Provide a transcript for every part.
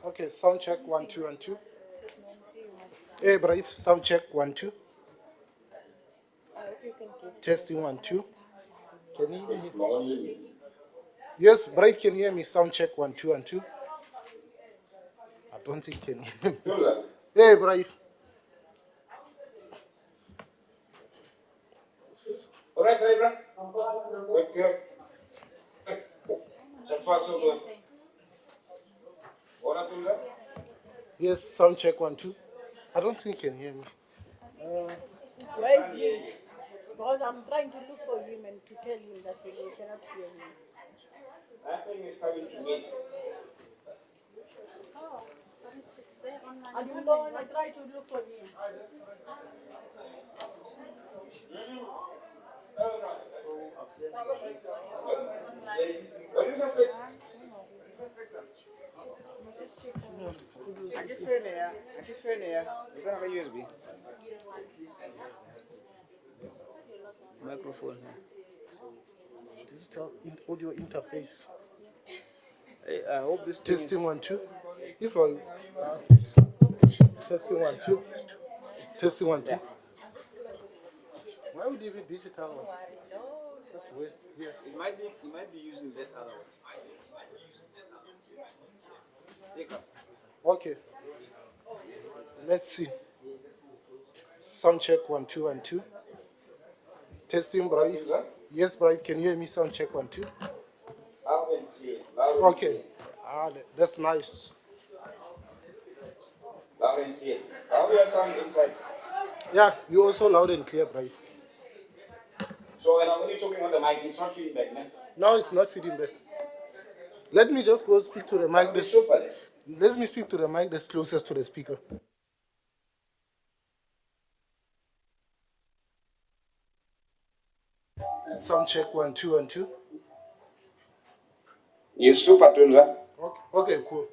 Okay, sound check 1 2 and 2. Hey, Brave, sound check 1 2. Testing 1 2. Can you hear me? Yes, Brave, can you hear me? Sound check 1 2 and 2. I don't think can hear me. Hey, Brave. All right, Ibra. Good. So far, so good. What Tulza? Yes, sound check 1 2. I don't think you can hear me. Where is he? Because I'm trying to look for him and to tell him that we cannot hear him. That thing is coming to me. I don't know, I try to look for him. What is suspect? I just found here. Is that like a USB? Microphone. Digital audio interface. I hope this thing Testing is... 1 2. If I testing 1 2. Testing 1 2. Yeah. Why would it be digital? That's weird. Yeah. It might be using that other one. Take up. Okay. Let's see. Sound check 1 2 and 2. Testing, Brave. Yes, Brave. Can you hear me? Sound check 1 2. Okay. That's nice. Loud and clear. How we are sound inside? Yeah, you also loud and clear, Brave. So when I'm only talking on the mic, it's not feeding back, man. No, it's not feeding back. Let me just go speak to the mic. Let me speak to the mic that's closest to the speaker. Sound check 1 2 and 2. You super Tulza. Okay, cool.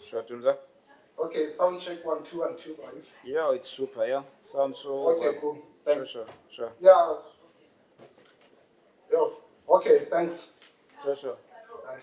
Sure, Tulza. Okay, sound check 1 2 and 2, Brave. Yeah, it's super, yeah. Sounds so Okay, well. cool. Sure. Yeah. Yo. Okay, thanks. Sure. Bye.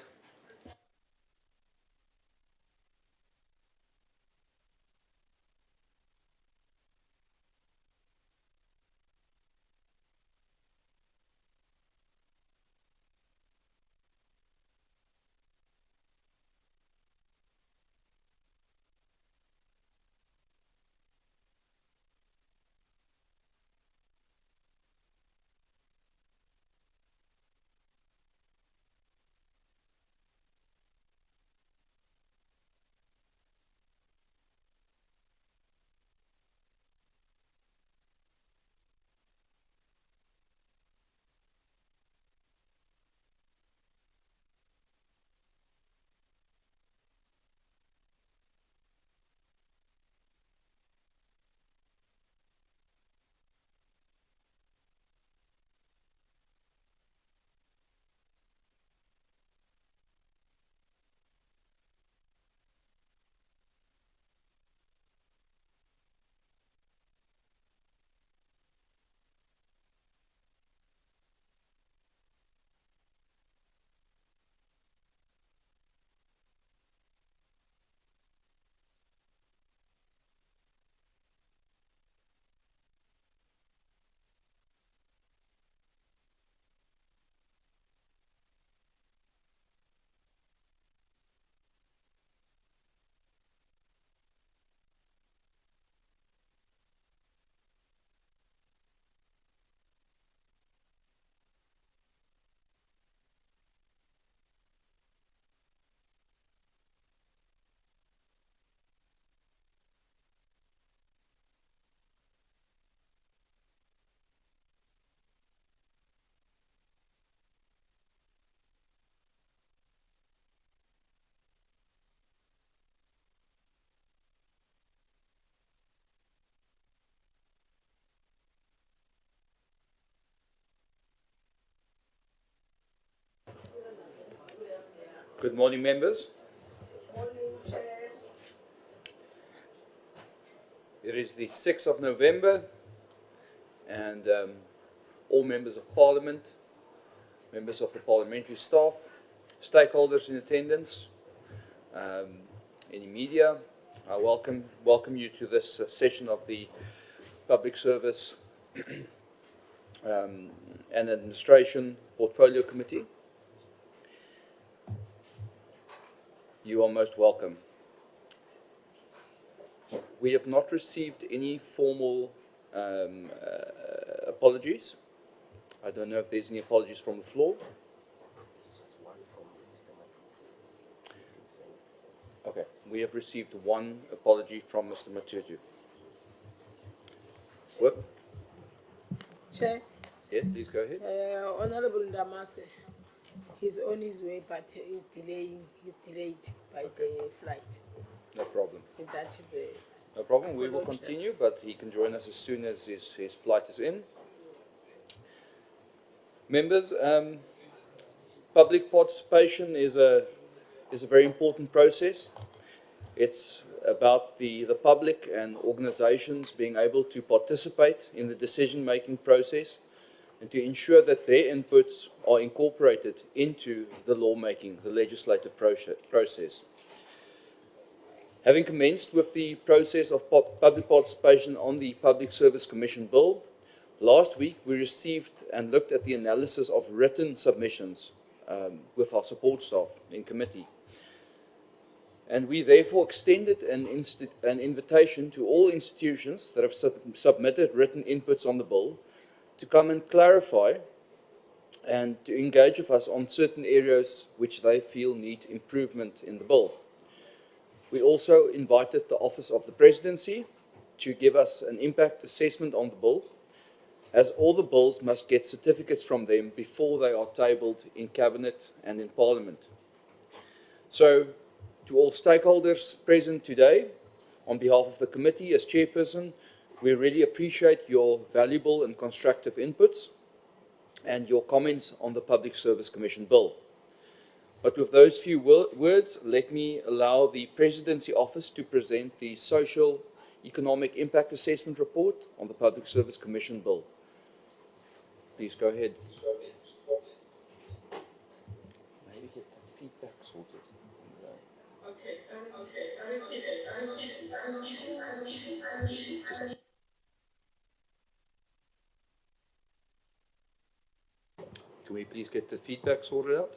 Good morning, members. It is the 6th of November, and all members of Parliament, members of the parliamentary staff, stakeholders in attendance, any media, I welcome you to this session of the Public Service and Administration Portfolio Committee. You are most welcome. We have not received any formal apologies. I don't know if there's any apologies from the floor. Okay, we have received one apology from Mr. Matutu. What? Chair, Yes, please go ahead. Honorable Ndamase, he's on his way, but he's delayed by the flight. No problem. And that is No problem. We will Apology. continue, but he can join us as soon as his flight is in. Members, public participation is a very important process. It's about the public and organizations being able to participate in the decision-making process and to ensure that their inputs are incorporated into the lawmaking, the legislative process. Having commenced with the process of public participation on the Public Service Commission Bill, last week we received and looked at the analysis of written submissions with our support staff in committee. And we therefore extended an invitation to all institutions that have submitted written inputs on the bill to come and clarify and to engage with us on certain areas which they feel need improvement in the bill. We also invited the Office of the Presidency to give us an impact assessment on the bill, as all the bills must get certificates from them before they are tabled in Cabinet and in Parliament. So, to all stakeholders present today, on behalf of the committee as chairperson, we really appreciate your valuable and constructive inputs and your comments on the Public Service Commission Bill. But with those few words, let me allow the Presidency Office to present the Social Economic Impact Assessment Report on the Public Service Commission Bill. Please go ahead. Maybe get that feedback sorted. Can we please get the feedback sorted out?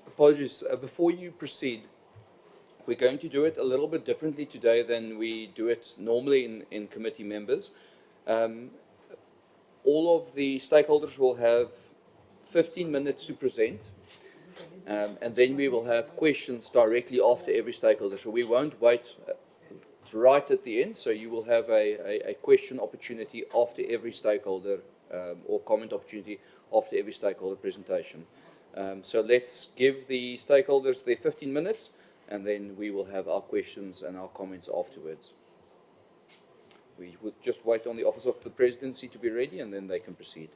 Apologies. Before you proceed, we're going to do it a little bit differently today than we do it normally in committee members. All of the stakeholders will have 15 minutes to present, and then we will have questions directly after every stakeholder. So we won't wait right at the end, so you will have a question opportunity after every stakeholder or comment opportunity after every stakeholder presentation. So let's give the stakeholders their 15 minutes, and then we will have our questions and our comments afterwards. We would just wait on the Office of the Presidency to be ready, and then they can proceed.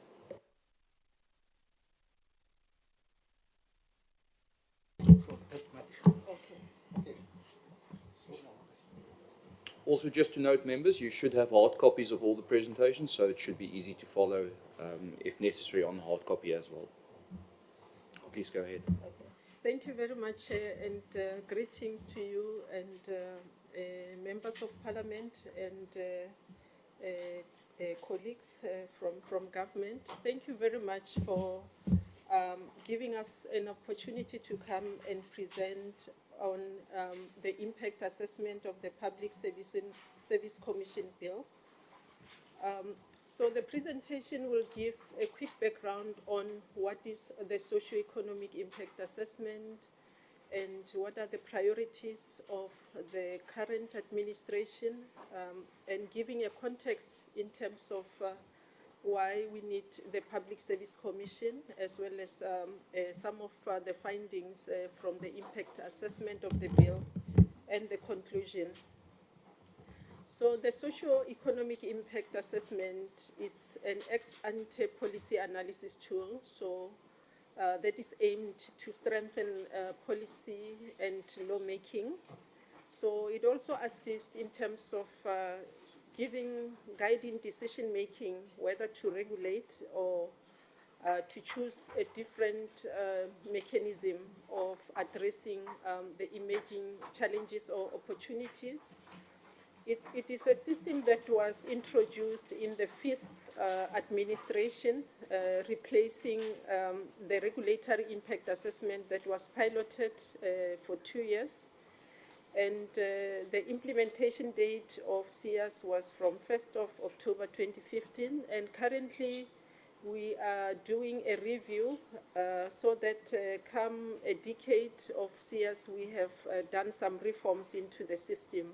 Also, just to note, members, you should have hard copies of all the presentations, so it should be easy to follow, if necessary, on the hard copy as well. Please go ahead. Thank you very much, Chair, and greetings to you and members of Parliament and colleagues from government. Thank you very much for giving us an opportunity to come and present on the impact assessment of the Public Service Commission Bill. So the presentation will give a quick background on what is the socio-economic impact assessment and what are the priorities of the current administration, and giving a context in terms of why we need the Public Service Commission, as well as some of the findings from the impact assessment of the bill, and the conclusion. So the socio-economic impact assessment, it's an ex-ante policy analysis tool, so that is aimed to strengthen policy and lawmaking. So it also assists in terms of guiding decision-making, whether to regulate or to choose a different mechanism of addressing the emerging challenges or opportunities. It is a system that was introduced in the fifth administration, replacing the regulatory impact assessment that was piloted for 2 years. And the implementation date of SEAS was from 1st of October 2015. And currently, we are doing a review so that come a decade of SEAS, we have done some reforms into the system.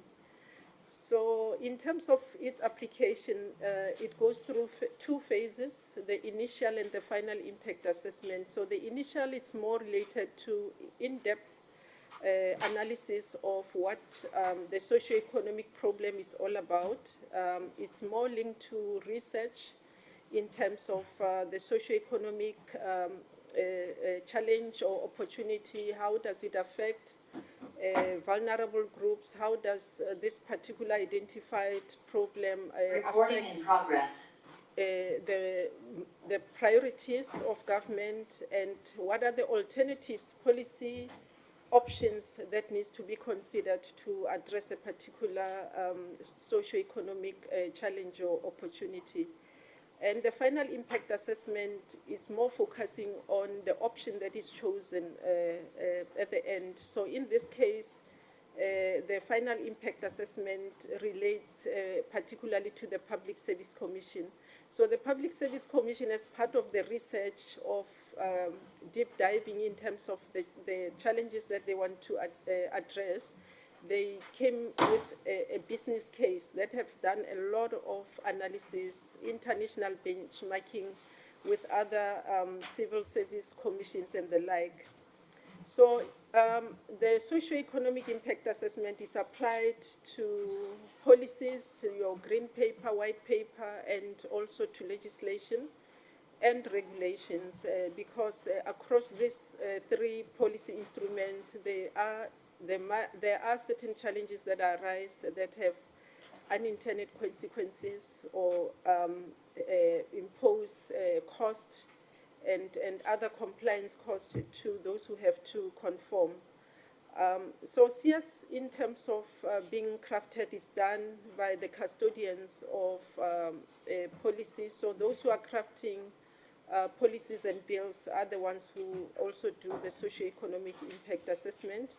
So in terms of its application, it goes through 2 phases, the initial and the final impact assessment. So the initial, it's more related to in-depth analysis of what the socioeconomic problem is all about. It's more linked to research in terms of the socioeconomic challenge or opportunity. How does it affect vulnerable groups? How does this particular identified problem affect the priorities of government, and what are the alternatives, policy options that needs to be considered to address a particular socioeconomic challenge or opportunity. And the final impact assessment is more focusing on the option that is chosen at the end. So in this case, the final impact assessment relates particularly to the Public Service Commission. So the Public Service Commission, as part of the research of deep diving in terms of the challenges that they want to address, they came with a business case that have done a lot of analysis, international benchmarking with other civil service commissions and the like. So the socio-economic impact assessment is applied to policies, your green paper, white paper, and also to legislation and regulations, because across these 3 policy instruments, there are certain challenges that arise that have unintended consequences or impose cost and other compliance costs to those who have to conform. So SEAS, in terms of being crafted, is done by the custodians of policies. So those who are crafting policies and bills are the ones who also do the socio-economic impact assessment.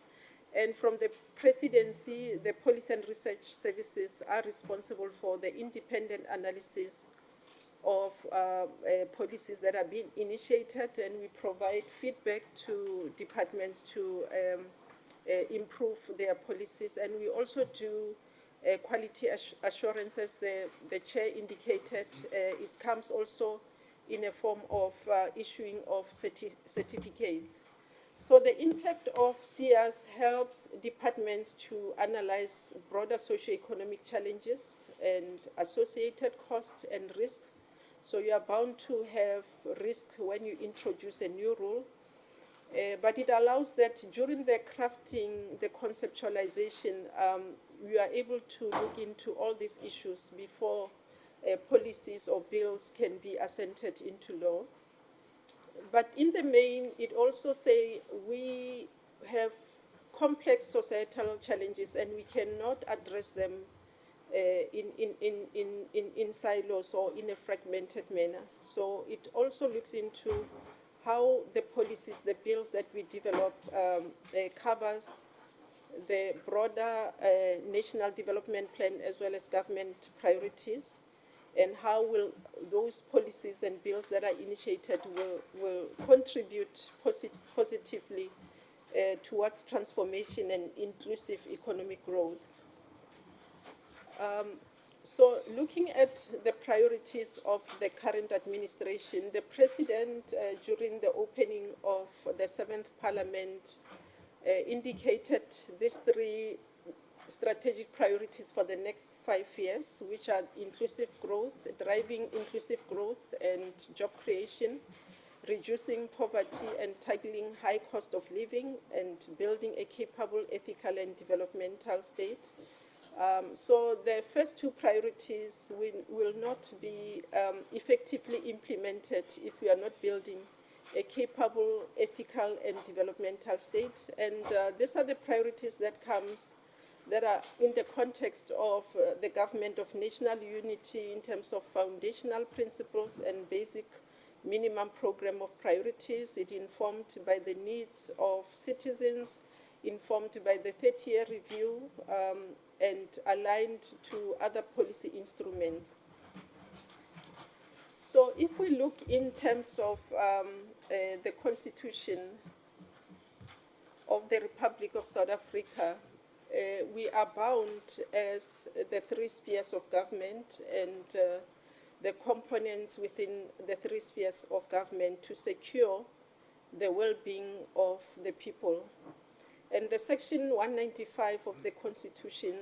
And from the Presidency, the policy and research services are responsible for the independent analysis of policies that are being initiated, and we provide feedback to departments to improve their policies. And we also do quality assurances. The chair indicated it comes also in a form of issuing of certificates. So the impact of SEAS helps departments to analyze broader socioeconomic challenges and associated costs and risks. So you are bound to have risks when you introduce a new rule. But it allows that during the crafting, the conceptualization, you are able to look into all these issues before policies or bills can be assented into law. But in the main, it also says we have complex societal challenges and we cannot address them in silos or in a fragmented manner. So it also looks into how the policies, the bills that we develop covers the broader national development plan as well as government priorities, and how will those policies and bills that are initiated will contribute positively towards transformation and inclusive economic growth. So looking at the priorities of the current administration, the President, during the opening of the 7th Parliament, indicated these 3 strategic priorities for the next 5 years, which are inclusive growth, driving inclusive growth and job creation, reducing poverty and tackling high cost of living, and building a capable, ethical, and developmental state. So the first two priorities will not be effectively implemented if we are not building a capable, ethical, and developmental state. And these are the priorities that are in the context of the government of national unity in terms of foundational principles and basic minimum program of priorities. It informed by the needs of citizens, informed by the 30-year review, and aligned to other policy instruments. So if we look in terms of the Constitution of the Republic of South Africa, we are bound as the three spheres of government and the components within the three spheres of government to secure the well-being of the people. And the Section 195 of the Constitution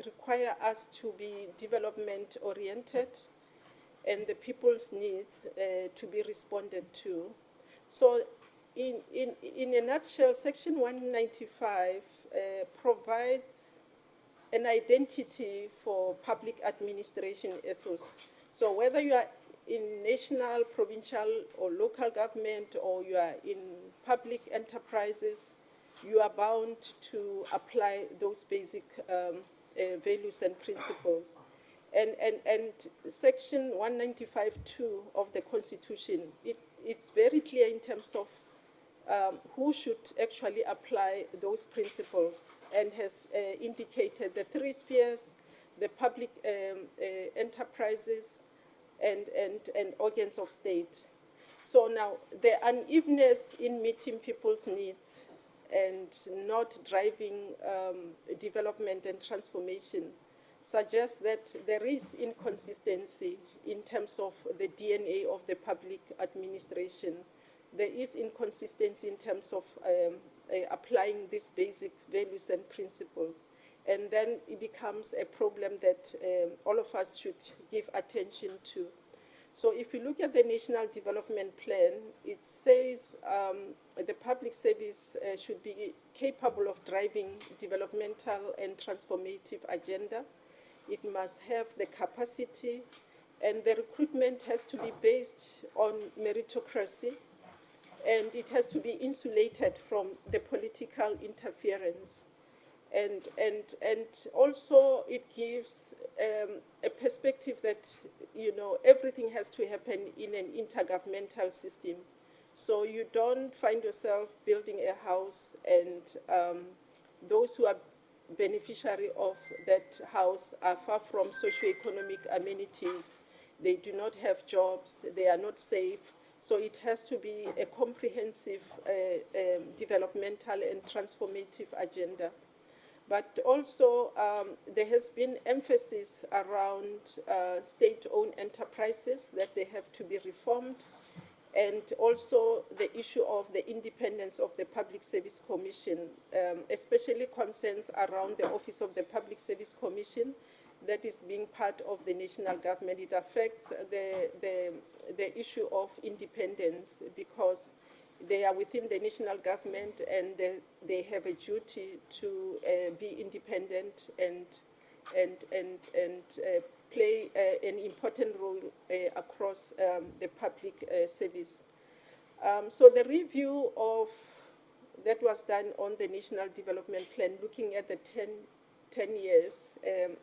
require us to be development-oriented and the people's needs to be responded to. So in a nutshell, Section 195 provides an identity for public administration ethos. So whether you are in national, provincial, or local government, or you are in public enterprises, you are bound to apply those basic values and principles. And Section 195(2) of the Constitution, it's very clear in terms of who should actually apply those principles, and has indicated the three spheres, the public enterprises, and organs of state. So now the unevenness in meeting people's needs and not driving development and transformation suggests that there is inconsistency in terms of the DNA of the public administration. There is inconsistency in terms of applying these basic values and principles. And then it becomes a problem that all of us should give attention to. So if you look at the National Development Plan, it says the public service should be capable of driving developmental and transformative agenda. It must have the capacity, and the recruitment has to be based on meritocracy, and it has to be insulated from the political interference. And also it gives a perspective that, everything has to happen in an intergovernmental system. So you don't find yourself building a house and those who are beneficiary of that house are far from socioeconomic amenities. They do not have jobs, they are not safe. So it has to be a comprehensive developmental and transformative agenda. But also there has been emphasis around state-owned enterprises, that they have to be reformed, and also the issue of the independence of the Public Service Commission, especially concerns around the Office of the Public Service Commission that is being part of the national government. It affects the issue of independence because they are within the national government and they have a duty to be independent and play an important role across the public service. So the review that was done on the National Development Plan, looking at the 10 years,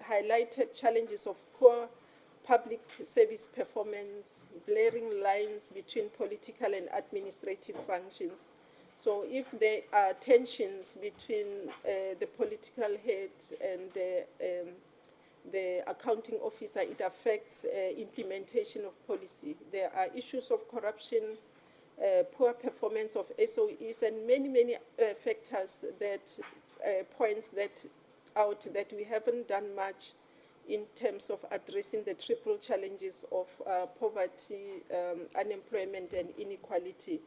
highlighted challenges of poor public service performance, blurring lines between political and administrative functions. So if there are tensions between the political head and the accounting officer, it affects implementation of policy. There are issues of corruption, poor performance of SOEs, and many factors that points that out that we haven't done much in terms of addressing the triple challenges of poverty, unemployment, and inequality.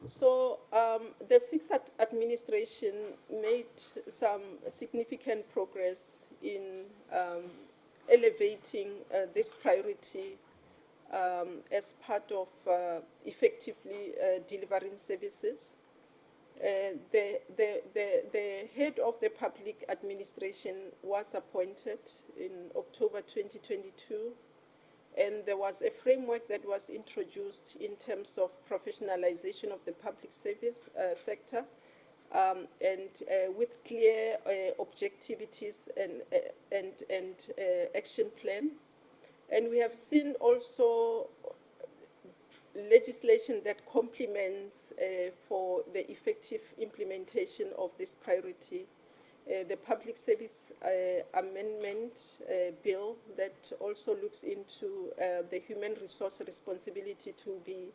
So the sixth administration made some significant progress in elevating this priority as part of effectively delivering services. The head of the public administration was appointed in October 2022, and there was a framework that was introduced in terms of professionalization of the public service sector, and with clear objectivities and action plan. And we have seen also legislation that complements for the effective implementation of this priority. The Public Service Amendment Bill that also looks into the human resource responsibility to be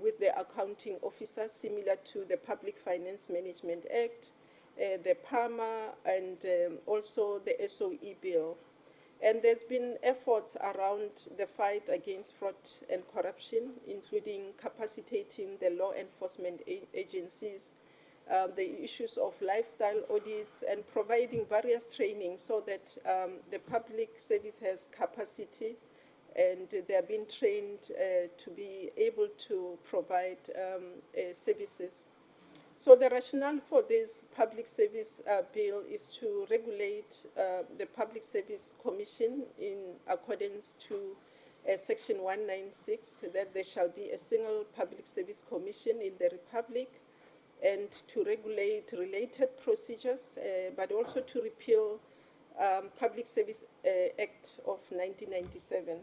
with the accounting officer, similar to the Public Finance Management Act, the PAMA, and also the SOE bill. And there's been efforts around the fight against fraud and corruption, including capacitating the law enforcement agencies, the issues of lifestyle audits, and providing various training so that the public service has capacity and they are being trained to be able to provide services. So the rationale for this public service bill is to regulate the Public Service Commission in accordance to Section 196, that there shall be a single public service commission in the Republic, and to regulate related procedures, but also to repeal Public Service Act of 1997.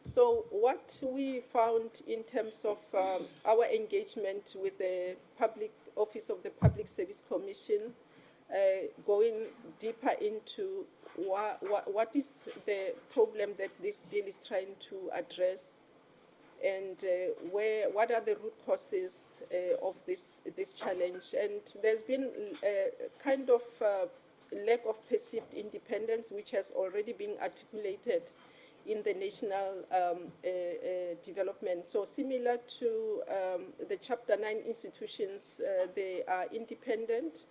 So what we found in terms of our engagement with the Public Office of the Public Service Commission, going deeper into what is the problem that this bill is trying to address, and what are the root causes of this challenge. And there's been a kind of lack of perceived independence, which has already been articulated in the national development. So similar to the Chapter 9 institutions, they are independent,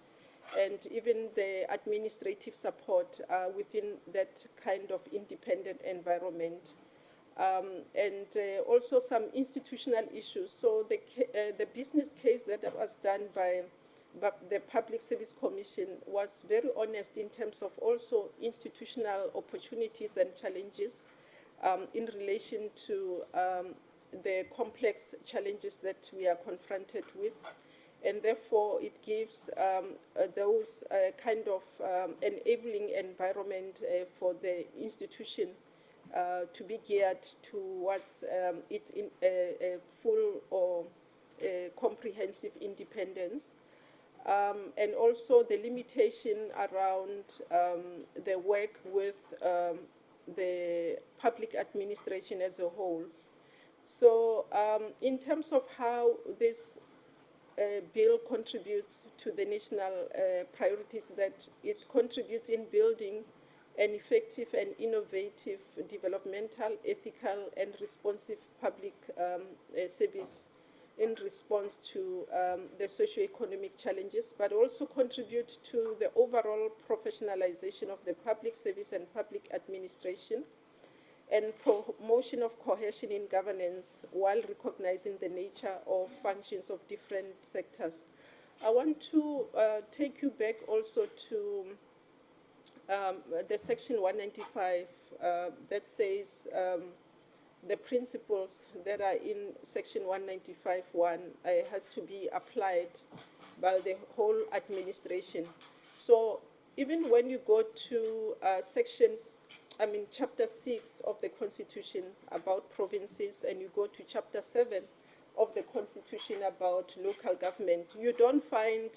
and even the administrative support within that kind of independent environment. And also some institutional issues. So the business case that was done by the Public Service Commission was very honest in terms of also institutional opportunities and challenges in relation to the complex challenges that we are confronted with. And therefore, it gives those kind of enabling environment for the institution to be geared towards its full or comprehensive independence. And also the limitation around the work with the public administration as a whole. So in terms of how this bill contributes to the national priorities, that it contributes in building an effective and innovative, developmental, ethical, and responsive public service in response to the socio-economic challenges, but also contribute to the overall professionalization of the public service and public administration, and promotion of cohesion in governance while recognizing the nature of functions of different sectors. I want to take you back also to the Section 195 that says the principles that are in Section 195.1 has to be applied by the whole administration. So even when you go to Chapter 6 of the Constitution about provinces, and you go to Chapter 7 of the Constitution about local government, you don't find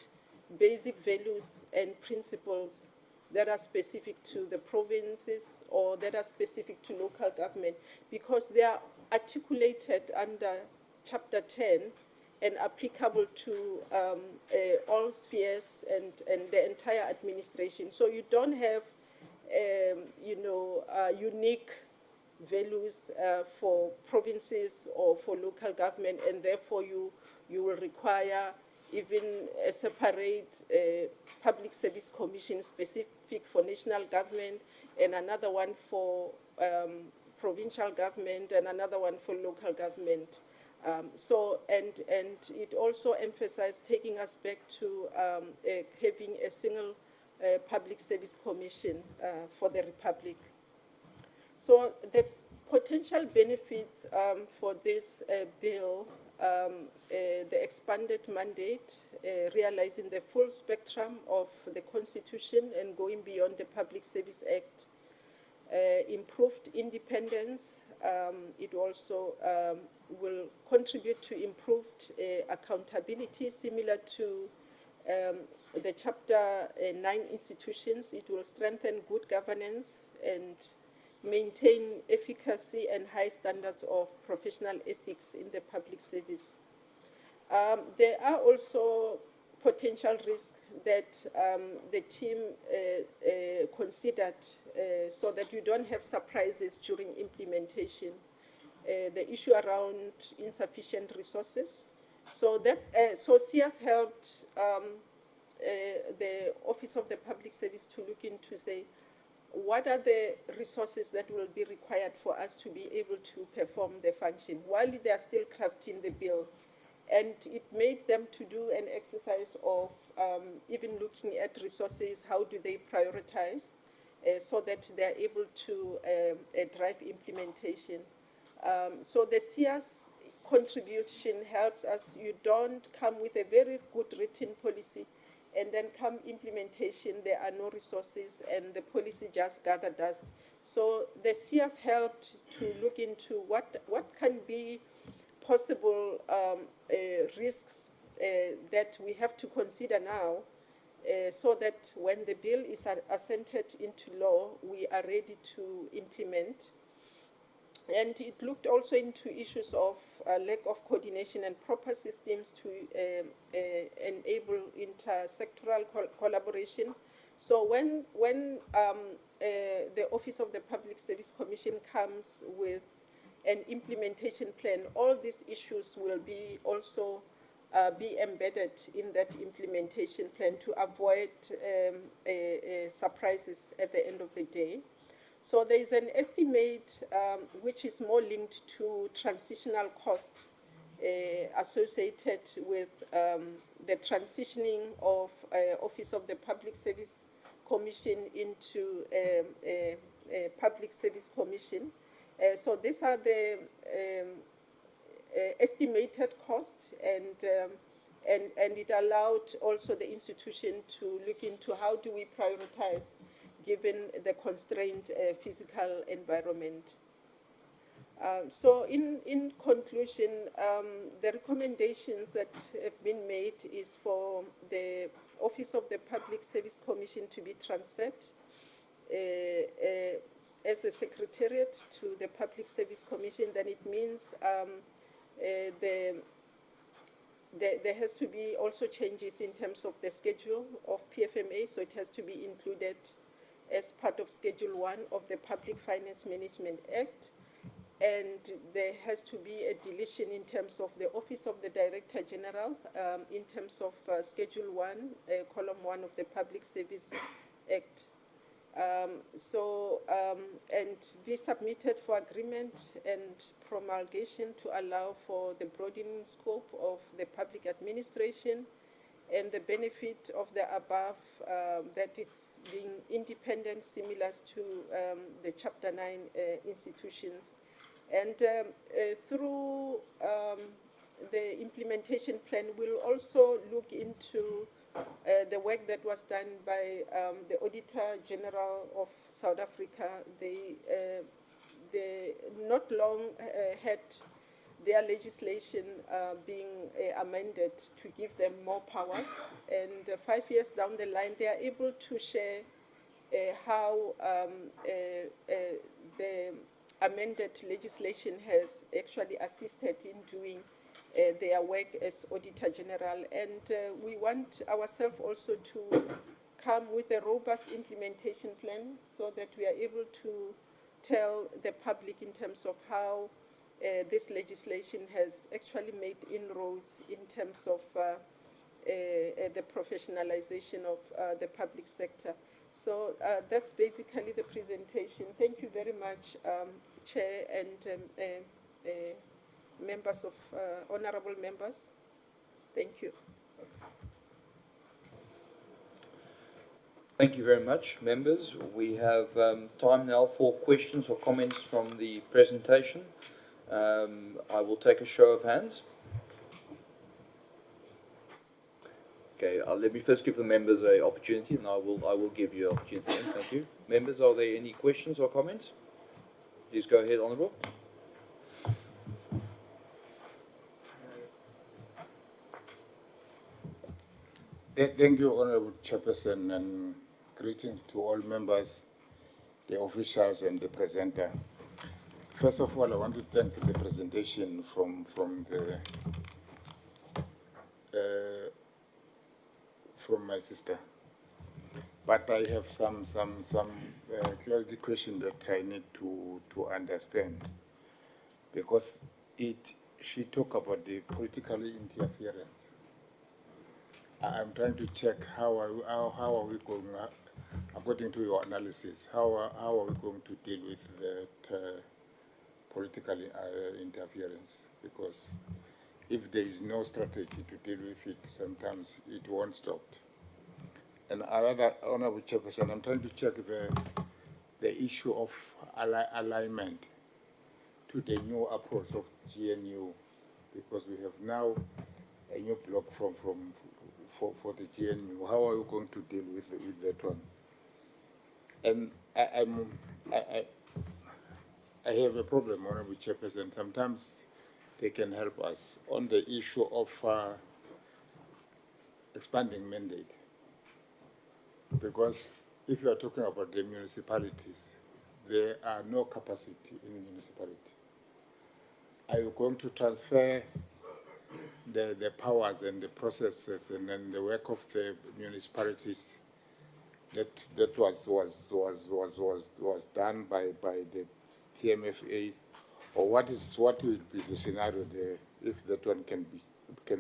basic values and principles that are specific to the provinces or that are specific to local government, because they are articulated under Chapter 10 and applicable to all spheres and the entire administration. So you don't have unique values for provinces or for local government, and therefore you will require even a separate public service commission specific for national government, and another one for provincial government, and another one for local government. And it also emphasized taking us back to having a single public service commission for the Republic. So the potential benefits for this bill, the expanded mandate, realizing the full spectrum of the Constitution and going beyond the Public Service Act, improved independence. It also will contribute to improved accountability, similar to the Chapter 9 institutions. It will strengthen good governance and maintain efficacy and high standards of professional ethics in the public service. There are also potential risks that the team considered so that you don't have surprises during implementation. The issue around insufficient resources. So that SOCIA's helped the Office of the Public Service to look into, say, what are the resources that will be required for us to be able to perform the function while they are still crafting the bill. And it made them to do an exercise of even looking at resources, how do they prioritize, so that they are able to drive implementation. So the SIA's contribution helps us. You don't come with a very good written policy, and then come implementation, there are no resources, and the policy just gather dust. So the SIA's helped to look into what can be possible risks that we have to consider now, so that when the bill is assented into law, we are ready to implement. And it looked also into issues of lack of coordination and proper systems to enable intersectoral collaboration. So when the Office of the Public Service Commission comes with an implementation plan, all these issues will be also be embedded in that implementation plan to avoid surprises at the end of the day. So there is an estimate which is more linked to transitional cost associated with the transitioning of Office of the Public Service Commission into a Public Service Commission. So these are the estimated cost, and it allowed also the institution to look into how do we prioritize given the constrained physical environment. So in conclusion, the recommendations that have been made is for the Office of the Public Service Commission to be transferred as a secretariat to the Public Service Commission. Then it means there has to be also changes in terms of the schedule of PFMA, so it has to be included as part of Schedule 1 of the Public Finance Management Act. And there has to be a deletion in terms of the Office of the Director General in terms of Schedule 1, Column 1 of the Public Service Act. And be submitted for agreement and promulgation to allow for the broadening scope of the public administration and the benefit of the above, that is being independent, similar to the Chapter 9 institutions. And through the implementation plan, we'll also look into the work that was done by the Auditor General of South Africa. They not long had their legislation being amended to give them more powers, and 5 years down the line, they are able to share how the amended legislation has actually assisted in doing their work as Auditor General. And we want ourselves also to come with a robust implementation plan so that we are able to tell the public in terms of how this legislation has actually made inroads in terms of the professionalization of the public sector. So that's basically the presentation. Thank you very much, Chair and members of, honorable members. Thank you. Thank you very much, members. We have time now for questions or comments from the presentation. I will take a show of hands. Okay, let me first give the members an opportunity, and I will give you an opportunity. Thank you. Members, are there any questions or comments? Please go ahead, Honourable. Thank you, Honourable Chairperson, and greetings to all members, the officials, and the presenter. First of all, I want to thank the presentation from my sister. But I have some clarity question that I need to understand, because she talked about the political interference. I'm trying to check how are we going, according to your analysis, how are we going to deal with that political interference? Because if there is no strategy to deal with it, sometimes it won't stop. And another, Honourable Chairperson, I'm trying to check the issue of alignment to the new approach of GNU, because we have now a new block for the GNU. How are you going to deal with that one? And I have a problem, Honourable Chairperson. Sometimes they can help us on the issue of expanding mandate. Because if you are talking about the municipalities, there are no capacity in municipality. Are you going to transfer the powers and the processes and then the work of the municipalities that was done by the TMFAs, or what will be the scenario there, if that one can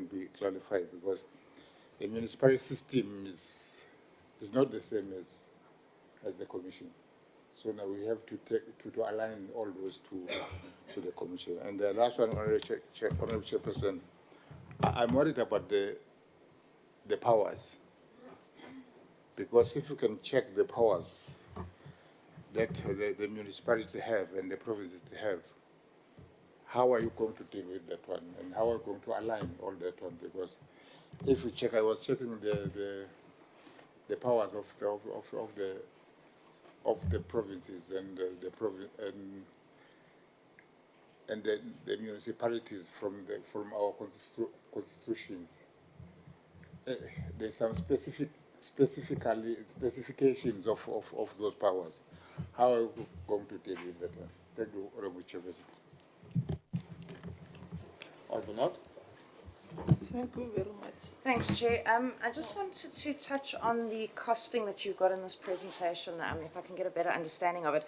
be clarified? Because the municipal system is not the same as the commission. So now we have to align all those to the commission. And the last one, Honourable Chairperson, I'm worried about the powers, because if you can check the powers that the municipalities have and the provinces have, how are you going to deal with that one, and how are you going to align all that one? Because if you check, I was checking the powers of the provinces and the municipalities from our constitutions. There's some specifications of those powers. How are you going to deal with that one? Thank you, Honourable Chairperson. Honourable. Thank you very much. Thanks, Chair. I just wanted to touch on the costing that you've got in this presentation, if I can get a better understanding of it.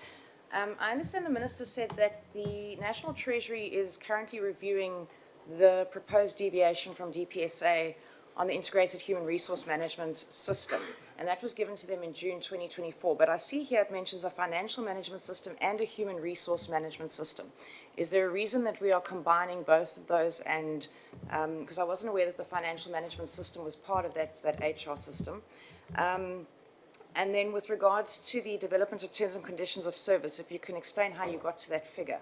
I understand the Minister said that the National Treasury is currently reviewing the proposed deviation from DPSA on the Integrated Human Resource Management System, and that was given to them in June 2024. But I see here it mentions a financial management system and a human resource management system. Is there a reason that we are combining both of those? And because I wasn't aware that the financial management system was part of that HR system. And then with regards to the development of terms and conditions of service, if you can explain how you got to that figure.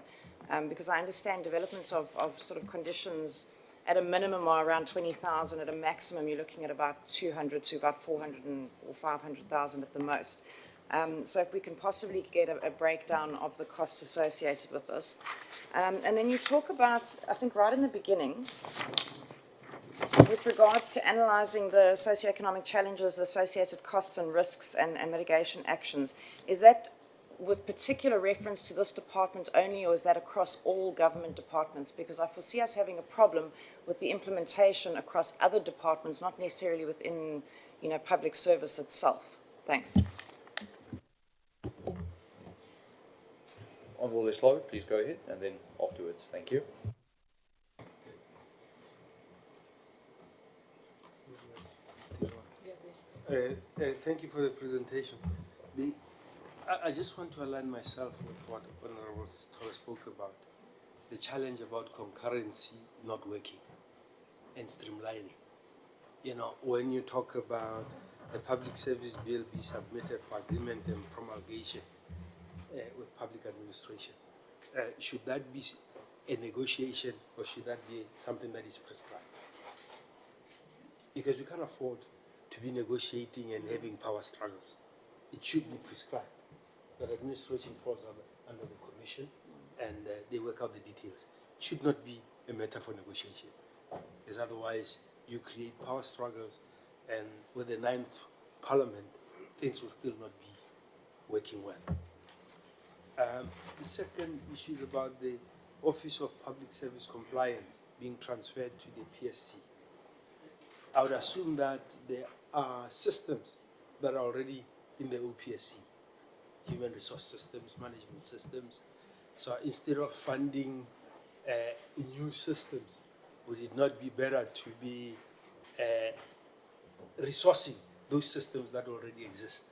Because I understand developments of sort of conditions at a minimum are around 20,000, at a maximum you're looking at about 200 to about 400 or 500,000 at the most. So if we can possibly get a breakdown of the costs associated with this. And then you talk about, I think right in the beginning, with regards to analysing the socioeconomic challenges, associated costs and risks and mitigation actions, is that with particular reference to this department only, or is that across all government departments? Because I foresee us having a problem with the implementation across other departments, not necessarily within, public service itself. Thanks. Honourable Leslow, please go ahead, and then afterwards. Thank you. Thank you for the presentation. I just want to align myself with what Honorable Torres spoke about, the challenge about concurrency not working and streamlining. You know, when you talk about the public service bill be submitted for agreement and promulgation with public administration, should that be a negotiation or should that be something that is prescribed? Because we can't afford to be negotiating and having power struggles. It should be prescribed. But administration falls under the commission and they work out the details. It should not be a matter for negotiation, because otherwise you create power struggles, and with the 9th Parliament, things will still not be working well. The second issue is about the Office of Public Service Compliance being transferred to the PSC. I would assume that there are systems that are already in the OPSC, human resource systems, management systems. So instead of funding new systems, would it not be better to be resourcing those systems that already exist,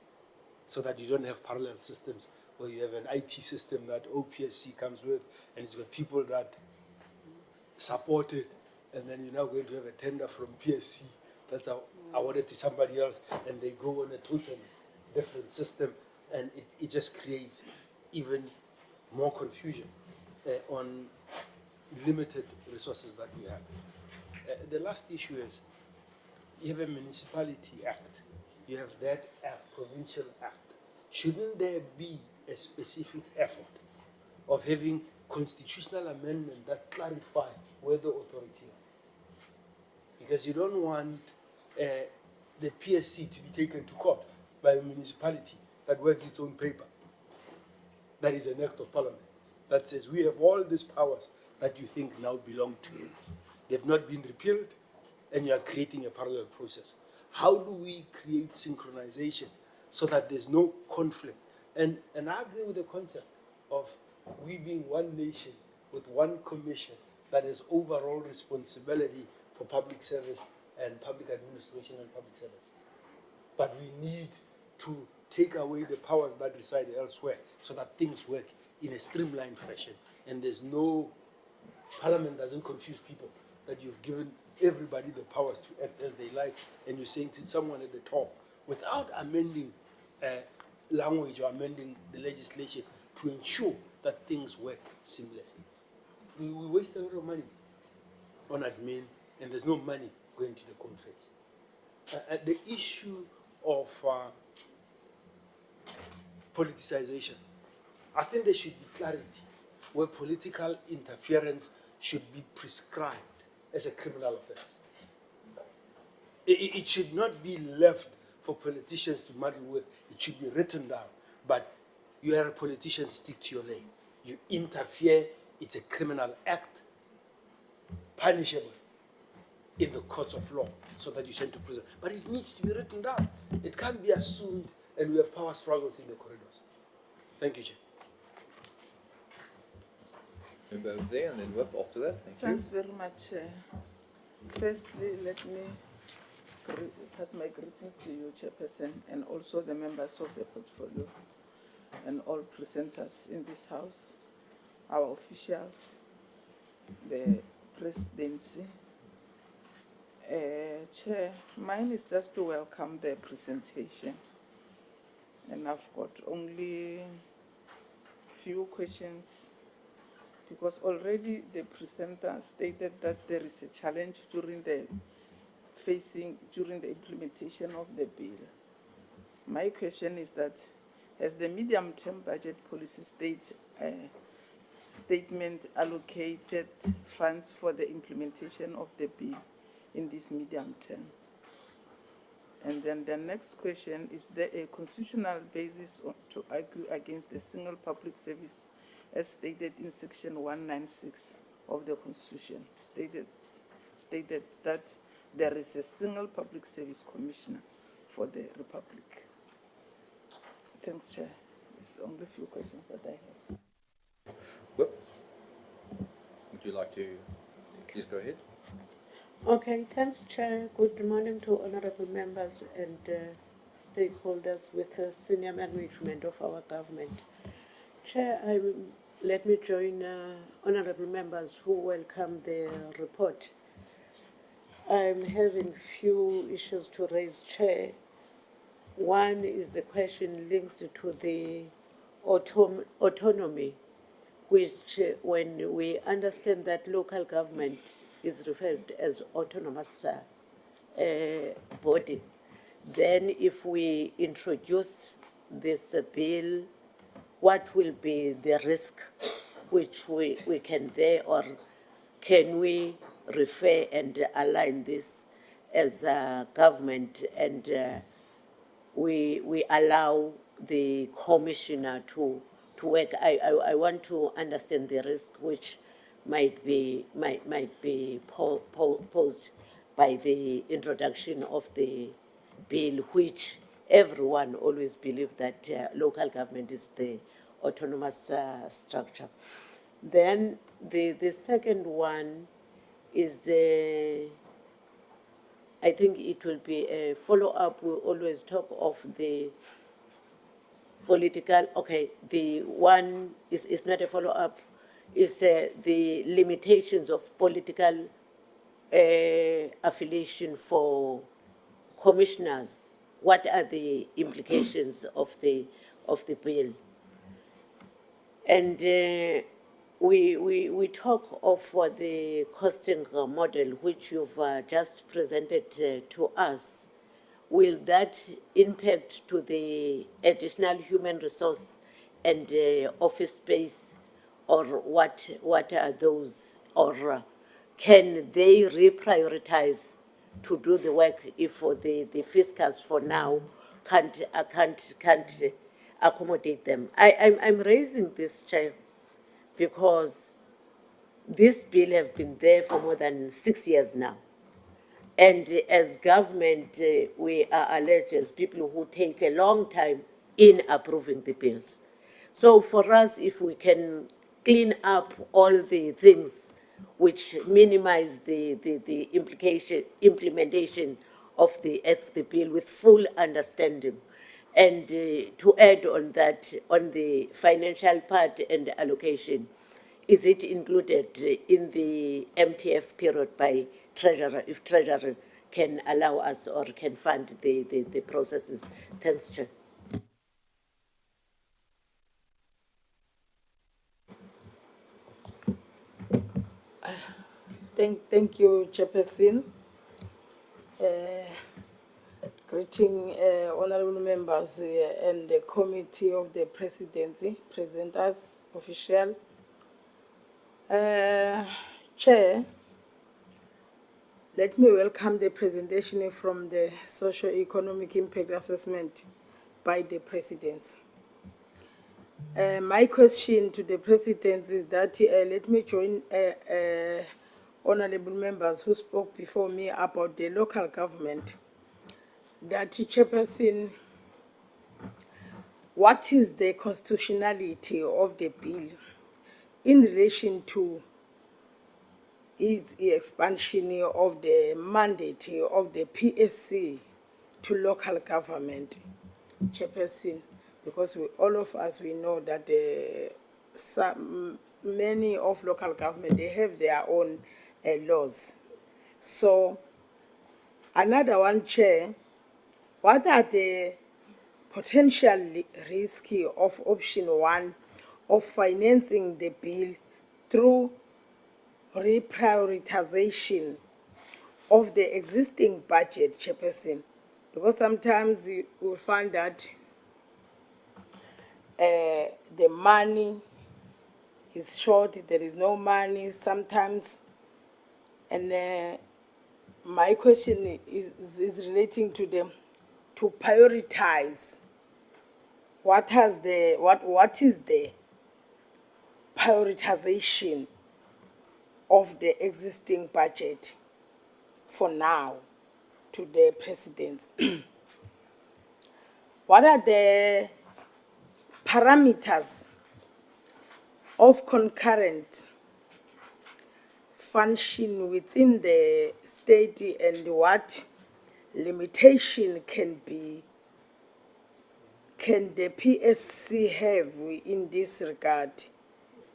so that you don't have parallel systems where you have an IT system that OPSC comes with and it's got people that support it, and then you're now going to have a tender from PSC that's awarded to somebody else, and they go on a totally different system, and it just creates even more confusion on limited resources that we have. The last issue is, you have a municipality act, you have that act, provincial act. Shouldn't there be a specific effort of having constitutional amendment that clarify where the authority lies? Because you don't want the PSC to be taken to court by a municipality that works its own paper. That is an act of parliament that says we have all these powers that you think now belong to you. They've not been repealed, and you are creating a parallel process. How do we create synchronization so that there's no conflict? And I agree with the concept of we being one nation with one commission that has overall responsibility for public service and public administration and public service. But we need to take away the powers that reside elsewhere so that things work in a streamlined fashion, and there's no, Parliament doesn't confuse people, that you've given everybody the powers to act as they like, and you're saying to someone at the top, without amending language or amending the legislation to ensure that things work seamlessly. We waste a lot of money on admin, and there's no money going to the conference. The issue of politicization, I think there should be clarity where political interference should be prescribed as a criminal offense. It should not be left for politicians to muddle with. It should be written down. But you are a politician, stick to your lane. You interfere, it's a criminal act, punishable in the courts of law, so that you send to prison. But it needs to be written down. It can't be assumed, and we have power struggles in the corridors. Thank you, Chair. We'll go over there and then Whip after that. Thank you. Thanks very much. Firstly, let me pass my greetings to you, Chairperson, and also the members of the portfolio and all presenters in this house, our officials, the presidency. Chair, mine is just to welcome the presentation, and I've got only few questions, because already the presenter stated that there is a challenge during the implementation of the bill. My question is that, has the medium-term budget policy statement allocated funds for the implementation of the bill in this medium term? And then the next question, is there a constitutional basis to argue against the single public service as stated in section 196 of the Constitution, stated that there is a single public service commissioner for the Republic? Thanks, Chair. It's the only few questions that I have. you like to please go ahead? Okay, thanks, Chair. Good morning to honorable members and stakeholders with the senior management of our government. Chair, let me join honorable members who welcome the report. I'm having few issues to raise, Chair. One is the question links to the autonomy, which when we understand that local government is referred as autonomous body, then if we introduce this bill, what will be the risk which we can there, or can we refer and align this as a government, and we allow the commissioner to work? I want to understand the risk which might be posed by the introduction of the bill, which everyone always believed that local government is the autonomous structure. Then the second one is I think it will be a follow-up. We always talk of the political, okay, the one is not a follow-up, is the limitations of political affiliation for commissioners. What are the implications of the bill? And we talk of the costing model, which you've just presented to us. Will that impact to the additional human resource and office space, or what are those? Or can they reprioritize to do the work if the fiscus for now can't accommodate them? I'm raising this, Chair, because this bill has been there for more than 6 years now. And as government, we are alleged as people who take a long time in approving the bills. So for us, if we can clean up all the things which minimize the implementation of the bill with full understanding, and to add on that, on the financial part and allocation, is it included in the MTF period by Treasurer, if Treasurer can allow us or can fund the processes? Thanks, Chair. Thank you, Chairperson. Greeting honorable members and the committee of the presidency, presenters, official. Chair, let me welcome the presentation from the socio-economic impact assessment by the President. My question to the President is that let me join honorable members who spoke before me about the local government. That Chairperson, what is the constitutionality of the bill in relation to its expansion of the mandate of the PSC to local government, Chairperson? Because all of us, we know that many of local government, they have their own laws. So another one, Chair, what are the potential risks of option one of financing the bill through reprioritization of the existing budget, Chairperson? Because sometimes you will find that the money is short, there is no money sometimes. And my question is relating to them to prioritize. What is the prioritization of the existing budget for now to the President? What are the parameters of concurrent function within the state and what limitation can the PSC have in this regard?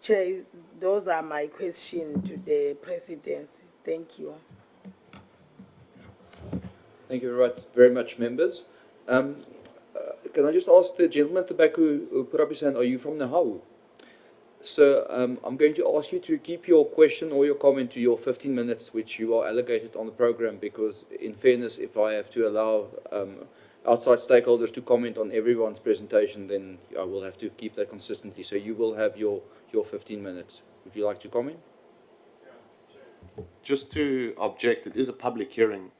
Chair, those are my questions to the presidency. Thank you. Thank you very much, members. Can I just ask the gentleman at the back who put up his hand, are you from NEHAWU? So I'm going to ask you to keep your question or your comment to your 15 minutes, which you are allocated on the program, because in fairness, if I have to allow outside stakeholders to comment on everyone's presentation, then I will have to keep that consistently. So you will have your 15 minutes. Would you like to comment? Just to object, it is a public hearing,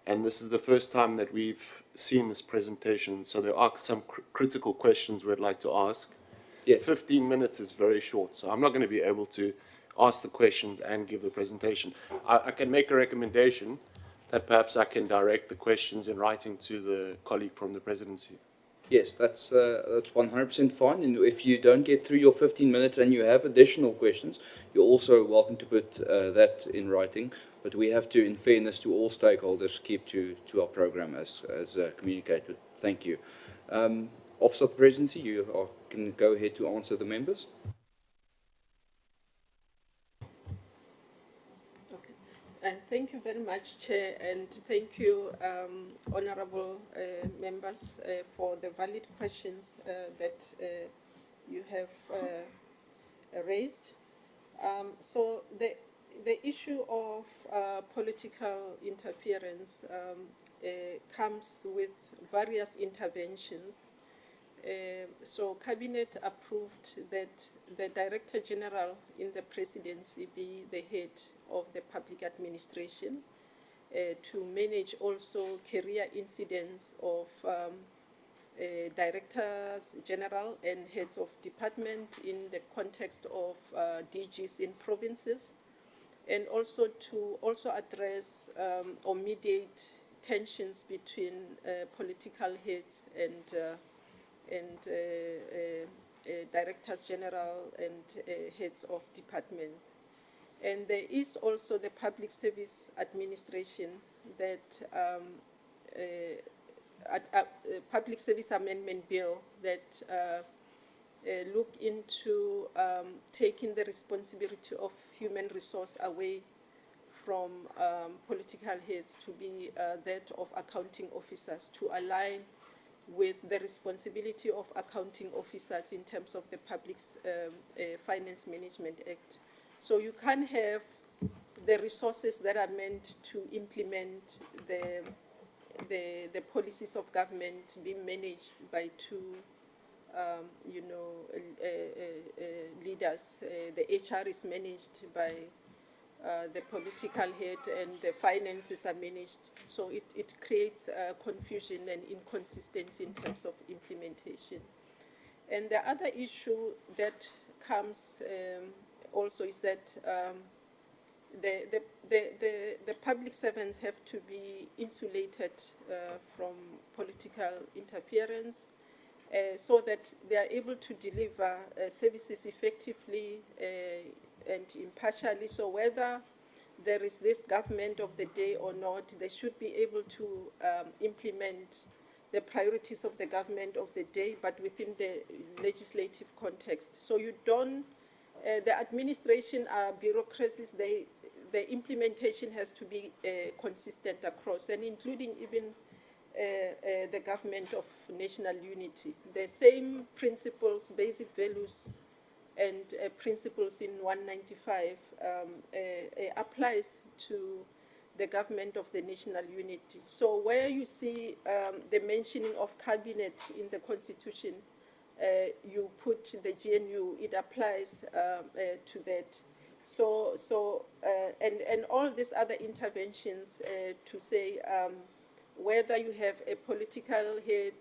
and this is the first time that we've seen this presentation, so there are some critical questions we'd like to ask. Yes. 15 minutes is very short, so I'm not going to be able to ask the questions and give the presentation. I can make a recommendation that perhaps I can direct the questions in writing to the colleague from the presidency. Yes, that's 100% fine. And if you don't get through your 15 minutes and you have additional questions, you're also welcome to put that in writing. But we have to, in fairness to all stakeholders, keep to our program as communicated. Thank you. Officer of the Presidency, you can go ahead to answer the members. And thank you very much, Chair, and thank you, honourable members, for the valid questions that you have raised. So the issue of political interference comes with various interventions. So Cabinet approved that the Director General in the Presidency be the head of the public administration to manage also career incidents of Directors General and heads of department in the context of DGs in provinces, and also to address or mediate tensions between political heads and Directors General and heads of departments. And there is also the Public Service Administration that Public Service Amendment Bill that look into taking the responsibility of human resource away from political heads to be that of accounting officers, to align with the responsibility of accounting officers in terms of the Public Finance Management Act. So you can't have the resources that are meant to implement the policies of government being managed by two leaders. The HR is managed by the political head and the finances are managed. So it creates confusion and inconsistency in terms of implementation. And the other issue that comes also is that the public servants have to be insulated from political interference so that they are able to deliver services effectively and impartially. So whether there is this government of the day or not, they should be able to implement the priorities of the government of the day, but within the legislative context. So you don't, the administration are bureaucracies, the implementation has to be consistent across, and including even the government of national unity. The same principles, basic values, and principles in 195 applies to the government of the national unity. So where you see the mentioning of cabinet in the constitution, you put the GNU, it applies to that. So and all these other interventions to say whether you have a political head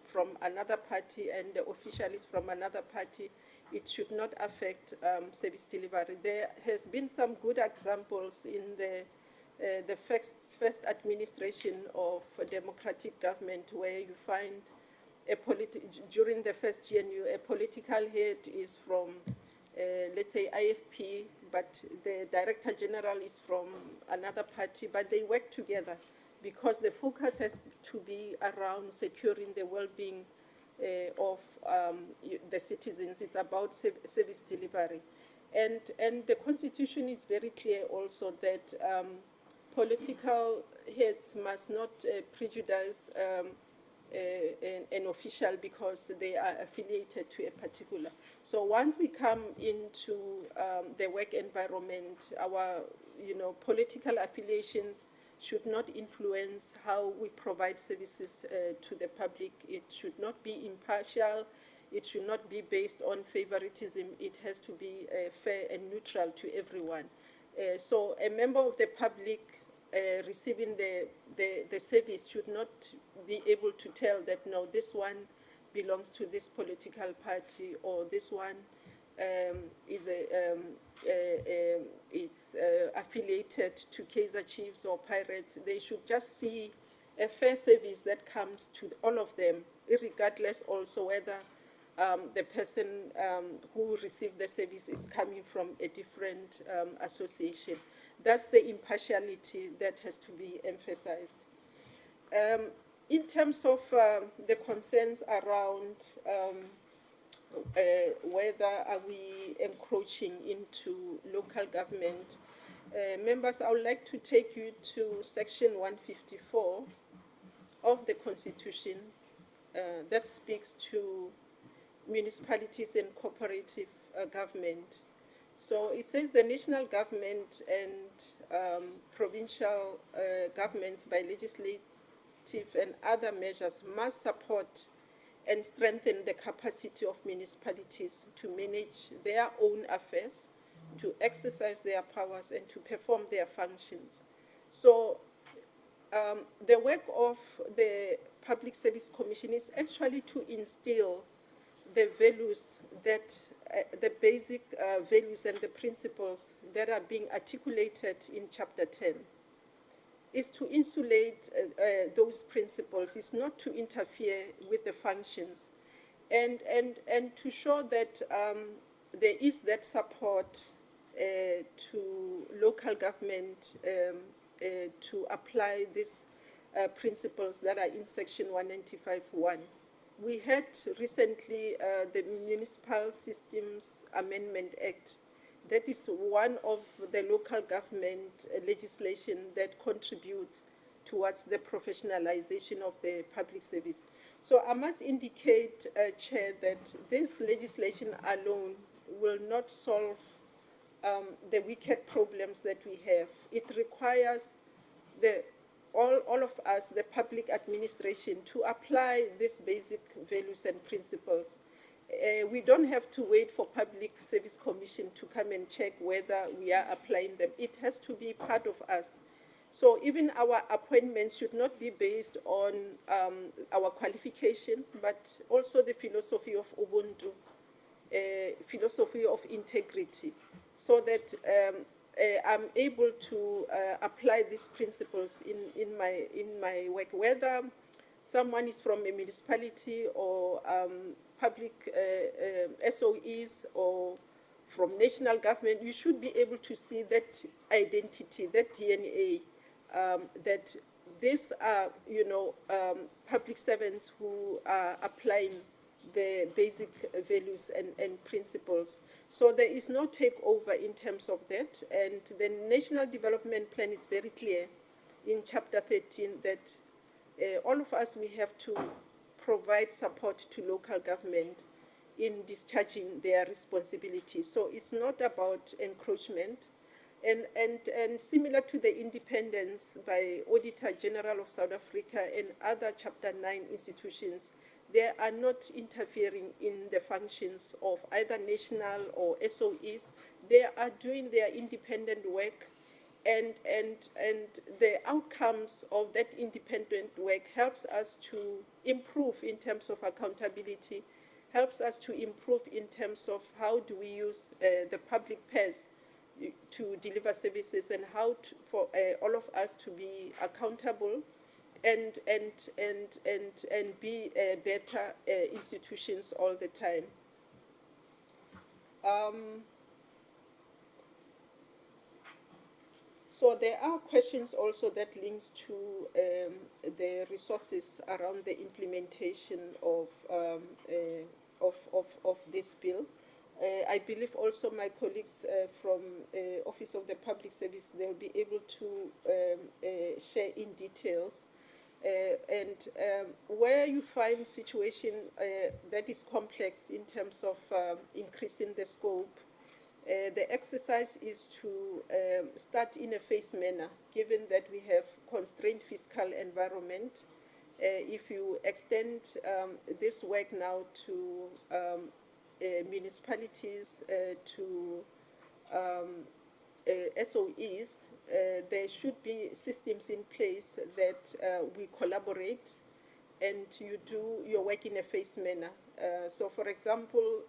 from another party and the officials from another party, it should not affect service delivery. There has been some good examples in the first administration of a democratic government where you find during the first GNU, a political head is from let's say IFP, but the Director General is from another party, but they work together because the focus has to be around securing the well-being of the citizens. It's about service delivery. And the Constitution is very clear also that political heads must not prejudice an official because they are affiliated to a particular. So once we come into the work environment, our political affiliations should not influence how we provide services to the public. It should not be impartial. It should not be based on favoritism. It has to be fair and neutral to everyone. So a member of the public receiving the service should not be able to tell that, no, this one belongs to this political party, or this one is affiliated to Kaizer Chiefs or Pirates. They should just see a fair service that comes to all of them, regardless also whether the person who received the service is coming from a different association. That's the impartiality that has to be emphasized. In terms of the concerns around whether are we encroaching into local government, members, I would like to take you to Section 154 of the Constitution that speaks to municipalities and cooperative government. So it says the national government and provincial governments by legislative and other measures must support and strengthen the capacity of municipalities to manage their own affairs, to exercise their powers, and to perform their functions. So the work of the Public Service Commission is actually to instill the values that the basic values and the principles that are being articulated in Chapter 10. Is to insulate those principles, is not to interfere with the functions, and to show that there is that support to local government to apply these principles that are in Section 195.1. We had recently the Municipal Systems Amendment Act. That is one of the local government legislation that contributes towards the professionalization of the public service. So I must indicate, Chair, that this legislation alone will not solve the wicked problems that we have. It requires all of us, the public administration, to apply these basic values and principles. We don't have to wait for Public Service Commission to come and check whether we are applying them. It has to be part of us. So even our appointments should not be based on our qualification, but also the philosophy of Ubuntu, philosophy of integrity, so that I'm able to apply these principles in my work, whether someone is from a municipality or public SOEs or from national government. You should be able to see that identity, that DNA, that these are, public servants who are applying the basic values and principles. So there is no takeover in terms of that. And the National Development Plan is very clear in Chapter 13 that all of us, we have to provide support to local government in discharging their responsibilities. So it's not about encroachment. And similar to the independence by Auditor General of South Africa and other Chapter 9 institutions, they are not interfering in the functions of either national or SOEs. They are doing their independent work, and the outcomes of that independent work helps us to improve in terms of accountability, helps us to improve in terms of how do we use the public purse to deliver services, and how for all of us to be accountable and be better institutions all the time. So there are questions also that links to the resources around the implementation of this bill. I believe also my colleagues from Office of the Public Service, they'll be able to share in details. Where you find situation that is complex in terms of increasing the scope, the exercise is to start in a phased manner, given that we have constrained fiscal environment. If you extend this work now to municipalities, to SOEs, there should be systems in place that we collaborate and you do your work in a phased manner. So, for example,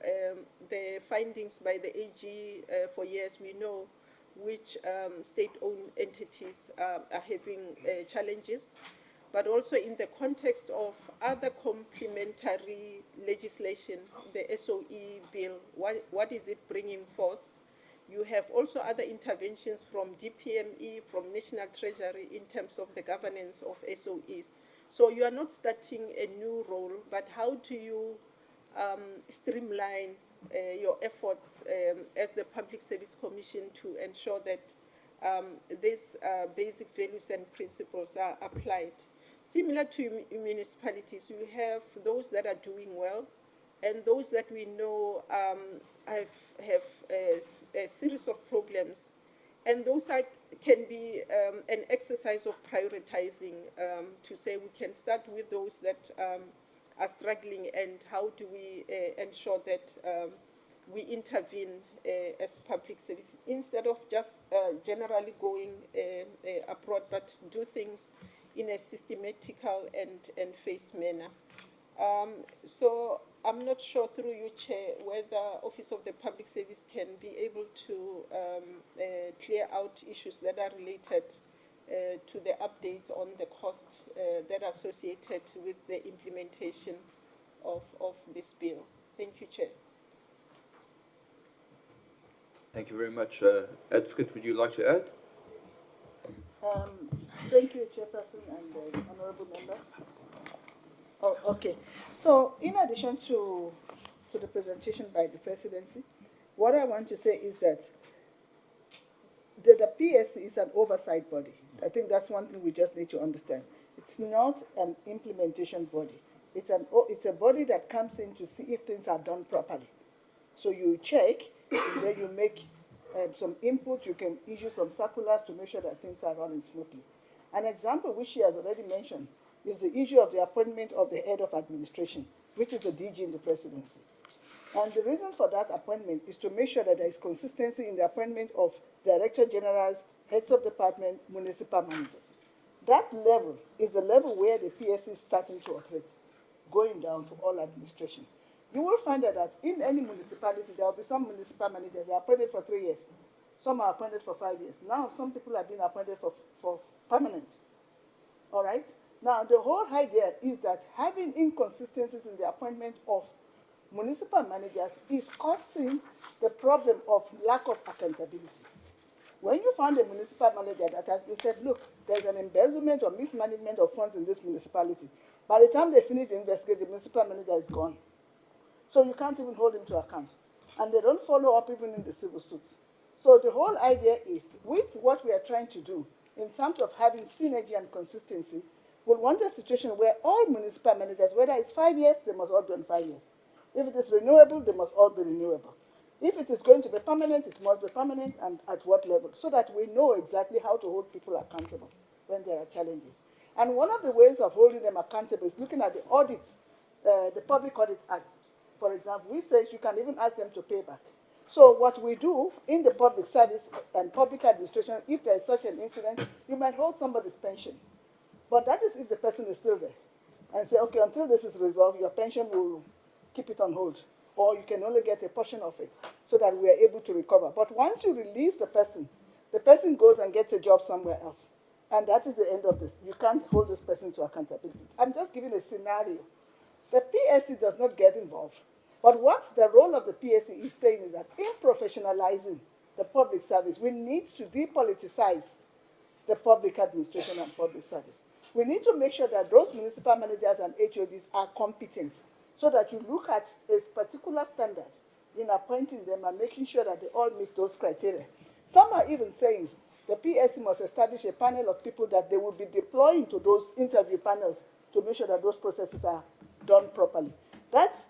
the findings by the AG for years, we know which state-owned entities are having challenges, but also in the context of other complementary legislation, the SOE bill, what is it bringing forth? You have also other interventions from DPME, from National Treasury in terms of the governance of SOEs. So you are not starting a new role, but how do you streamline your efforts as the Public Service Commission to ensure that these basic values and principles are applied? Similar to municipalities, you have those that are doing well and those that we know have a series of problems. And those can be an exercise of prioritizing to say we can start with those that are struggling and how do we ensure that we intervene as public service instead of just generally going abroad, but do things in a systematical and phased manner. So I'm not sure through you, Chair, whether Office of the Public Service can be able to clear out issues that are related to the updates on the cost that are associated with the implementation of this bill. Thank you, Chair. Thank you very much. Advocate, would you like to add? Thank you, Chairperson and honorable members. Oh, okay. So, in addition to the presentation by the Presidency, what I want to say is that the PSC is an oversight body. I think that's one thing we just need to understand. It's not an implementation body. It's a body that comes in to see if things are done properly. So you check, and then you make some input, you can issue some circulars to make sure that things are running smoothly. An example which she has already mentioned is the issue of the appointment of the head of administration, which is the DG in the Presidency. And the reason for that appointment is to make sure that there is consistency in the appointment of Director Generals, heads of department, municipal managers. That level is the level where the PSC is starting to operate, going down to all administration. You will find that in any municipality, there will be some municipal managers are appointed for 3 years. Some are appointed for 5 years. Now, some people are being appointed for permanent. All right? Now, the whole idea is that having inconsistencies in the appointment of municipal managers is causing the problem of lack of accountability. When you find a municipal manager that has been said, look, there's an embezzlement or mismanagement of funds in this municipality, by the time they finish the investigation, the municipal manager is gone. So you can't even hold him to account. And they don't follow up even in the civil suits. So the whole idea is, with what we are trying to do, in terms of having synergy and consistency, we want a situation where all municipal managers, whether it's 5 years, they must all be on 5 years. If it is renewable, they must all be renewable. If it is going to be permanent, it must be permanent, and at what level, so that we know exactly how to hold people accountable when there are challenges. And one of the ways of holding them accountable is looking at the audits, the Public Audit Act. For example, we say you can even ask them to pay back. So what we do in the public service and public administration, if there is such an incident, you might hold somebody's pension. But that is if the person is still there. And say, okay, until this is resolved, your pension will keep it on hold. Or you can only get a portion of it so that we are able to recover. But once you release the person goes and gets a job somewhere else. And that is the end of this. You can't hold this person to accountability. I'm just giving a scenario. The PSC does not get involved. But what the role of the PSC is saying is that in professionalizing the public service, we need to depoliticize the public administration and public service. We need to make sure that those municipal managers and HODs are competent so that you look at a particular standard in appointing them and making sure that they all meet those criteria. Some are even saying the PSC must establish a panel of people that they will be deploying to those interview panels to make sure that those processes are done properly. That's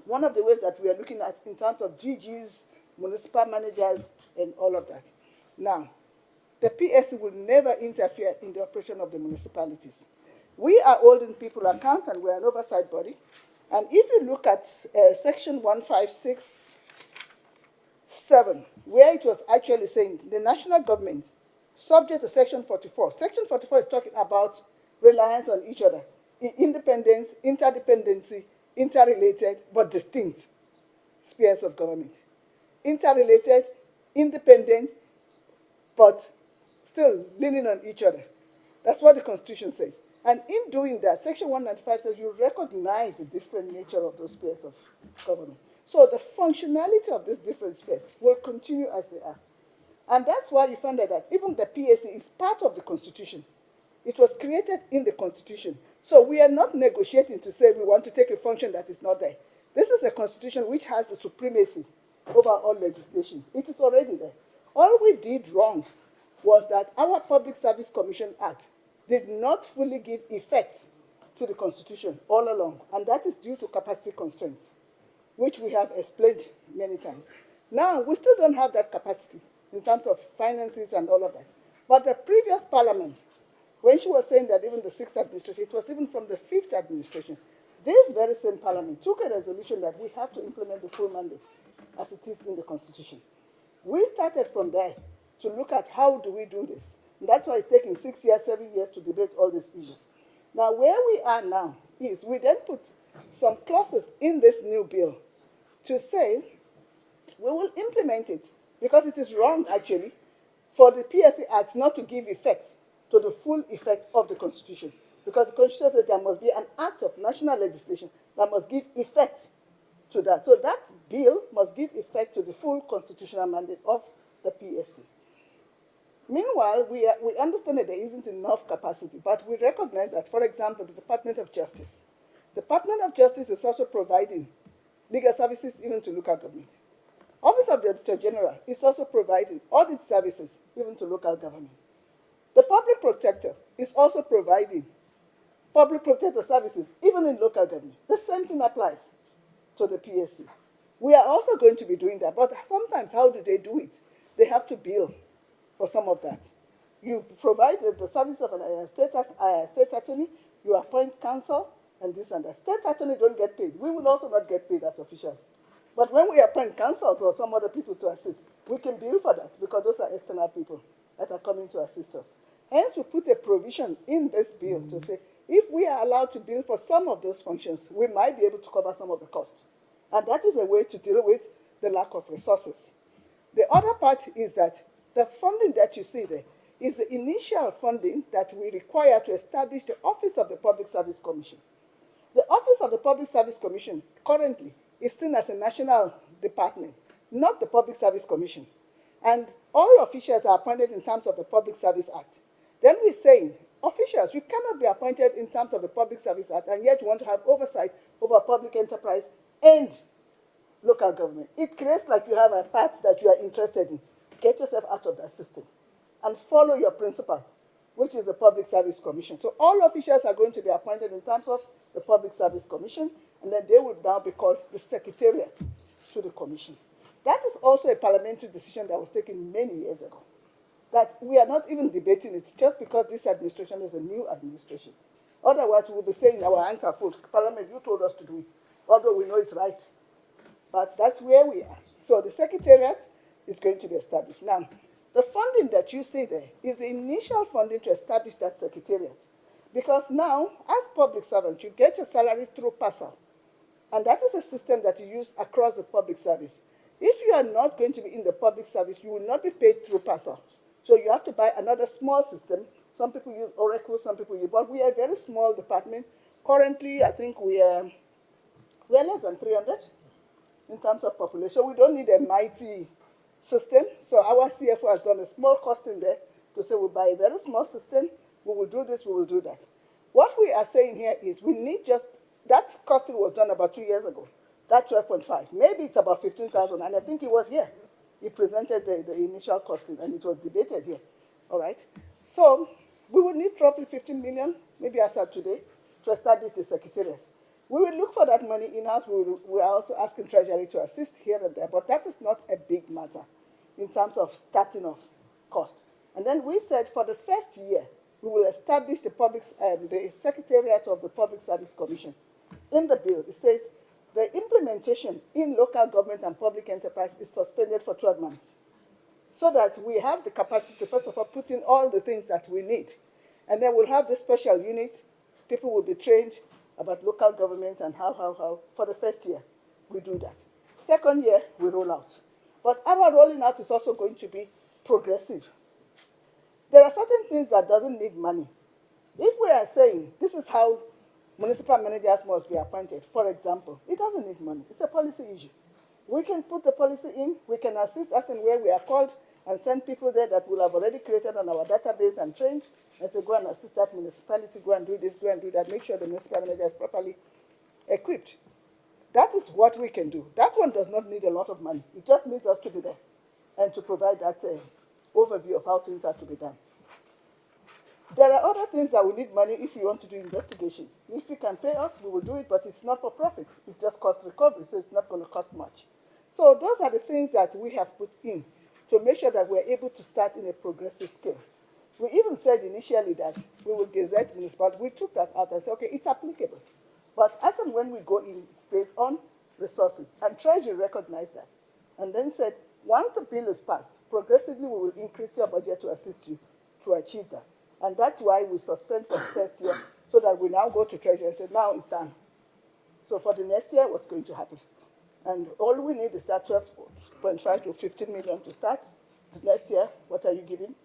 one of the ways that we are looking at in terms of GGs, municipal managers, and all of that. Now, the PSC will never interfere in the operation of the municipalities. We are holding people account and we are an oversight body. And if you look at section 1567, where it was actually saying the national government, subject to section 44. Section 44 is talking about reliance on each other, independence, interdependency, interrelated, but distinct spheres of government. Interrelated, independent, but still leaning on each other. That's what the Constitution says. And in doing that, Section 195 says you recognize the different nature of those spheres of government. So the functionality of these different spheres will continue as they are. And that's why you find that even the PSC is part of the Constitution. It was created in the Constitution. So we are not negotiating to say we want to take a function that is not there. This is a Constitution which has the supremacy over all legislations. It is already there. All we did wrong was that our Public Service Commission Act did not fully give effect to the Constitution all along, and that is due to capacity constraints, which we have explained many times. Now, we still don't have that capacity in terms of finances and all of that. But the previous parliament, when she was saying that even the 6th administration, it was even from the 5th administration, this very same parliament took a resolution that we have to implement the full mandate as it is in the Constitution. We started from there to look at how do we do this. And that's why it's taking 6 years, 7 years to debate all these issues. Now, where we are now is we then put some clauses in this new bill to say we will implement it because it is wrong, actually, for the PSC Act not to give effect to the full effect of the Constitution. Because the Constitution says there must be an act of national legislation that must give effect to that. So that bill must give effect to the full constitutional mandate of the PSC. Meanwhile, we understand that there isn't enough capacity, but we recognize that, for example, the Department of Justice. The Department of Justice is also providing legal services even to local government. Office of the Auditor General is also providing audit services even to local government. The Public Protector is also providing public protector services even in local government. The same thing applies to the PSC. We are also going to be doing that, but sometimes how do they do it? They have to bill for some of that. You provide the service of a state attorney, you appoint counsel, and this and that. State attorney don't get paid. We will also not get paid as officials. But when we appoint counsel or some other people to assist, we can bill for that because those are external people that are coming to assist us. Hence, we put a provision in this bill to say, if we are allowed to bill for some of those functions, we might be able to cover some of the costs. And that is a way to deal with the lack of resources. The other part is that the funding that you see there is the initial funding that we require to establish the Office of the Public Service Commission. The Office of the Public Service Commission currently is seen as a national department, not the Public Service Commission. And all officials are appointed in terms of the Public Service Act. Then we're saying, officials, you cannot be appointed in terms of the Public Service Act, and yet you want to have oversight over public enterprise and local government. It creates like you have a path that you are interested in. Get yourself out of that system and follow your principal, which is the Public Service Commission. So all officials are going to be appointed in terms of the Public Service Commission, and then they will now be called the Secretariat to the Commission. That is also a parliamentary decision that was taken many years ago, that we are not even debating it just because this administration is a new administration. Otherwise, we will be saying our hands are full. Parliament, you told us to do it, although we know it's right. But that's where we are. So the Secretariat is going to be established. Now, the funding that you see there is the initial funding to establish that Secretariat. Because now, as public servants, you get your salary through PASA. And that is a system that you use across the public service. If you are not going to be in the public service, you will not be paid through PASA. So you have to buy another small system. Some people use Oracle, some people use, but we are a very small department. Currently, I think we are less than 300 in terms of population. We don't need a mighty system. So our CFO has done a small costing there to say we'll buy a very small system, we will do this, we will do that. What we are saying here is we need just, that costing was done about 2 years ago, that 12.5. Maybe it's about 15,000, and I think he was here. He presented the initial costing, and it was debated here, all right? So we will need probably 15 million, maybe as of today, to establish the secretariat. We will look for that money in-house. We are also asking Treasury to assist here and there, but that is not a big matter in terms of starting off cost. And then we said for the first year, we will establish the Secretariat of the Public Service Commission. In the bill, it says the implementation in local government and public enterprise is suspended for 12 months so that we have the capacity to, first of all, put in all the things that we need. And then we'll have this special unit. People will be trained about local government and how. For the first year, we do that. Second year, we roll out. But our rolling out is also going to be progressive. There are certain things that doesn't need money. If we are saying this is how municipal managers must be appointed, for example, it doesn't need money. It's a policy issue. We can put the policy in, we can assist us in where we are called and send people there that will have already created on our database and trained and say, go and assist that municipality, go and do this, go and do that, make sure the municipal manager is properly equipped. That is what we can do. That one does not need a lot of money. It just needs us to be there and to provide that overview of how things are to be done. There are other things that will need money if you want to do investigations. If you can pay us, we will do it, but it's not for profit. It's just cost recovery, so it's not going to cost much. So those are the things that we have put in to make sure that we're able to start in a progressive scale. We even said initially that we will gazette municipalities. We took that out and said, okay, it's applicable. But as and when we go in, it's based on resources. And Treasury recognized that. And then said, once the bill is passed, progressively we will increase your budget to assist you to achieve that. And that's why we suspend for the first year, so that we now go to Treasury and say, now it's done. So for the next year, what's going to happen? And all we need is that 12.5 to 15 million to start. The next year, what are you giving?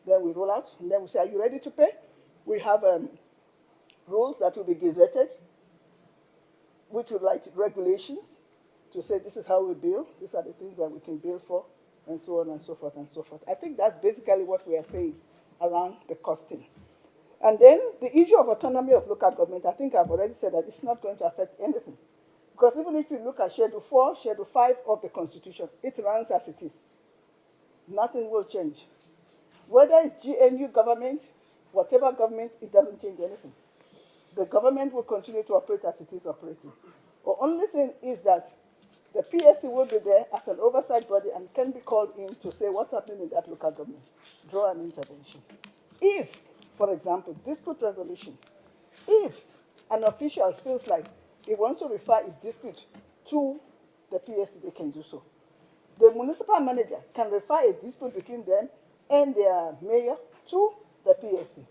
Then we roll out, and then we say, are you ready to pay? We have rules that will be gazetted, which would like regulations to say this is how we bill, these are the things that we can bill for, and so on and so forth and so forth. I think that's basically what we are saying around the costing. And then the issue of autonomy of local government, I think I've already said that it's not going to affect anything. Because even if you look at Schedule 4, Schedule 5 of the Constitution, it runs as it is. Nothing will change. Whether it's GNU government, whatever government, it doesn't change anything. The government will continue to operate as it is operating. The only thing is that the PSC will be there as an oversight body and can be called in to say what's happening in that local government, draw an intervention. If, for example, dispute resolution, if an official feels like he wants to refer his dispute to the PSC, they can do so. The municipal manager can refer a dispute between them and their mayor to the PSC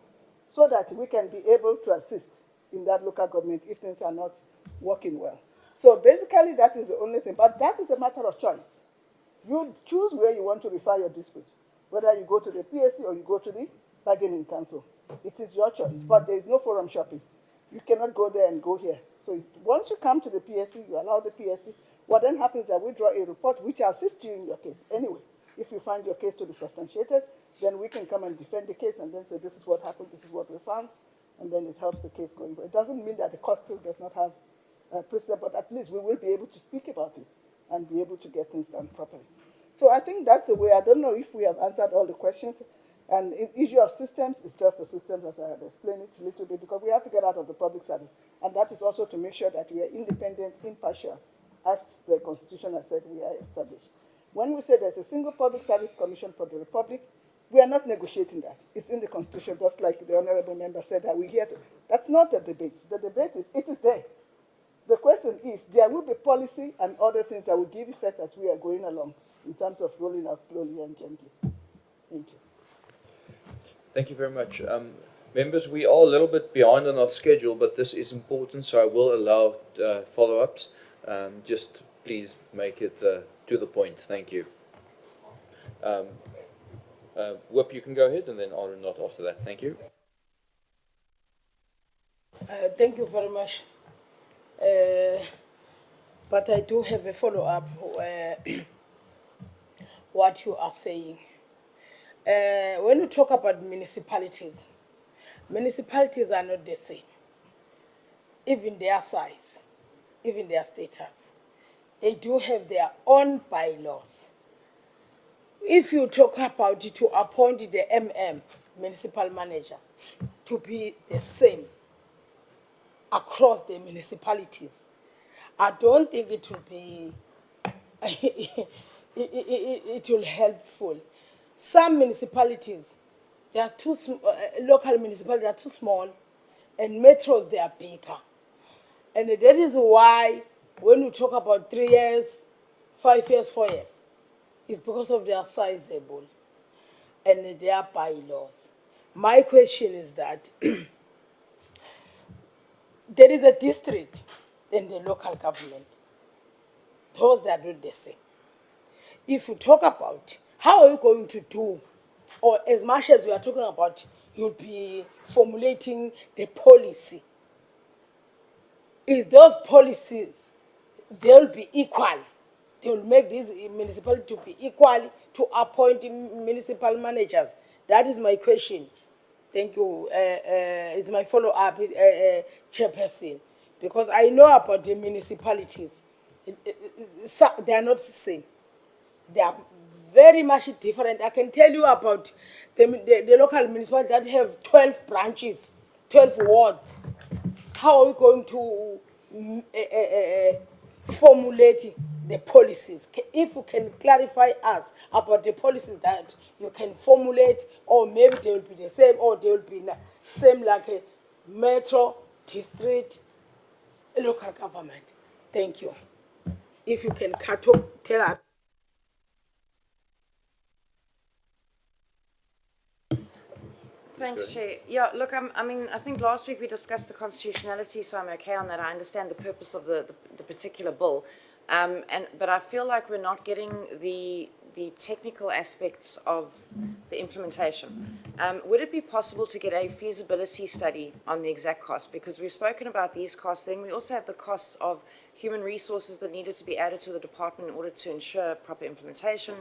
so that we can be able to assist in that local government if things are not working well. So basically, that is the only thing. But that is a matter of choice. You choose where you want to refer your dispute, whether you go to the PSC or you go to the bargaining council. It is your choice, but there is no forum shopping. You cannot go there and go here. So once you come to the PSC, you allow the PSC. What then happens is that we draw a report which assists you in your case. Anyway, if you find your case to be substantiated, then we can come and defend the case and then say this is what happened, this is what we found, and then it helps the case going. But it doesn't mean that the court still does not have precedent, but at least we will be able to speak about it and be able to get things done properly. So I think that's the way. I don't know if we have answered all the questions. And the issue of systems is just the systems, as I have explained it a little bit, because we have to get out of the public service. And that is also to make sure that we are independent, impartial, as the Constitution has said we are established. When we say there's a single public service commission for the Republic, we are not negotiating that. It's in the Constitution, just like the honorable member said that we're here to. That's not the debate. The debate is, it is there. The question is, there will be policy and other things that will give effect as we are going along in terms of rolling out slowly and gently. Thank you. Thank you very much. Members, we are a little bit behind on our schedule, but this is important, so I will allow follow-ups. Just please make it to the point. Thank you. Whip, you can go ahead, and then I'll not after that. Thank you. Thank you very much. But I do have a follow-up what you are saying. When you talk about municipalities are not the same. Even their size, even their status. They do have their own bylaws. If you talk about to appoint the municipal manager, to be the same across the municipalities, I don't think it will be, it will helpful. Some municipalities, they are too local municipalities are too small, and metros they are bigger. And that is why when you talk about 3 years, 5 years, 4 years, it's because of their sizable and their bylaws. My question is that there is a district and the local government. Those are not the same. If you talk about how are you going to do, or as much as we are talking about, you'll be formulating the policy. Is those policies, they'll be equal. They will make these municipalities to be equal to appoint municipal managers. That is my question. Thank you. It's my follow-up, chairperson, because I know about the municipalities. They are not the same. They are very much different. I can tell you about the local municipalities that have 12 branches, 12 wards. How are we going to formulate the policies? If you can clarify us about the policies that you can formulate, or maybe they will be the same, or they will be same like a metro, district, local government. Thank you. If you can tell us. Thanks, Chair. Yeah, look, I think last week we discussed the constitutionality, so I'm okay on that. I understand the purpose of the particular bill. But I feel like we're not getting the technical aspects of the implementation. Would it be possible to get a feasibility study on the exact cost? Because we've spoken about these costs, then we also have the cost of human resources that needed to be added to the department in order to ensure proper implementation.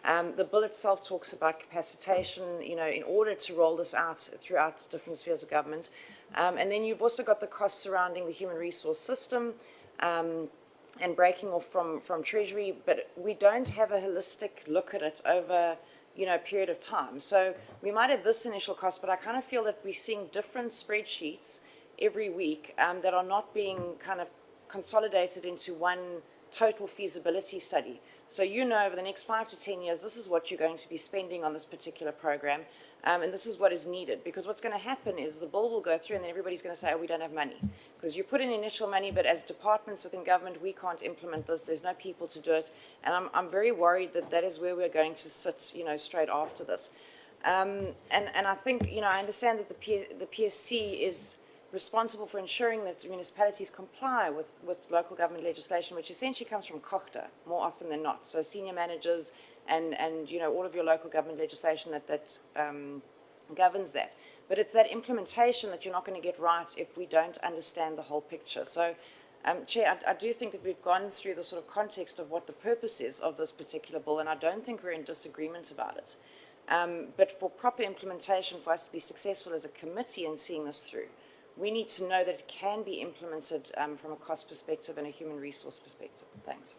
The bill itself talks about capacitation, in order to roll this out throughout different spheres of government. And then you've also got the costs surrounding the human resource system, and breaking off from Treasury, but we don't have a holistic look at it over, a period of time. So we might have this initial cost, but I kind of feel that we're seeing different spreadsheets every week that are not being kind of consolidated into one total feasibility study. So over the next 5 to 10 years, this is what you're going to be spending on this particular program, and this is what is needed. Because what's going to happen is the bill will go through, and then everybody's going to say, oh, we don't have money. Because you put in initial money, but as departments within government, we can't implement this. There's no people to do it. And I'm very worried that that is where we're going to sit, straight after this. And I think, I understand that the PSC is responsible for ensuring that municipalities comply with local government legislation, which essentially comes from COGTA more often than not. So senior managers and all of your local government legislation that governs that. But it's that implementation that you're not going to get right if we don't understand the whole picture. So, Chair, I do think that we've gone through the sort of context of what the purpose is of this particular bill, and I don't think we're in disagreement about it. But for proper implementation, for us to be successful as a committee in seeing this through, we need to know that it can be implemented from a cost perspective and a human resource perspective. Thanks.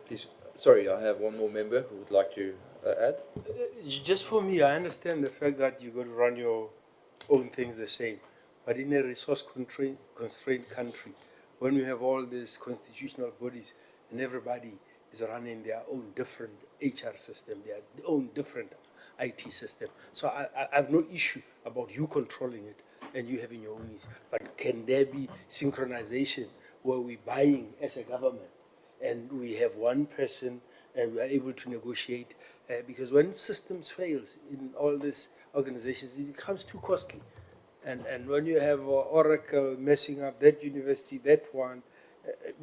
Please, sorry, I have one more member who would like to add. Just for me, I understand the fact that you got to run your own things the same. But in a resource-constrained country, when you have all these constitutional bodies and everybody is running their own different HR system, their own different IT system. So I have no issue about you controlling it and you having your own needs. But can there be synchronization where we're buying as a government and we have one person and we are able to negotiate? Because when systems fails in all these organizations, it becomes too costly. And when you have Oracle messing up that university, that one,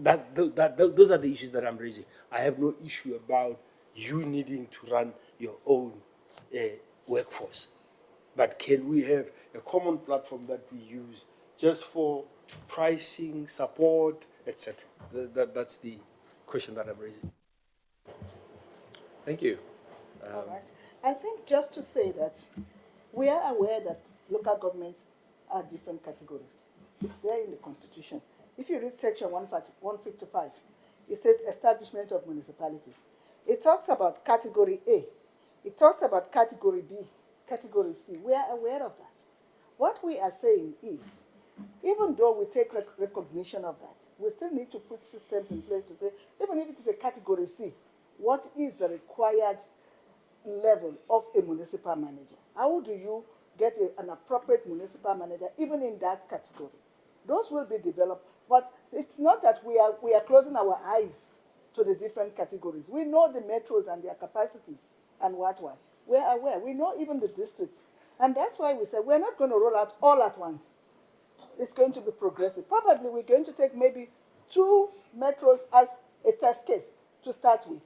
those are the issues that I'm raising. I have no issue about you needing to run your own workforce. But can we have a common platform that we use just for pricing, support, etc. That's the question that I'm raising. Thank you. All right. I think just to say that we are aware that local governments are different categories. It's there in the Constitution. If you read Section 155, it says establishment of municipalities. It talks about Category A. It talks about Category B, Category C. We are aware of that. What we are saying is, even though we take recognition of that, we still need to put systems in place to say, even if it is a Category C, what is the required level of a municipal manager? How do you get an appropriate municipal manager even in that category? Those will be developed, but it's not that we are closing our eyes to the different categories. We know the metros and their capacities and what. We are aware. We know even the districts. And that's why we say we're not going to roll out all at once. It's going to be progressive. Probably we're going to take maybe 2 metros as a test case to start with.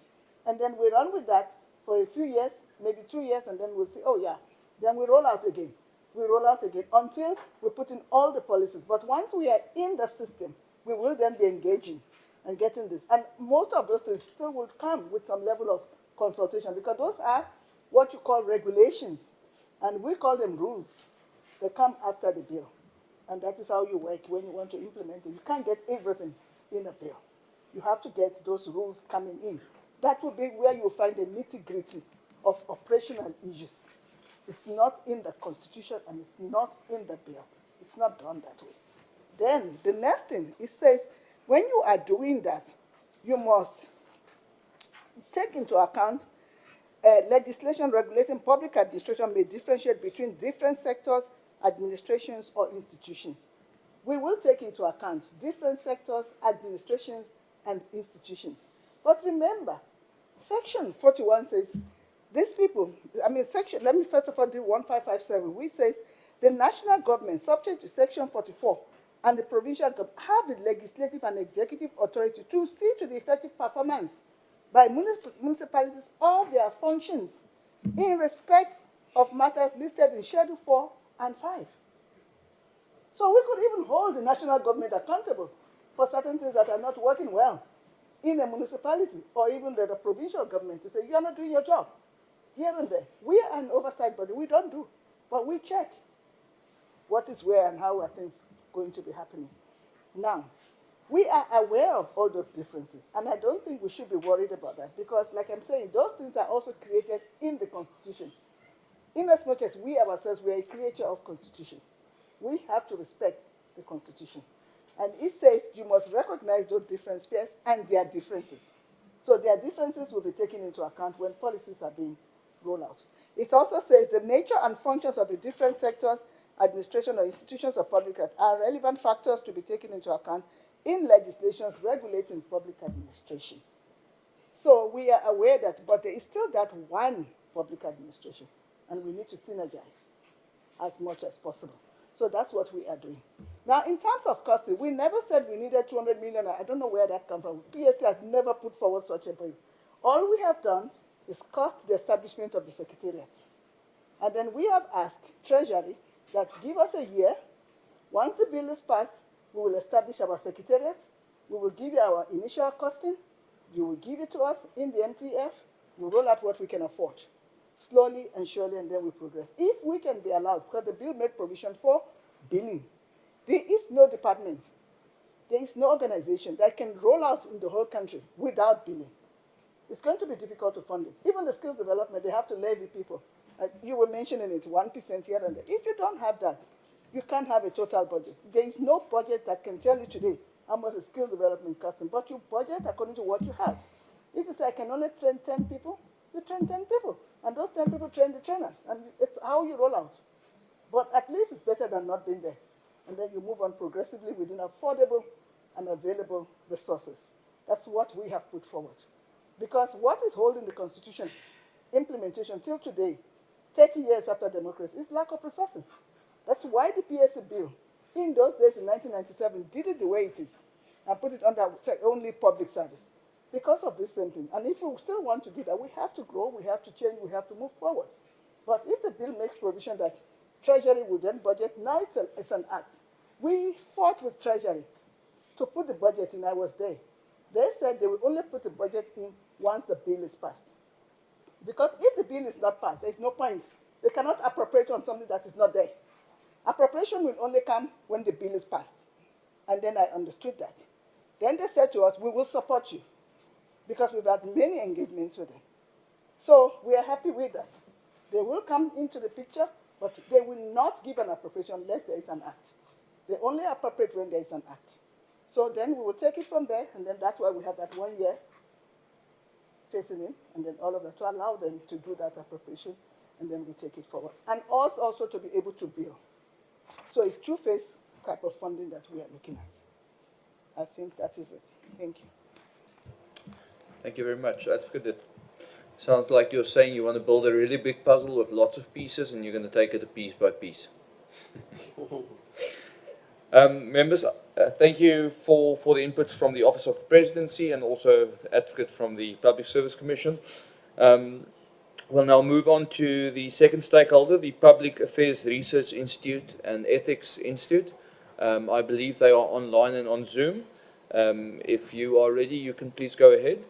And then we run with that for a few years, maybe 2 years, and then we'll see, oh yeah, then we roll out again. We roll out again until we put in all the policies. But once we are in the system, we will then be engaging and getting this. And most of those things still will come with some level of consultation because those are what you call regulations. And we call them rules. They come after the bill. And that is how you work when you want to implement it. You can't get everything in a bill. You have to get those rules coming in. That will be where you find the nitty-gritty of operational issues. It's not in the Constitution and it's not in the bill. It's not done that way. Then the next thing, it says, when you are doing that, you must take into account legislation regulating public administration may differentiate between different sectors, administrations, or institutions. We will take into account different sectors, administrations, and institutions. But remember, Section 41 says, these people, let me first of all do 1557, which says, the national government, subject to Section 44, and the provincial government have the legislative and executive authority to see to the effective performance by municipalities of their functions in respect of matters listed in Schedule 4 and 5. So we could even hold the national government accountable for certain things that are not working well in a municipality or even the provincial government to say, you are not doing your job. Here and there. We are an oversight body. We don't do, but we check what is where and how are things going to be happening. Now, we are aware of all those differences, and I don't think we should be worried about that because, like I'm saying, those things are also created in the Constitution. In as much as we ourselves, we are a creature of Constitution, we have to respect the Constitution. And it says you must recognize those different spheres and their differences. So their differences will be taken into account when policies are being rolled out. It also says the nature and functions of the different sectors, administration, or institutions of public health are relevant factors to be taken into account in legislations regulating public administration. So we are aware that, but there is still that one public administration, and we need to synergize as much as possible. So that's what we are doing. Now, in terms of costing, we never said we needed 200 million. I don't know where that comes from. PSC has never put forward such a bill. All we have done is cost the establishment of the secretariat. And then we have asked Treasury that give us a year. Once the bill is passed, we will establish our secretariat. We will give you our initial costing. You will give it to us in the MTF. We'll roll out what we can afford. Slowly and surely, and then we progress. If we can be allowed, because the bill made provision for billing. There is no department, there is no organization that can roll out in the whole country without billing. It's going to be difficult to fund it. Even the skills development, they have to levy people. You were mentioning it, 1% here and there. If you don't have that, you can't have a total budget. There is no budget that can tell you today how much is skill development costing, but you budget according to what you have. If you say, I can only train 10 people, you train 10 people. And those 10 people train the trainers. And it's how you roll out. But at least it's better than not being there. And then you move on progressively within affordable and available resources. That's what we have put forward. Because what is holding the Constitution implementation till today, 30 years after democracy, is lack of resources. That's why the PSC bill, in those days in 1997, did it the way it is and put it under only public service. Because of this same thing. And if we still want to do that, we have to grow, we have to change, we have to move forward. But if the bill makes provision that Treasury will then budget, now it's an act. We fought with Treasury to put the budget in. I was there. They said they will only put the budget in once the bill is passed. Because if the bill is not passed, there is no point. They cannot appropriate on something that is not there. Appropriation will only come when the bill is passed. And then I understood that. Then they said to us, we will support you, because we've had many engagements with them. So we are happy with that. They will come into the picture, but they will not give an appropriation unless there is an act. They only appropriate when there is an act. So then we will take it from there, and then that's why we have that 1 year facing in, and then all of that to allow them to do that appropriation, and then we take it forward. And us also to be able to bill. So it's two-phase type of funding that we are looking at. I think that is it. Thank you. Thank you very much. Advocate, it sounds like you're saying you want to build a really big puzzle with lots of pieces and you're going to take it piece by piece. Members, thank you for the inputs from the Office of the Presidency and also the Advocate from the Public Service Commission. We'll now move on to the second stakeholder, the Public Affairs Research Institute and Ethics Institute. I believe they are online and on Zoom. If you are ready, you can please go ahead.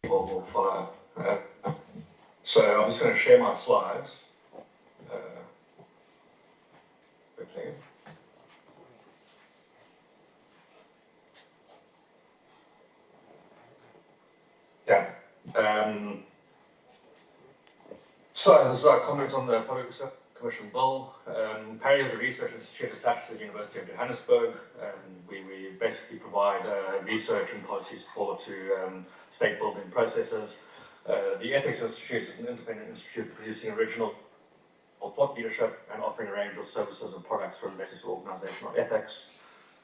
Will follow. So I'm just going to share my slides quickly. Yeah. So this is our comment on the Public Service Commission bill. PARI is a research institute attached to the University of Johannesburg. We basically provide research and policy support to state building processes. The Ethics Institute is an independent institute producing original thought leadership and offering a range of services and products related to organizational ethics.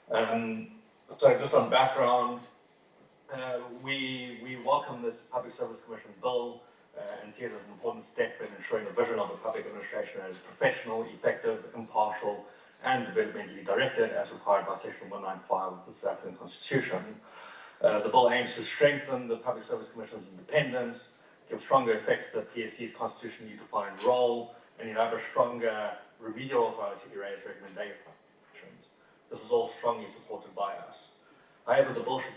So just on background, we welcome this Public Service Commission bill and see it as an important step in ensuring the vision of the public administration is professional, effective, impartial, and developmentally directed as required by Section 195 of the South African Constitution. The bill aims to strengthen the Public Service Commission's independence, give stronger effect to the PSC's constitutionally defined role, and enable stronger remedial authority to raise recommendations. This is all strongly supported by us. However, the bill should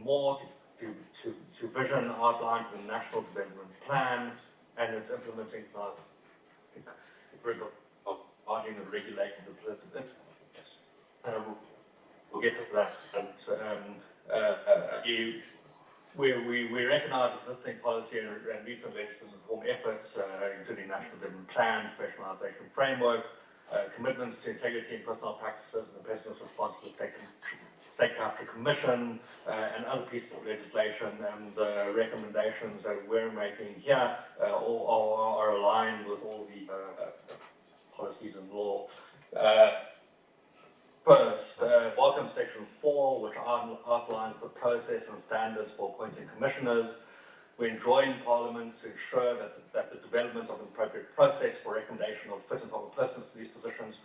more to vision outlined in the National Development Plan and its implementing guarding and regulating the political interests. We'll get to that. We recognise existing policy and recent legislative reform efforts, including National Development Plan, professionalisation framework, commitments to integrity and personnel practices, and the President's response to the State Capture Commission, and other pieces of legislation, and the recommendations that we're making here are aligned with all the policies and law. First, welcome Section 4, which outlines the process and standards for appointing commissioners. We enjoin Parliament to ensure that the development of an appropriate process for recommendation of fit and proper persons to these positions.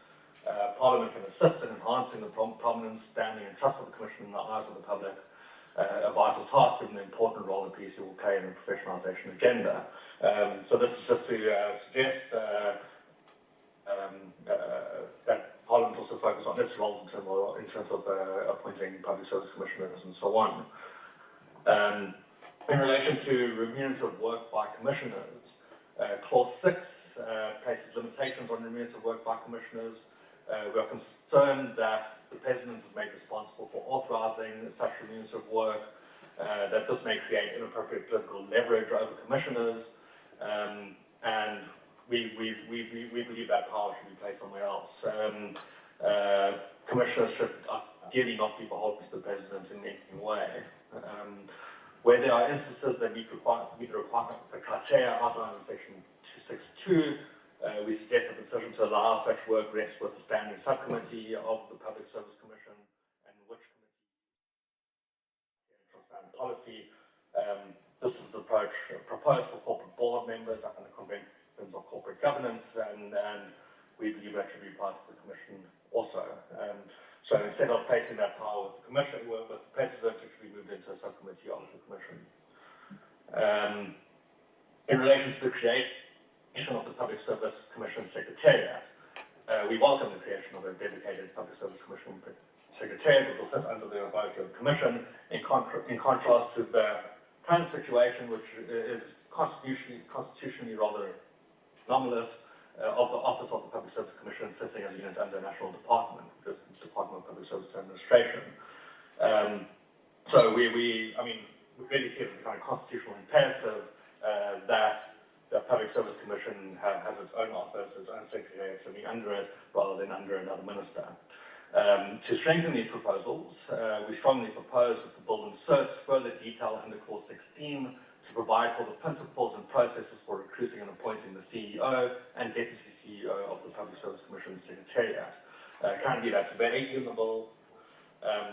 Parliament can assist in enhancing the prominence, standing and trust of the Commission in the eyes of the public, a vital task given the important role the PC will play in the professionalisation agenda. So this is just to suggest that Parliament also focus on its roles in terms of appointing public service commissioners and so on. In relation to remunerative work by commissioners, Clause 6 places limitations on remunerative work by commissioners. We are concerned that the President is made responsible for authorising such remunerative work, that this may create inappropriate political leverage over commissioners, and we believe that power should be placed somewhere else. Commissioners should ideally not be beholden to the President in any way. Where there are instances that meet the criteria outlined in Section 262, we suggest a decision to allow such work rests with the standing subcommittee of the Public Service Commission, and which committee transparent policy. This is the approach proposed for corporate board members and the conventions of corporate governance, and we believe that should be applied to the Commission also. So instead of placing that power with the Commission, with the President, it should be moved into a subcommittee of the Commission. In relation to the creation of the Public Service Commission Secretariat, we welcome the creation of a dedicated Public Service Commission Secretariat, which will sit under the authority of the Commission, in contrast to the current situation, which is constitutionally rather anomalous, of the Office of the Public Service Commission sitting as a unit under a national department, which is the Department of Public Service Administration. So we really see it as a kind of constitutional imperative that the Public Service Commission has its own office, its own secretariat sitting under it, rather than under another minister. To strengthen these proposals, we strongly propose that the bill inserts further detail under Clause 16 to provide for the principles and processes for recruiting and appointing the CEO and Deputy CEO of the Public Service Commission Secretariat. Currently, that's vague in the bill.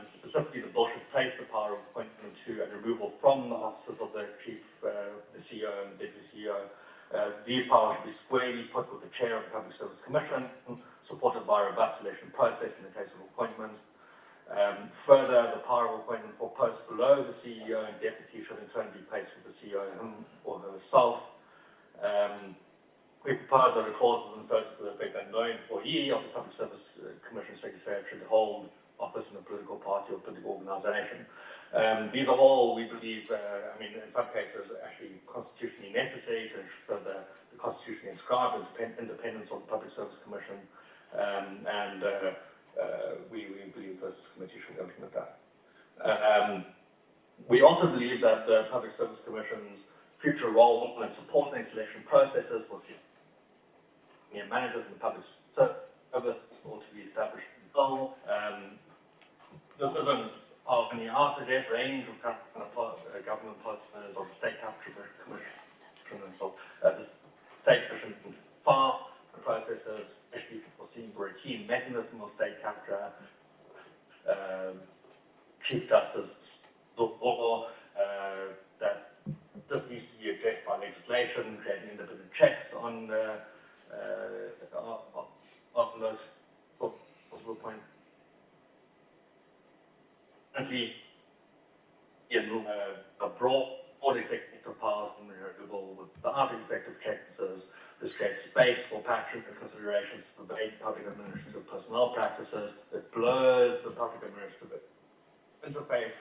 Specifically, the bill should place the power of appointment to and removal from the offices of the Chief, the CEO and the Deputy CEO. These powers should be squarely put with the Chair of the Public Service Commission, supported by a robust selection process in the case of appointment. Further, the power of appointment for posts below the CEO and Deputy should in turn be placed with the CEO, him or herself. We propose that a clause is inserted to the effect that no employee of the Public Service Commission Secretariat should hold office in a political party or political organisation. These are all, we believe, in some cases, actually constitutionally necessary to ensure the constitutionally inscribed independence of the Public Service Commission, we believe this committee should implement that. We also believe that the Public Service Commission's future role in supporting selection processes for senior managers in the public service ought to be established in the bill. This isn't only our suggestion, range of government policies or the State Capture Commission. The State Commission far the processes, especially foreseen for a key mechanism of state capture, Chief Justice or that this needs to be addressed by legislation, creating independent checks on those possible points. Currently, in a broad executive powers and removal without effective checks, this creates space for patching and considerations to pervade public administrative personnel practices. It blurs the public administrative interface,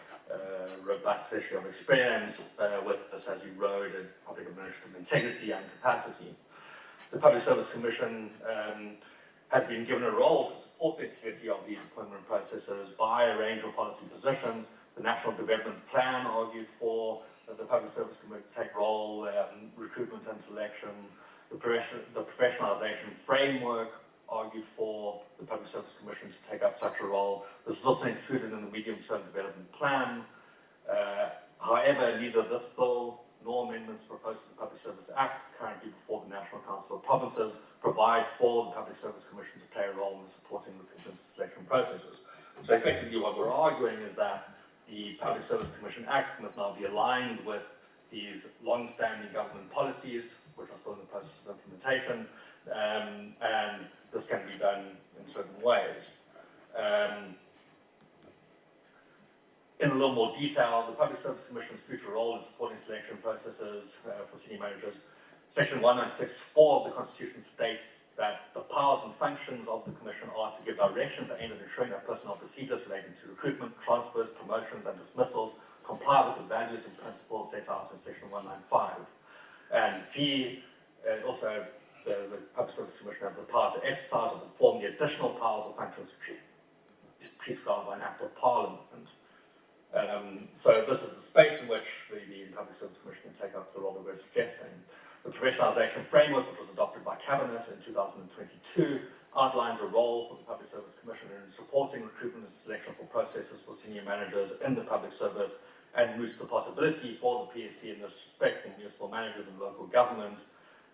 robust issue of experience with this has eroded public administrative integrity and capacity. The Public Service Commission has been given a role to support the integrity of these appointment processes by a range of policy positions. The National Development Plan argued for the Public Service Commission to take role in recruitment and selection. The professionalisation framework argued for the Public Service Commission to take up such a role. This is also included in the medium-term development plan. However, neither this bill nor amendments proposed to the Public Service Act, currently before the National Council of Provinces, provide for the Public Service Commission to play a role in supporting recruitment and selection processes. So effectively what we're arguing is that the Public Service Commission Act must now be aligned with these long-standing government policies, which are still in the process of implementation, and this can be done in certain ways. In a little more detail, the Public Service Commission's future role in supporting selection processes for senior managers. Section 196(4) of the Constitution states that the powers and functions of the Commission are to give directions aimed at ensuring that personnel procedures relating to recruitment, transfers, promotions, and dismissals comply with the values and principles set out in Section 195. And G, also the Public Service Commission has the power to exercise or perform the additional powers or functions prescribed by an Act of Parliament. So this is the space in which the Public Service Commission can take up the role that we're suggesting. The professionalisation framework, which was adopted by Cabinet in 2022, outlines a role for the Public Service Commission in supporting recruitment and selection for processes for senior managers in the public service, and moves the possibility for the PSC in this respect for municipal managers and local government.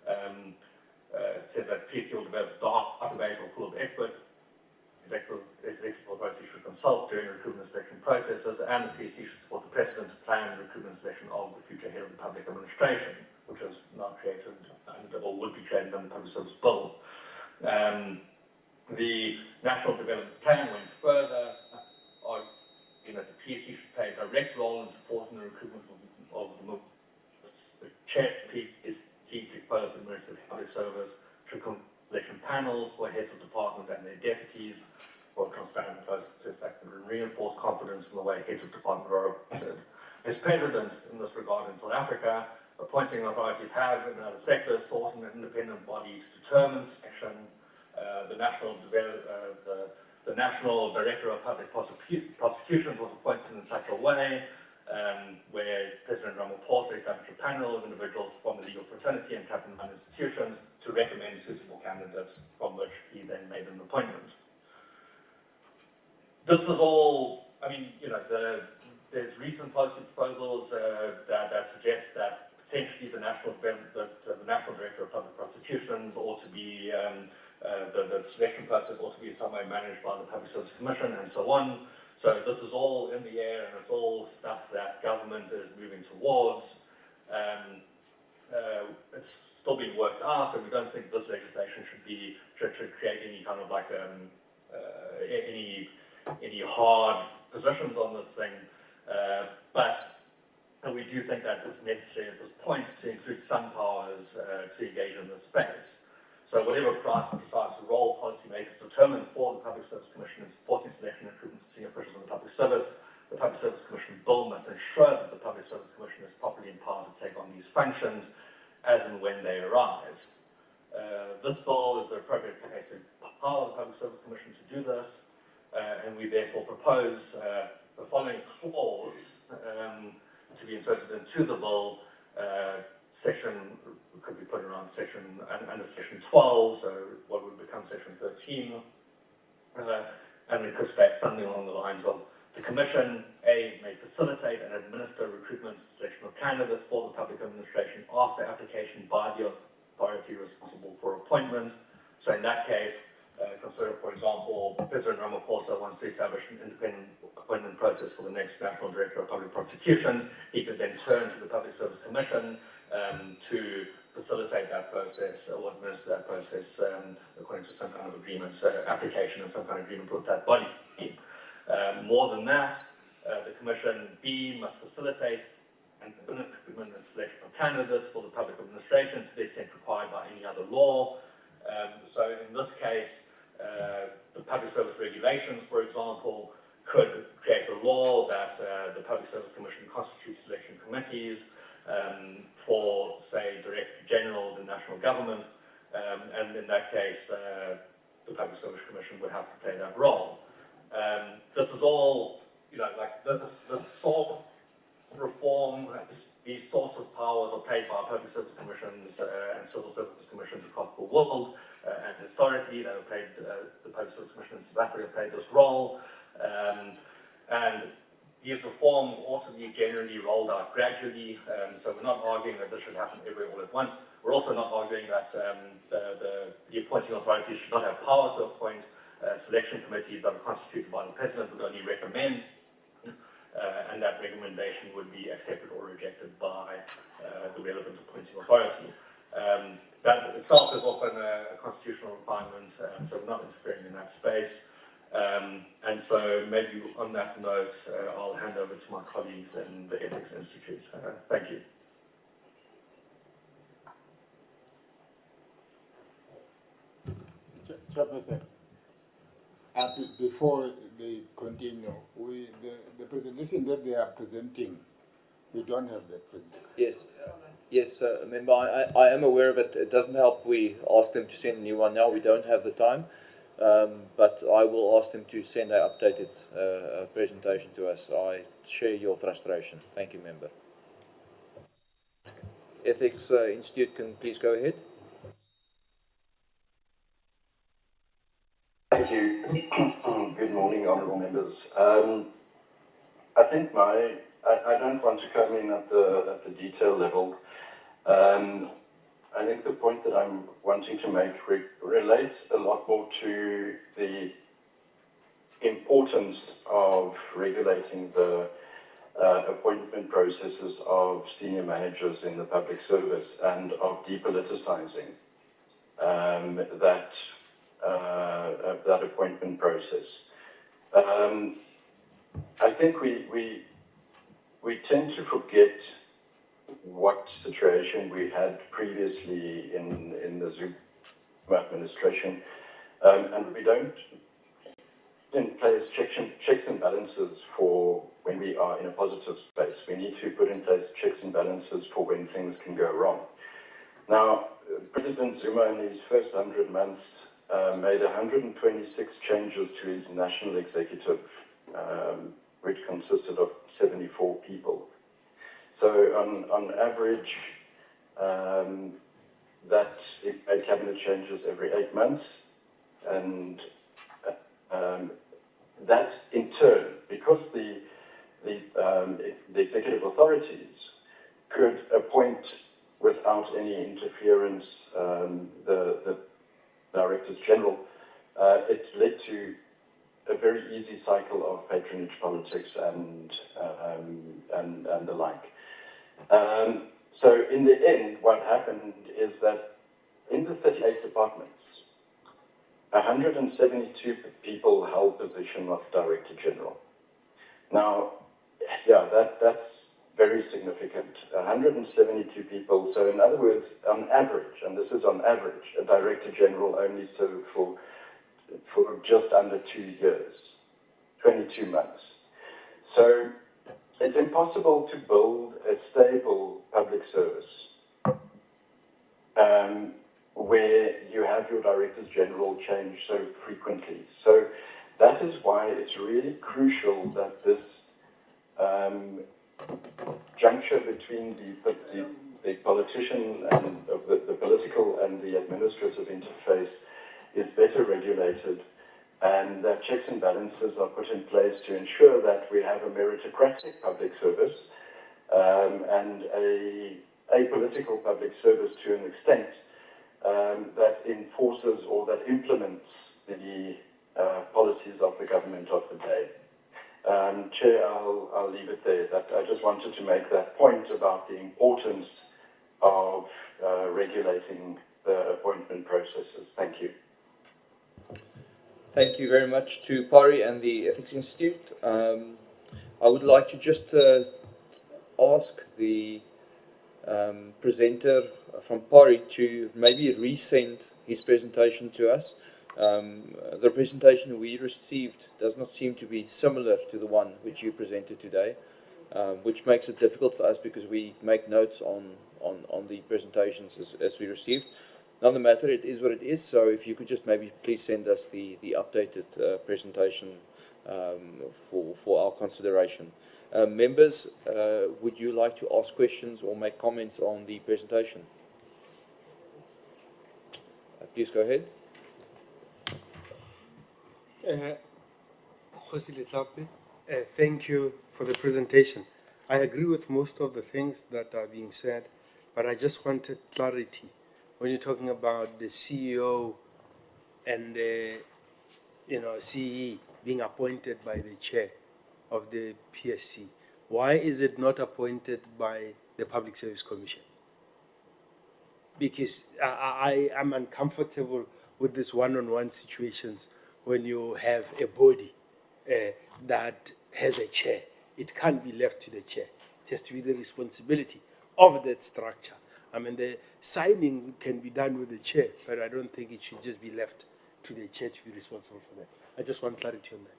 It says that PSC will develop a database or pool of experts executive authority should consult during recruitment selection processes, and the PSC should support the President to plan recruitment selection of the future head of the public administration, which is now created or would be created under the Public Service Bill. The National Development Plan went further, that the PSC should play a direct role in supporting the recruitment of the chair PSC to propose the merits of public service, should selection panels for heads of department and their deputies for a transparent process that can reinforce confidence in the way heads of department are appointed. As president in this regard in South Africa, appointing authorities have in other sectors sought an independent body to determine selection. The National Director of Public Prosecutions was appointed in such a way where President Ramaphosa established a panel of individuals from the legal fraternity and cabinet institutions to recommend suitable candidates from which he then made an appointment. This is all, there's recent policy proposals that suggest that potentially the National Director of Public Prosecutions ought to be, the selection process ought to be some way managed by the Public Service Commission and so on. So this is all in the air, and it's all stuff that government is moving towards. It's still being worked out, and we don't think this legislation should create any kind of like any hard positions on this thing. But we do think that it's necessary at this point to include some powers to engage in this space. So whatever precise role policymakers determine for the Public Service Commission in supporting selection and recruitment of senior officials in the public service, the Public Service Commission Bill must ensure that the Public Service Commission is properly empowered to take on these functions as and when they arise. This bill is the appropriate place to empower the Public Service Commission to do this, and we therefore propose the following clause to be inserted into the bill. Could be put around under section 12, so what would become section 13, and it could state something along the lines of: the Commission, A, may facilitate and administer recruitment and selection of candidates for the public administration after application by the authority responsible for appointment. So in that case, consider, for example, President Ramaphosa wants to establish an independent appointment process for the next National Director of Public Prosecutions. He could then turn to the Public Service Commission to facilitate that process or administer that process according to some kind of agreement, application and some kind of agreement with that body. More than that, the Commission, B, must facilitate and recruitment and selection of candidates for the public administration to the extent required by any other law. So in this case, the public service regulations, for example, could create a law that the Public Service Commission constitutes selection committees for, say, Director Generals in national government, and in that case, the Public Service Commission would have to play that role. This is all, this sort of reform, these sorts of powers are played by public service commissions and civil service commissions across the world, and historically they have played, the Public Service Commission in South Africa played this role, and these reforms ought to be generally rolled out gradually, so we're not arguing that this should happen everywhere all at once. We're also not arguing that the appointing authorities should not have power to appoint. Selection committees that are constituted by the President would only recommend, and that recommendation would be accepted or rejected by the relevant appointing authority. That itself is often a constitutional requirement, so we're not interfering in that space. And so maybe on that note, I'll hand over to my colleagues in the Ethics Institute. Thank you. Chairperson, before they continue, the presentation that they are presenting, we don't have that presentation. Yes, member, I am aware of it. It doesn't help we ask them to send a new one now. We don't have the time. But I will ask them to send an updated presentation to us. I share your frustration. Thank you, member. Ethics Institute, can please go ahead. Thank you. Good morning, honourable members. I think I don't want to come in at the detail level. I think the point that I'm wanting to make relates a lot more to the importance of regulating the appointment processes of senior managers in the public service and of depoliticizing that appointment process. I think we tend to forget what situation we had previously in the Zuma administration, and we don't in place checks and balances for when we are in a positive space. We need to put in place checks and balances for when things can go wrong. Now, President Zuma in his first 100 months made 126 changes to his national executive, which consisted of 74 people. So on average, that it made cabinet changes every 8 months, and that in turn, because the executive authorities could appoint without any interference the directors general, it led to a very easy cycle of patronage politics and the like. So in the end, what happened is that in the 38 departments, 172 people held position of Director General. Now, yeah, that's very significant. 172 people. So in other words, on average, and this is on average, a Director General only served for just under 2 years, 22 months. So it's impossible to build a stable public service where you have your Directors General change so frequently. So that is why it's really crucial that this juncture between the politician and the political and the administrative interface is better regulated, and that checks and balances are put in place to ensure that we have a meritocratic public service and a political public service to an extent that enforces or that implements the policies of the government of the day. Chair, I'll leave it there. That I just wanted to make that point about the importance of regulating the appointment processes. Thank you. Thank you very much to PARI and the Ethics Institute. I would like to just ask the presenter from PARI to maybe resend his presentation to us. The presentation we received does not seem to be similar to the one which you presented today, which makes it difficult for us because we make notes on the presentations as we received. None the matter, it is what it is, so if you could just maybe please send us the updated presentation for our consideration. Members, would you like to ask questions or make comments on the presentation? Please go ahead. Thank you for the presentation. I agree with most of the things that are being said, but I just wanted clarity. When you're talking about the CEO and the CE being appointed by the chair of the PSC, why is it not appointed by the Public Service Commission? Because I am uncomfortable with this one-on-one situations when you have a body that has a chair. It can't be left to the chair. It has to be the responsibility of that structure. I mean, the signing can be done with the chair, but I don't think it should just be left to the chair to be responsible for that. I just want clarity on that.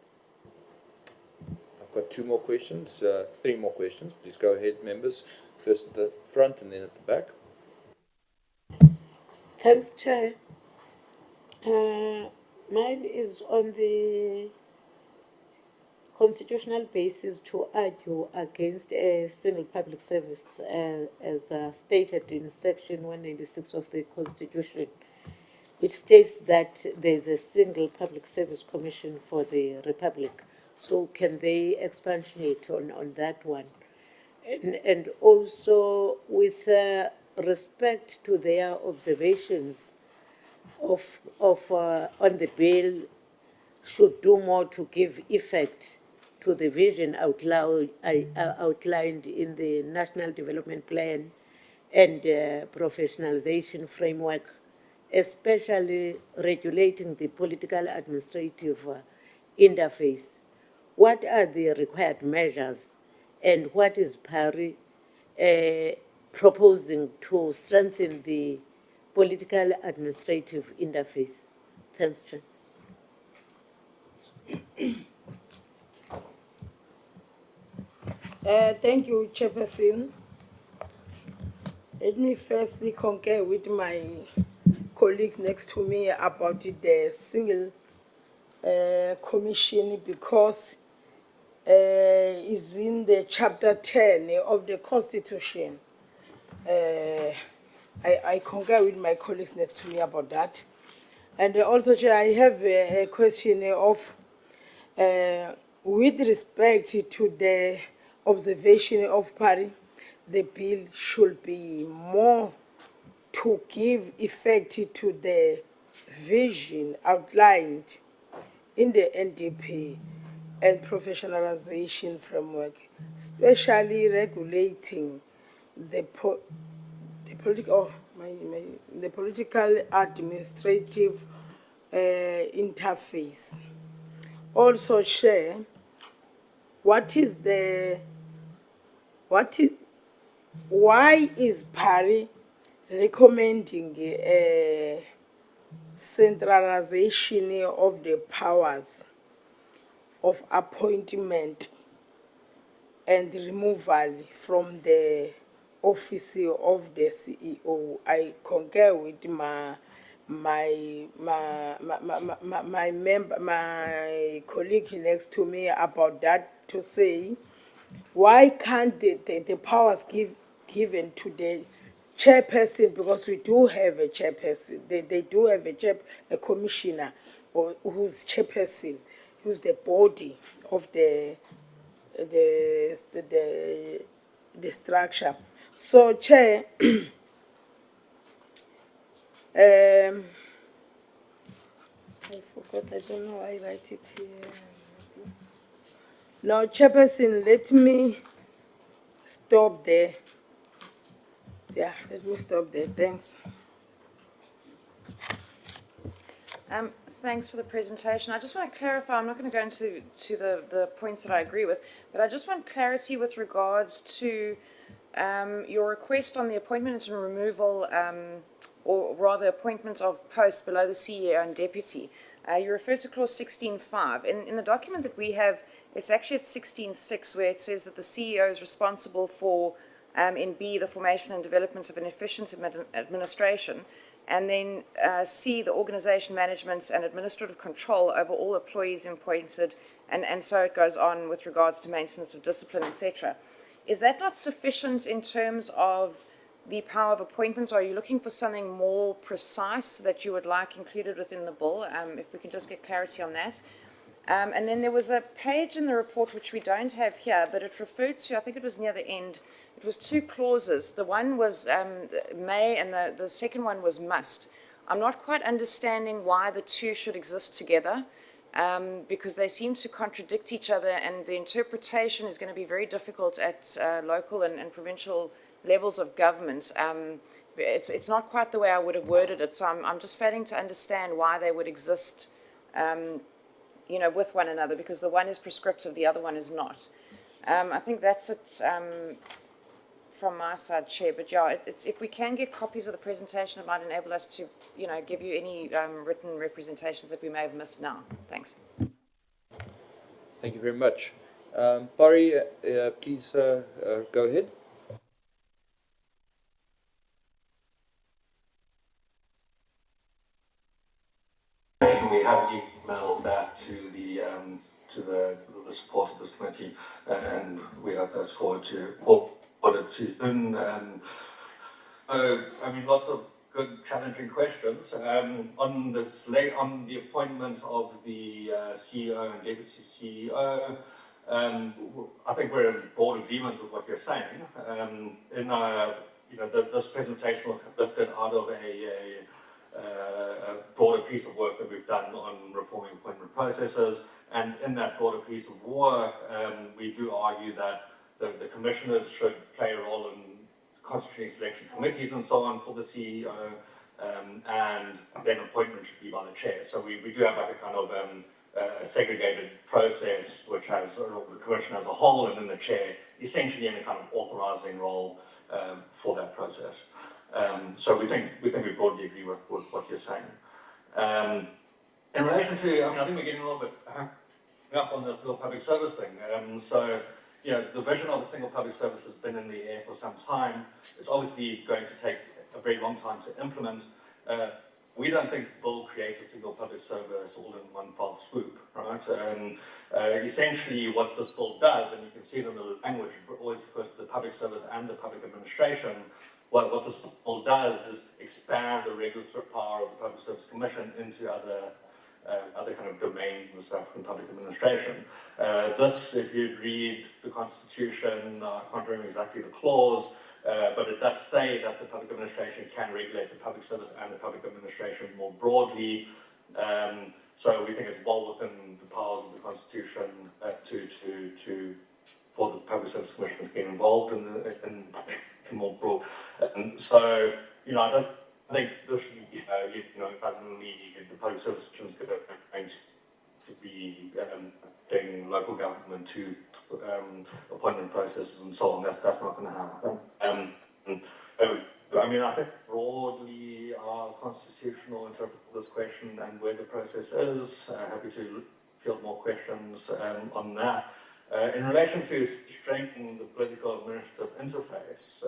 I've got 2 more questions, 3 more questions. Please go ahead, members. First at the front and then at the back. Thanks, Chair. Mine is on the constitutional basis to argue against a single public service as stated in Section 196 of the Constitution, which states that there's a single public service commission for the Republic. So can they expatiate on that one? And also with respect to their observations of on the bill should do more to give effect to the vision outlined in the National Development Plan and professionalization framework, especially regulating the political administrative interface. What are the required measures and what is PARI proposing to strengthen the political administrative interface? Thanks, Chair. Thank you, Chairperson. Let me firstly concur with my colleagues next to me about the single commission because is in the chapter 10 of the Constitution. I concur with my colleagues next to me about that. And also, Chair, I have a question of, with respect to the observation of PARI, the bill should be more to give effect to the vision outlined in the NDP and professionalization framework, especially regulating the political administrative interface. Also, Chair, why is PARI recommending centralization of the powers of appointment and removal from the office of the CEO? I concur with my colleague next to me about that, to say, why can't the powers given to the chairperson, because we do have a chairperson, they do have a commissioner or who's chairperson, who's the body of the structure. So, Chair, I forgot, I don't know why I write it here. Now, Chairperson, let me stop there. Yeah, let me stop there. Thanks. Thanks for the presentation. I just want to clarify, I'm not going to go into the points that I agree with, but I just want clarity with regards to your request on the appointment and removal, or rather appointment of posts below the CEO and deputy. You refer to clause 16.5. In the document that we have, it's actually at 16.6, where it says that the CEO is responsible for, in B, the formation and development of an efficient administration, and then C, the organization, management, and administrative control over all employees appointed, and so it goes on with regards to maintenance of discipline, etc. Is that not sufficient in terms of the power of appointments? Are you looking for something more precise that you would like included within the bill? If we can just get clarity on that. And then there was a page in the report which we don't have here, but it referred to, I think it was near the end, it was two clauses. The one was may, and the second one was must. I'm not quite understanding why the two should exist together, because they seem to contradict each other, and the interpretation is going to be very difficult at local and provincial levels of government. It's not quite the way I would have worded it, so I'm just failing to understand why they would exist with one another, because the one is prescriptive, the other one is not. I think that's it from my side, Chair. But yeah, if we can get copies of the presentation, it might enable us to, give you any written representations that we may have missed now. Thanks. Thank you very much. PARI, please go ahead. We have emailed that to the support of this committee, and we hope that's forwarded to lots of good, challenging questions on the appointment of the CEO and deputy CEO. I think we're in broad agreement with what you're saying. This presentation was lifted out of broader piece of work that we've done on reforming appointment processes. And in that broader piece of work, we do argue that the commissioners should play a role in constituting selection committees and so on for the CEO, and then appointment should be by the chair. So we do have like a kind of a segregated process which has the commission as a whole and then the chair essentially in a kind of authorizing role for that process. So we think we broadly agree with what you're saying. In relation to, I think we're getting a little bit up on the public service thing. So, the vision of a single public service has been in the air for some time. It's obviously going to take a very long time to implement. We don't think the bill creates a single public service all in one fell swoop, right? Essentially what this bill does, and you can see it in the language, it always refers to the public service and the public administration. What this bill does is expand the regulatory power of the Public Service Commission into other kind of domains and stuff in public administration. This, if you read the Constitution, I can't remember exactly the clause, but it does say that the public administration can regulate the public service and the public administration more broadly. So we think it's well within the powers of the Constitution for the Public Service Commission to get involved in more broad. So, I think this should be, the Public Service Commission is going to be doing local government to appointment processes and so on. That's not going to happen. I think broadly our constitutional interpret this question and where the process is. Happy to field more questions on that. In relation to strengthening the political administrative interface,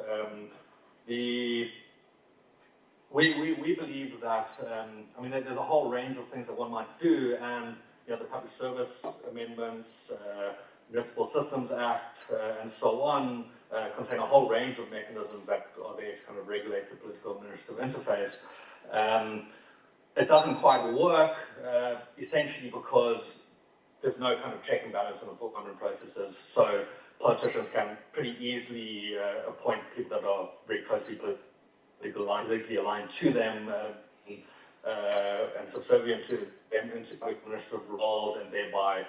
we believe that, there's a whole range of things that one might do, and the Public Service Amendments, Municipal Systems Act, and so on, contain a whole range of mechanisms that are there to kind of regulate the political administrative interface. It doesn't quite work, essentially because there's no kind of check and balance on appointment processes, so politicians can pretty easily appoint people that are very closely politically aligned to them and subservient to them into administrative roles, and thereby,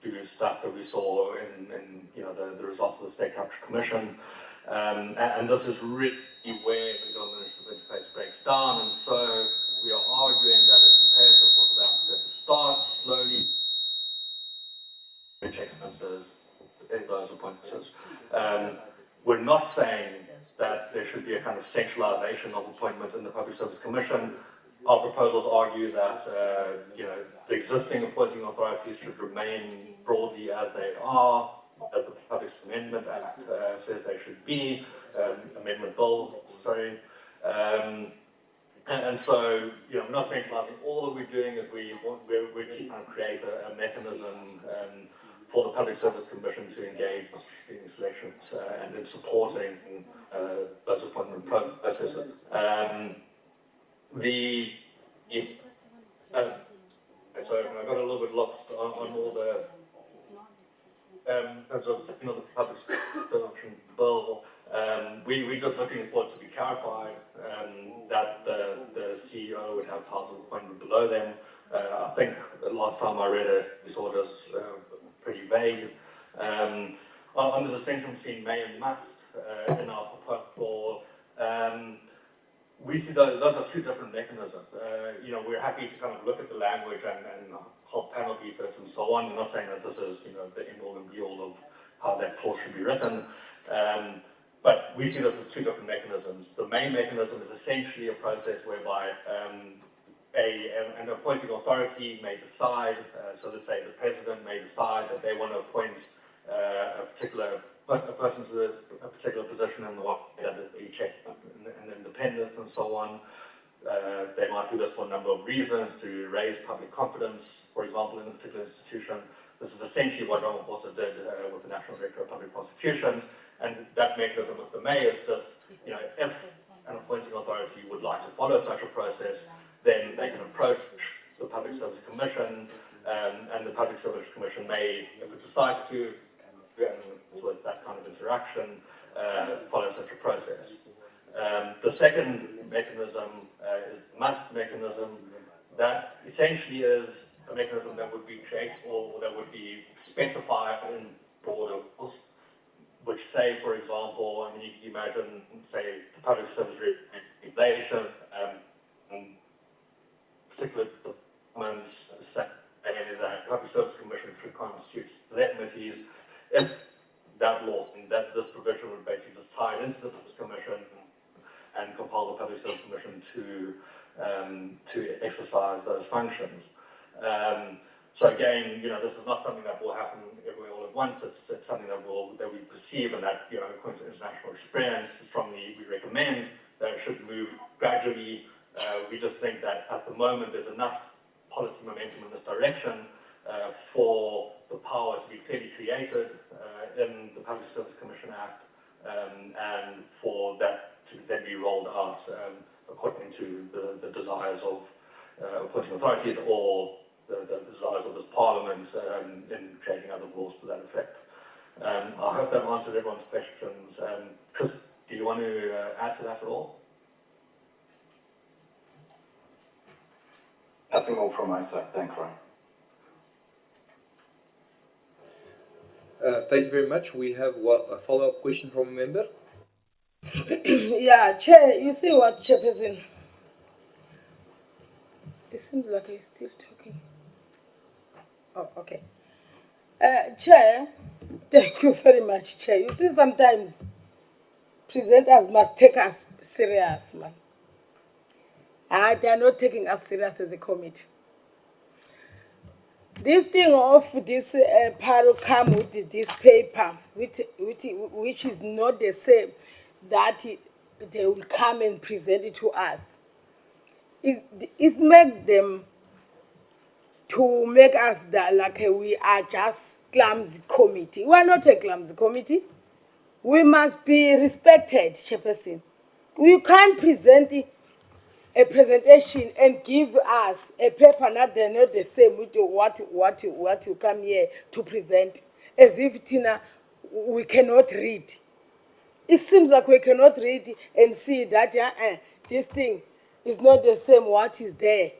do stuff that we saw in the results of the State Capture Commission. And this is really where the administrative interface breaks down, and so we are arguing that it's imperative for South Africa to start slowly checks and balances in those appointments. We're not saying that there should be a kind of centralization of appointment in the Public Service Commission. Our proposals argue that the existing appointing authorities should remain broadly as they are, as the Public Amendment Act says they should be, Amendment Bill, sorry. And so, we're not centralizing. All that we're doing is we're trying to create a mechanism for the Public Service Commission to engage in selections and in supporting those appointment processes. So I got a little bit lost on all the terms of the Public Service Bill. We're just looking for it to be clarified that the CEO would have powers of appointment below them. I think the last time I read it, we saw it as pretty vague. On the distinction between may and must in our proposal, we see those are two different mechanisms. We're happy to kind of look at the language and hold panel beats it and so on. I'm not saying that this is the end all and be all of how that clause should be written. But we see this as two different mechanisms. The main mechanism is essentially a process whereby an appointing authority may decide, so let's say the president may decide that they want to appoint a person to a particular position in the one that will be checked and independent and so on. They might do this for a number of reasons, to raise public confidence, for example, in a particular institution. This is essentially what Ronald also did with the National Director of Public Prosecutions, and that mechanism with the May is just, if an appointing authority would like to follow such a process, then they can approach the Public Service Commission, and the Public Service Commission may, if it decides to, with that kind of interaction, follow such a process. The second mechanism is the must mechanism. That essentially is a mechanism that would be created or that would be specified in broader rules, which say, for example, I mean, you can imagine, say, the public service regulation, particular departments say that public service commission should constitute select committees if that law, and that this provision would basically just tie it into the Public Service Commission and compel the Public Service Commission to exercise those functions. So again, you know, this is not something that will happen everywhere all at once. It's something that we perceive, and that, you know, according to international experience, strongly we recommend that it should move gradually. We just think that at the moment there's enough policy momentum in this direction for the power to be clearly created in the Public Service Commission Act, and for that to then be rolled out according to the desires of appointing authorities or the desires of this Parliament in creating other laws to that effect. I hope that answered everyone's questions. Chris, do you want to add to that at all? Nothing more from my side. Thanks, Ryan. Thank you very much. We have a follow-up question from a member. Yeah, Chair, you see what, Chairperson? It seems like he's still talking. Oh, okay. Chair, thank you very much, Chair. You see, sometimes presenters must take us serious, man. They are not taking us serious as a committee. This thing of this PARI come with this paper, which is not the same, that they will come and present it to us. Is make them to make us that like we are just clumsy committee. We are not a clumsy committee. We must be respected, Chairperson. We can't present a presentation and give us a paper that they're not the same with what you come here to present, as if Tina we cannot read. It seems like we cannot read and see that this thing is not the same what is there.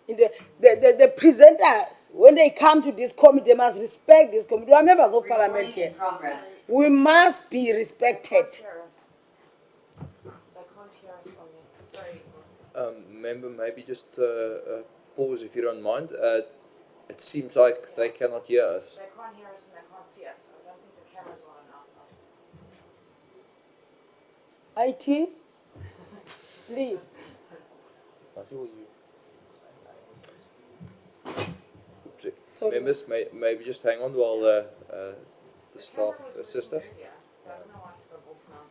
In the presenters, when they come to this committee, they must respect this committee. We are members of Parliament here. We must be respected. Member, maybe just pause if you don't mind. It seems like they cannot hear us. They can't hear us and they can't see us. I don't think the camera's on outside. IT, please. So members, maybe just hang on while the staff assist us. Yeah, so I don't know why it's got off now.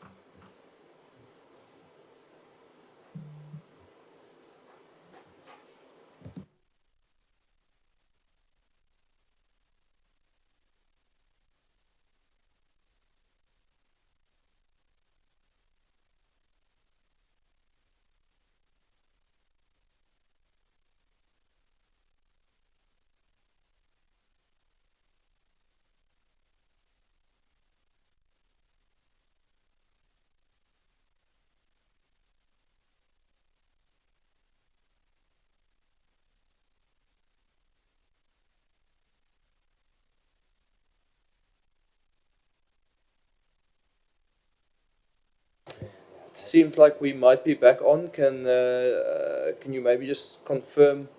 Seems like we might be back on. Can you maybe just confirm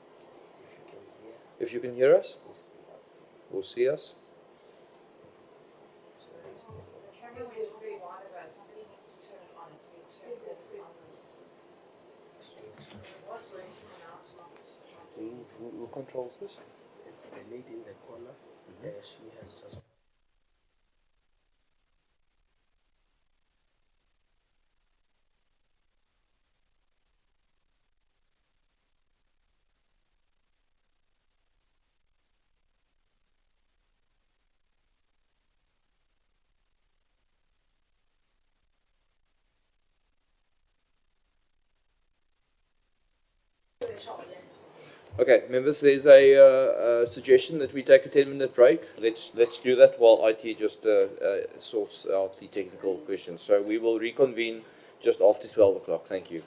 if you can hear us or see us? The camera went off a while ago. Somebody needs to turn it on. It's been turned off on the system. It was working and now it's not. Who controls this? The lady in the corner, she has just. Okay, members, there's a suggestion that we take a 10-minute break. Let's do that while IT just sorts out the technical questions. So we will reconvene just after 12 o'clock. Thank you.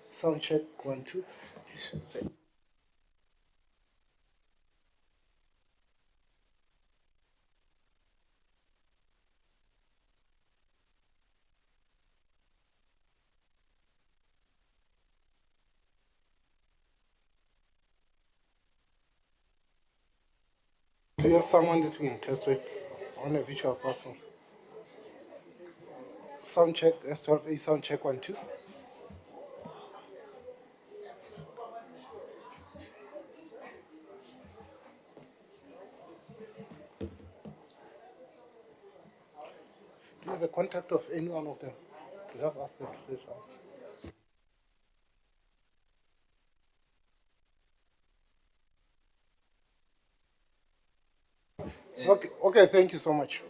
Sound check 1 2. Do you have someone that we can test with on a virtual platform? Sound check S12A, sound check 1 2. Do you have a contact of any one of them? Just ask them to say something. Okay, thank you so much.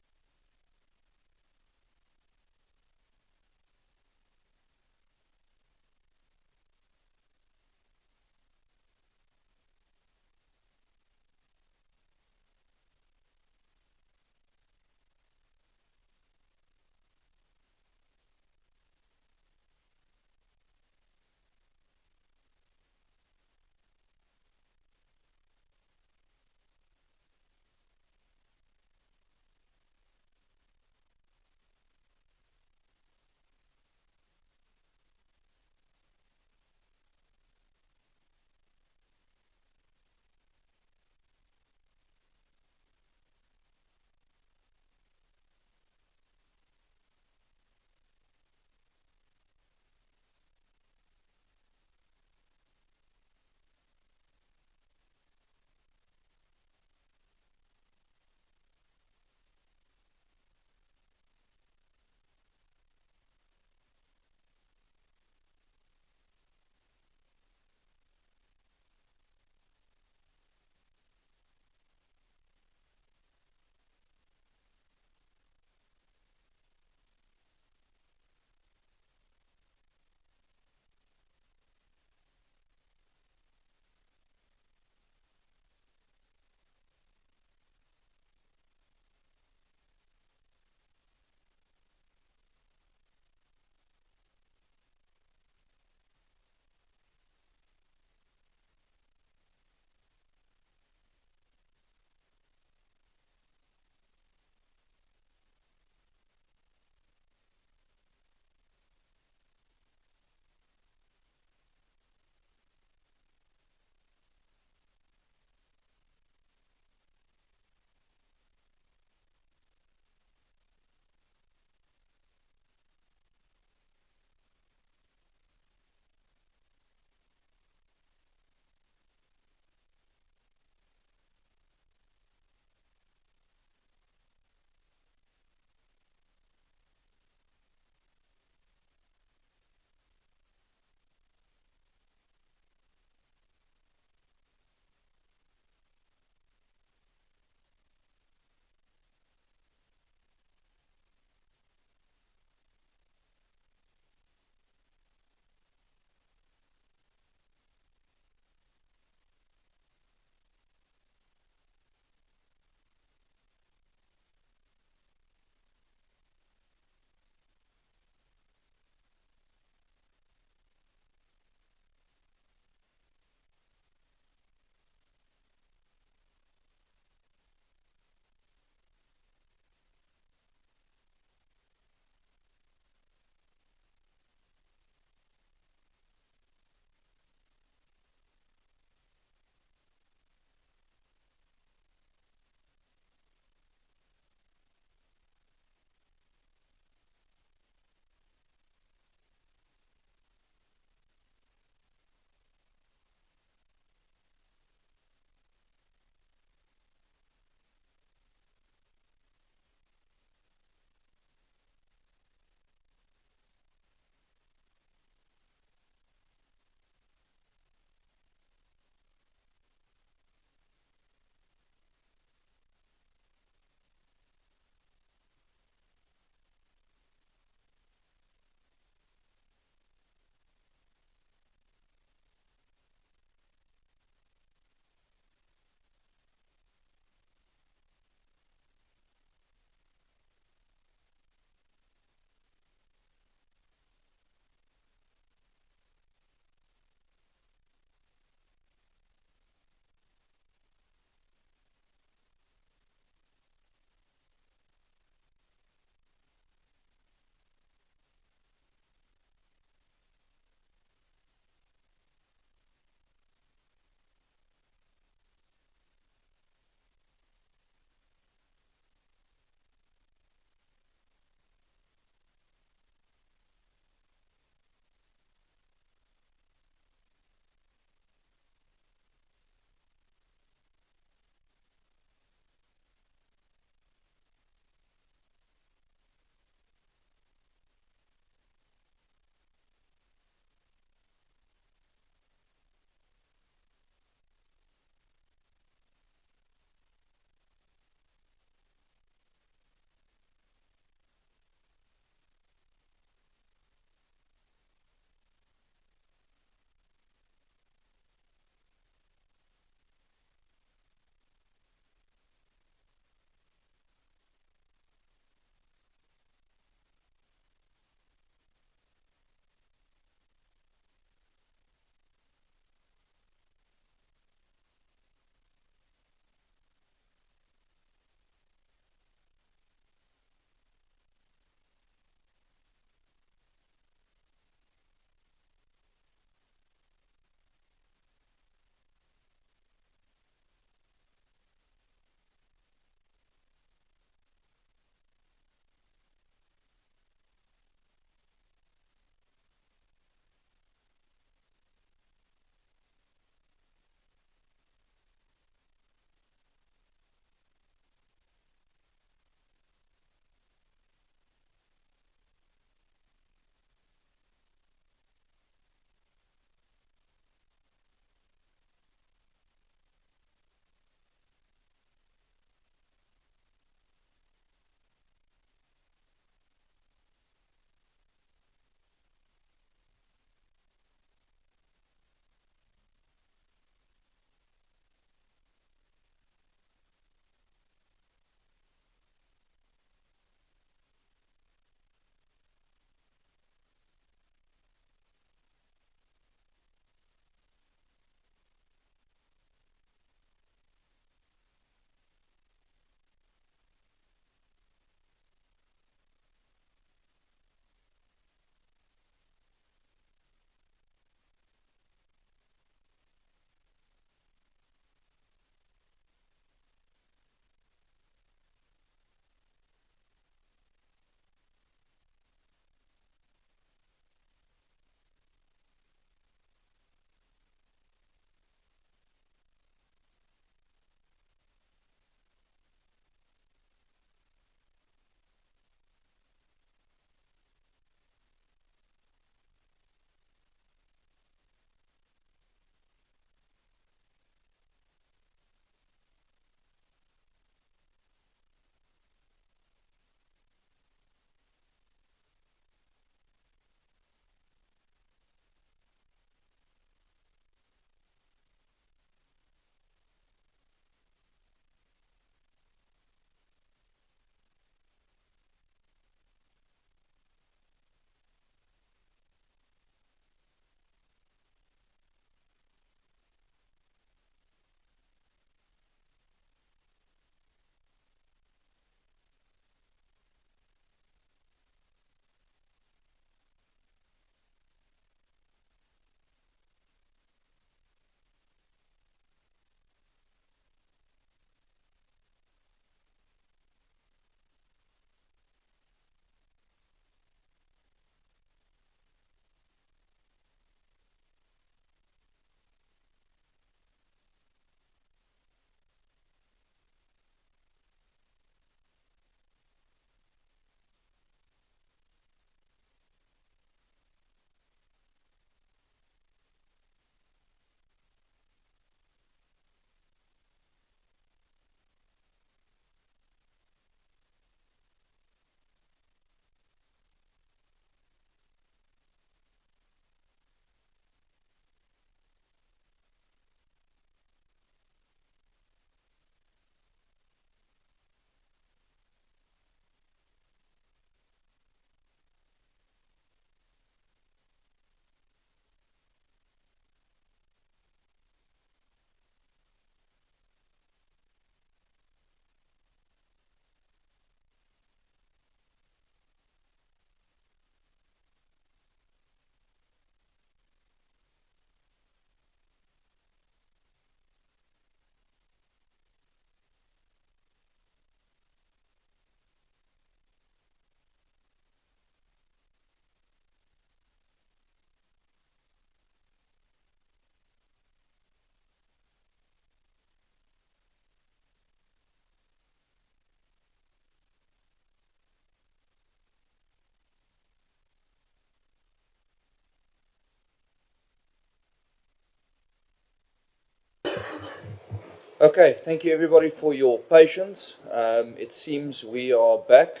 Okay, thank you everybody for your patience. It seems we are back.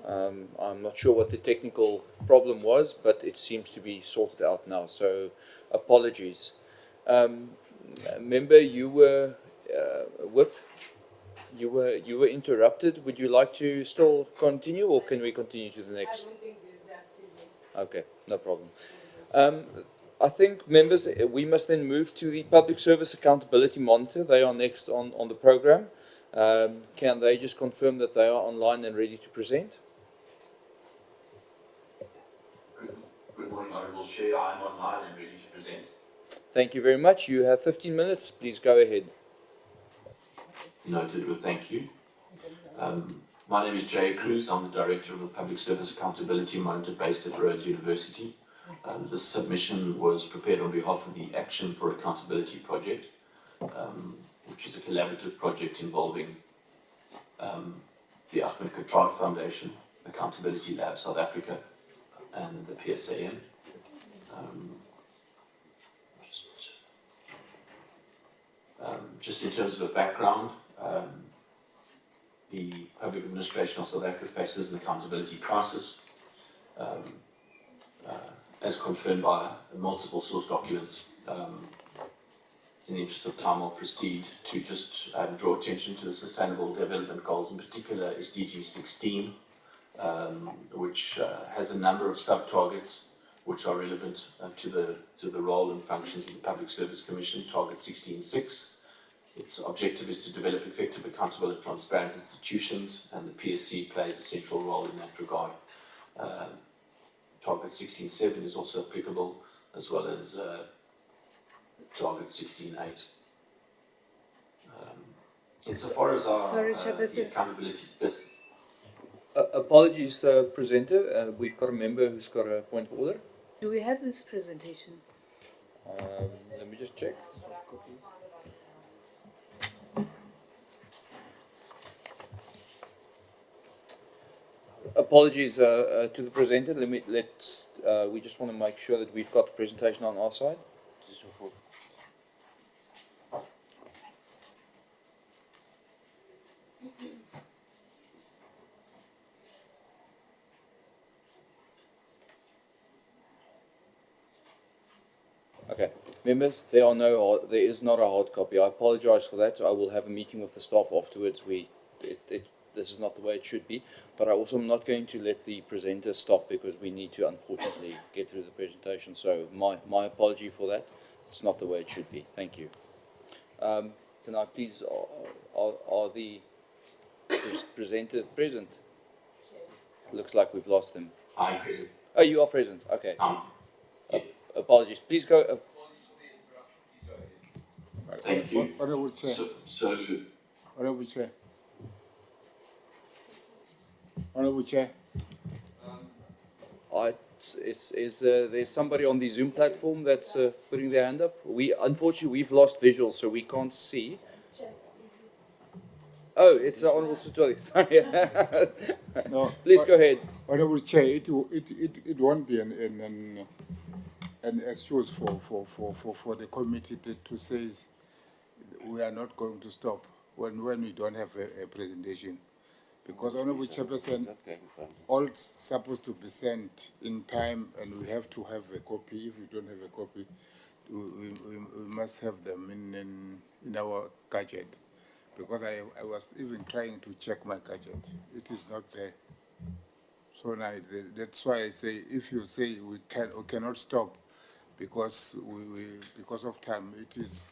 I'm not sure what the technical problem was, but it seems to be sorted out now, so apologies. Member, you were, Whip, you were interrupted. Would you like to still continue, or can we continue to the next? Okay, no problem. I think, members, we must then move to the Public Service Accountability Monitor. They are next on the program. Can they just confirm that they are online and ready to present? Good morning, Honourable Chair. I am online and ready to present. Thank you very much. You have 15 minutes. Please go ahead. Noted with thank you. My name is Jay Cruz. I'm the Director of the Public Service Accountability Monitor based at Rhodes University. This submission was prepared on behalf of the Action for Accountability project, which is a collaborative project involving the Ahmed Katran Foundation, Accountability Lab South Africa, and the PSAM. Just in terms of a background, the public administration of South Africa faces an accountability crisis, as confirmed by multiple source documents. In the interest of time, I'll proceed to just draw attention to the Sustainable Development Goals, in particular SDG 16, which has a number of sub-targets which are relevant to the role and functions of the Public Service Commission. Target 16.6. Its objective is to develop effective, accountable and transparent institutions, and the PSC plays a central role in that regard. Target 16.7 is also applicable, as well as Target 16.8. Insofar as our the accountability business. Apologies, presenter. We've got a member who's got a point of order. Do we have this presentation? Let me just check. Apologies to the presenter. We just want to make sure that we've got the presentation on our side. Okay, members, there is not a hard copy. I apologize for that. I will have a meeting with the staff afterwards. This is not the way it should be, but I also am not going to let the presenter stop because we need to unfortunately get through the presentation. So my apology for that. It's not the way it should be. Thank you. Can I please, are the presenter present? Looks like we've lost them. I'm present. Oh, you are present. Okay. Apologies. Please go. Thank you. Honourable Chair. Honourable Chair. Honourable Chair. Is there somebody on the Zoom platform that's putting their hand up? Unfortunately, we've lost visual, so we can't see. Oh, it's Honourable Sutoli. Sorry. No, please go ahead. Honourable Chair, it won't be an excuse for the committee to say we are not going to stop when we don't have a presentation. Because Honourable Chairperson, all supposed to be sent in time, and we have to have a copy. If we don't have a copy, we must have them in our gadget. Because I was even trying to check my gadget. It is not there. So now that's why I say, if you say we cannot stop because because of time, it is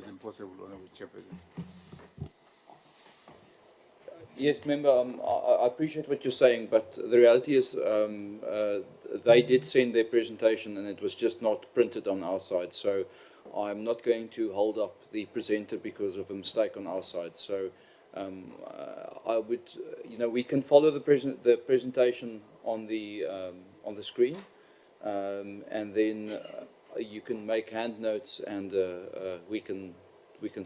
impossible, Honourable Chairperson. Yes, member, I appreciate what you're saying, but the reality is they did send their presentation and it was just not printed on our side. So I'm not going to hold up the presenter because of a mistake on our side. So I would, we can follow the presentation on the screen, and then you can make hand notes, and we can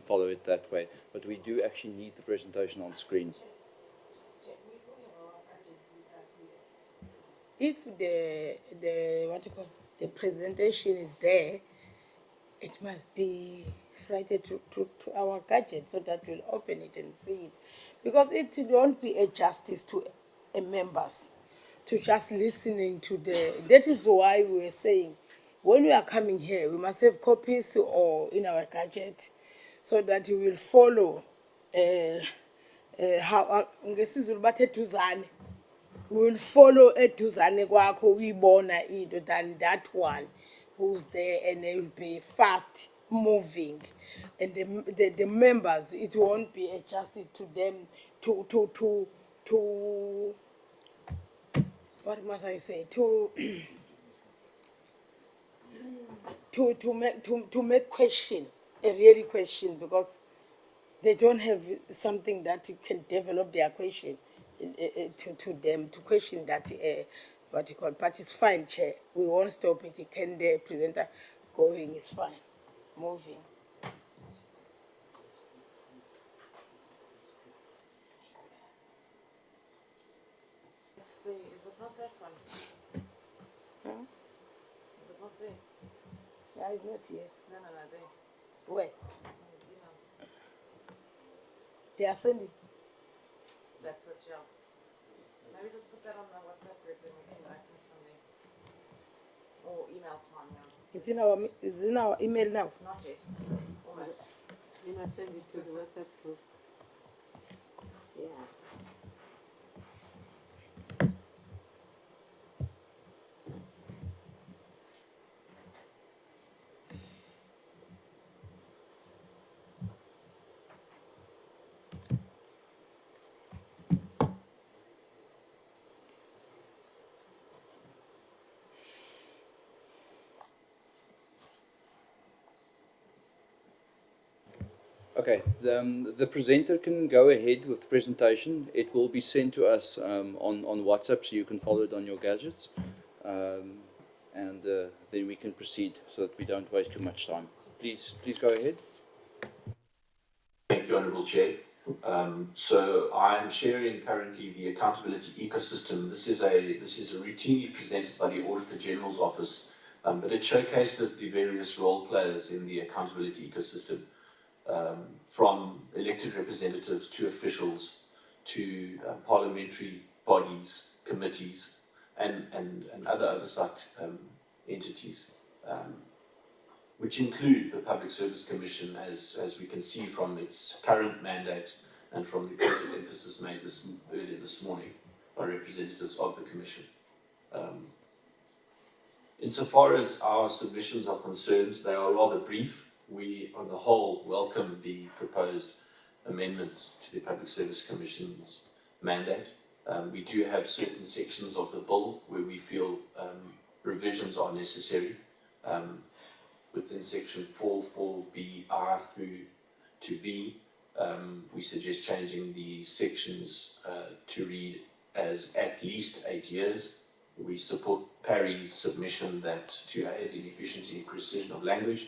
follow it that way. But we do actually need the presentation on screen. If the presentation is there, it must be Friday to our gadget so that we'll open it and see it. Because it won't be a justice to members to just listening to that is why we were saying when we are coming here, we must have copies or in our gadget so that we will follow how ngesizulu bathi eduzane. We will follow eduzane kwakho uyibona into than that one who's there, and it will be fast moving, and the members, it won't be adjusted to them to what must I say, to make question, a really question, because they don't have something that can develop their question to them, to question that, what you call, but it's fine, Chair. We won't stop it. Can the presenter going, it's fine. Moving. Is it not that one? Hmm? Is it not there? Yeah, it's not here. No, there. Where? They are sending. That's it, yeah. Maybe just put that on the WhatsApp group and we can open it from there. Or email's fine, yeah. It's in our email now. Not yet. Almost. You must send it to the WhatsApp group. Yeah. Okay, the presenter can go ahead with the presentation. It will be sent to us on WhatsApp, so you can follow it on your gadgets. And then we can proceed so that we don't waste too much time. Please go ahead. Thank you, Honourable Chair. So I'm sharing currently the accountability ecosystem. This is routinely presented by the Auditor General's Office, but it showcases the various role players in the accountability ecosystem. From elected representatives to officials to parliamentary bodies, committees, and other oversight entities, which include the Public Service Commission, as we can see from its current mandate and from the recent emphasis made earlier this morning by representatives of the Commission. Insofar as our submissions are concerned, they are rather brief. We, on the whole, welcome the proposed amendments to the Public Service Commission's mandate. We do have certain sections of the bill where we feel revisions are necessary. Within section 4.4bi through to V, we suggest changing the sections to read as at least 8 years. We support PARI's submission that to aid in efficiency and precision of language,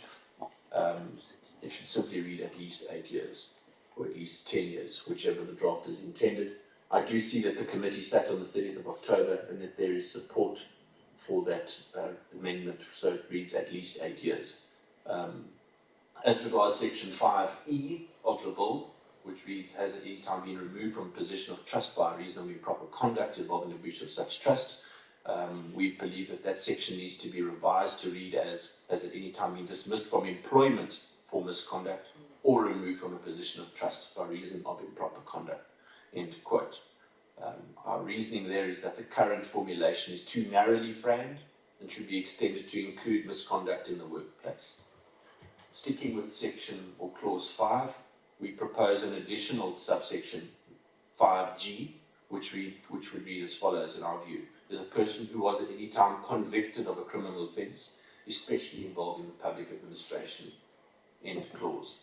it should simply read at least 8 years, or at least 10 years, whichever the draft is intended. I do see that the committee sat on the 30th of October and that there is support for that amendment, so it reads at least 8 years. As regards section 5E of the bill, which reads, has at any time been removed from a position of trust by reason of improper conduct involving the breach of such trust, we believe that that section needs to be revised to read as has at any time been dismissed from employment for misconduct or removed from a position of trust by reason of improper conduct, end quote. Our reasoning there is that the current formulation is too narrowly framed and should be extended to include misconduct in the workplace. Sticking with section or clause 5, we propose an additional subsection 5G, which would read as follows in our view. Is a person who was at any time convicted of a criminal offence, especially involving the public administration, end clause.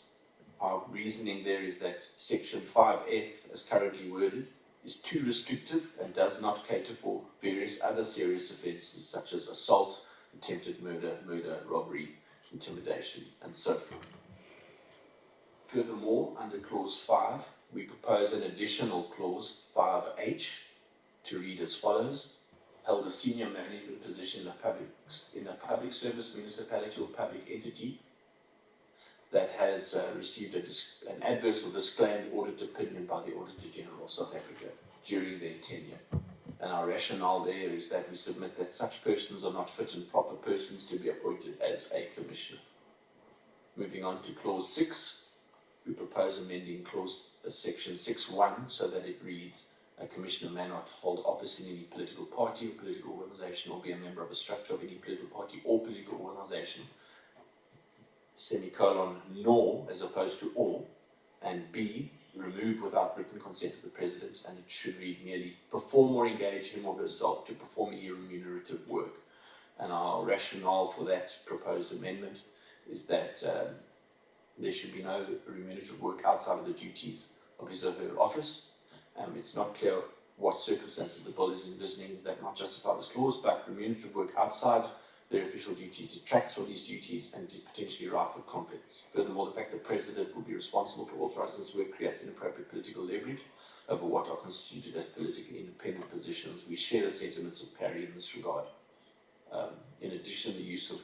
Our reasoning there is that section 5F, as currently worded, is too restrictive and does not cater for various other serious offences such as assault, attempted murder, robbery, intimidation, and so forth. Furthermore, under clause 5, we propose an additional clause 5H to read as follows. Held a senior management position in a public service, municipality or public entity, that has received an adverse or disclaimed audit opinion by the Auditor General of South Africa during their tenure. And our rationale there is that we submit that such persons are not fit and proper persons to be appointed as a commissioner. Moving on to clause 6, we propose amending section 6.1 so that it reads, a commissioner may not hold office in any political party or political organization or be a member of a structure of any political party or political organization, semicolon, nor, as opposed to or, and B, removed without written consent of the President, and it should read merely, perform or engage him or herself to perform any remunerative work. And our rationale for that proposed amendment is that there should be no remunerative work outside of the duties of his or her office. It's not clear what circumstances the bill is envisioning that might justify this clause, but remunerative work outside their official duty detracts from these duties and is potentially rife with conflicts. Furthermore, the fact that the President will be responsible for authorising this work creates inappropriate political leverage over what are constituted as politically independent positions. We share the sentiments of PARI in this regard. In addition, the use of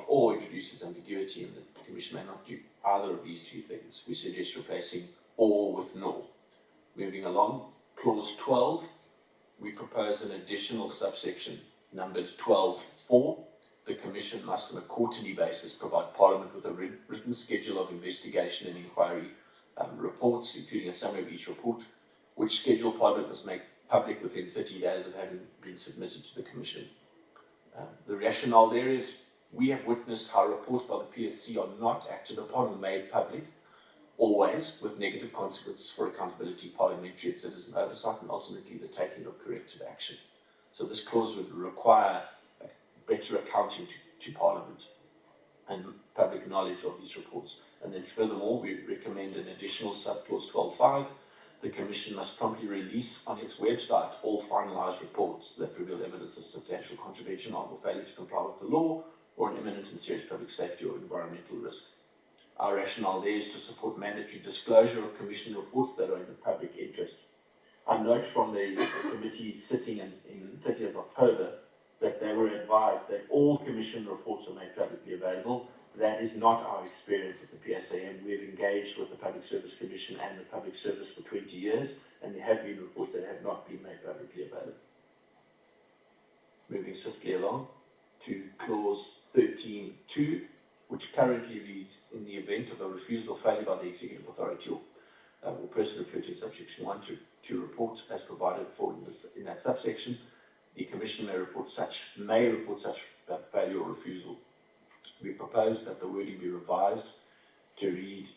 or introduces ambiguity, and the Commission may not do either of these two things. We suggest replacing or with nor. Moving along, clause 12, we propose an additional subsection numbered 12.4. The Commission must on a quarterly basis provide Parliament with a written schedule of investigation and inquiry reports, including a summary of each report, which schedule Parliament must make public within 30 days of having been submitted to the Commission. The rationale there is we have witnessed how reports by the PSC are not acted upon or made public, always with negative consequences for accountability, parliamentary and citizen oversight, and ultimately the taking of corrective action. So this clause would require better accounting to Parliament and public knowledge of these reports. And then furthermore, we recommend an additional subclause 12.5. The Commission must promptly release on its website all finalised reports that reveal evidence of substantial contravention of or failure to comply with the law or an imminent and serious public safety or environmental risk. Our rationale there is to support mandatory disclosure of Commission reports that are in the public interest. I note from the committee sitting in 30th of October that they were advised that all Commission reports are made publicly available. That is not our experience at the PSAM. We've engaged with the Public Service Commission and the Public Service for 20 years, and there have been reports that have not been made publicly available. Moving swiftly along to clause 13.2, which currently reads, in the event of a refusal or failure by the executive authority or person referred to in subsection 1 to report as provided for in that subsection, the Commission may report such failure or refusal. We propose that the wording be revised to read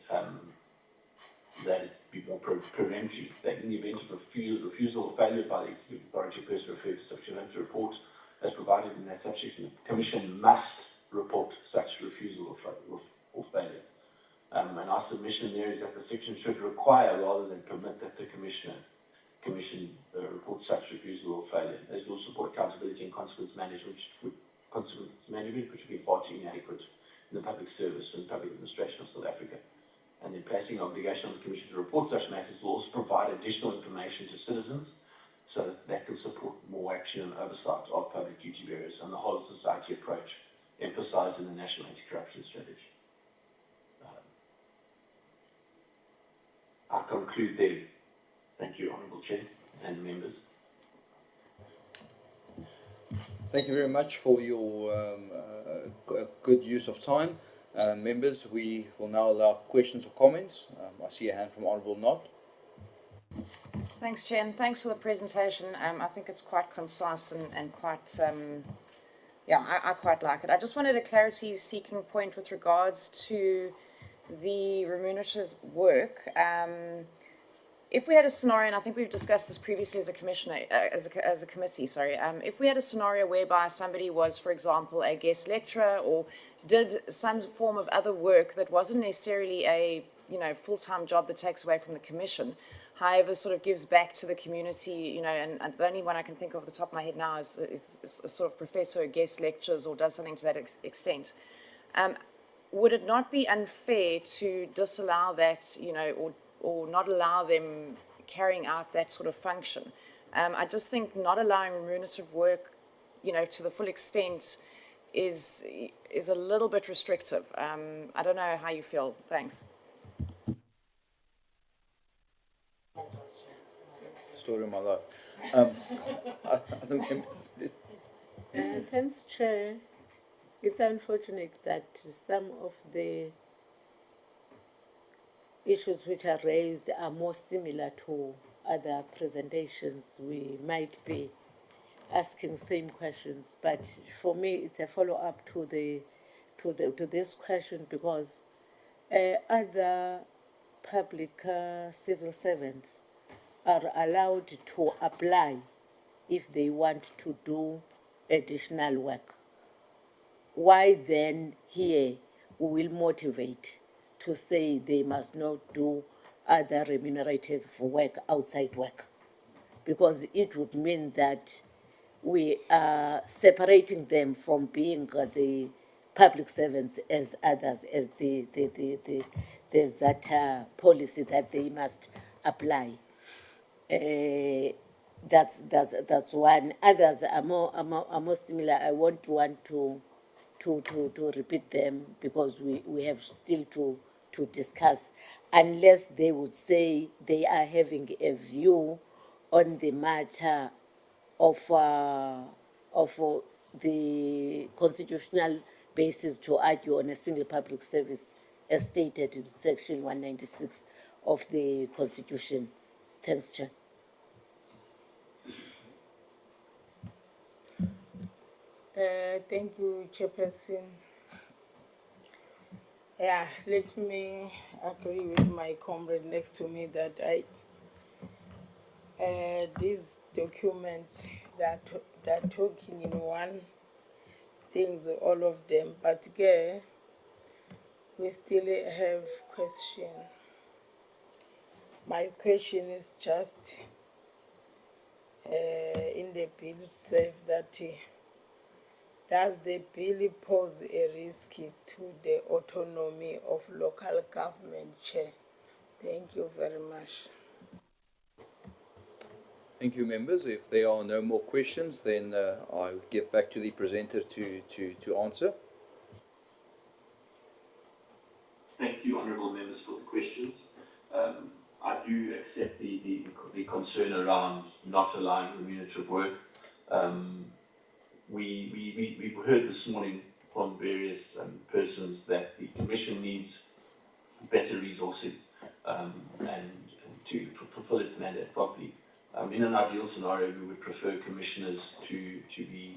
that it be more peremptory, that in the event of refusal or failure by the executive authority or person referred to subsection 1 to report as provided in that subsection, the Commission must report such refusal or failure. And our submission there is that the section should require rather than permit that the Commission report such refusal or failure. This will support accountability and consequence management, which would be far too inadequate in the public service and public administration of South Africa. And in placing an obligation on the Commission to report such matters will also provide additional information to citizens so that can support more action and oversight of public duty bearers and the whole of society approach emphasised in the National Anti-Corruption Strategy. I conclude there. Thank you, Honourable Chair and members. Thank you very much for your good use of time. Members, we will now allow questions or comments. I see a hand from Honourable Knott. Thanks, Chair, and thanks for the presentation. I think it's quite concise and quite, I quite like it. I just wanted a clarity-seeking point with regards to the remunerative work. If we had a scenario, and I think we've discussed this previously as a commissioner, as a committee, sorry. If we had a scenario whereby somebody was, for example, a guest lecturer or did some form of other work that wasn't necessarily a full-time job that takes away from the commission, however, sort of gives back to the community, and the only one I can think of off the top of my head now is a sort of professor who guest lectures or does something to that extent. Would it not be unfair to disallow that, or not allow them carrying out that sort of function? I just think not allowing remunerative work, to the full extent is a little bit restrictive. I don't know how you feel. Thanks. Story of my life. Other members of this. Thanks, Chair. It's unfortunate that some of the issues which are raised are more similar to other presentations. We might be asking same questions, but for me, it's a follow-up to this question because other public civil servants are allowed to apply if they want to do additional work. Why then here we will motivate to say they must not do other remunerative work outside work? Because it would mean that we are separating them from being the public servants as others, as there's that policy that they must apply. That's one. Others are more similar. I won't want to repeat them because we have still to discuss, unless they would say they are having a view on the matter of the constitutional basis to argue on a single public service as stated in section 196 of the Constitution. Thanks, Chair. Thank you, Chairperson. Yeah, let me agree with my comrade next to me that this document that talking in one things, all of them, but again, we still have question. My question is just in the bill itself that does the bill pose a risk to the autonomy of local government, Chair? Thank you very much. Thank you, members. If there are no more questions, then I give back to the presenter to answer. Thank you, honourable members, for the questions. I do accept the concern around not allowing remunerative work. We heard this morning from various persons that the Commission needs better resourcing and to fulfil its mandate properly. In an ideal scenario, we would prefer commissioners to be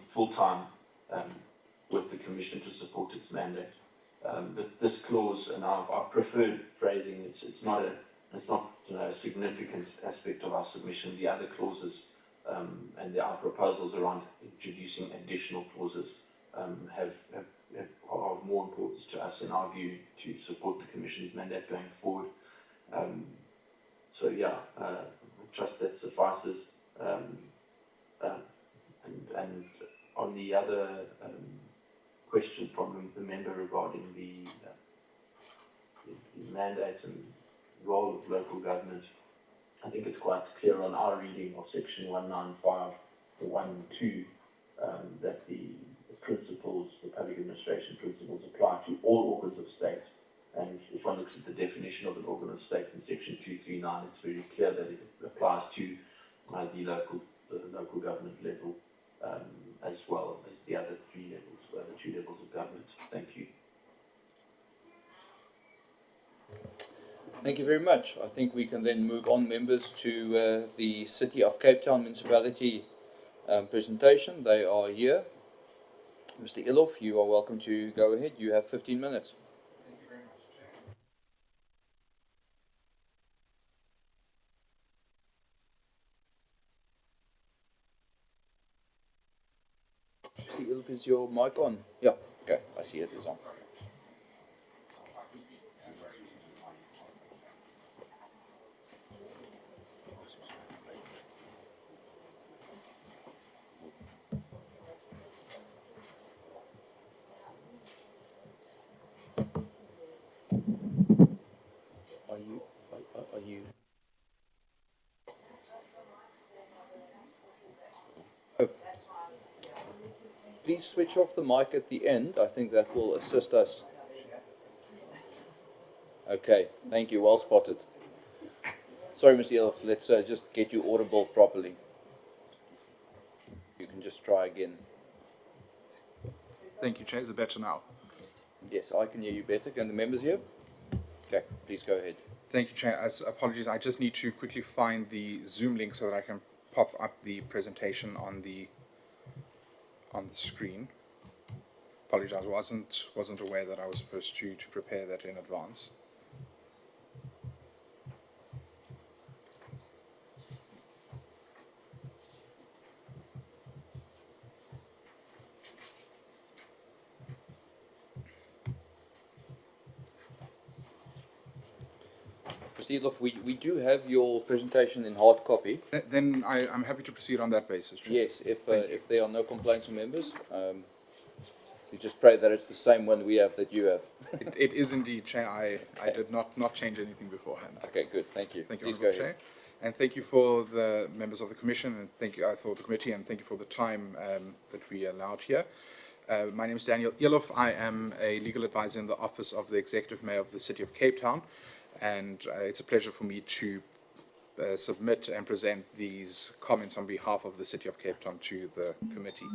full-time with the Commission to support its mandate. But this clause, and our preferred phrasing, it's not a significant aspect of our submission. The other clauses and our proposals around introducing additional clauses are of more importance to us in our view to support the Commission's mandate going forward. So yeah, I trust that suffices. And on the other question from the member regarding the mandate and role of local government, I think it's quite clear on our reading of section 195 or 112 that the principles, the public administration principles, apply to all organs of state. And if one looks at the definition of an organ of state in section 239, it's very clear that it applies to the local government level as well as the other three levels, the other two levels of government. Thank you. Thank you very much. I think we can then move on, members, to the City of Cape Town Municipality presentation. They are here. Mr. Ilof, you are welcome to go ahead. You have 15 minutes. Thank you very much, Chair. Mr. Ilof, is your mic on? Yeah, okay, I see it is on. Are you? Oh. please switch off the mic at the end. I think that will assist us. Okay, thank you. Well spotted. Sorry, Mr. Elof, let's just get you audible properly. You can just try again. Thank you, Chair. Is it better now? Yes, I can hear you better. Can the members hear? Okay, please go ahead. Thank you, Chair. Apologies, I just need to quickly find the Zoom link so that I can pop up the presentation on the screen. Apologize, wasn't aware that I was supposed to prepare that in advance. Mr. Elof, we do have your presentation in hard copy. Then I'm happy to proceed on that basis, Chair. Yes, if there are no complaints from members, we just pray that it's the same one we have that you have. It is indeed, Chair. I did not change anything beforehand. Okay, good. Thank you. Thank you, Please Honourable go ahead. Chair. And thank you for the members of the Commission, and thank you for the committee, and thank you for the time that we allowed here. My name is Daniel Elof. I am a legal advisor in the Office of the Executive Mayor of the City of Cape Town, and it's a pleasure for me to submit and present these comments on behalf of the City of Cape Town to the committee.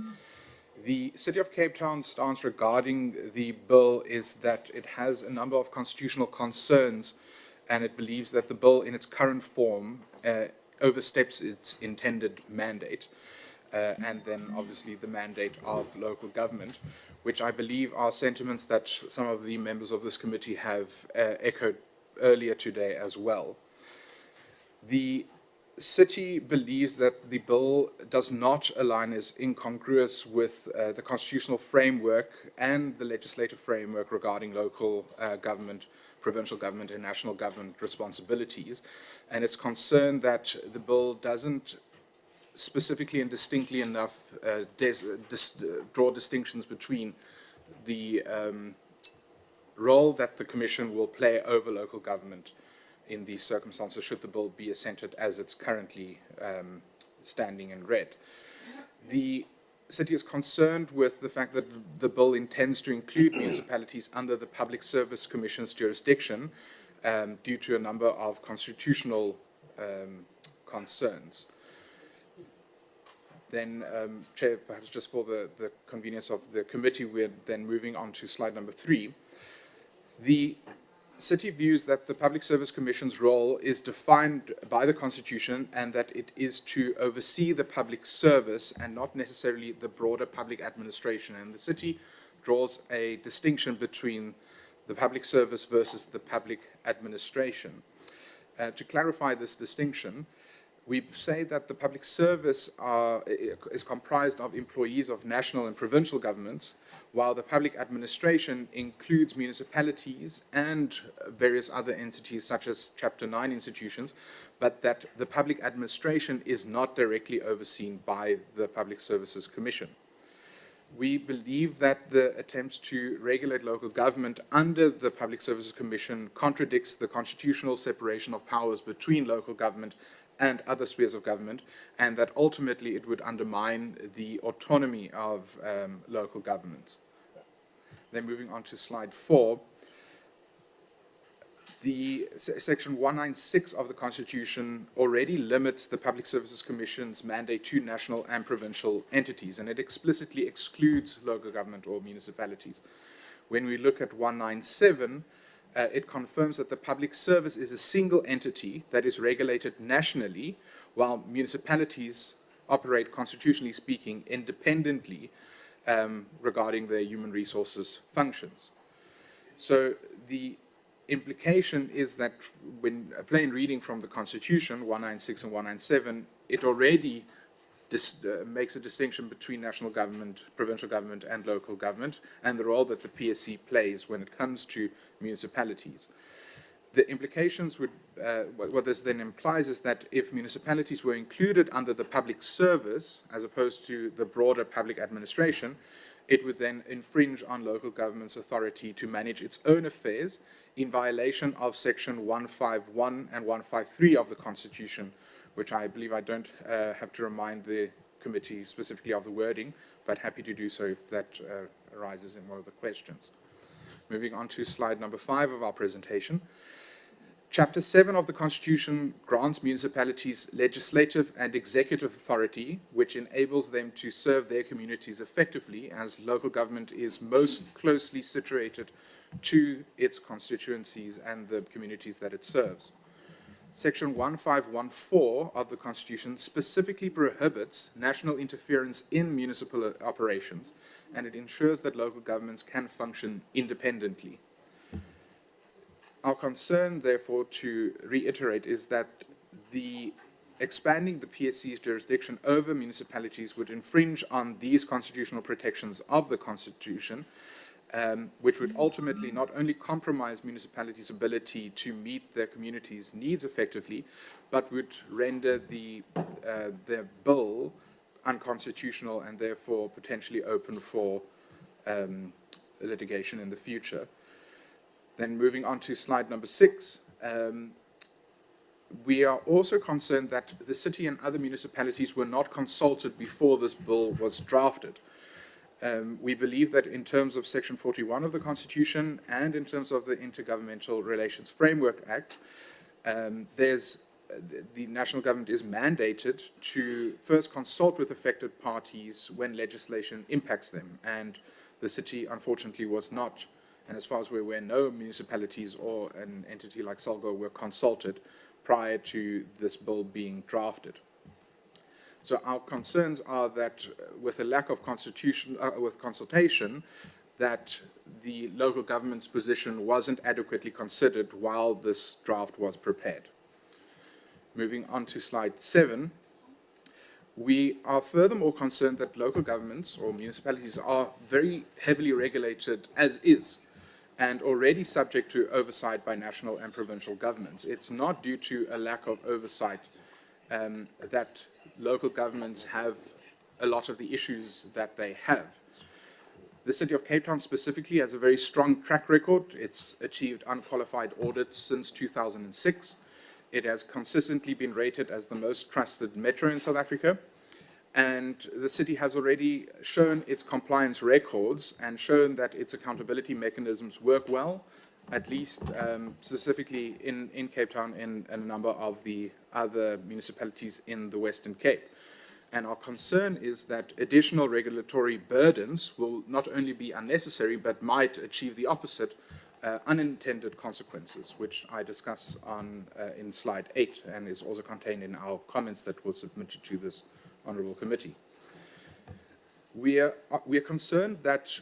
The City of Cape Town's stance regarding the bill is that it has a number of constitutional concerns, and it believes that the bill in its current form oversteps its intended mandate, and then obviously the mandate of local government, which I believe are sentiments that some of the members of this committee have echoed earlier today as well. The City believes that the bill does not align as incongruous with the constitutional framework and the legislative framework regarding local government, provincial government and national government responsibilities, and it's concerned that the bill doesn't specifically and distinctly enough draw distinctions between the role that the Commission will play over local government in these circumstances should the bill be assented as it's currently standing in read. The City is concerned with the fact that the bill intends to include municipalities under the Public Service Commission's jurisdiction due to a number of constitutional concerns. Then, Chair, perhaps just for the convenience of the committee, we're then moving on to slide number 3. The City views that the Public Service Commission's role is defined by the Constitution and that it is to oversee the public service and not necessarily the broader public administration. And the City draws a distinction between the public service versus the public administration. To clarify this distinction, we say that the public service is comprised of employees of national and provincial governments, while the public administration includes municipalities and various other entities such as Chapter 9 institutions, but that the public administration is not directly overseen by the Public Services Commission. We believe that the attempts to regulate local government under the Public Services Commission contradicts the constitutional separation of powers between local government and other spheres of government, and that ultimately it would undermine the autonomy of local governments. Then moving on to slide 4, the section 196 of the Constitution already limits the Public Services Commission's mandate to national and provincial entities, and it explicitly excludes local government or municipalities. When we look at 197, it confirms that the public service is a single entity that is regulated nationally, while municipalities operate, constitutionally speaking, independently regarding their human resources functions. So the implication is that when a plain reading from the Constitution, 196 and 197, it already makes a distinction between national government, provincial government, and local government, and the role that the PSC plays when it comes to municipalities. The implications would, what this then implies is that if municipalities were included under the public service, as opposed to the broader public administration, it would then infringe on local government's authority to manage its own affairs in violation of section 151 and 153 of the Constitution, which I believe I don't have to remind the committee specifically of the wording, but happy to do so if that arises in one of the questions. Moving on to slide number 5 of our presentation. Chapter 7 of the Constitution grants municipalities legislative and executive authority, which enables them to serve their communities effectively, as local government is most closely situated to its constituencies and the communities that it serves. Section 1514 of the Constitution specifically prohibits national interference in municipal operations, and it ensures that local governments can function independently. Our concern, therefore, to reiterate, is that expanding the PSC's jurisdiction over municipalities would infringe on these constitutional protections of the Constitution, which would ultimately not only compromise municipalities' ability to meet their communities' needs effectively, but would render their bill unconstitutional and therefore potentially open for litigation in the future. Then moving on to slide number 6, we are also concerned that the city and other municipalities were not consulted before this bill was drafted. We believe that in terms of Section 41 of the Constitution and in terms of the Intergovernmental Relations Framework Act, the national government is mandated to first consult with affected parties when legislation impacts them, and the city unfortunately was not. And as far as we're aware, no municipalities or an entity like Solgo were consulted prior to this bill being drafted. So our concerns are that with a lack of consultation, that the local government's position wasn't adequately considered while this draft was prepared. Moving on to slide 7. We are furthermore concerned that local governments or municipalities are very heavily regulated as is, and already subject to oversight by national and provincial governments. It's not due to a lack of oversight that local governments have a lot of the issues that they have. The City of Cape Town specifically has a very strong track record. It's achieved unqualified audits since 2006. It has consistently been rated as the most trusted metro in South Africa. And the city has already shown its compliance records and shown that its accountability mechanisms work well, at least specifically in Cape Town and a number of the other municipalities in the Western Cape. And our concern is that additional regulatory burdens will not only be unnecessary, but might achieve the opposite, unintended consequences, which I discuss in slide 8 and is also contained in our comments that were submitted to this Honourable Committee. We are concerned that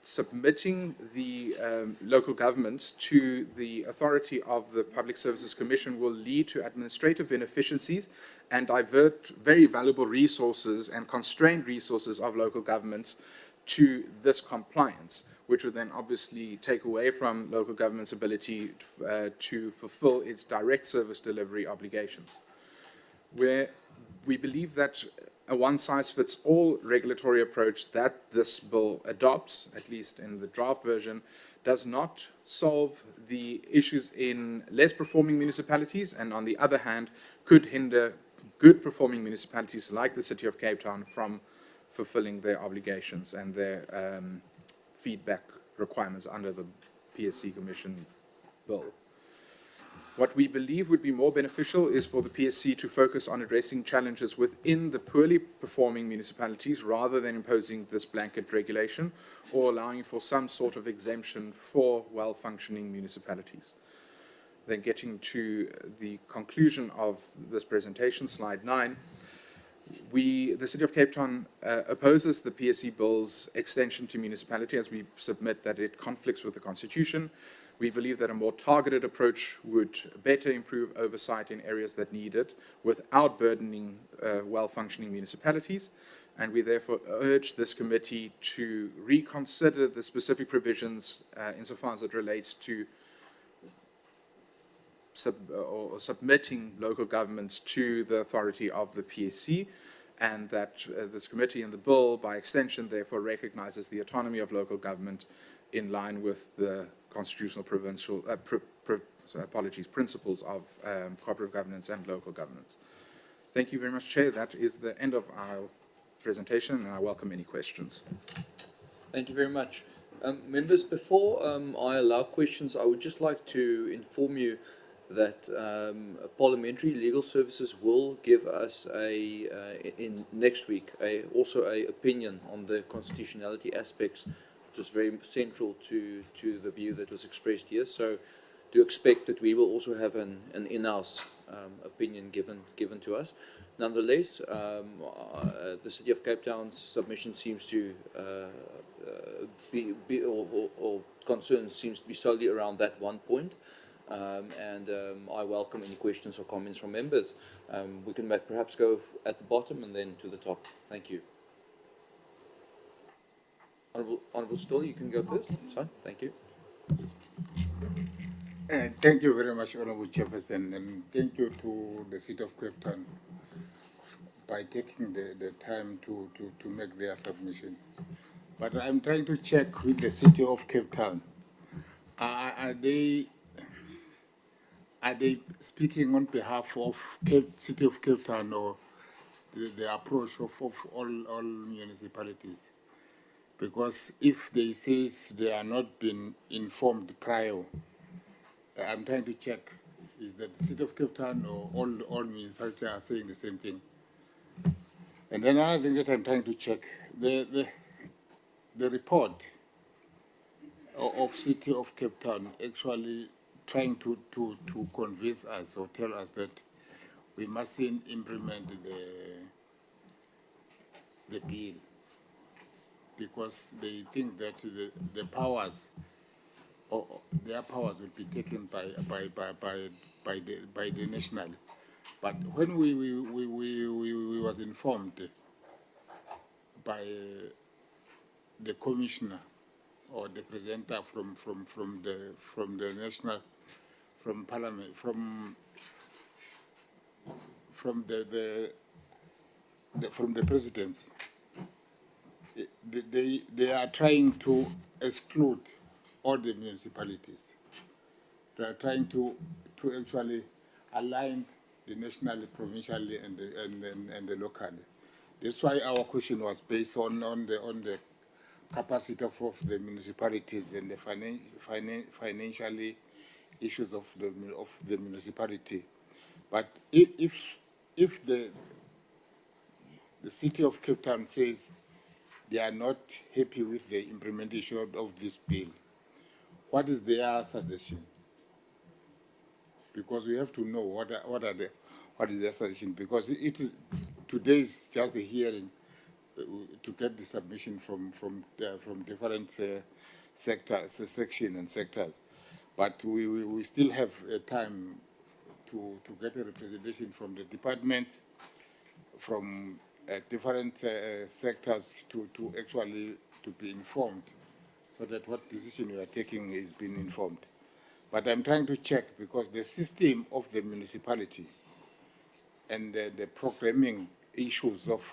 submitting the local governments to the authority of the Public Services Commission will lead to administrative inefficiencies and divert very valuable resources and constrained resources of local governments to this compliance, which would then obviously take away from local government's ability to fulfill its direct service delivery obligations. Where we believe that a one-size-fits-all regulatory approach that this bill adopts, at least in the draft version, does not solve the issues in less performing municipalities, and on the other hand, could hinder good performing municipalities like the City of Cape Town from fulfilling their obligations and their feedback requirements under the PSC Commission bill. What we believe would be more beneficial is for the PSC to focus on addressing challenges within the poorly performing municipalities rather than imposing this blanket regulation or allowing for some sort of exemption for well-functioning municipalities. Then getting to the conclusion of this presentation, slide 9, the City of Cape Town opposes the PSC bill's extension to municipality as we submit that it conflicts with the Constitution. We believe that a more targeted approach would better improve oversight in areas that need it without burdening well-functioning municipalities, and we therefore urge this committee to reconsider the specific provisions insofar as it relates to submitting local governments to the authority of the PSC, and that this committee in the bill, by extension, therefore recognizes the autonomy of local government in line with the constitutional principles of cooperative governance and local governance. Thank you very much, Chair. That is the end of our presentation, and I welcome any questions. Thank you very much. Members, before I allow questions, I would just like to inform you that Parliamentary Legal Services will give us in next week also a opinion on the constitutionality aspects. It was very central to the view that was expressed here. So do expect that we will also have an in-house opinion given to us. Nonetheless, the City of Cape Town's submission seems to or concern seems to be solely around that one point. And I welcome any questions or comments from members. We can perhaps go at the bottom and then to the top. Thank you. Honourable Stoll, you can go first. Sorry, thank you. Thank you very much, Honourable Chairperson, and thank you to the City of Cape Town by taking the time to make their submission. But I'm trying to check with the City of Cape Town. Are they speaking on behalf of City of Cape Town, or the approach of all municipalities? Because if they say they are not been informed prior, I'm trying to check, is that the City of Cape Town or all municipalities are saying the same thing? And then another thing that I'm trying to check, the report of City of Cape Town actually trying to convince us or tell us that we mustn't implement the bill, because they think that the powers, or their powers, will be taken by the national. But when we was informed by the commissioner or the presenter from the national, from parliament, from the presidents, they are trying to exclude all the municipalities. They are trying to actually align the nationally, provincially, and the locally. That's why our question was based on the capacity of the municipalities and the financially issues of the municipality. But if the City of Cape Town says they are not happy with the implementation of this bill, what is their suggestion? Because we have to know what is their suggestion, because today is just a hearing to get the submission from different sections and sectors, but we still have time to get a representation from the department, from different sectors to actually be informed, so that what decision you are taking is being informed. But I'm trying to check, because the system of the municipality and the programming issues of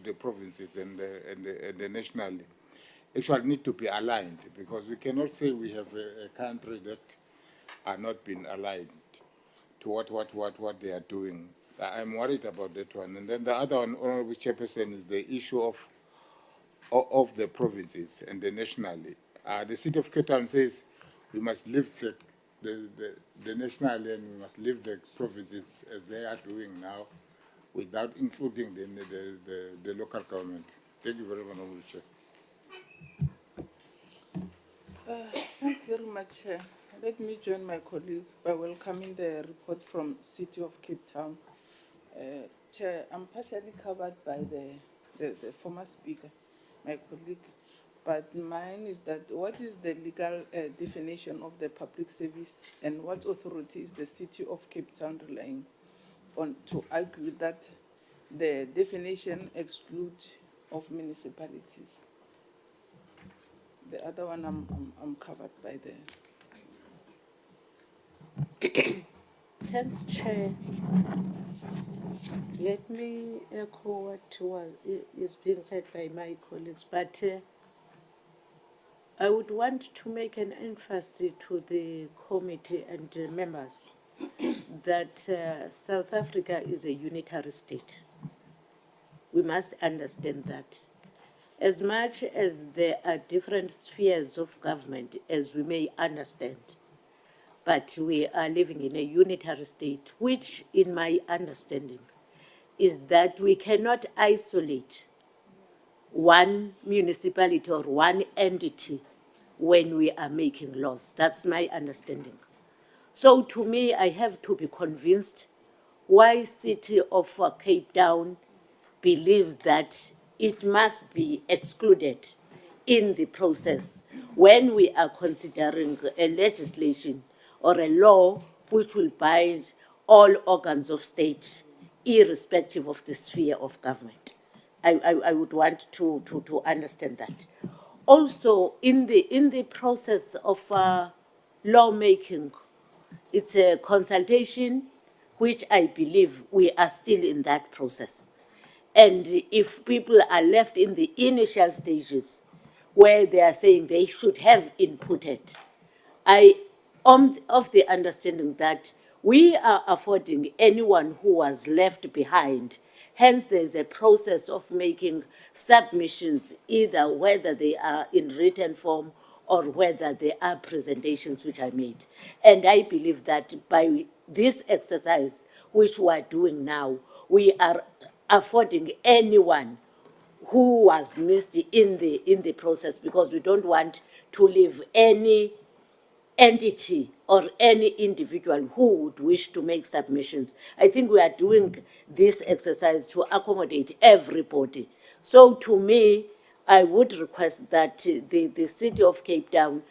the provinces and the national actually need to be aligned, because we cannot say we have a country that are not being aligned to what they are doing. I'm worried about that one. And then the other one, Honourable Chairperson, is the issue of the provinces and the nationally. The City of Cape Town says we must leave the national and we must leave the provinces as they are doing now, without including the local government. Thank you very much, Honourable Chair. Thanks very much, Chair. Let me join my colleague by welcoming the report from City of Cape Town. Chair, I'm partially covered by the former speaker, my colleague, but mine is that what is the legal definition of the public service, and what authority is the City of Cape Town relying on to argue that the definition excludes of municipalities? The other one I'm covered by the. Thanks, Chair. Let me echo what is being said by my colleagues, but I would want to make an emphasis to the committee and members that South Africa is a unitary state. We must understand that. As much as there are different spheres of government, as we may understand, but we are living in a unitary state, which, in my understanding, is that we cannot isolate one municipality or one entity when we are making laws. That's my understanding. So to me, I have to be convinced why City of Cape Town believes that it must be excluded in the process when we are considering a legislation or a law which will bind all organs of state, irrespective of the sphere of government. I would want to understand that. Also, in the process of lawmaking, it's a consultation, which I believe we are still in that process. And if people are left in the initial stages where they are saying they should have inputted, I am of the understanding that we are affording anyone who was left behind. Hence, there's a process of making submissions, either whether they are in written form or whether they are presentations which are made. And I believe that by this exercise, which we are doing now, we are affording anyone who was missed in the process, because we don't want to leave any entity or any individual who would wish to make submissions. I think we are doing this exercise to accommodate everybody. So to me, I would request that the City of Cape Town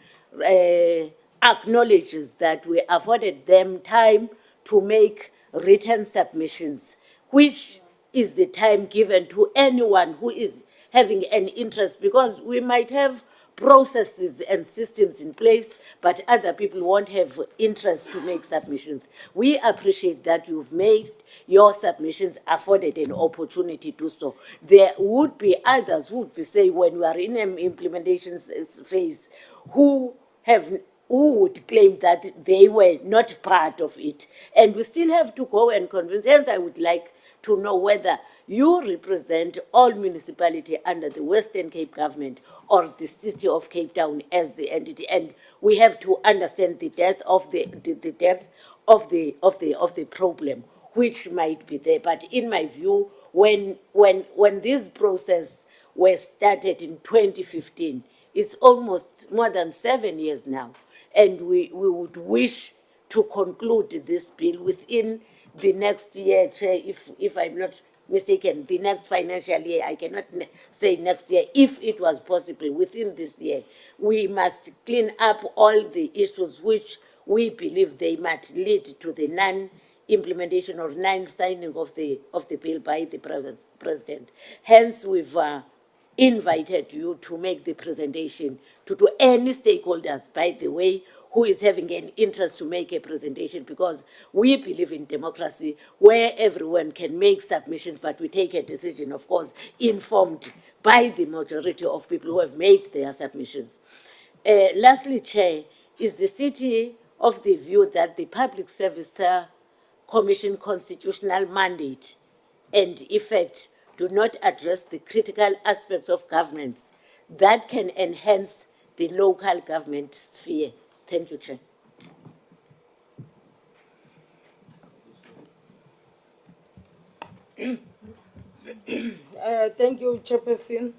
acknowledges that we afforded them time to make written submissions, which is the time given to anyone who is having an interest, because we might have processes and systems in place, but other people won't have interest to make submissions. We appreciate that you've made your submissions, afforded an opportunity to do so. There would be others who would be saying, when we are in an implementation phase, who would claim that they were not part of it. And we still have to go and convince. Hence, I would like to know whether you represent all municipality under the Western Cape government or the City of Cape Town as the entity. And we have to understand the depth of the problem, which might be there. But in my view, when this process was started in 2015, it's almost more than 7 years now. And we would wish to conclude this bill within the next year, Chair, if I'm not mistaken, the next financial year. I cannot say next year. If it was possible within this year, we must clean up all the issues which we believe they might lead to the non-implementation or non-signing of the bill by the President. Hence, we've invited you to make the presentation to any stakeholders, by the way, who is having an interest to make a presentation, because we believe in democracy where everyone can make submissions, but we take a decision, of course, informed by the majority of people who have made their submissions. Lastly, Chair, is the City of the view that the Public Service Commission constitutional mandate and effect do not address the critical aspects of governance that can enhance the local government sphere? Thank you, Chair. Thank you, Chairperson.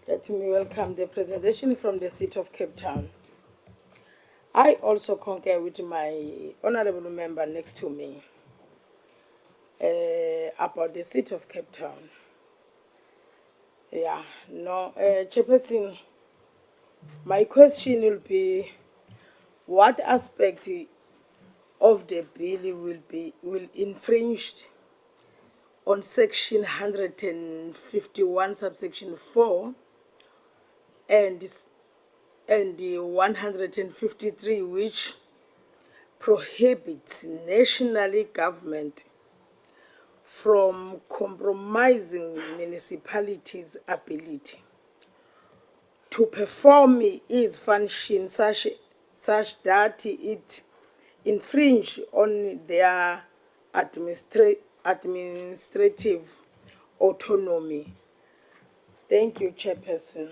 Let me welcome the presentation from the City of Cape Town. I also concur with my honorable member next to me about the City of Cape Town. Yeah, no, Chairperson, my question will be, what aspect of the bill will infringe on section 151 subsection 4 and the 153, which prohibits national government from compromising municipalities' ability to perform its function such that it infringe on their administrative autonomy. Thank you, Chairperson.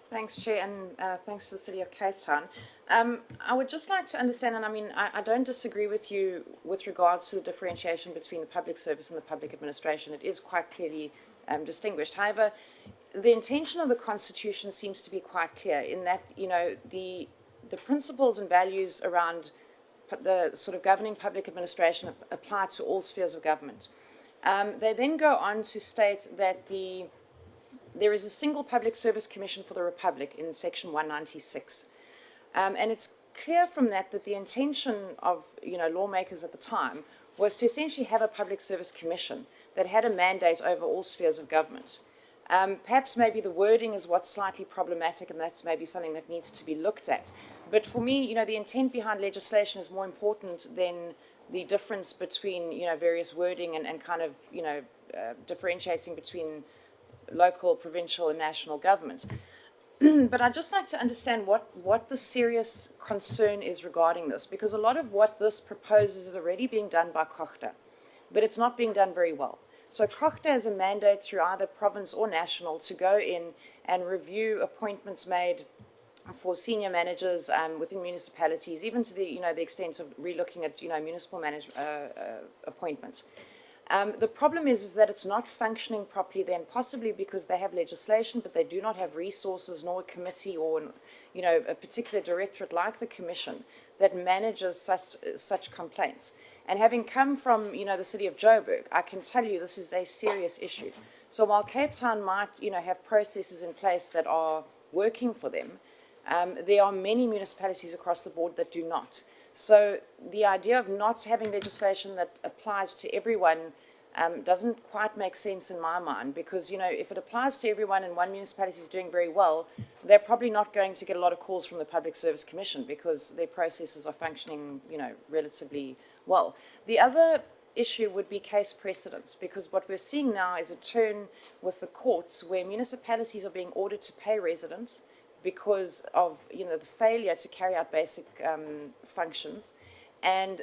Thanks, Chair, and thanks to the City of Cape Town. I would just like to understand, and I mean, I don't disagree with you with regards to the differentiation between the public service and the public administration. It is quite clearly distinguished. However, the intention of the Constitution seems to be quite clear in that, you know, the principles and values around the sort of governing public administration apply to all spheres of government. They then go on to state that there is a single public service commission for the Republic in section 196. And it's clear from that that the intention of, you know, lawmakers at the time was to essentially have a public service commission that had a mandate over all spheres of government. Perhaps maybe the wording is what's slightly problematic, and that's maybe something that needs to be looked at. But for me, you know, the intent behind legislation is more important than the difference between, you know, various wording and kind of, you know, differentiating between local, provincial, and national governments. But I'd just like to understand what the serious concern is regarding this, because a lot of what this proposes is already being done by COGTA, but it's not being done very well. So COGTA has a mandate through either province or national to go in and review appointments made for senior managers within municipalities, even to the, you know, the extent of relooking at, you know, municipal appointments. The problem is that it's not functioning properly then, possibly because they have legislation, but they do not have resources, nor a committee or, you know, a particular directorate like the Commission that manages such complaints. And having come from, you know, the city of Joburg, I can tell you this is a serious issue. So while Cape Town might, you know, have processes in place that are working for them, there are many municipalities across the board that do not. So the idea of not having legislation that applies to everyone doesn't quite make sense in my mind, because, you know, if it applies to everyone and one municipality is doing very well, they're probably not going to get a lot of calls from the Public Service Commission because their processes are functioning, you know, relatively well. The other issue would be case precedents, because what we're seeing now is a turn with the courts where municipalities are being ordered to pay residents because of, you know, the failure to carry out basic functions, and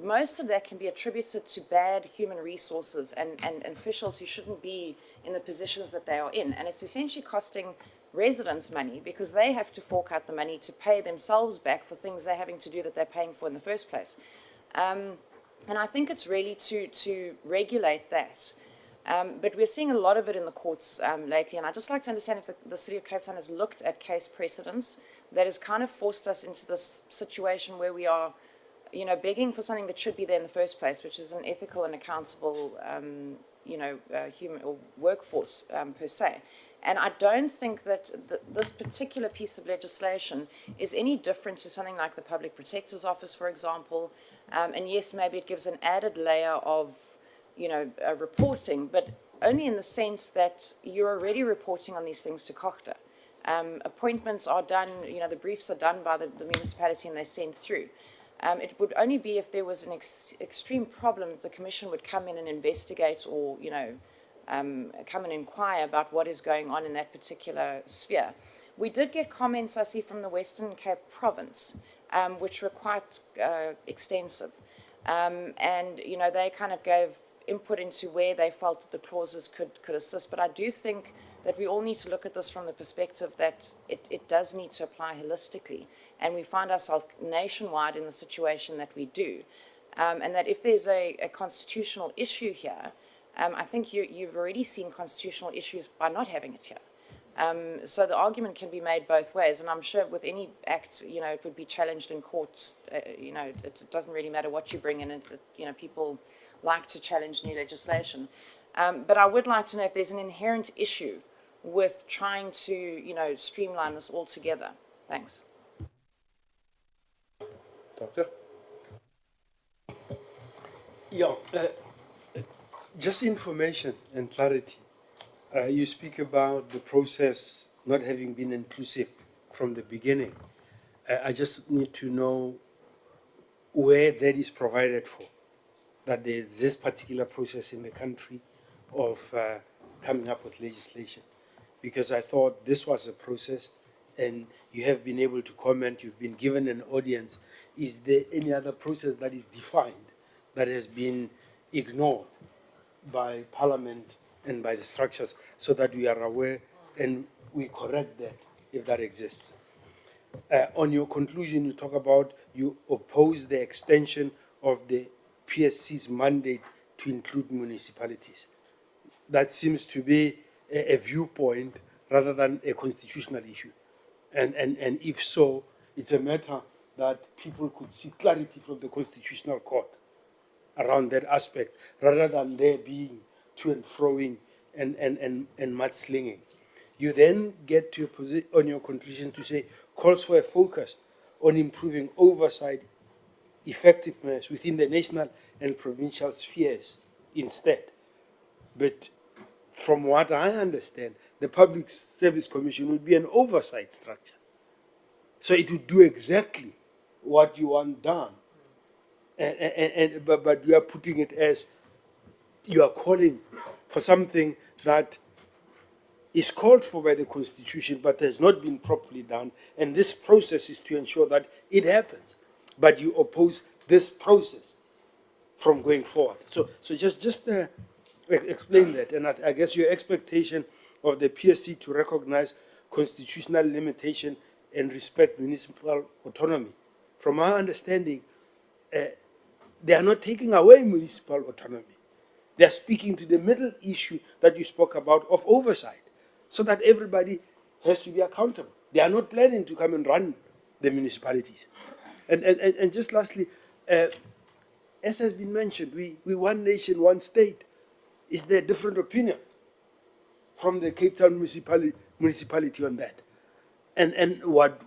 most of that can be attributed to bad human resources and officials who shouldn't be in the positions that they are in, and it's essentially costing residents money because they have to fork out the money to pay themselves back for things they're having to do that they're paying for in the first place. And I think it's really to regulate that. But we're seeing a lot of it in the courts lately, and I'd just like to understand if the City of Cape Town has looked at case precedents that has kind of forced us into this situation where we are, you know, begging for something that should be there in the first place, which is an ethical and accountable, you know, human or workforce per se. And I don't think that this particular piece of legislation is any different to something like the Public Protector's Office, for example. And yes, maybe it gives an added layer of, you know, reporting, but only in the sense that you're already reporting on these things to COGTA. Appointments are done, you know, the briefs are done by the municipality and they're sent through. It would only be if there was an extreme problem that the Commission would come in and investigate or, you know, come and inquire about what is going on in that particular sphere. We did get comments, I see, from the Western Cape Province, which were quite extensive. And, you know, they kind of gave input into where they felt that the clauses could assist. But I do think that we all need to look at this from the perspective that it does need to apply holistically. And we find ourselves nationwide in the situation that we do. And that if there's a constitutional issue here, I think you've already seen constitutional issues by not having it here. So the argument can be made both ways, and I'm sure with any act, you know, it would be challenged in court. You know, it doesn't really matter what you bring in. You know, people like to challenge new legislation. But I would like to know if there's an inherent issue with trying to, you know, streamline this altogether. Thanks. Doctor? Yeah, just information and clarity. You speak about the process not having been inclusive from the beginning. I just need to know where that is provided for, that there's this particular process in the country of coming up with legislation. Because I thought this was a process and you have been able to comment, you've been given an audience. Is there any other process that is defined that has been ignored by Parliament and by the structures so that we are aware and we correct that if that exists? On your conclusion, you talk about you oppose the extension of the PSC's mandate to include municipalities. That seems to be a viewpoint rather than a constitutional issue. And if so, it's a matter that people could seek clarity from the Constitutional Court around that aspect, rather than there being to and froing and mudslinging. You then get to on your conclusion to say, calls for a focus on improving oversight effectiveness within the national and provincial spheres instead. But from what I understand, the Public Service Commission would be an oversight structure. So it would do exactly what you want done. But you are putting it as you are calling for something that is called for by the Constitution but has not been properly done. And this process is to ensure that it happens. But you oppose this process from going forward. So just explain that. And I guess your expectation of the PSC to recognize constitutional limitation and respect municipal autonomy. From our understanding, they are not taking away municipal autonomy. They are speaking to the middle issue that you spoke about of oversight, so that everybody has to be accountable. They are not planning to come and run the municipalities. And just lastly, as has been mentioned, we one nation, one state. Is there a different opinion from the Cape Town municipality on that? And what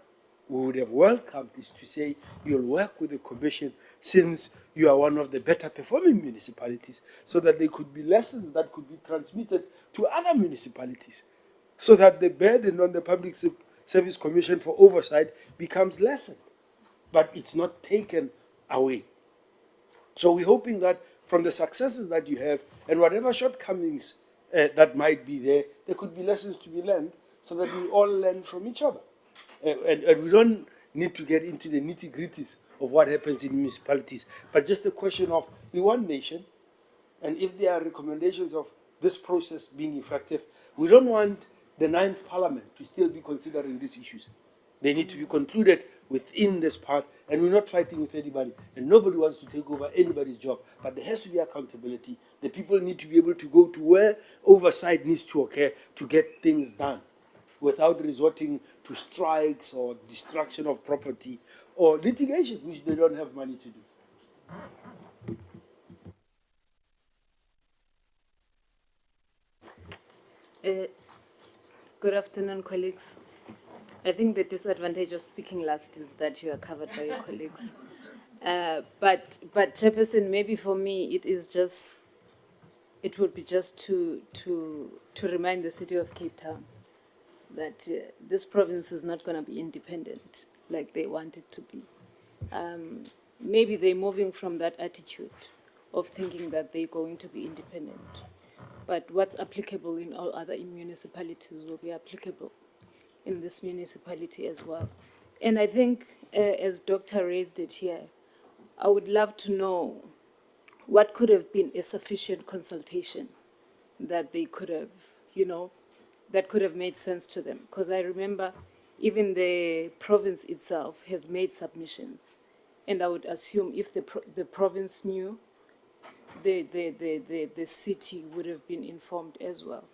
we would have welcomed is to say you'll work with the Commission since you are one of the better performing municipalities, so that there could be lessons that could be transmitted to other municipalities, so that the burden on the Public Service Commission for oversight becomes lessened, but it's not taken away. So we're hoping that from the successes that you have and whatever shortcomings that might be there, there could be lessons to be learned so that we all learn from each other. And we don't need to get into the nitty-gritties of what happens in municipalities, but just a question of we one nation, and if there are recommendations of this process being effective, we don't want the 9th Parliament to still be considering these issues. They need to be concluded within this part, and we're not fighting with anybody, and nobody wants to take over anybody's job, but there has to be accountability. The people need to be able to go to where oversight needs to occur to get things done without resorting to strikes or destruction of property or litigation, which they don't have money to do. Good afternoon, colleagues. I think the disadvantage of speaking last is that you are covered by your colleagues. But Chairperson, maybe for me it would be just to remind the city of Cape Town that this province is not going to be independent like they want it to be. Maybe they're moving from that attitude of thinking that they're going to be independent. But what's applicable in all other municipalities will be applicable in this municipality as well. And I think, as Dr. raised it here, I would love to know what could have been a sufficient consultation that they could have, that could have made sense to them. Because I remember even the province itself has made submissions. And I would assume if the province knew, the city would have been informed as well.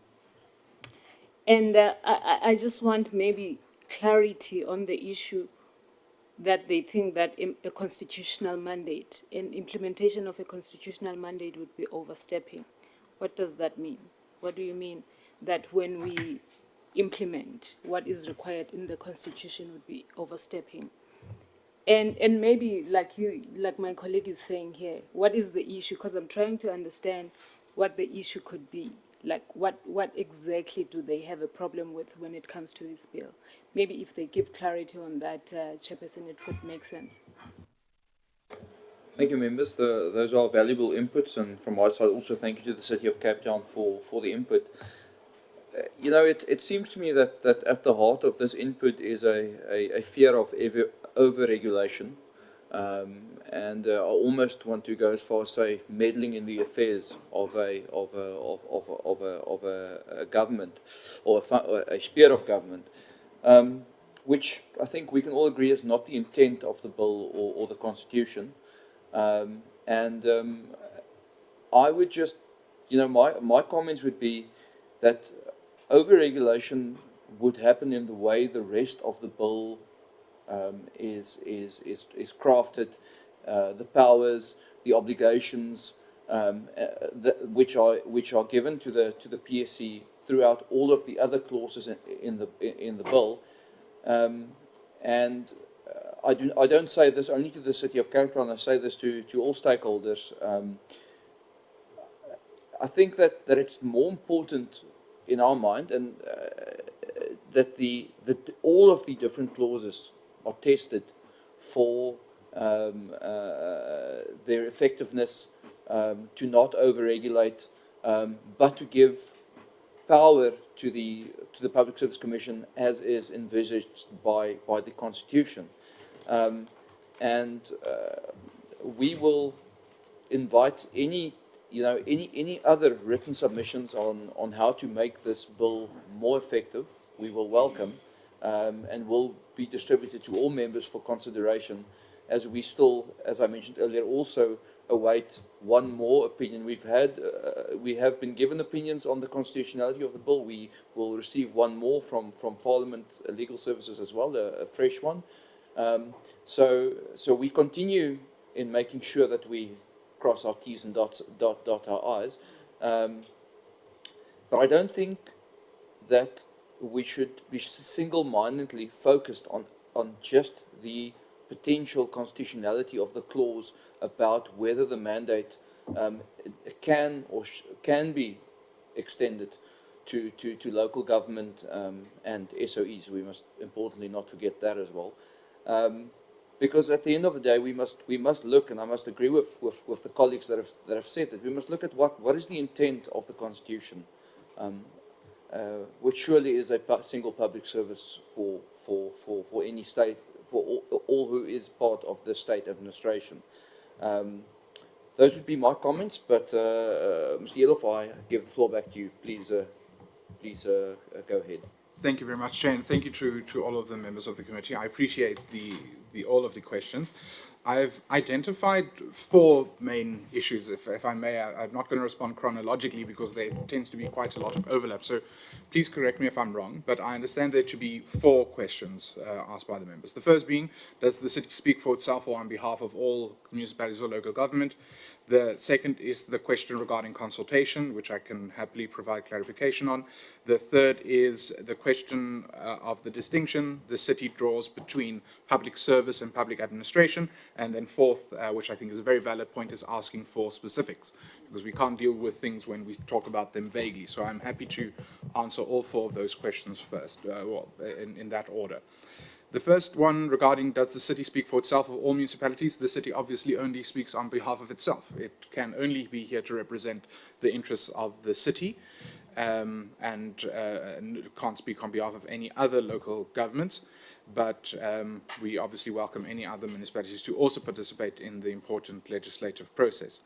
And I just want maybe clarity on the issue that they think that a constitutional mandate, an implementation of a constitutional mandate would be overstepping. What does that mean? What do you mean that when we implement what is required in the Constitution would be overstepping? And maybe like my colleague is saying here, what is the issue? Because I'm trying to understand what the issue could be. Like what exactly do they have a problem with when it comes to this bill? Maybe if they give clarity on that, Chairperson, it would make sense. Thank you, members. Those are valuable inputs, and from my side also thank you to the City of Cape Town for the input. you know, it seems to me that at the heart of this input is a fear of over-regulation. And I almost want to go as far as say meddling in the affairs of a government or a sphere of government, which I think we can all agree is not the intent of the bill or the constitution. I would just, you know, my comments would be that over-regulation would happen in the way the rest of the bill is crafted, the powers, the obligations, which are given to the PSC throughout all of the other clauses in the bill, I don't say this only to the City of Cape Town. I say this to all stakeholders. I think that it's more important in our mind, and that all of the different clauses are tested for their effectiveness, to not over-regulate, but to give power to the Public Service Commission as is envisaged by the Constitution, we will invite any other written submissions on how to make this bill more effective. We will welcome, and will be distributed to all members for consideration, as we still, as I mentioned earlier, also await one more opinion. We have been given opinions on the constitutionality of the bill. We will receive one more from Parliament Legal Services as well, a fresh one. So we continue in making sure that we cross our T's and dot our I's. But I don't think that we should be single-mindedly focused on just the potential constitutionality of the clause about whether the mandate can be extended to local government and SOEs. We must importantly not forget that as well. Because at the end of the day, we must look, and I must agree with the colleagues that have said that we must look at what is the intent of the Constitution, which surely is a single public service for any state, for all who is part of the state administration. Those would be my comments, but Mr. Yelof, I give the floor back to you. Please go ahead. Thank you very much, Chair, and thank you to all of the members of the committee. I appreciate all of the questions. I've identified 4 main issues, if I may. I'm not going to respond chronologically because there tends to be quite a lot of overlap, so please correct me if I'm wrong, but I understand there to be 4 questions asked by the members. The first being, does the city speak for itself or on behalf of all municipalities or local government? The second is the question regarding consultation, which I can happily provide clarification on. The third is the question of the distinction the city draws between public service and public administration. And then fourth, which I think is a very valid point, is asking for specifics, because we can't deal with things when we talk about them vaguely. So I'm happy to answer all 4 of those questions first, in that order. The first one regarding does the city speak for itself or all municipalities? The city obviously only speaks on behalf of itself. It can only be here to represent the interests of the city, and can't speak on behalf of any other local governments. But we obviously welcome any other municipalities to also participate in the important legislative process.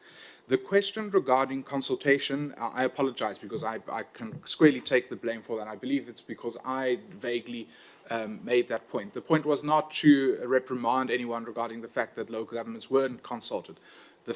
The question regarding consultation, I apologize because I can squarely take the blame for that. I believe it's because I vaguely made that point. The point was not to reprimand anyone regarding the fact that local governments weren't consulted. The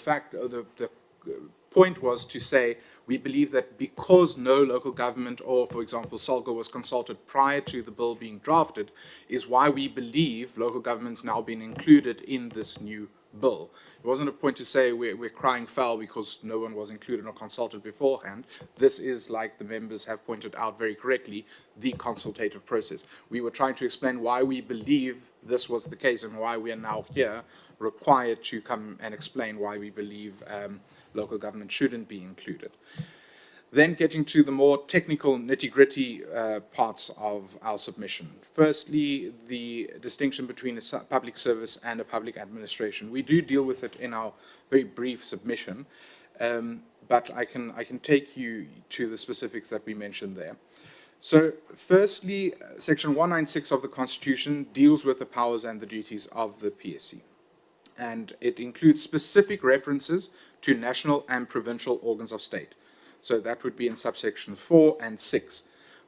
point was to say we believe that because no local government or, for example, SALGO was consulted prior to the bill being drafted, is why we believe local government's now been included in this new bill. It wasn't a point to say we're crying foul because no one was included or consulted beforehand. This is, like the members have pointed out very correctly, the consultative process. We were trying to explain why we believe this was the case and why we are now here required to come and explain why we believe local government shouldn't be included. Then getting to the more technical nitty-gritty parts of our submission. Firstly, the distinction between a public service and a public administration. We do deal with it in our very brief submission, but I can take you to the specifics that we mentioned there. So, firstly, Section 196 of the Constitution deals with the powers and the duties of the PSC. And it includes specific references to national and provincial organs of state. So that would be in subsection 4 and 6.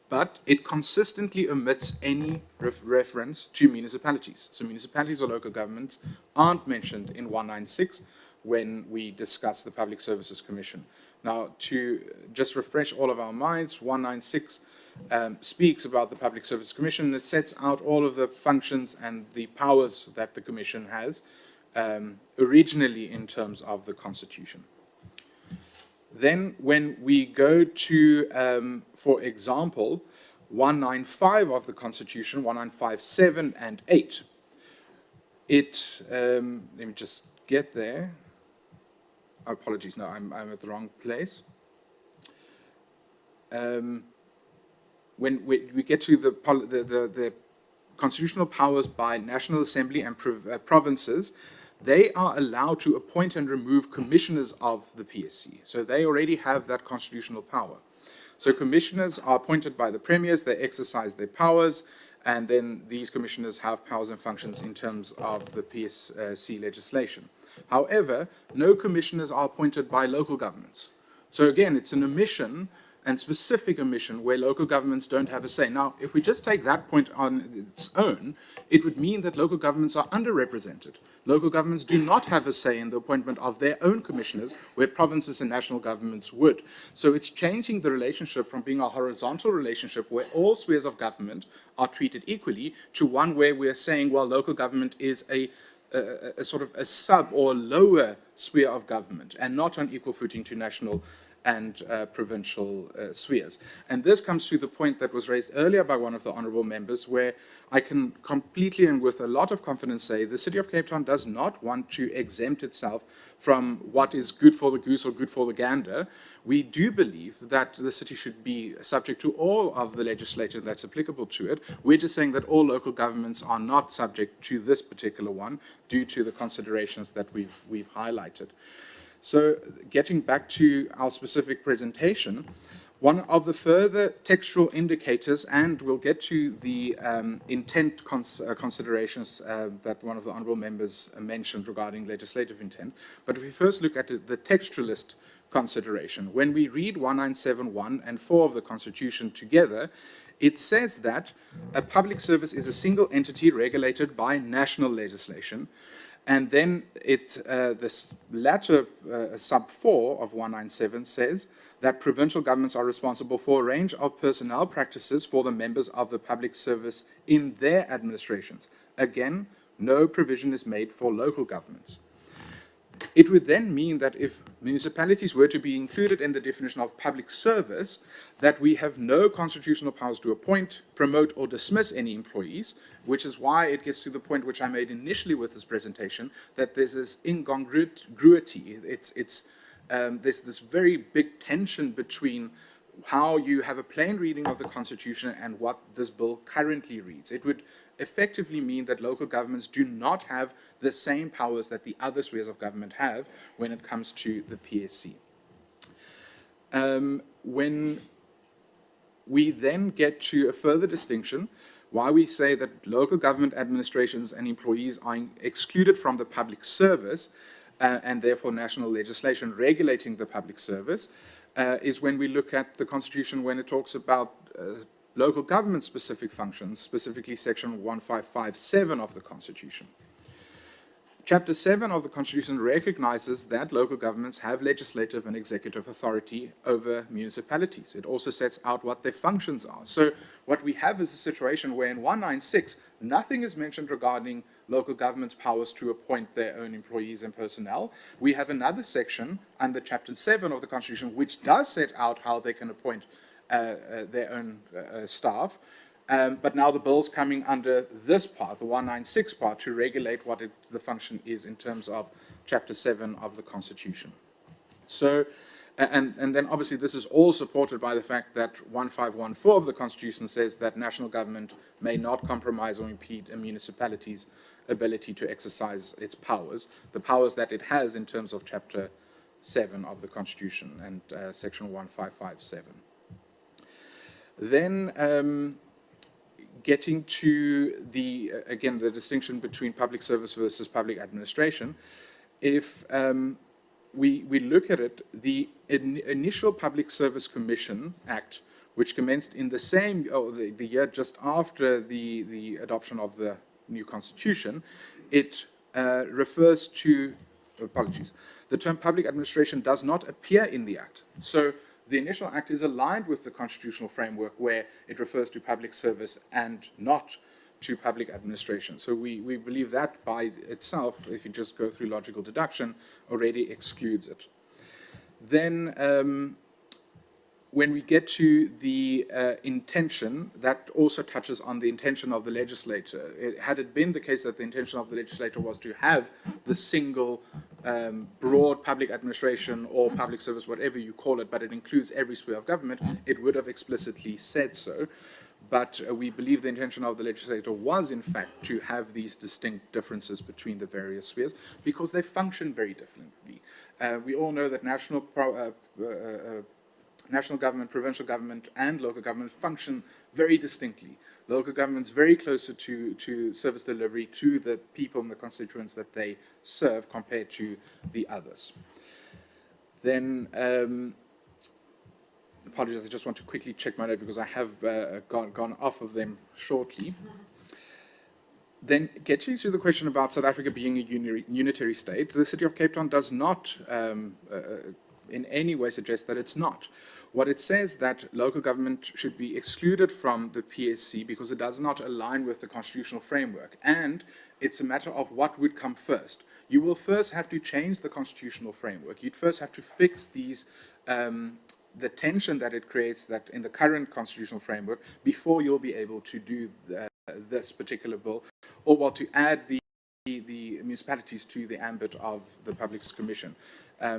But it consistently omits any reference to municipalities. So municipalities or local governments aren't mentioned in 196 when we discuss the Public Services Commission. Now, to just refresh all of our minds, 196 speaks about the Public Service Commission. It sets out all of the functions and the powers that the Commission has, originally in terms of the Constitution. Then when we go to, for example, 195 of the Constitution, 1957 and 8, it, let me just get there. Oh, apologies, no, I'm at the wrong place. When we get to the constitutional powers by National Assembly and provinces, they are allowed to appoint and remove commissioners of the PSC. So they already have that constitutional power. So commissioners are appointed by the premiers, they exercise their powers, and then these commissioners have powers and functions in terms of the PSC legislation. However, no commissioners are appointed by local governments. So again, it's an omission and specific omission where local governments don't have a say. Now, if we just take that point on its own, it would mean that local governments are underrepresented. Local governments do not have a say in the appointment of their own commissioners, where provinces and national governments would. So it's changing the relationship from being a horizontal relationship where all spheres of government are treated equally to one where we're saying, well, local government is a sort of a sub or lower sphere of government and not on equal footing to national and provincial spheres. And this comes to the point that was raised earlier by one of the honourable members, where I can completely and with a lot of confidence say the City of Cape Town does not want to exempt itself from what is good for the goose or good for the gander. We do believe that the city should be subject to all of the legislation that's applicable to it. We're just saying that all local governments are not subject to this particular one due to the considerations that we've highlighted. So getting back to our specific presentation, one of the further textual indicators, and we'll get to the intent considerations that one of the honourable members mentioned regarding legislative intent, but if we first look at the textualist consideration, when we read 1971 and 4 of the Constitution together, it says that a public service is a single entity regulated by national legislation. And then this latter sub 4 of 197 says that provincial governments are responsible for a range of personnel practices for the members of the public service in their administrations. Again, no provision is made for local governments. It would then mean that if municipalities were to be included in the definition of public service, that we have no constitutional powers to appoint, promote, or dismiss any employees, which is why it gets to the point which I made initially with this presentation, that there's this incongruity. There's this very big tension between how you have a plain reading of the Constitution and what this bill currently reads. It would effectively mean that local governments do not have the same powers that the other spheres of government have when it comes to the PSC. When we then get to a further distinction, why we say that local government administrations and employees are excluded from the public service and therefore national legislation regulating the public service, is when we look at the Constitution when it talks about local government specific functions, specifically section 1557 of the Constitution. Chapter 7 of the Constitution recognizes that local governments have legislative and executive authority over municipalities. It also sets out what their functions are. So what we have is a situation where in 196, nothing is mentioned regarding local government's powers to appoint their own employees and personnel. We have another section under Chapter 7 of the Constitution which does set out how they can appoint their own staff. But now the bill's coming under this part, the 196 part, to regulate what the function is in terms of Chapter 7 of the Constitution. So, and then obviously this is all supported by the fact that 1514 of the Constitution says that national government may not compromise or impede a municipality's ability to exercise its powers, the powers that it has in terms of Chapter 7 of the Constitution and Section 1557. Then getting to the, again, the distinction between public service versus public administration, if we look at it, the initial Public Service Commission Act, which commenced in the same, the year just after the adoption of the new constitution, it refers to, apologies, the term public administration does not appear in the act. So the initial act is aligned with the constitutional framework where it refers to public service and not to public administration. So we believe that by itself, if you just go through logical deduction, already excludes it. Then when we get to the intention, that also touches on the intention of the legislator. Had it been the case that the intention of the legislator was to have the single broad public administration or public service, whatever you call it, but it includes every sphere of government, it would have explicitly said so. But we believe the intention of the legislator was, in fact, to have these distinct differences between the various spheres because they function very differently. We all know that national government, provincial government, and local government function very distinctly. Local government's very closer to service delivery to the people and the constituents that they serve compared to the others. Then, apologies, I just want to quickly check my note because I have gone off of them shortly. Then getting to the question about South Africa being a unitary state, the City of Cape Town does not in any way suggest that it's not. What it says that local government should be excluded from the PSC because it does not align with the constitutional framework. And it's a matter of what would come first. You will first have to change the constitutional framework. You'd first have to fix these, the tension that it creates that in the current constitutional framework before you'll be able to do this particular bill, or well, to add the municipalities to the ambit of the Public Commission.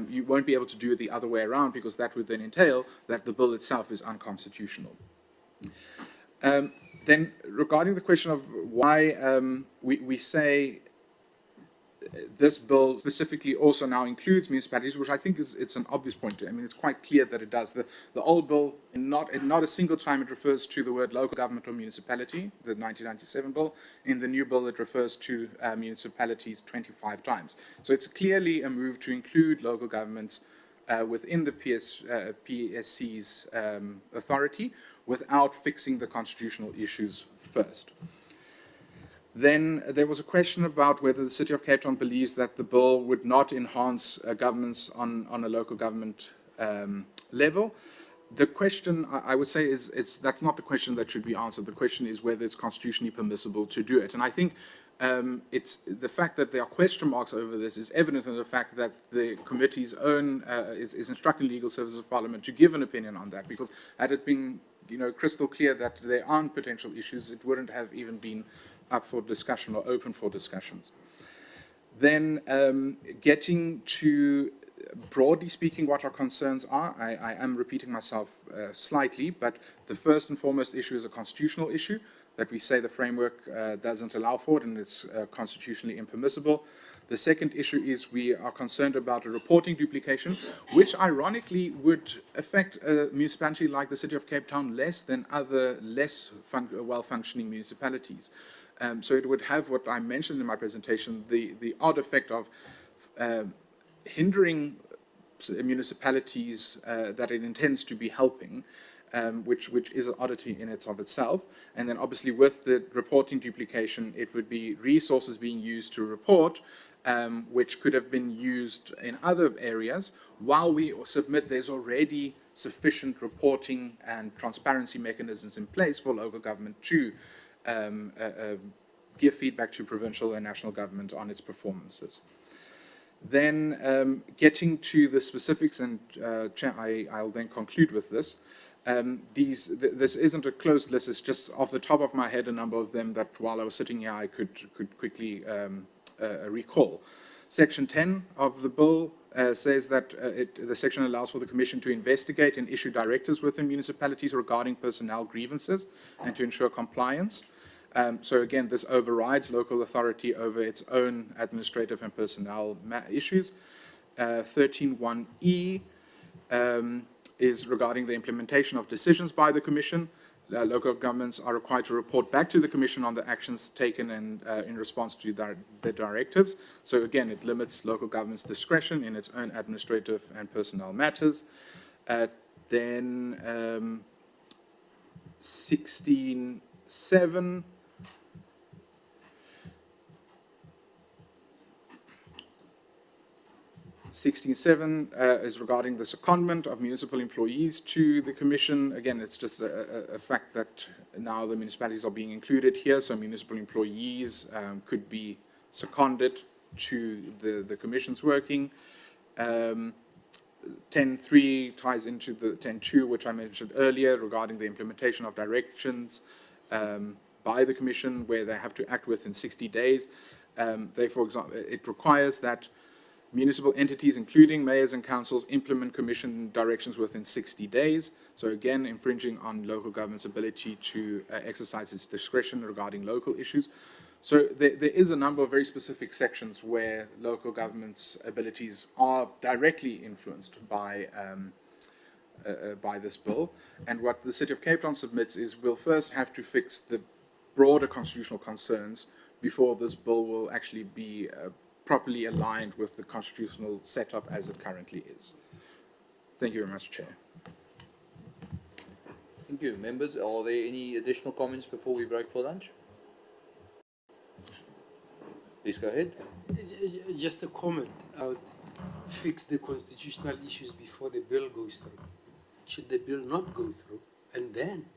You won't be able to do it the other way around because that would then entail that the bill itself is unconstitutional. Then regarding the question of why we say this bill specifically also now includes municipalities, which I think it's an obvious point. I mean, it's quite clear that it does. The old bill, not a single time it refers to the word local government or municipality, the 1997 bill. In the new bill, it refers to municipalities 25 times. So it's clearly a move to include local governments within the PSC's authority without fixing the constitutional issues first. Then there was a question about whether the City of Cape Town believes that the bill would not enhance governance on a local government level. The question, I would say, that's not the question that should be answered. The question is whether it's constitutionally permissible to do it. And I think it's the fact that there are question marks over this is evident in the fact that the committee's own is instructing Legal Services of Parliament to give an opinion on that, because had it been crystal clear that there aren't potential issues, it wouldn't have even been up for discussion or open for discussions. Then getting to, broadly speaking, what our concerns are, I am repeating myself slightly, but the first and foremost issue is a constitutional issue that we say the framework doesn't allow for it and it's constitutionally impermissible. The second issue is we are concerned about a reporting duplication, which ironically would affect a municipality like the City of Cape Town less than other less well-functioning municipalities. So it would have what I mentioned in my presentation, the odd effect of hindering municipalities that it intends to be helping, which is an oddity in of itself. And then obviously with the reporting duplication, it would be resources being used to report, which could have been used in other areas. While we submit, there's already sufficient reporting and transparency mechanisms in place for local government to give feedback to provincial and national government on its performances. Then getting to the specifics, and I'll then conclude with this. This isn't a closed list, it's just off the top of my head a number of them that while I was sitting here I could quickly recall. Section 10 of the bill says that the section allows for the Commission to investigate and issue directives within municipalities regarding personnel grievances and to ensure compliance. So again, this overrides local authority over its own administrative and personnel issues. 13.1e is regarding the implementation of decisions by the Commission. local governments are required to report back to the Commission on the actions taken and in response to the directives. So again, it limits local government's discretion in its own administrative and personnel matters. Then 16.7. Is regarding the secondment of municipal employees to the Commission. Again, it's just a fact that now the municipalities are being included here, so municipal employees could be seconded to the Commission's working. 10.3 ties into the 10.2, which I mentioned earlier, regarding the implementation of directions by the Commission, where they have to act within 60 days. For example, it requires that municipal entities, including mayors and councils, implement Commission directions within 60 days. So again, infringing on local government's ability to exercise its discretion regarding local issues. So there is a number of very specific sections where local government's abilities are directly influenced by this bill. And what the City of Cape Town submits is we'll first have to fix the broader constitutional concerns before this bill will actually be properly aligned with the constitutional setup as it currently is. Thank you very much, Chair. Thank you. Members, are there any additional comments before we break for lunch? Please go ahead. Just a comment. I would fix the constitutional issues before the bill goes through. Should the bill not go through, and then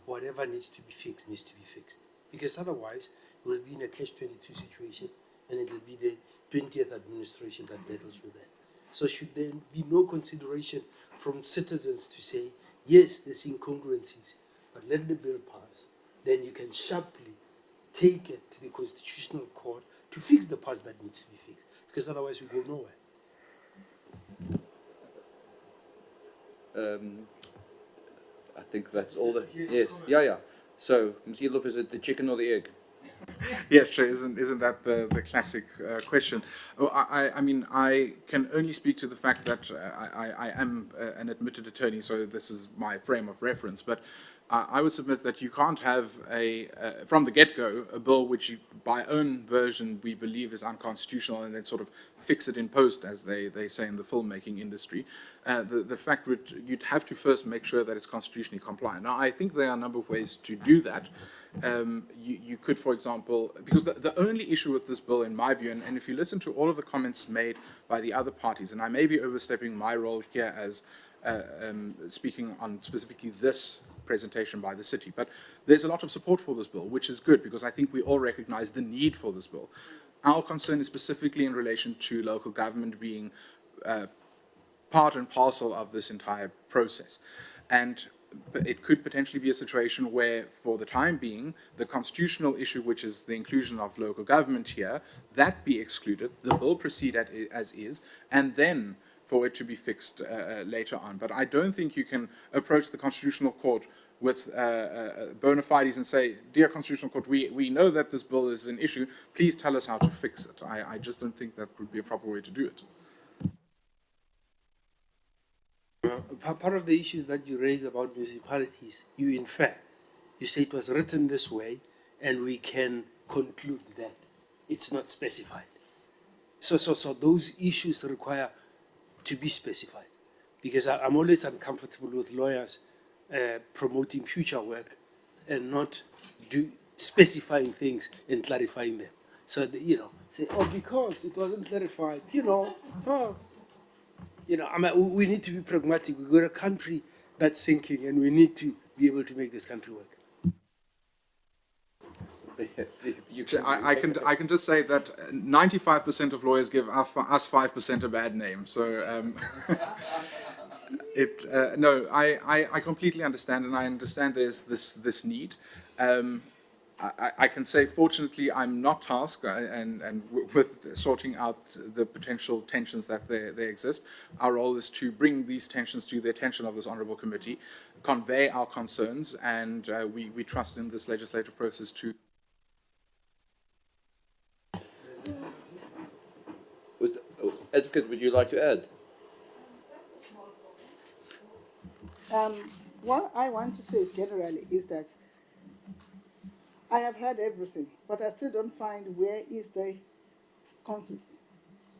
whatever needs to be fixed needs to be fixed. Because otherwise, we'll be in a catch-22 situation, and it will be the 20th administration that battles with that. So should there be no consideration from citizens to say, yes, there's incongruencies, but let the bill pass, then you can sharply take it to the Constitutional Court to fix the parts that needs to be fixed, because otherwise we go nowhere. I think that's all the... Yes, yeah. So, Ms. Elof, is it the chicken or the egg? Yes, sure. Isn't that the classic question? I mean, I can only speak to the fact that I am an admitted attorney, so this is my frame of reference. But I would submit that you can't have from the get-go, a bill which, by own version, we believe is unconstitutional, and then sort of fix it in post, as they say in the filmmaking industry. The fact that you'd have to first make sure that it's constitutionally compliant. Now, I think there are a number of ways to do that. You could, for example, because the only issue with this bill, in my view, and if you listen to all of the comments made by the other parties, and I may be overstepping my role here as speaking on specifically this presentation by the city, but there's a lot of support for this bill, which is good, because I think we all recognize the need for this bill. Our concern is specifically in relation to local government being part and parcel of this entire process. And it could potentially be a situation where, for the time being, the constitutional issue, which is the inclusion of local government here, that be excluded, the bill proceed as is, and then for it to be fixed later on. But I don't think you can approach the Constitutional Court with bona fides and say, dear Constitutional Court, we know that this bill is an issue, please tell us how to fix it. I just don't think that would be a proper way to do it. Part of the issues that you raise about municipalities, you say it was written this way, and we can conclude that it's not specified. So those issues require to be specified, because I'm always uncomfortable with lawyers promoting future work and not specifying things and clarifying them. So say, because it wasn't clarified, we need to be pragmatic. We've got a country that's sinking, and we need to be able to make this country work. I can just say that 95% of lawyers give us 5% a bad name. So no, I completely understand, and I understand there's this need. I can say, fortunately, I'm not tasked and with sorting out the potential tensions that they exist. Our role is to bring these tensions to the attention of this honourable committee, convey our concerns, and we trust in this legislative process to. Advocate, would you like to add? what I want to say is generally is that I have heard everything, but I still don't find where is the conflict.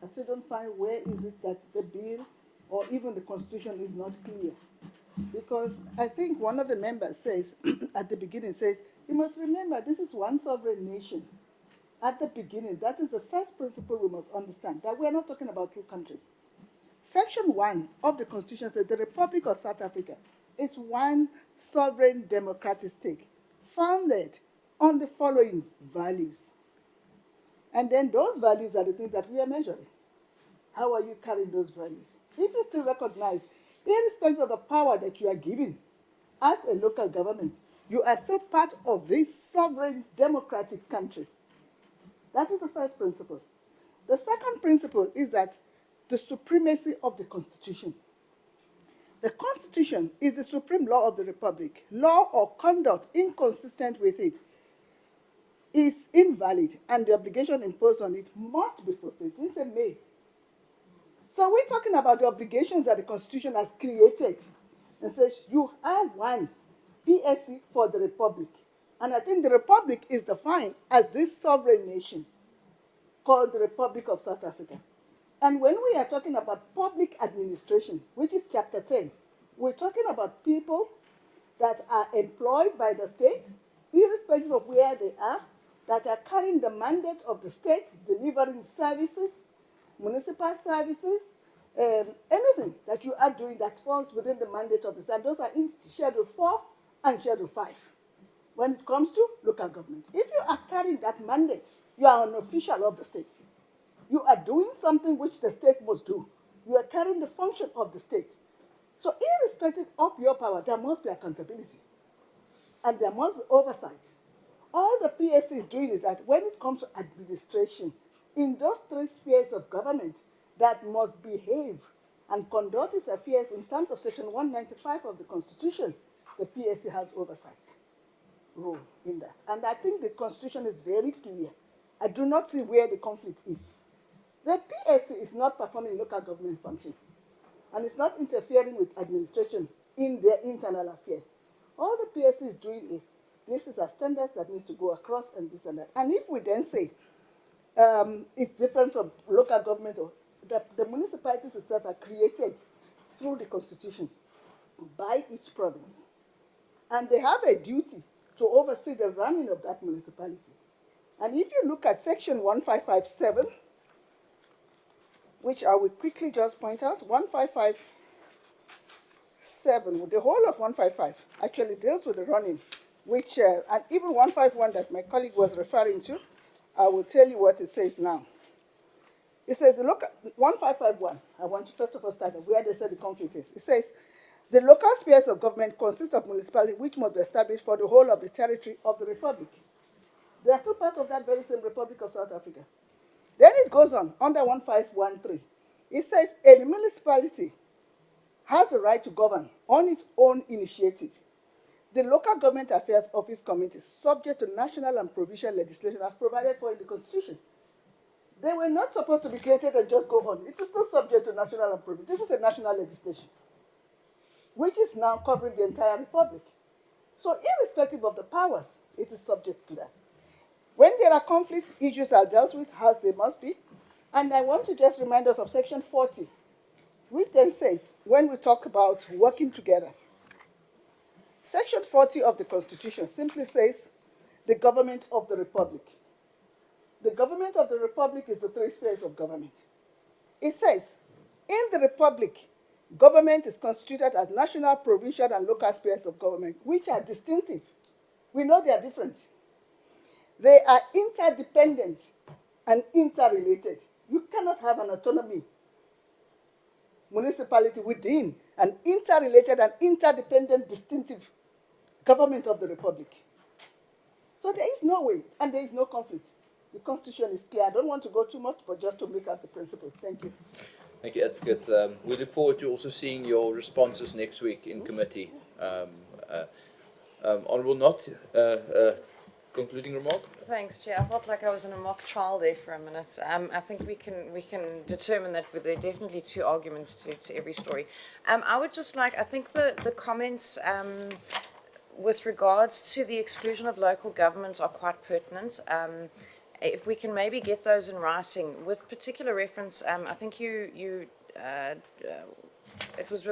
I still don't find where is it that the bill or even the constitution is not clear. Because I think one of the members says, at the beginning says, you must remember this is one sovereign nation. At the beginning, that is the first principle we must understand, that we are not talking about two countries. Section 1 of the Constitution says the Republic of South Africa is one sovereign democratic state founded on the following values. And then those values are the things that we are measuring. How are you carrying those values? If you still recognize, irrespective of the power that you are given as a local government, you are still part of this sovereign democratic country. That is the first principle. The second principle is that the supremacy of the Constitution. The Constitution is the supreme law of the Republic. Law or conduct inconsistent with it is invalid, and the obligation imposed on it must be fulfilled. It's a may. So we're talking about the obligations that the Constitution has created. And says you have one PSC for the Republic. And I think the Republic is defined as this sovereign nation called the Republic of South Africa. And when we are talking about public administration, which is Chapter 10, we're talking about people that are employed by the state, irrespective of where they are, that are carrying the mandate of the state, delivering services, municipal services, anything that you are doing that falls within the mandate of the state. Those are in Schedule 4 and Schedule 5 when it comes to local government. If you are carrying that mandate, you are an official of the state. You are doing something which the state must do. You are carrying the function of the state. So irrespective of your power, there must be accountability. And there must be oversight. All the PSC is doing is that when it comes to administration, in those three spheres of government that must behave and conduct its affairs in terms of Section 195 of the Constitution, the PSC has oversight role in that. And I think the Constitution is very clear. I do not see where the conflict is. The PSC is not performing local government function, and it's not interfering with administration in their internal affairs. All the PSC is doing is, this is a standard that needs to go across and this and that. And if we then say it's different from local government, or the municipalities itself are created through the Constitution by each province. And they have a duty to oversee the running of that municipality. And if you look at Section 1557, which I will quickly just point out, 1557, the whole of 155 actually deals with the running, which, and even 151 that my colleague was referring to, I will tell you what it says now. It says, look at 1551, I want to first of all start where they say the conflict is. It says, the local spheres of government consist of municipalities which must be established for the whole of the territory of the Republic. They are still part of that very same Republic of South Africa. Then it goes on, under 1513. It says, a municipality has the right to govern on its own initiative. The local government affairs of its communities, subject to national and provincial legislation as provided for in the Constitution. They were not supposed to be created and just go on. It is still subject to national and provincial. This is a national legislation, which is now covering the entire Republic. So irrespective of the powers, it is subject to that. When there are conflicts, issues are dealt with as they must be. And I want to just remind us of Section 40, which then says, when we talk about working together, Section 40 of the Constitution simply says, the government of the Republic. The government of the Republic is the three spheres of government. It says, in the Republic, government is constituted as national, provincial, and local spheres of government, which are distinctive. We know they are different. They are interdependent and interrelated. You cannot have an autonomy municipality within an interrelated and interdependent distinctive government of the Republic. So there is no way, and there is no conflict. The Constitution is clear. I don't want to go too much, but just to make out the principles. Thank you. Thank you, Advocate. We look forward to also seeing your responses next week in committee. Honourable Knott, concluding remark? Thanks, Chair. I felt like I was in a mock trial there for a minute. I think we can determine that there are definitely two arguments to every story. I would just like, I think the comments with regards to the exclusion of local governments are quite pertinent. If we can maybe get those in writing with particular reference, I think it was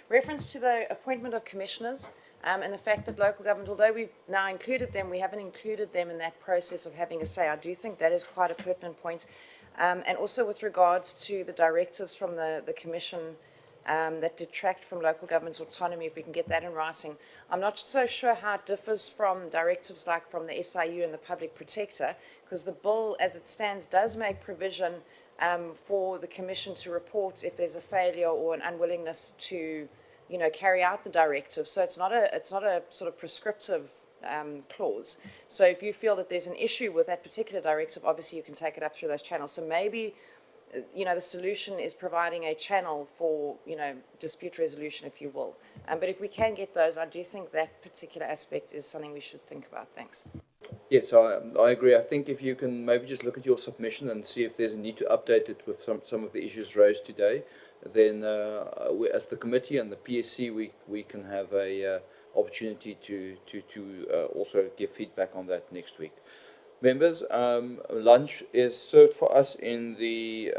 reference to the appointment of commissioners. And the fact that local government, although we've now included them, we haven't included them in that process of having a say. I do think that is quite a pertinent point. And also with regards to the directives from the Commission that detract from local government's autonomy, if we can get that in writing. I'm not so sure how it differs from directives like from the SIU and the Public Protector, because the bill, as it stands, does make provision for the Commission to report if there's a failure or an unwillingness to carry out the directive. So it's not a sort of prescriptive clause. So if you feel that there's an issue with that particular directive, obviously you can take it up through those channels. So maybe, the solution is providing a channel for, dispute resolution, if you will. But if we can get those, I do think that particular aspect is something we should think about. Thanks. Yes, I agree. I think if you can maybe just look at your submission and see if there's a need to update it with some of the issues raised today, then we, as the committee and the PSC, we can have a opportunity to also give feedback on that next week. Members, lunch is served for us in the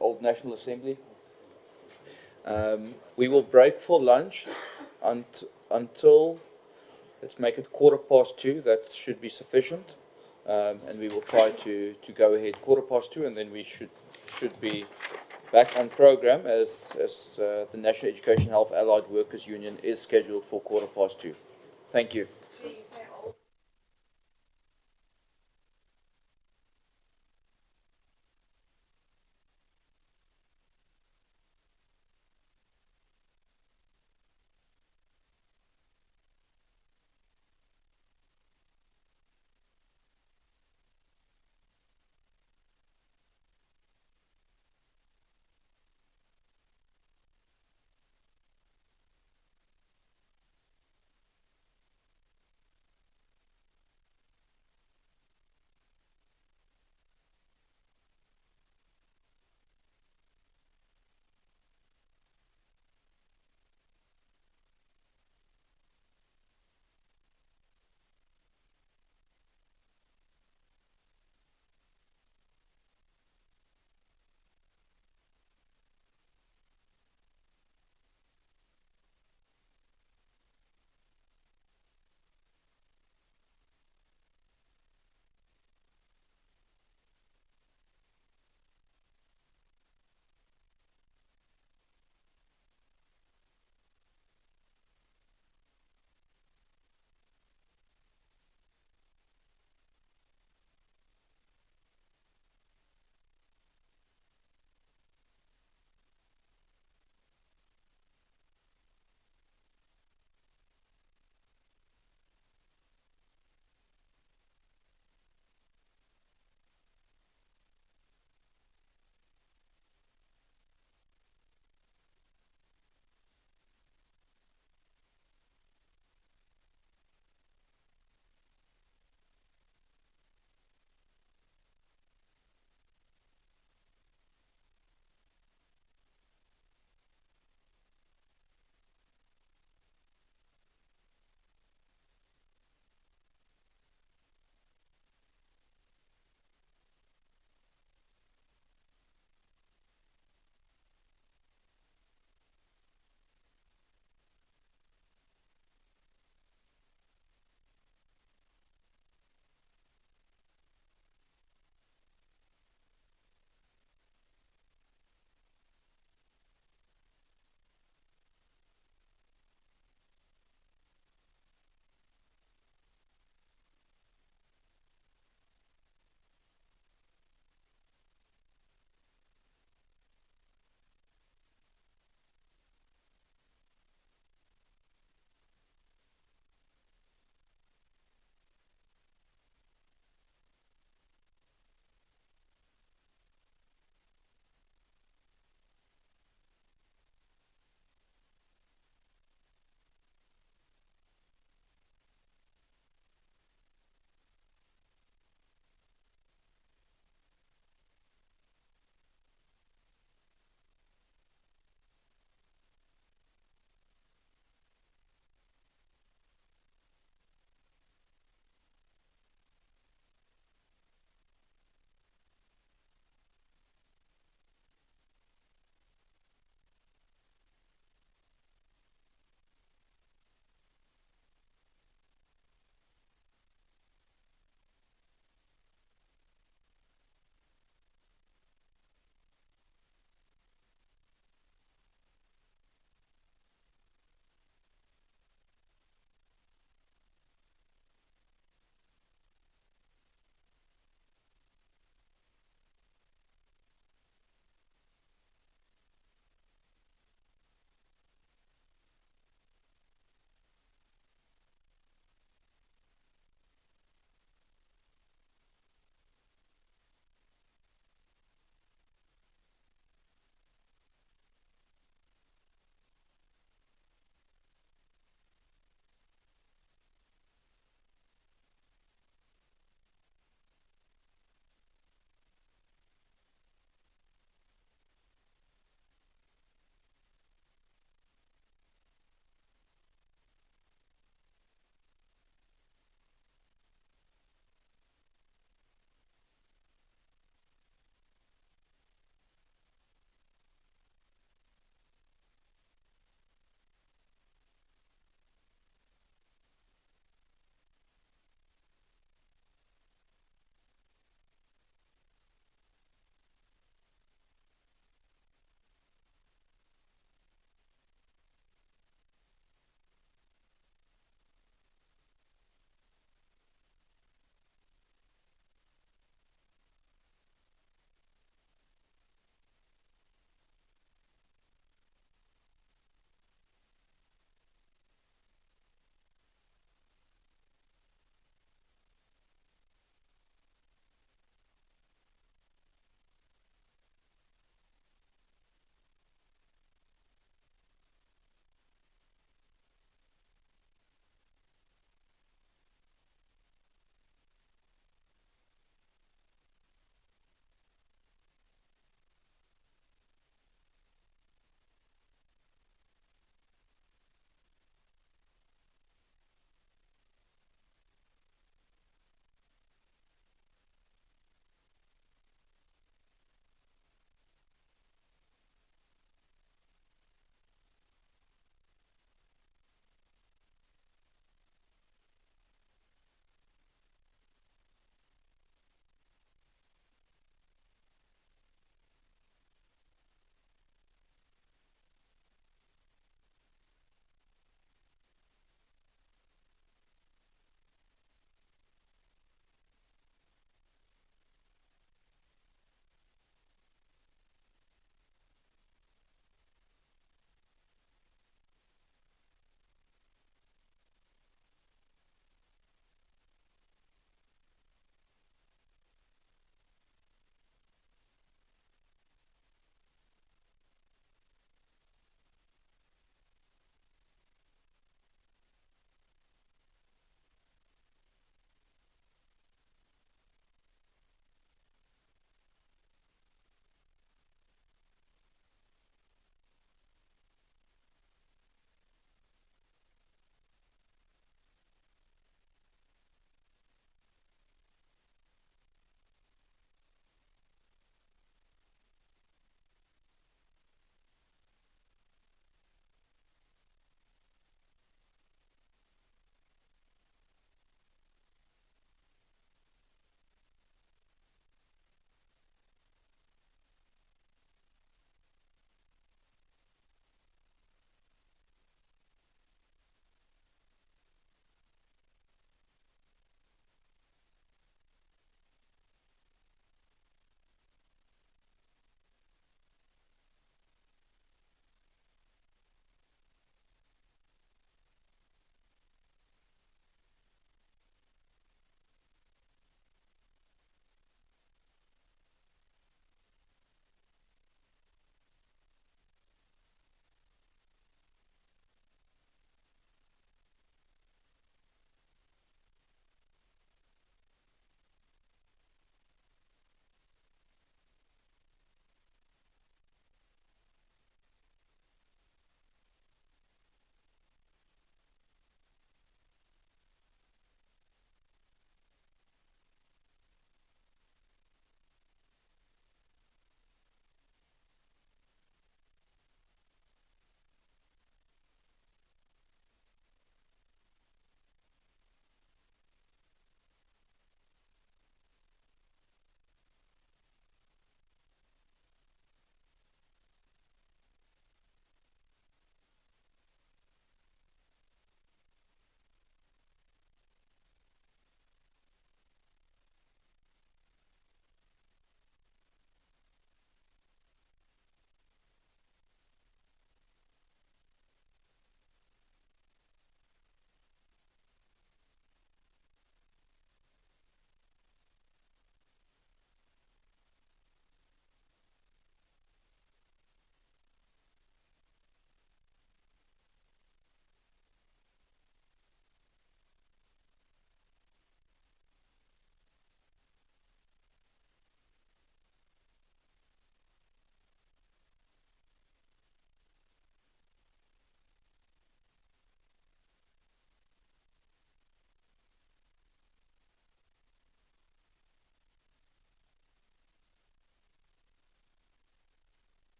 Old National Assembly. We will break for lunch until, let's make it 2:15. That should be sufficient, and we will try to go ahead 2:15, and then we should be back on program as the National Education Health Allied Workers Union is scheduled for 2:15. Thank you.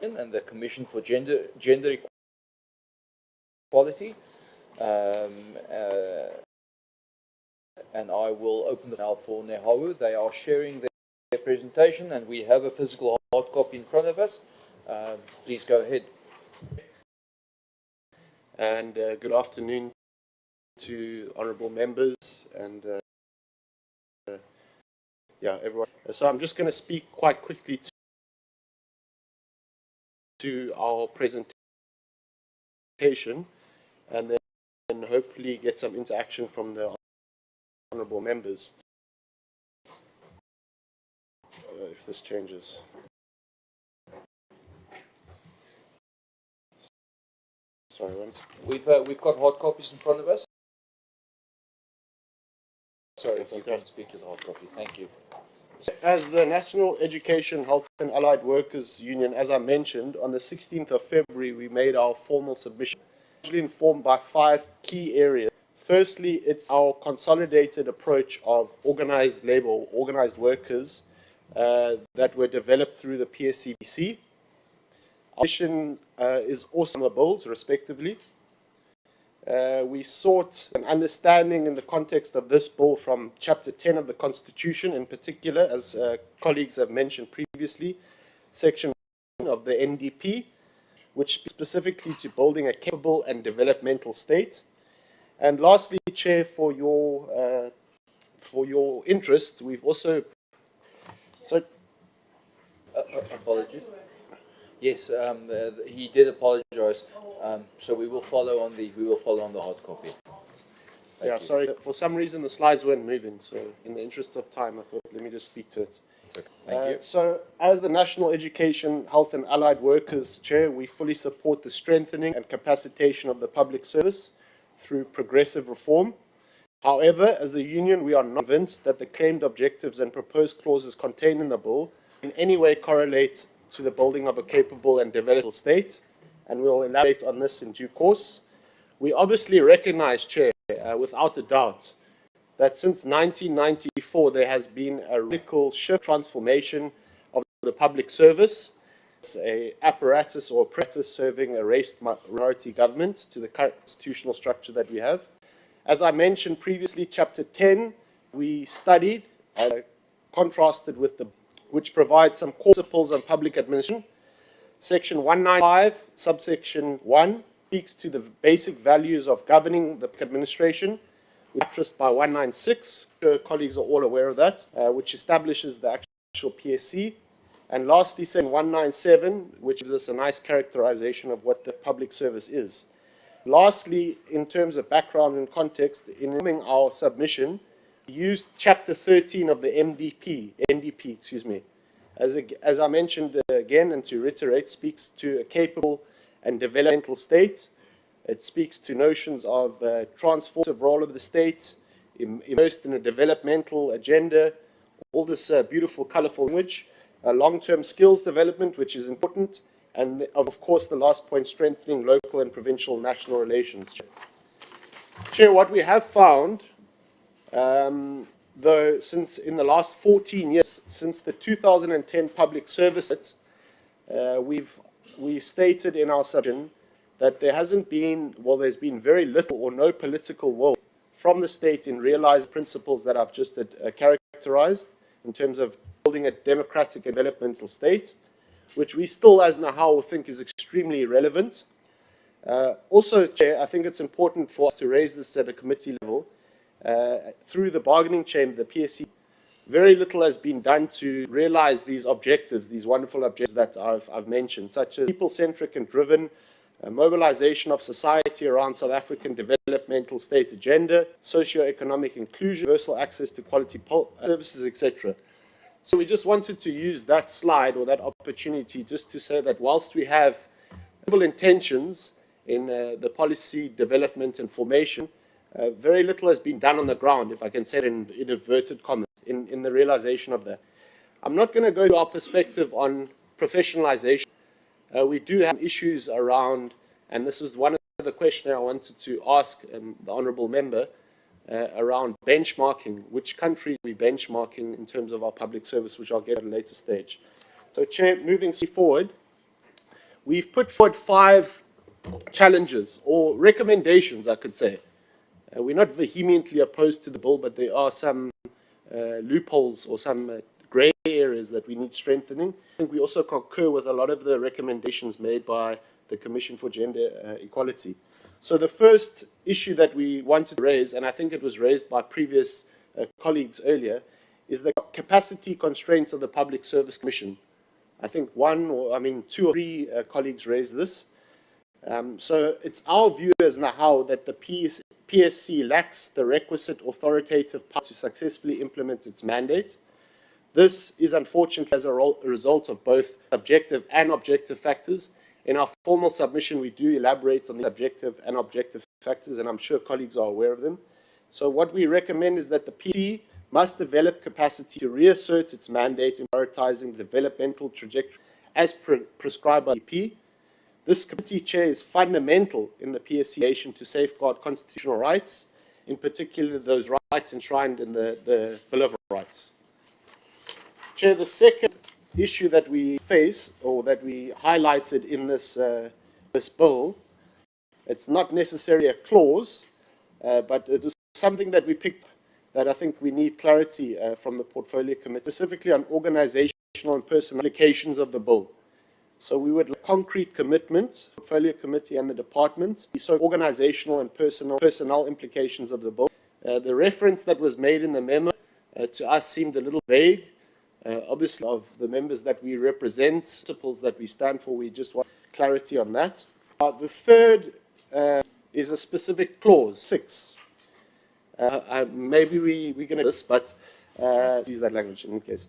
and the Commission for Gender Equality. And I will open the now for NEHAWU. They are sharing their presentation, and we have a physical hard copy in front of us. Please go ahead. And good afternoon to honourable members and yeah, everyone. So I'm just going to speak quite quickly to our presentation, and then hopefully get some interaction from the honourable members. If this changes. Sorry, we've got hard copies in front of us. Sorry, if you can speak to the hard copy. Thank you. As the National Education, Health and Allied Workers Union, as I mentioned, on the 16th of February, we made our formal submission, informed by 5 key areas. Firstly, it's our consolidated approach of organized labor, or organized workers, that were developed through the PSCBC. Our mission is also bills, respectively. We sought an understanding in the context of this bill from Chapter 10 of the Constitution, in particular, as colleagues have mentioned previously, Section 1 of the NDP, which speaks specifically to building a capable and developmental state. And lastly, Chair, for your interest, we've also... Apologies. Yes, he did apologise. So we will follow on the hard copy. Yeah, sorry. For some reason, the slides weren't moving. So, in the interest of time, I thought let me just speak to it. Okay. Thank you. So, as the National Education, Health and Allied Workers Chair, we fully support the strengthening and capacitation of the public service through progressive reform. However, as the union, we are not convinced that the claimed objectives and proposed clauses contained in the bill in any way correlate to the building of a capable and developmental state, and we'll elaborate on this in due course. We obviously recognize, Chair, without a doubt, that since 1994 there has been a radical shift, transformation of the public service. It's an apparatus or apparatus serving a race minority government to the current institutional structure that we have. As I mentioned previously, Chapter 10, we studied and contrasted with which provides some core principles on public administration. Section 195, subsection 1, speaks to the basic values of governing the administration, buttressed by 196. I'm sure colleagues are all aware of that, which establishes the actual PSC. And lastly, section 197, which gives us a nice characterization of what the public service is. Lastly, in terms of background and context, in forming our submission, we used Chapter 13 of the NDP, as I mentioned again, and to reiterate, speaks to a capable and developmental state. It speaks to notions of transformative role of the state, immersed in a developmental agenda, all this beautiful, colorful language, long-term skills development, which is important, and of course the last point, strengthening local and provincial national relations. Chair, what we have found, though, since in the last 14 years, since the 2010 public service, we stated in our submission that there hasn't been, well, there's been very little or no political will from the state in realizing principles that I've just characterized in terms of building a democratic and developmental state, which we still, as NEHAWU, think is extremely relevant. Also, Chair, I think it's important for us to raise this at a committee level. Through the bargaining chamber, the PSC, very little has been done to realize these objectives, these wonderful objectives that I've mentioned, such as people-centric and driven, mobilization of society around South African developmental state agenda, socio-economic inclusion, universal access to quality services, etc. So we just wanted to use that slide or that opportunity just to say that whilst we have noble intentions in the policy development and formation, very little has been done on the ground, if I can say it in inverted commas, in the realization of that. I'm not going to go to our perspective on professionalization. We do have issues around, and this is one of the questions I wanted to ask the honourable member, around benchmarking. Which countries are we benchmarking in terms of our public service, which I'll get at a later stage. So, Chair, moving forward, we've put forward 5 challenges or recommendations, I could say. We're not vehemently opposed to the bill, but there are some loopholes or some grey areas that we need strengthening. I think we also concur with a lot of the recommendations made by the Commission for Gender Equality. So the first issue that we wanted to raise, and I think it was raised by previous colleagues earlier, is the capacity constraints of the Public Service Commission. I think 2 or 3 colleagues raised this. So it's our view as NEHAWU that the PSC lacks the requisite authoritative power to successfully implement its mandate. This is unfortunately as a result of both subjective and objective factors. In our formal submission, we do elaborate on the subjective and objective factors, and I'm sure colleagues are aware of them. So what we recommend is that the PSC must develop capacity to reassert its mandate in prioritizing the developmental trajectory as prescribed by the EP. This committee chair is fundamental in the PSC to safeguard constitutional rights, in particular those rights enshrined in the Bill of Rights. Chair, the second issue that we face, or that we highlighted in this bill, it's not necessarily a clause, but it was something that we picked that I think we need clarity from the Portfolio Committee, specifically on organizational and personal implications of the bill. So we would like concrete commitments, Portfolio Committee and the department, so organizational and personnel implications of the bill. The reference that was made in the memo to us seemed a little vague. Obviously, of the members that we represent, principles that we stand for, we just want clarity on that. The third is a specific clause, 6. Maybe we're going to do this, but use that language in any case.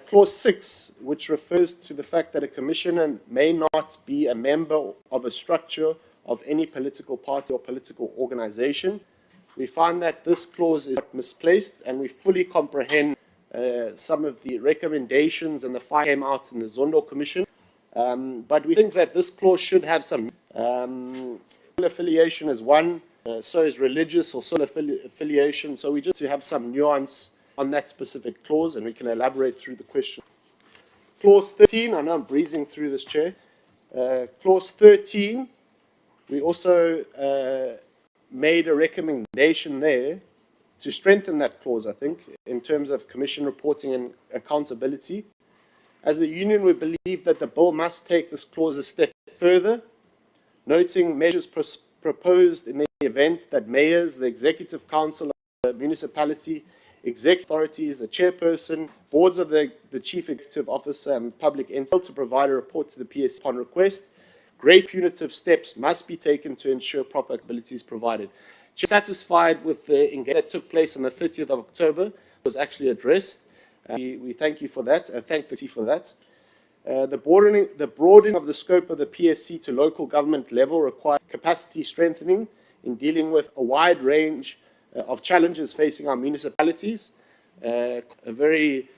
Clause 6, which refers to the fact that a commissioner may not be a member of a structure of any political party or political organization. We find that this clause is misplaced, and we fully comprehend some of the recommendations and the findings came out in the Zondo Commission. But we think that this clause should have some affiliation is one, so is religious or social affiliation. So we just have some nuance on that specific clause, and we can elaborate through the question. Clause 13, I know I'm breezing through this, Chair. Clause 13, we also made a recommendation there to strengthen that clause, I think, in terms of Commission reporting and accountability. As a union, we believe that the bill must take this clause a step further, noting measures proposed in the event that mayors, the Executive Council of the municipality, executive authorities, the chairperson, boards of the chief executive officer and public entity to provide a report to the PSC upon request. Great punitive steps must be taken to ensure proper accountability is provided. Satisfied with the engagement that took place on the 30th of October, was actually addressed. We thank you for that, and thank the PSC for that. The broadening of the scope of the PSC to local government level requires capacity strengthening in dealing with a wide range of challenges facing our municipalities, a very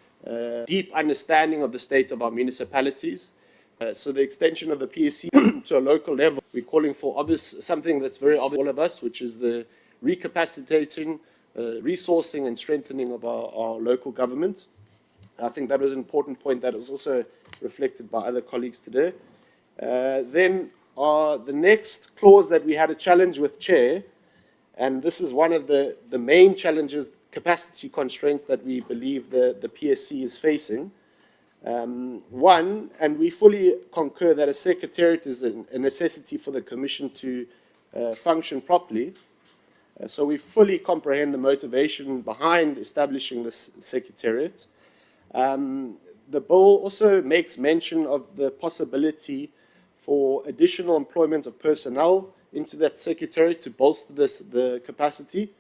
deep understanding of the state of our municipalities. So the extension of the PSC to a local level, we're calling for something that's very obvious to all of us, which is the recapacitating, resourcing and strengthening of our local government. I think that was an important point that was also reflected by other colleagues today. Then the next clause that we had a challenge with, Chair, and this is one of the main challenges, capacity constraints that we believe the PSC is facing. One, and we fully concur that a secretariat is a necessity for the Commission to function properly. So we fully comprehend the motivation behind establishing this secretariat. The bill also makes mention of the possibility for additional employment of personnel into that secretariat to bolster the capacity.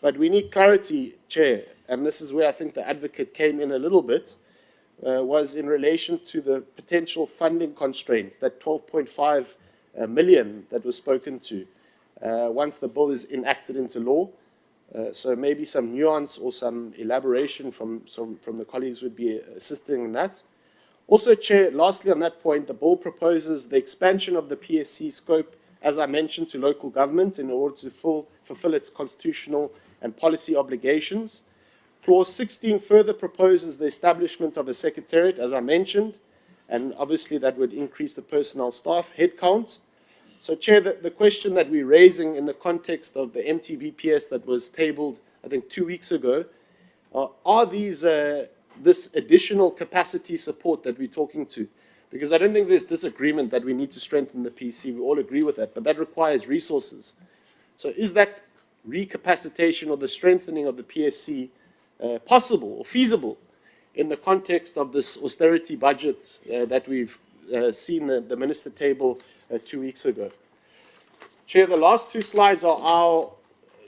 But we need clarity, Chair, and this is where I think the advocate came in a little bit, was in relation to the potential funding constraints, that 12.5 million that was spoken to once the bill is enacted into law. So maybe some nuance or some elaboration from the colleagues would be assisting in that. Also, Chair, lastly on that point, the bill proposes the expansion of the PSC scope, as I mentioned, to local government in order to fulfill its constitutional and policy obligations. Clause 16 further proposes the establishment of a secretariat, as I mentioned, and obviously that would increase the personnel staff headcount. So, Chair, the question that we're raising in the context of the MTBPS that was tabled, I think, 2 weeks ago, are these this additional capacity support that we're talking to? Because I don't think there's disagreement that we need to strengthen the PC. We all agree with that, but that requires resources. So is that recapacitation or the strengthening of the PSC possible or feasible in the context of this austerity budget that we've seen the minister table 2 weeks ago? Chair, the last 2 slides are our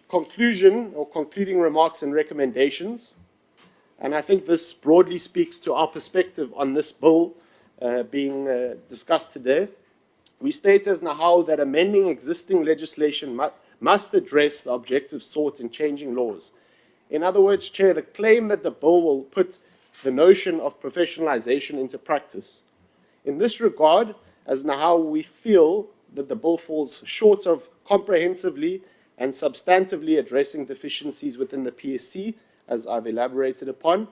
conclusion or concluding remarks and recommendations. And I think this broadly speaks to our perspective on this bill being discussed today. We state as NEHAWU that amending existing legislation must address the objectives sought in changing laws. In other words, Chair, the claim that the bill will put the notion of professionalization into practice. In this regard, as NEHAWU, we feel that the bill falls short of comprehensively and substantively addressing deficiencies within the PSC, as I've elaborated upon.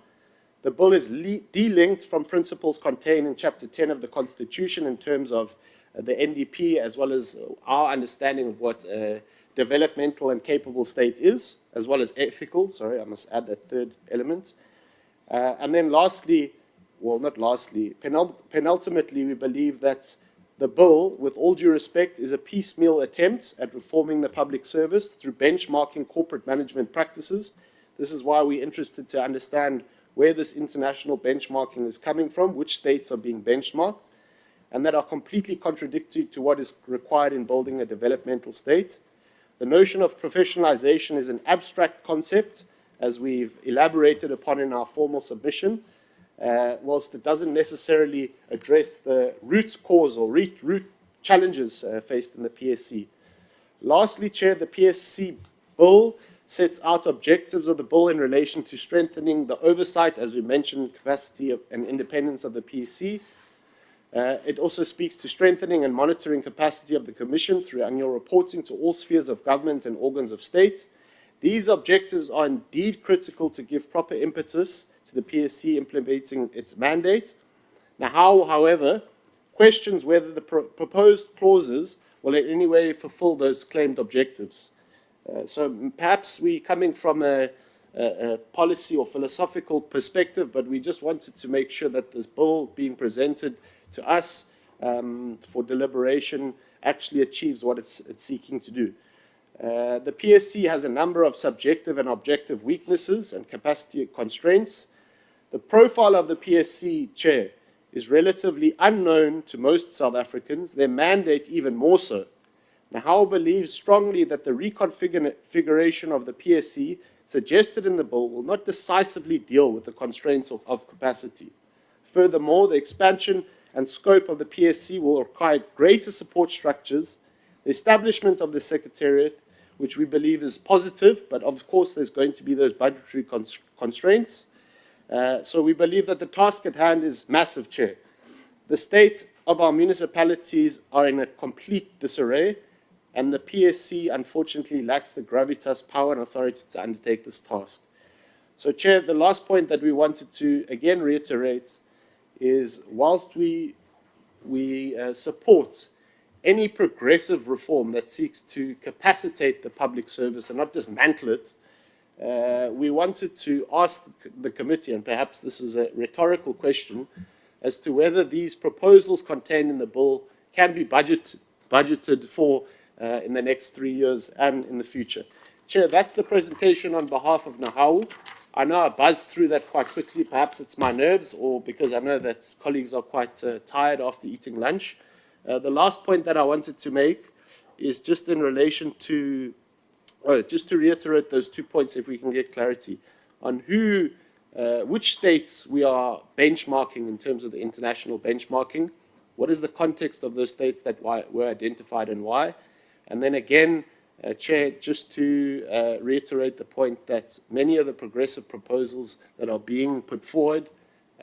The bill is delinked from principles contained in Chapter 10 of the Constitution in terms of the NDP, as well as our understanding of what a developmental and capable state is, as well as ethical. Sorry, I must add that third element. And then lastly, well, not lastly, penultimately, we believe that the bill, with all due respect, is a piecemeal attempt at reforming the public service through benchmarking corporate management practices. This is why we're interested to understand where this international benchmarking is coming from, which states are being benchmarked, and that are completely contradictory to what is required in building a developmental state. The notion of professionalization is an abstract concept, as we've elaborated upon in our formal submission, whilst it doesn't necessarily address the root cause or root challenges faced in the PSC. Lastly, Chair, the PSC bill sets out objectives of the bill in relation to strengthening the oversight, as we mentioned, capacity and independence of the PSC. It also speaks to strengthening and monitoring capacity of the Commission through annual reporting to all spheres of government and organs of state. These objectives are indeed critical to give proper impetus to the PSC implementing its mandate. NEHAWU, however, questions whether the proposed clauses will in any way fulfill those claimed objectives. So perhaps we're coming from a policy or philosophical perspective, but we just wanted to make sure that this bill being presented to us for deliberation actually achieves what it's seeking to do. The PSC has a number of subjective and objective weaknesses and capacity constraints. The profile of the PSC, Chair, is relatively unknown to most South Africans, their mandate even more so. NEHAWU believes strongly that the reconfiguration of the PSC suggested in the bill will not decisively deal with the constraints of capacity. Furthermore, the expansion and scope of the PSC will require greater support structures, the establishment of the Secretariat, which we believe is positive, but of course there's going to be those budgetary constraints. So we believe that the task at hand is massive, Chair. The state of our municipalities are in a complete disarray, and the PSC unfortunately lacks the gravitas, power and authority to undertake this task. So, Chair, the last point that we wanted to again reiterate is whilst we support any progressive reform that seeks to capacitate the public service and not dismantle it, we wanted to ask the committee, and perhaps this is a rhetorical question, as to whether these proposals contained in the bill can be budgeted for in the next 3 years and in the future. Chair, that's the presentation on behalf of NEHAWU. I know I buzzed through that quite quickly. Perhaps it's my nerves or because I know that colleagues are quite tired after eating lunch. The last point that I wanted to make is just in relation to, just to reiterate those 2 points if we can get clarity on which states we are benchmarking in terms of the international benchmarking. What is the context of those states that were identified and why? And then again, Chair, just to reiterate the point that many of the progressive proposals that are being put forward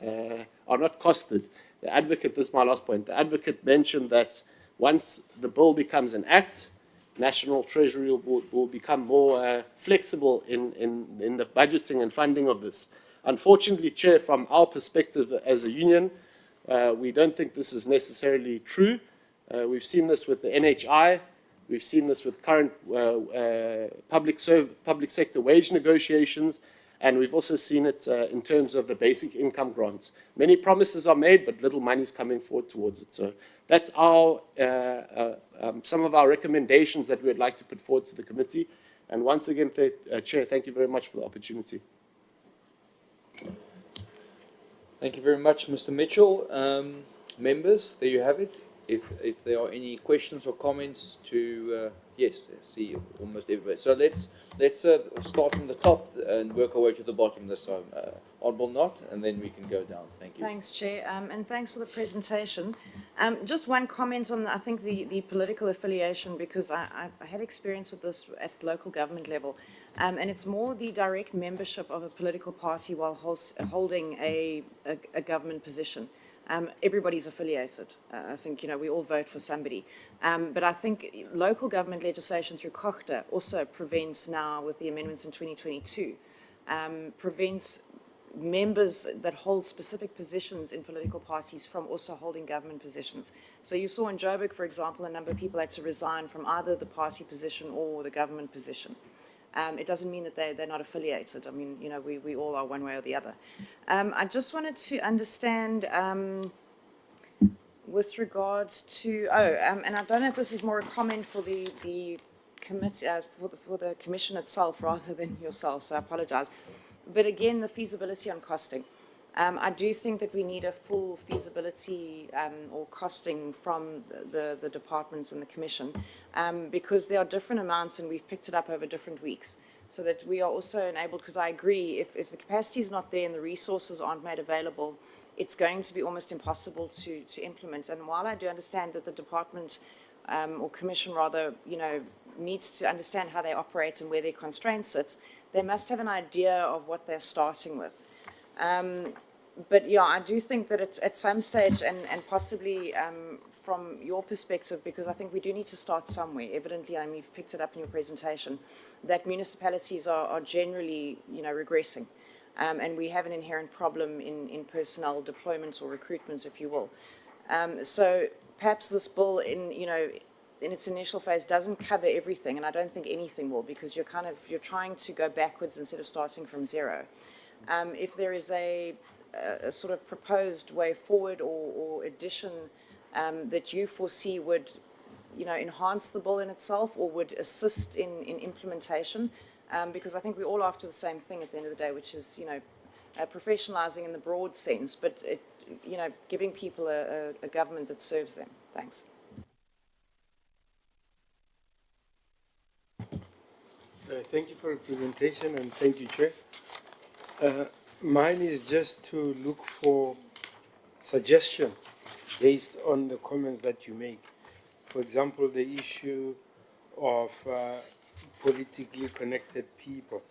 are not costed. The advocate, this is my last point, the advocate mentioned that once the bill becomes an act, National Treasury will become more flexible in the budgeting and funding of this. Unfortunately, Chair, from our perspective as a union, We don't think this is necessarily true. We've seen this with the NHI. We've seen this with current public sector wage negotiations, and we've also seen it in terms of the basic income grants. Many promises are made, but little money is coming forward towards it. So that's our, some of our recommendations that we would like to put forward to the committee. And once again, Chair, thank you very much for the opportunity. Thank you very much, Mr. Mitchell. Members, there you have it. If there are any questions or comments to, yes, I see almost everybody. So let's start from the top and work our way to the bottom this time. Honourable Knott, and then we can go down. Thank you. Thanks, Chair, and thanks for the presentation. Just one comment on, I think, the political affiliation, because I had experience with this at local government level, and it's more the direct membership of a political party while holding a government position. Everybody's affiliated. I think, we all vote for somebody. But I think local government legislation through COGTA also prevents now, with the amendments in 2022, prevents members that hold specific positions in political parties from also holding government positions. So you saw in Joburg, for example, a number of people had to resign from either the party position or the government position. It doesn't mean that they're not affiliated. I mean, we all are one way or the other. I just wanted to understand with regards to, and I don't know if this is more a comment for the committee, for the commission itself rather than yourself, so I apologize. But again, the feasibility on costing. I do think that we need a full feasibility or costing from the departments and the commission, because there are different amounts and we've picked it up over different weeks, so that we are also enabled, because I agree, if the capacity is not there and the resources aren't made available, it's going to be almost impossible to implement. And while I do understand that the department or commission rather, needs to understand how they operate and where their constraints sit, they must have an idea of what they're starting with. But yeah, I do think that it's at some stage, and possibly from your perspective, because I think we do need to start somewhere. Evidently, I mean, you've picked it up in your presentation, that municipalities are generally, regressing. And we have an inherent problem in personnel deployments or recruitments, if you will. So perhaps this bill in its initial phase doesn't cover everything, and I don't think anything will, because you're trying to go backwards instead of starting from zero. If there is a sort of proposed way forward or addition that you foresee would, enhance the bill in itself or would assist in implementation, because I think we're all after the same thing at the end of the day, which is, professionalizing in the broad sense, but, giving people a government that serves them. Thanks. Thank you for the presentation, and thank you, Chair. Mine is just to look for suggestion based on the comments that you make. For example, the issue of politically connected people.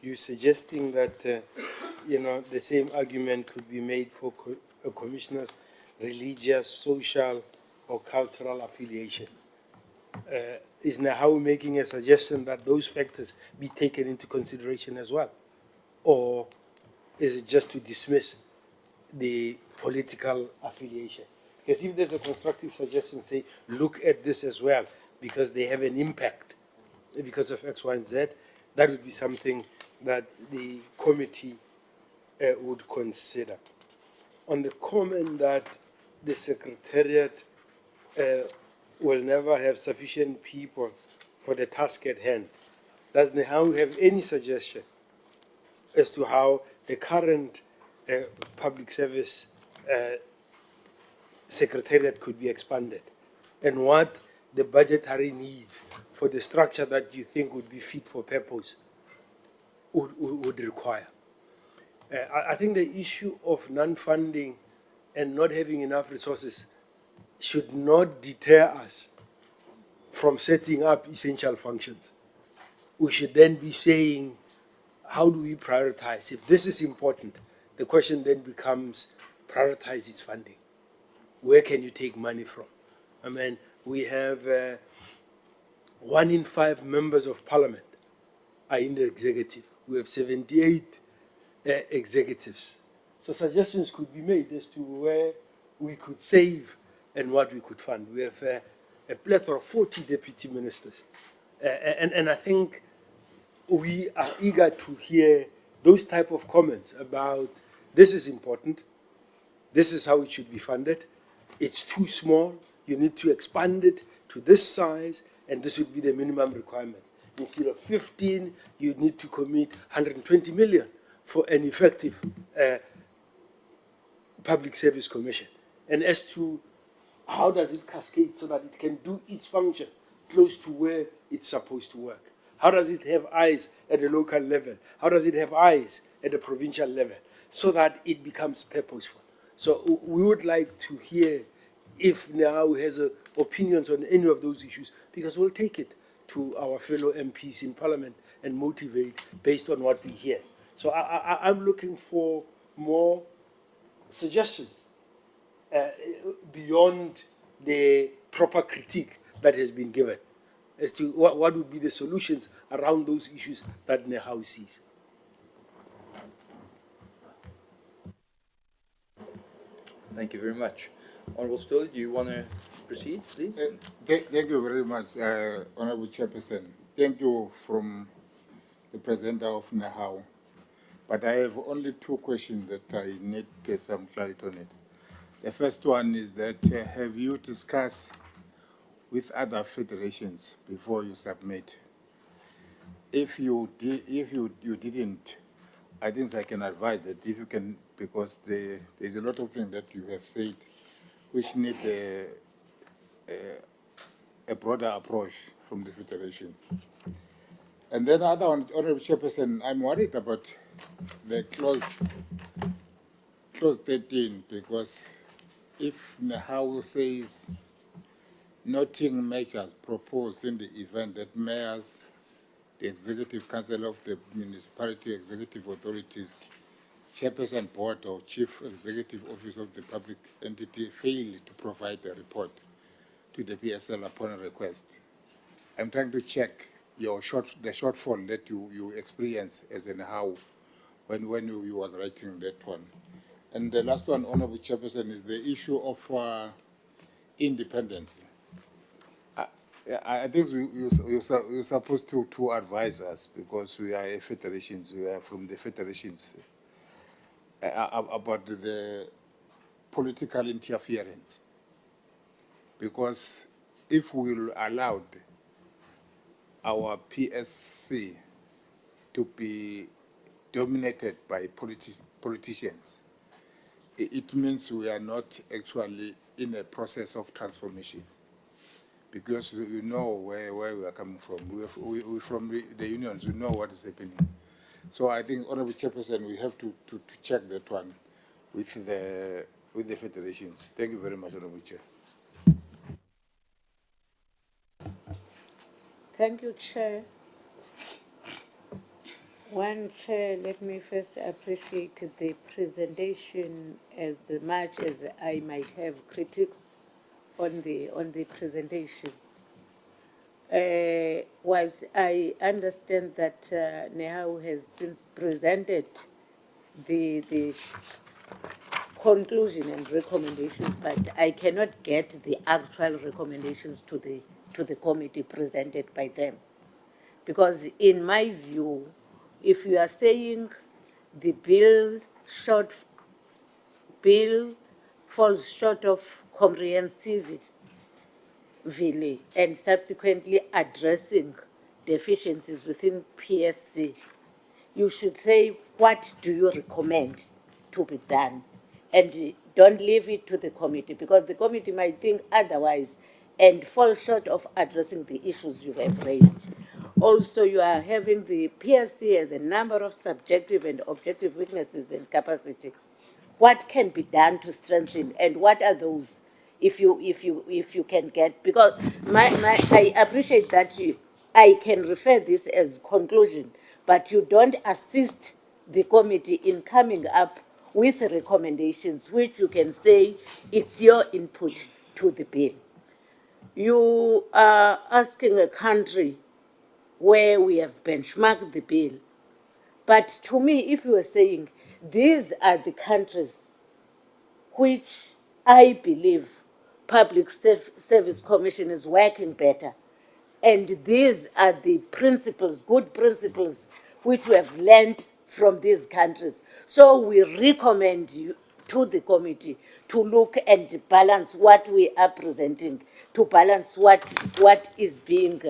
You're suggesting that, the same argument could be made for a commissioner's religious, social, or cultural affiliation. Is NEHAWU making a suggestion that those factors be taken into consideration as well? Or is it just to dismiss the political affiliation? Because if there's a constructive suggestion, say, look at this as well, because they have an impact because of X, Y, and Z, that would be something that the committee would consider. On the comment that the Secretariat will never have sufficient people for the task at hand, does NEHAWU have any suggestion as to how the current public service Secretariat could be expanded, and what the budgetary needs for the structure that you think would be fit for purpose would require? I think the issue of non-funding and not having enough resources should not deter us from setting up essential functions. We should then be saying, how do we prioritize? If this is important, the question then becomes, prioritize its funding. Where can you take money from? I mean, we have 1 in 5 members of parliament are in the executive. We have 78 executives. So suggestions could be made as to where we could save and what we could fund. We have a plethora of 40 deputy ministers. And I think we are eager to hear those type of comments about this is important, this is how it should be funded, it's too small, you need to expand it to this size, and this would be the minimum requirements. Instead of 15, you need to commit 120 million for an effective public service commission. And as to how does it cascade so that it can do its function close to where it's supposed to work? How does it have eyes at the local level? How does it have eyes at the provincial level so that it becomes purposeful? So we would like to hear if NEHAWU has opinions on any of those issues, because we'll take it to our fellow MPs in Parliament and motivate based on what we hear. So I'm looking for more suggestions beyond the proper critique that has been given as to what would be the solutions around those issues that NEHAWU sees. Thank you very much. Honourable Stoll, do you want to proceed, please? Thank you very much, Honourable Chairperson. Thank you from the presenter of NEHAWU. But I have only two questions that I need some clarity on it. The first one is that have you discussed with other federations before you submit? If you didn't, I think I can advise that if you can, because there's a lot of things that you have said which need a broader approach from the federations. And then the other one, Honourable Chairperson, I'm worried about the clause 13, because if NEHAWU says noting measures proposed in the event that mayors, the executive council of the municipality executive authorities, chairperson board or chief executive office of the public entity fail to provide a report to the PSL upon request. I'm trying to check the shortfall that you experience as in how when you was writing that one. And the last one, Honourable Chairperson, is the issue of independence. I think you're supposed to advise us, because we are federations, we are from the federations, about the political interference. Because if we allowed our PSC to be dominated by politicians, it means we are not actually in a process of transformation. Because you know where we are coming from. We from the unions, we know what is happening. So I think, Honourable Chairperson, we have to check that one with the federations. Thank you very much, Honourable Chair. Thank you, Chair. One, Chair, let me first appreciate the presentation, as much as I might have critics on the presentation. Was I understand that NEHAWU has since presented the conclusion and recommendations, but I cannot get the actual recommendations to the committee presented by them. Because in my view, if you are saying the bill falls short of comprehensivity and subsequently addressing deficiencies within PSC, you should say, what do you recommend to be done? And don't leave it to the committee, because the committee might think otherwise and fall short of addressing the issues you have raised. Also, you are having the PSC as a number of subjective and objective weaknesses and capacity. What can be done to strengthen, and what are those, if you can get? Because I appreciate that I can refer this as conclusion, but you don't assist the committee in coming up with recommendations, which you can say it's your input to the bill. You are asking a country where we have benchmarked the bill. But to me, if you were saying these are the countries which I believe Public Service Commission is working better. And these are the principles, good principles, which we have learned from these countries. So we recommend you to the committee to look and balance what we are presenting, to balance what is being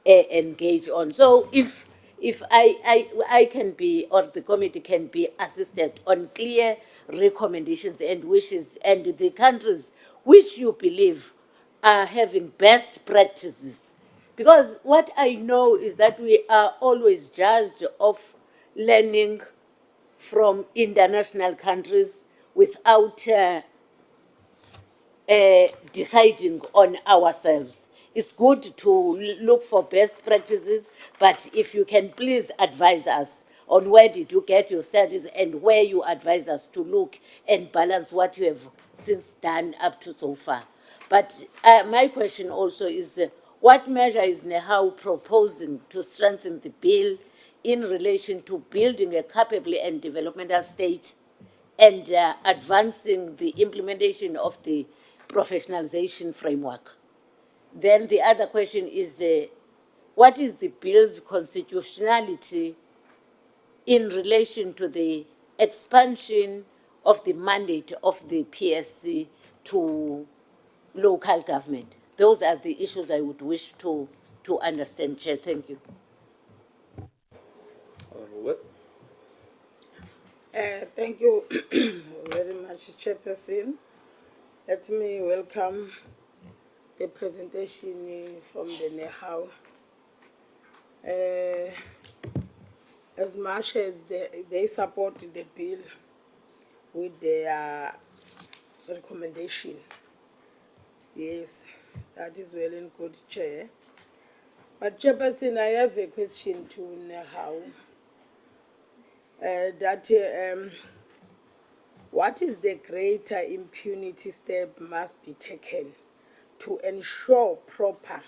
engaged on. So if I can be, or the committee can be assisted on clear recommendations and wishes, and the countries which you believe are having best practices. Because what I know is that we are always judged of learning from international countries without deciding on ourselves. It's good to look for best practices, but if you can please advise us on where did you get your studies and where you advise us to look and balance what you have since done up to so far. But my question also is, what measure is NEHAWU proposing to strengthen the bill in relation to building a capable and developmental state and advancing the implementation of the professionalization framework? Then the other question is, what is the bill's constitutionality in relation to the expansion of the mandate of the PSC to local government? Those are the issues I would wish to understand, Chair. Thank you. Thank you very much, Chairperson. Let me welcome the presentation from the NEHAWU. As much as they support the bill with their recommendation, yes, that is well and good, Chair. But Chairperson, I have a question to NEHAWU. What is the greater impunity step must be taken to ensure proper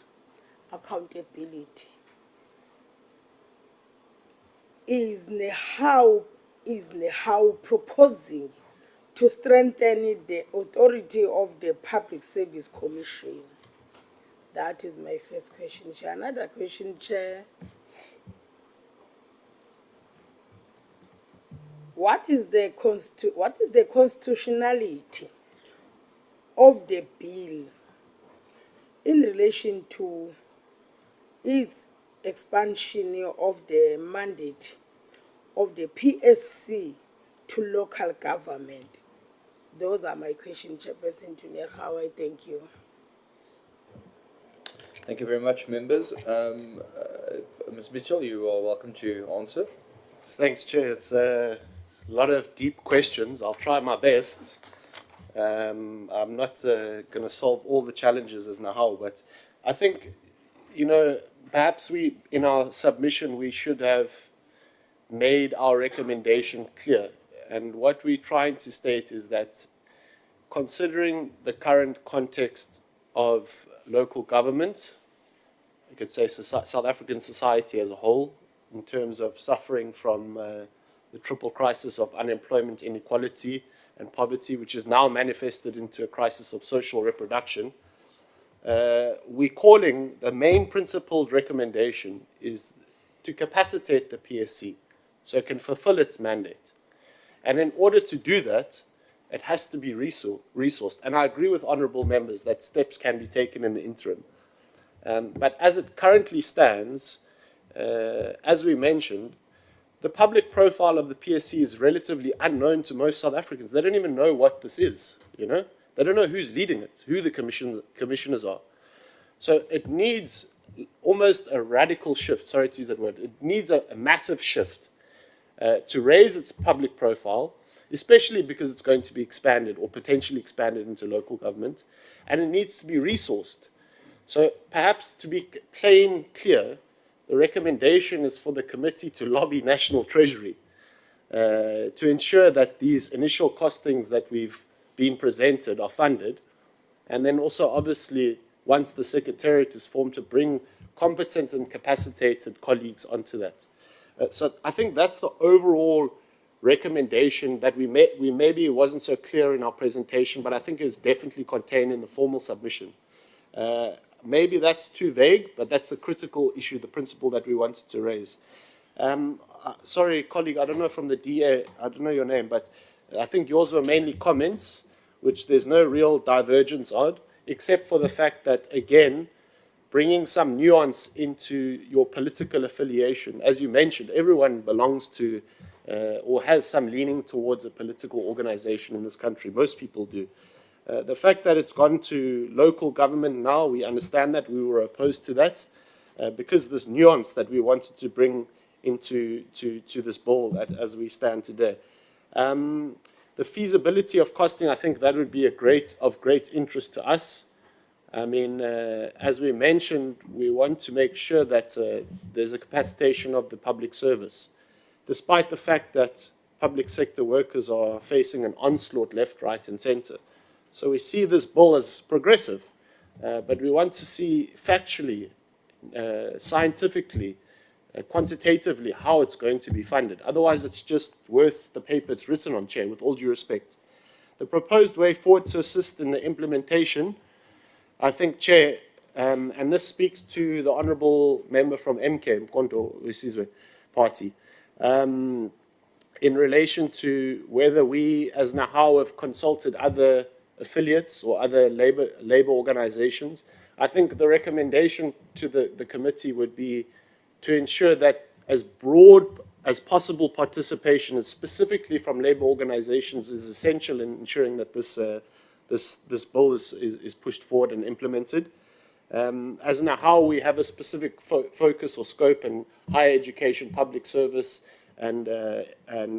accountability? Is NEHAWU proposing to strengthen the authority of the Public Service Commission? That is my first question, Chair. Another question, Chair. What is the constitutionality of the bill in relation to its expansion of the mandate of the PSC to local government? Those are my questions, Chairperson, to NEHAWU. I thank you. Thank you very much, members. Ms. Mitchell, you are welcome to answer. Thanks, Chair. It's a lot of deep questions. I'll try my best. I'm not going to solve all the challenges as NEHAWU, but I think, perhaps in our submission, we should have made our recommendation clear. And what we're trying to state is that considering the current context of local government, you could say South African society as a whole, in terms of suffering from the triple crisis of unemployment, inequality, and poverty, which is now manifested into a crisis of social reproduction, we're calling the main principled recommendation is to capacitate the PSC so it can fulfill its mandate. And in order to do that, it has to be resourced. And I agree with honourable members that steps can be taken in the interim. But as it currently stands, as we mentioned, the public profile of the PSC is relatively unknown to most South Africans. They don't even know what this is, They don't know who's leading it, who the commissioners are. So it needs almost a radical shift, sorry to use that word. It needs a massive shift to raise its public profile, especially because it's going to be expanded or potentially expanded into local government, and it needs to be resourced. So perhaps to be plain clear, the recommendation is for the committee to lobby National Treasury to ensure that these initial costings that we've been presented are funded, and then also obviously once the secretariat is formed to bring competent and capacitated colleagues onto that. So I think that's the overall recommendation that we maybe wasn't so clear in our presentation, but I think is definitely contained in the formal submission. Maybe that's too vague, but that's a critical issue, the principle that we wanted to raise. Sorry, colleague, I don't know from the DA, I don't know your name, but I think yours were mainly comments, which there's no real divergence on, except for the fact that, again, bringing some nuance into your political affiliation. As you mentioned, everyone belongs to or has some leaning towards a political organization in this country. Most people do. The fact that it's gone to local government now, we understand that. We were opposed to that because this nuance that we wanted to bring into this bill as we stand today. The feasibility of costing, I think that would be of great interest to us. I mean, as we mentioned, we want to make sure that there's a capacitation of the public service, despite the fact that public sector workers are facing an onslaught left, right, and center. So we see this bill as progressive, but we want to see factually, scientifically, quantitatively how it's going to be funded. Otherwise, it's just worth the paper it's written on, Chair, with all due respect. The proposed way forward to assist in the implementation, I think, Chair, and this speaks to the honourable member from MK, Mkonto Wesizwe Party, in relation to whether we as NEHAWU have consulted other affiliates or other labour organizations. I think the recommendation to the committee would be to ensure that as broad as possible participation, specifically from labour organizations, is essential in ensuring that this bill is pushed forward and implemented. As NEHAWU, we have a specific focus or scope in higher education, public service, and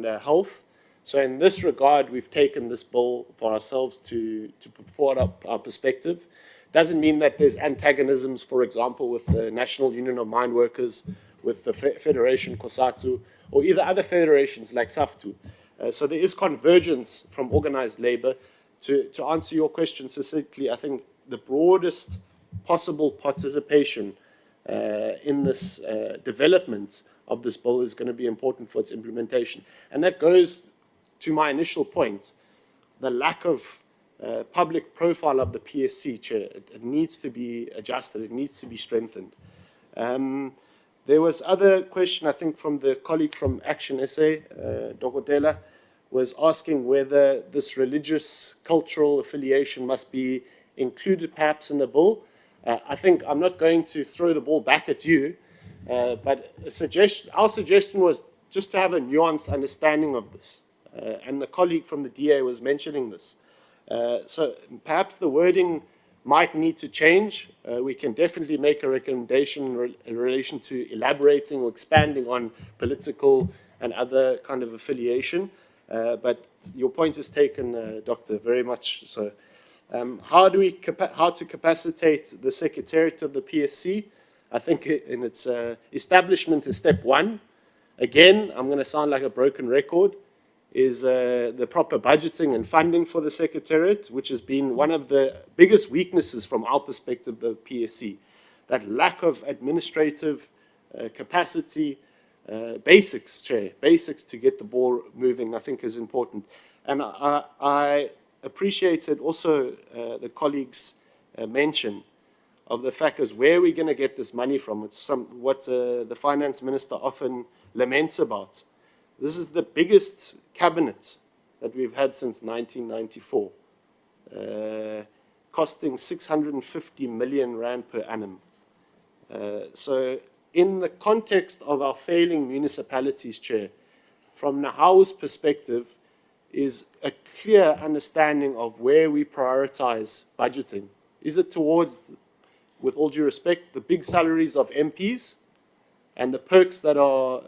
health. So in this regard, we've taken this bill for ourselves to put forward our perspective. Doesn't mean that there's antagonisms, for example, with the National Union of Mine Workers, with the Federation COSATU, or either other federations like SAFTU. So there is convergence from organized labor. To answer your question succinctly, I think the broadest possible participation in this development of this bill is going to be important for its implementation. And that goes to my initial point, the lack of public profile of the PSC, Chair. It needs to be adjusted. It needs to be strengthened. There was other question, I think, from the colleague from Action SA, Dokotela, was asking whether this religious cultural affiliation must be included perhaps in the bill. I think I'm not going to throw the ball back at you, but our suggestion was just to have a nuanced understanding of this. And the colleague from the DA was mentioning this. So perhaps the wording might need to change. We can definitely make a recommendation in relation to elaborating or expanding on political and other kind of affiliation. But your point is taken, Doctor, very much so. How to capacitate the Secretariat of the PSC? I think in its establishment is step one. Again, I'm going to sound like a broken record, is the proper budgeting and funding for the Secretariat, which has been one of the biggest weaknesses from our perspective of the PSC. That lack of administrative capacity, basics, Chair, basics to get the ball moving, I think is important. And I appreciated also the colleagues' mention of the fact is where are we going to get this money from? It's what the Finance Minister often laments about. This is the biggest cabinet that we've had since 1994, costing 650 million rand per annum. So in the context of our failing municipalities, Chair, from NEHAWU's perspective, is a clear understanding of where we prioritize budgeting. Is it towards, with all due respect, the big salaries of MPs and the perks that are,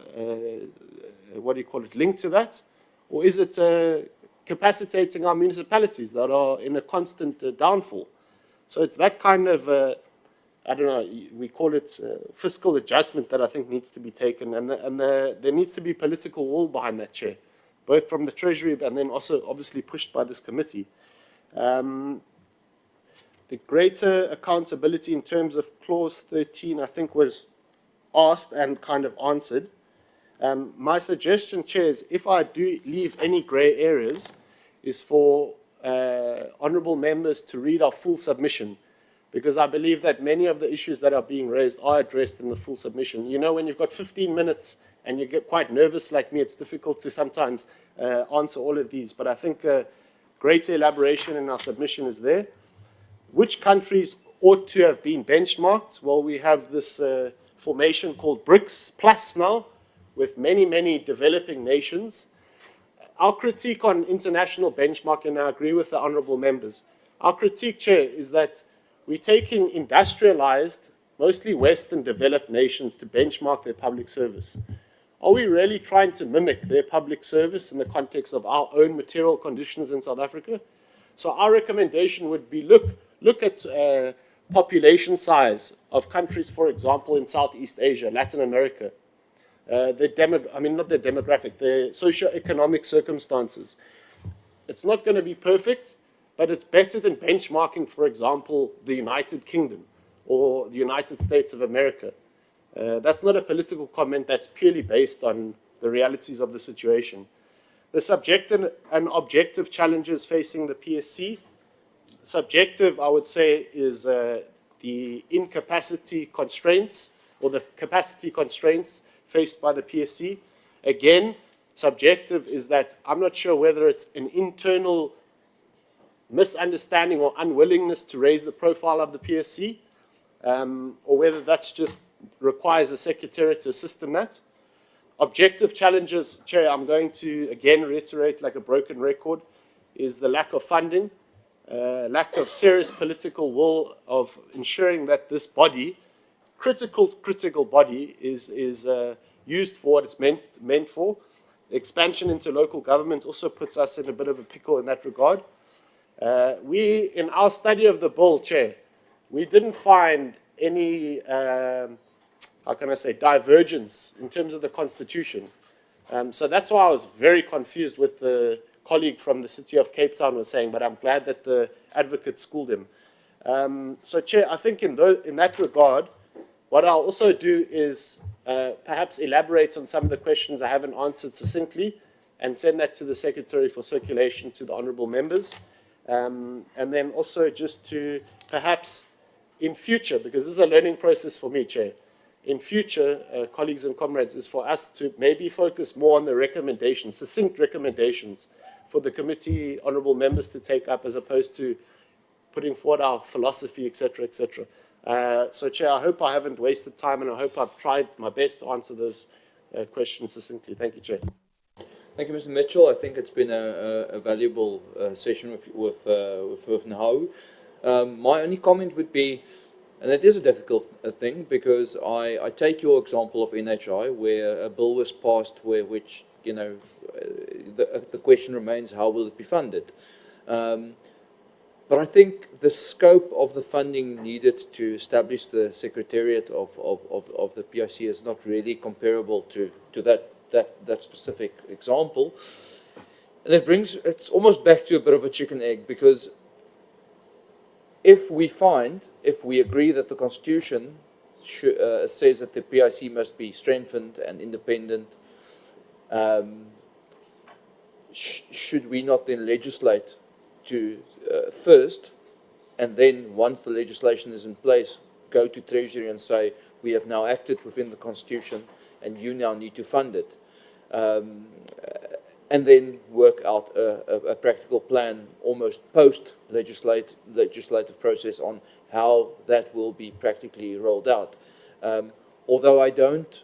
linked to that? Or is it capacitating our municipalities that are in a constant downfall? So it's that kind of, I don't know, we call it fiscal adjustment that I think needs to be taken. And there needs to be political will behind that, Chair, both from the Treasury and then also obviously pushed by this committee. The greater accountability in terms of clause 13, I think, was asked and kind of answered. My suggestion, Chair, is if I do leave any grey areas, is for honourable members to read our full submission, because I believe that many of the issues that are being raised are addressed in the full submission. You know, when you've got 15 minutes and you get quite nervous like me, it's difficult to sometimes answer all of these, but I think greater elaboration in our submission is there. Which countries ought to have been benchmarked? Well, we have this formation called BRICS Plus now, with many, many developing nations. Our critique on international benchmarking, and I agree with the honourable members, our critique, Chair, is that we're taking industrialized, mostly Western developed nations to benchmark their public service. Are we really trying to mimic their public service in the context of our own material conditions in South Africa? So our recommendation would be look at population size of countries, for example, in Southeast Asia, Latin America, not the demographic, the socio-economic circumstances. It's not going to be perfect, but it's better than benchmarking, for example, the United Kingdom or the United States of America. That's not a political comment, that's purely based on the realities of the situation. The subjective and objective challenges facing the PSC. Subjective, I would say, is the incapacity constraints or the capacity constraints faced by the PSC. Again, subjective is that I'm not sure whether it's an internal misunderstanding or unwillingness to raise the profile of the PSC, or whether that's just requires a secretariat to assist in that. Objective challenges, Chair, I'm going to again reiterate like a broken record, is the lack of funding, lack of serious political will of ensuring that this body, critical body, is used for what it's meant for. Expansion into local government also puts us in a bit of a pickle in that regard. In our study of the bill, Chair, we didn't find any, how can I say, divergence in terms of the Constitution. So that's why I was very confused with the colleague from the City of Cape Town was saying, but I'm glad that the advocate schooled him. So, Chair, I think in that regard, what I'll also do is perhaps elaborate on some of the questions I haven't answered succinctly and send that to the Secretary for circulation to the honourable members. And then also just to perhaps in future, because this is a learning process for me, Chair, in future, colleagues and comrades, is for us to maybe focus more on the recommendations, succinct recommendations for the committee honourable members to take up as opposed to putting forward our philosophy, etc., etc. So, Chair, I hope I haven't wasted time and I hope I've tried my best to answer those questions succinctly. Thank you, Chair. Thank you, Mr. Mitchell. I think it's been a valuable session with NEHAWU. My only comment would be, and it is a difficult thing, because I take your example of NHI, where a bill was passed which you know, the question remains, how will it be funded? But I think the scope of the funding needed to establish the secretariat of the PIC is not really comparable to that specific example. And it's almost back to a bit of a chicken egg, because if we agree that the Constitution says that the PIC must be strengthened and independent, should we not then legislate to first, and then once the legislation is in place, go to Treasury and say, we have now acted within the Constitution and you now need to fund it, and then work out a practical plan almost post-legislative process on how that will be practically rolled out. Although I don't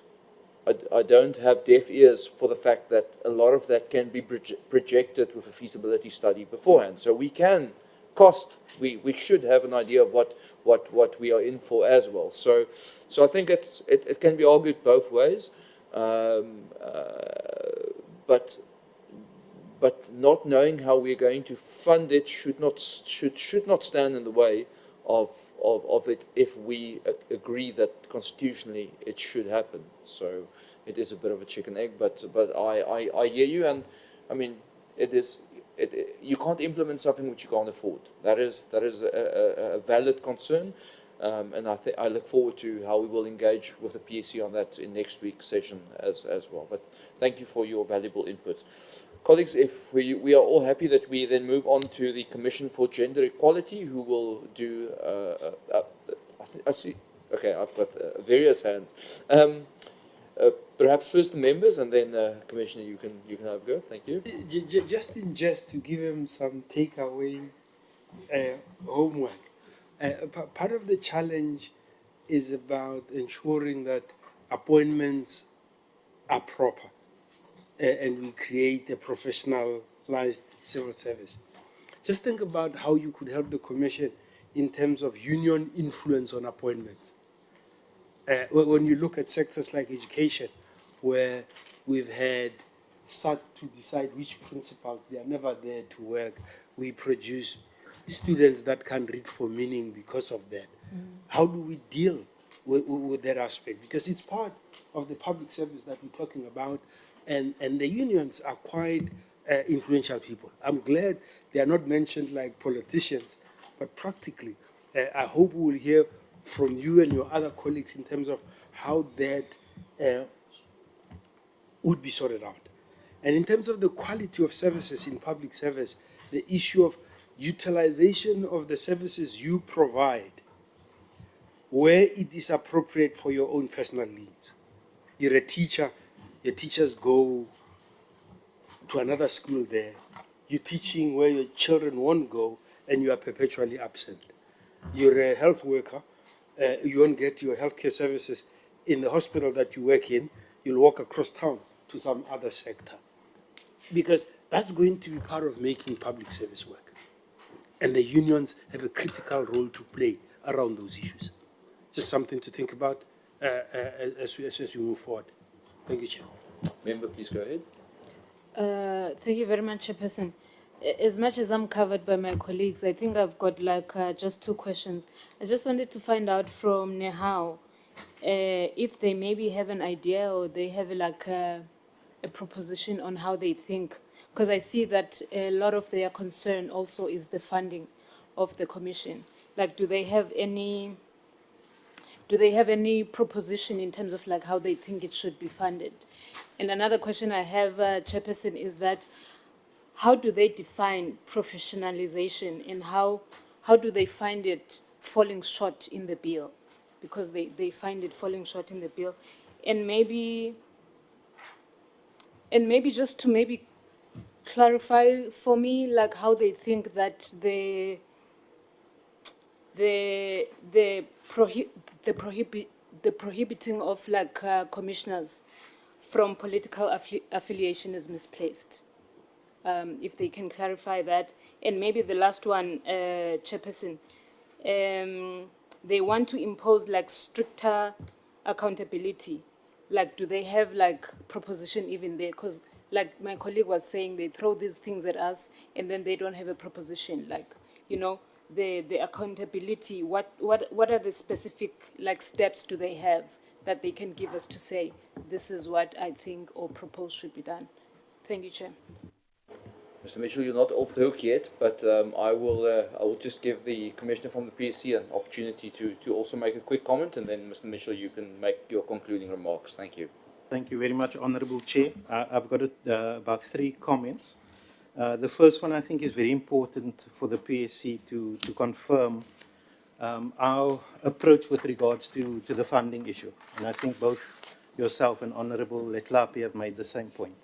have deaf ears for the fact that a lot of that can be projected with a feasibility study beforehand. So we can we should have an idea of what we are in for as well. So I think it can be argued both ways, but not knowing how we're going to fund it should not stand in the way of it if we agree that constitutionally it should happen. So it is a bit of a chicken egg, but I hear you, and I mean you can't implement something which you can't afford. That is a valid concern. And I look forward to how we will engage with the PSC on that in next week's session as well. But thank you for your valuable input. Colleagues, if we are all happy that we then move on to the Commission for Gender Equality, who will do, I see, okay, I've got various hands. Perhaps first the members, and then Commissioner, you can have a go. Thank you. Just to give him some takeaway homework. Part of the challenge is about ensuring that appointments are proper and we create a professionalized civil service. Just think about how you could help the Commission in terms of union influence on appointments. When you look at sectors like education, where we've had SAT to decide which principals, they are never there to work, we produce students that can't read for meaning because of that. How do we deal with that aspect? Because it's part of the public service that we're talking about, and the unions are quite influential people. I'm glad they are not mentioned like politicians, but practically, I hope we will hear from you and your other colleagues in terms of how that would be sorted out. And in terms of the quality of services in public service, the issue of utilization of the services you provide where it is appropriate for your own personal needs. You're a teacher, your teachers go to another school there. You're teaching where your children won't go and you are perpetually absent. You're a health worker, you won't get your healthcare services in the hospital that you work in. You'll walk across town to some other sector. Because that's going to be part of making public service work. And the unions have a critical role to play around those issues. Just something to think about as we move forward. Thank you, Chair. Member, please go ahead. Thank you very much, Chairperson. As much as I'm covered by my colleagues, I think I've got just two questions. I just wanted to find out from NEHAWU if they maybe have an idea or they have a proposition on how they think. Because I see that a lot of their concern also is the funding of the commission. Do they have any proposition in terms of how they think it should be funded? And another question I have, Chairperson, is that how do they define professionalization and how do they find it falling short in the bill? Because they find it falling short in the bill. And maybe just to clarify for me, how they think that the prohibiting of commissioners from political affiliation is misplaced. If they can clarify that. And maybe the last one, Chairperson, they want to impose stricter accountability. Do they have proposition even there? Because my colleague was saying, they throw these things at us and then they don't have a proposition. The accountability, what are the specific steps do they have that they can give us to say, this is what I think or propose should be done? Thank you, Chair. Mr. Mitchell, you're not off the hook yet, but I will just give the Commissioner from the PSC an opportunity to also make a quick comment, and then Mr. Mitchell, you can make your concluding remarks. Thank you. Thank you very much, Honourable Chair. I've got about 3 comments. The first one I think is very important for the PSC to confirm our approach with regards to the funding issue. And I think both yourself and Honourable Letlapi have made the same point.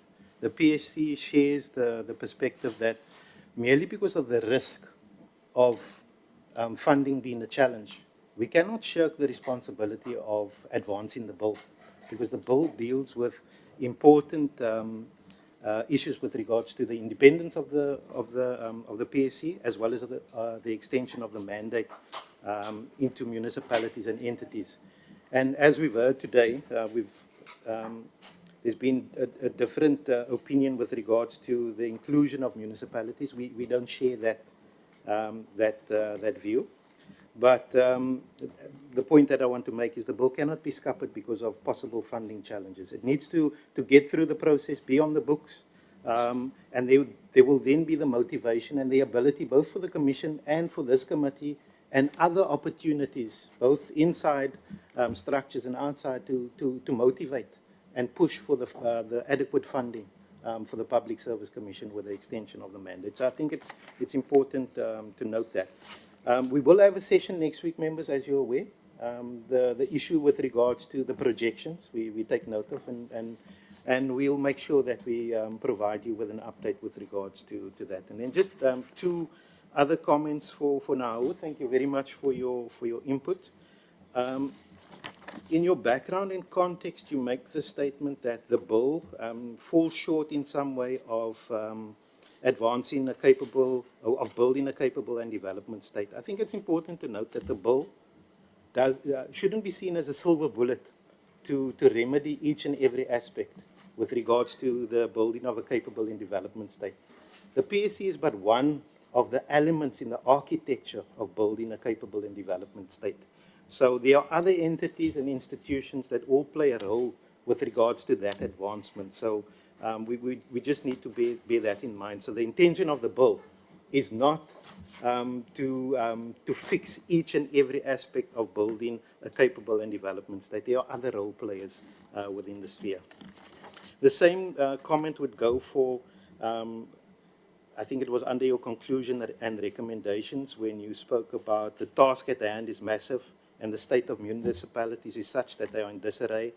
The PSC shares the perspective that merely because of the risk of funding being a challenge, we cannot shirk the responsibility of advancing the bill, because the bill deals with important issues with regards to the independence of the PSC, as well as the extension of the mandate into municipalities and entities. And as we've heard today, there's been a different opinion with regards to the inclusion of municipalities. We don't share that view. But the point that I want to make is the bill cannot be scuppered because of possible funding challenges. It needs to get through the process, be on the books, and there will then be the motivation and the ability both for the Commission and for this committee and other opportunities, both inside structures and outside, to motivate and push for the adequate funding for the Public Service Commission with the extension of the mandate. So I think it's important to note that. We will have a session next week, members, as you're aware. The issue with regards to the projections, we take note of, and we'll make sure that we provide you with an update with regards to that. And then just two other comments for NEHAWU. Thank you very much for your input. In your background and context, you make the statement that the bill falls short in some way of advancing a capable, of building a capable and development state. I think it's important to note that the bill shouldn't be seen as a silver bullet to remedy each and every aspect with regards to the building of a capable and development state. The PSC is but one of the elements in the architecture of building a capable and development state. So there are other entities and institutions that all play a role with regards to that advancement. So we just need to bear that in mind. So the intention of the bill is not to fix each and every aspect of building a capable and development state. There are other role players within the sphere. The same comment would go for, I think it was under your conclusion and recommendations when you spoke about the task at hand is massive and the state of municipalities is such that they are in disarray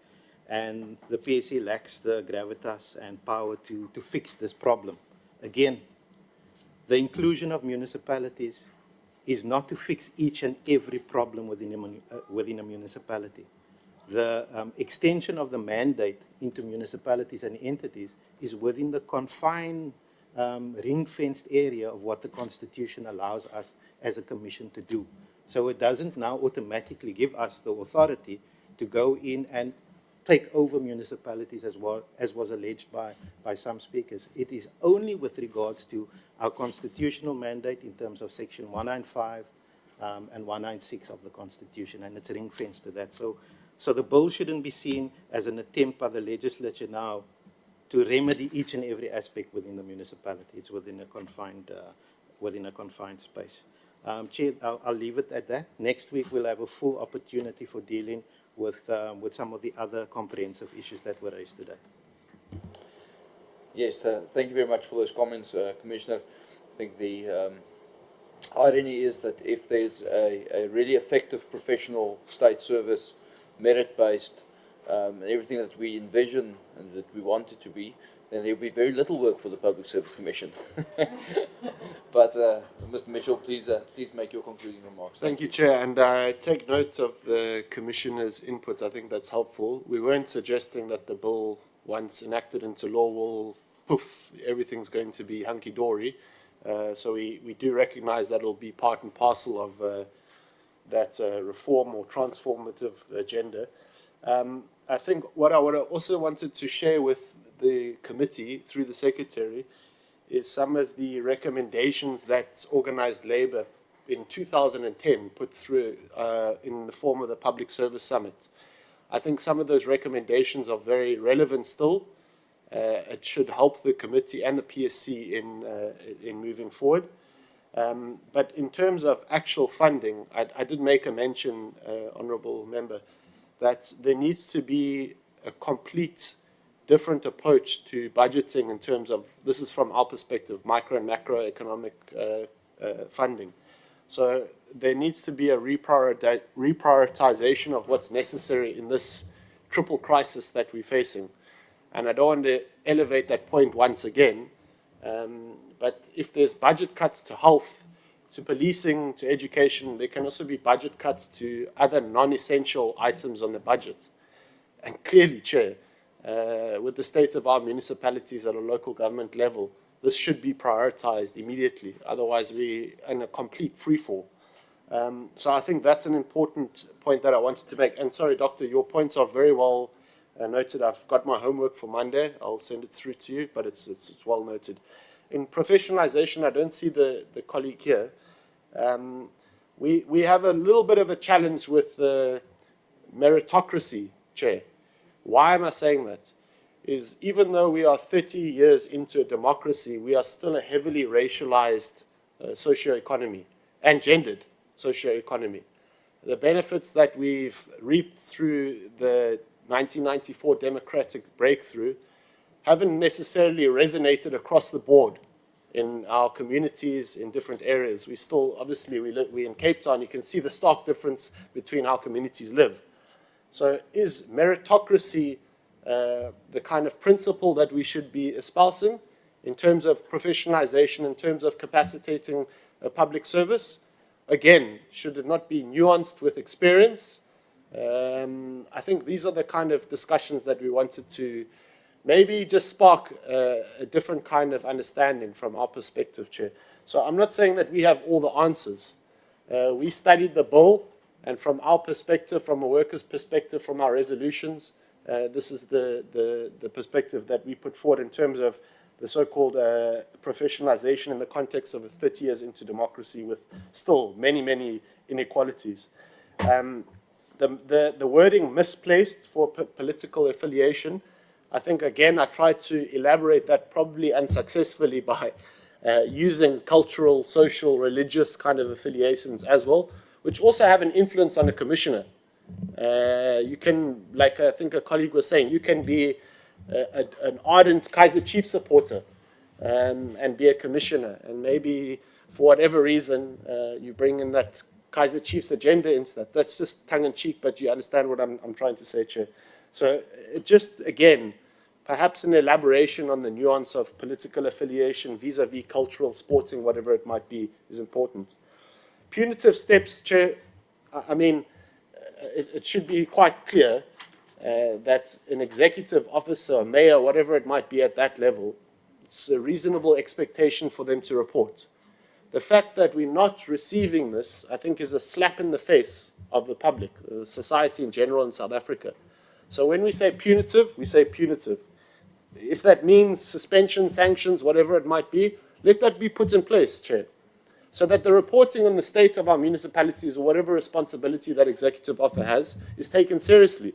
and the PSC lacks the gravitas and power to fix this problem. Again, the inclusion of municipalities is not to fix each and every problem within a municipality. The extension of the mandate into municipalities and entities is within the confined, ring-fenced area of what the Constitution allows us as a commission to do. So it doesn't now automatically give us the authority to go in and take over municipalities as was alleged by some speakers. It is only with regards to our constitutional mandate in terms of Section 195 and 196 of the Constitution, and it's ring-fenced to that. So the bill shouldn't be seen as an attempt by the legislature now to remedy each and every aspect within the municipality. It's within a confined space. Chair, I'll leave it at that. Next week we'll have a full opportunity for dealing with some of the other comprehensive issues that were raised today. Yes, thank you very much for those comments, Commissioner. I think the irony is that if there's a really effective professional state service, merit-based, everything that we envision and that we want it to be, then there will be very little work for the Public Service Commission. But Mr. Mitchell, please make your concluding remarks. Thank you, Chair, and I take note of the Commissioner's input. I think that's helpful. We weren't suggesting that the bill, once enacted into law, will poof, everything's going to be hunky-dory. So we do recognize that it'll be part and parcel of that reform or transformative agenda. I think what I would also wanted to share with the committee through the Secretary is some of the recommendations that organized labor in 2010 put through in the form of the Public Service Summit. I think some of those recommendations are very relevant still. It should help the committee and the PSC in moving forward. But in terms of actual funding, I did make a mention, Honourable Member, that there needs to be a complete different approach to budgeting in terms of, this is from our perspective, micro and macroeconomic funding. So there needs to be a reprioritization of what's necessary in this triple crisis that we're facing. And I don't want to elevate that point once again, but if there's budget cuts to health, to policing, to education, there can also be budget cuts to other non-essential items on the budget. And clearly, Chair, with the state of our municipalities at a local government level, this should be prioritized immediately. Otherwise, we're in a complete freefall. So I think that's an important point that I wanted to make. And sorry, Doctor, your points are very well noted. I've got my homework for Monday. I'll send it through to you, but it's well noted. In professionalization, I don't see the colleague here. We have a little bit of a challenge with meritocracy, Chair. Why am I saying that? Is even though we are 30 years into a democracy, we are still a heavily racialized socio-economy and gendered socio-economy. The benefits that we've reaped through the 1994 democratic breakthrough haven't necessarily resonated across the board in our communities in different areas. We still, obviously, we're in Cape Town. You can see the stark difference between how communities live. So is meritocracy the kind of principle that we should be espousing in terms of professionalization, in terms of capacitating public service? Again, should it not be nuanced with experience? I think these are the kind of discussions that we wanted to maybe just spark a different kind of understanding from our perspective, Chair. So I'm not saying that we have all the answers. We studied the bill, and from our perspective, from a worker's perspective, from our resolutions, this is the perspective that we put forward in terms of the so-called professionalization in the context of 30 years into democracy with still many, many inequalities. The wording misplaced for political affiliation, I think, again, I tried to elaborate that probably unsuccessfully by using cultural, social, religious kind of affiliations as well, which also have an influence on a commissioner. You can, like I think a colleague was saying, you can be an ardent Kaiser Chiefs supporter and be a commissioner. And maybe for whatever reason, you bring in that Kaiser Chiefs agenda into that. That's just tongue-in-cheek, but you understand what I'm trying to say, Chair. So it just, again, perhaps an elaboration on the nuance of political affiliation vis-a-vis cultural, sporting, whatever it might be, is important. Punitive steps, Chair, I mean, it should be quite clear that an executive officer, or mayor, whatever it might be at that level, it's a reasonable expectation for them to report. The fact that we're not receiving this, I think, is a slap in the face of the public, society in general in South Africa. So when we say punitive, we say punitive. If that means suspension, sanctions, whatever it might be, let that be put in place, Chair, so that the reporting on the state of our municipalities or whatever responsibility that executive officer has is taken seriously,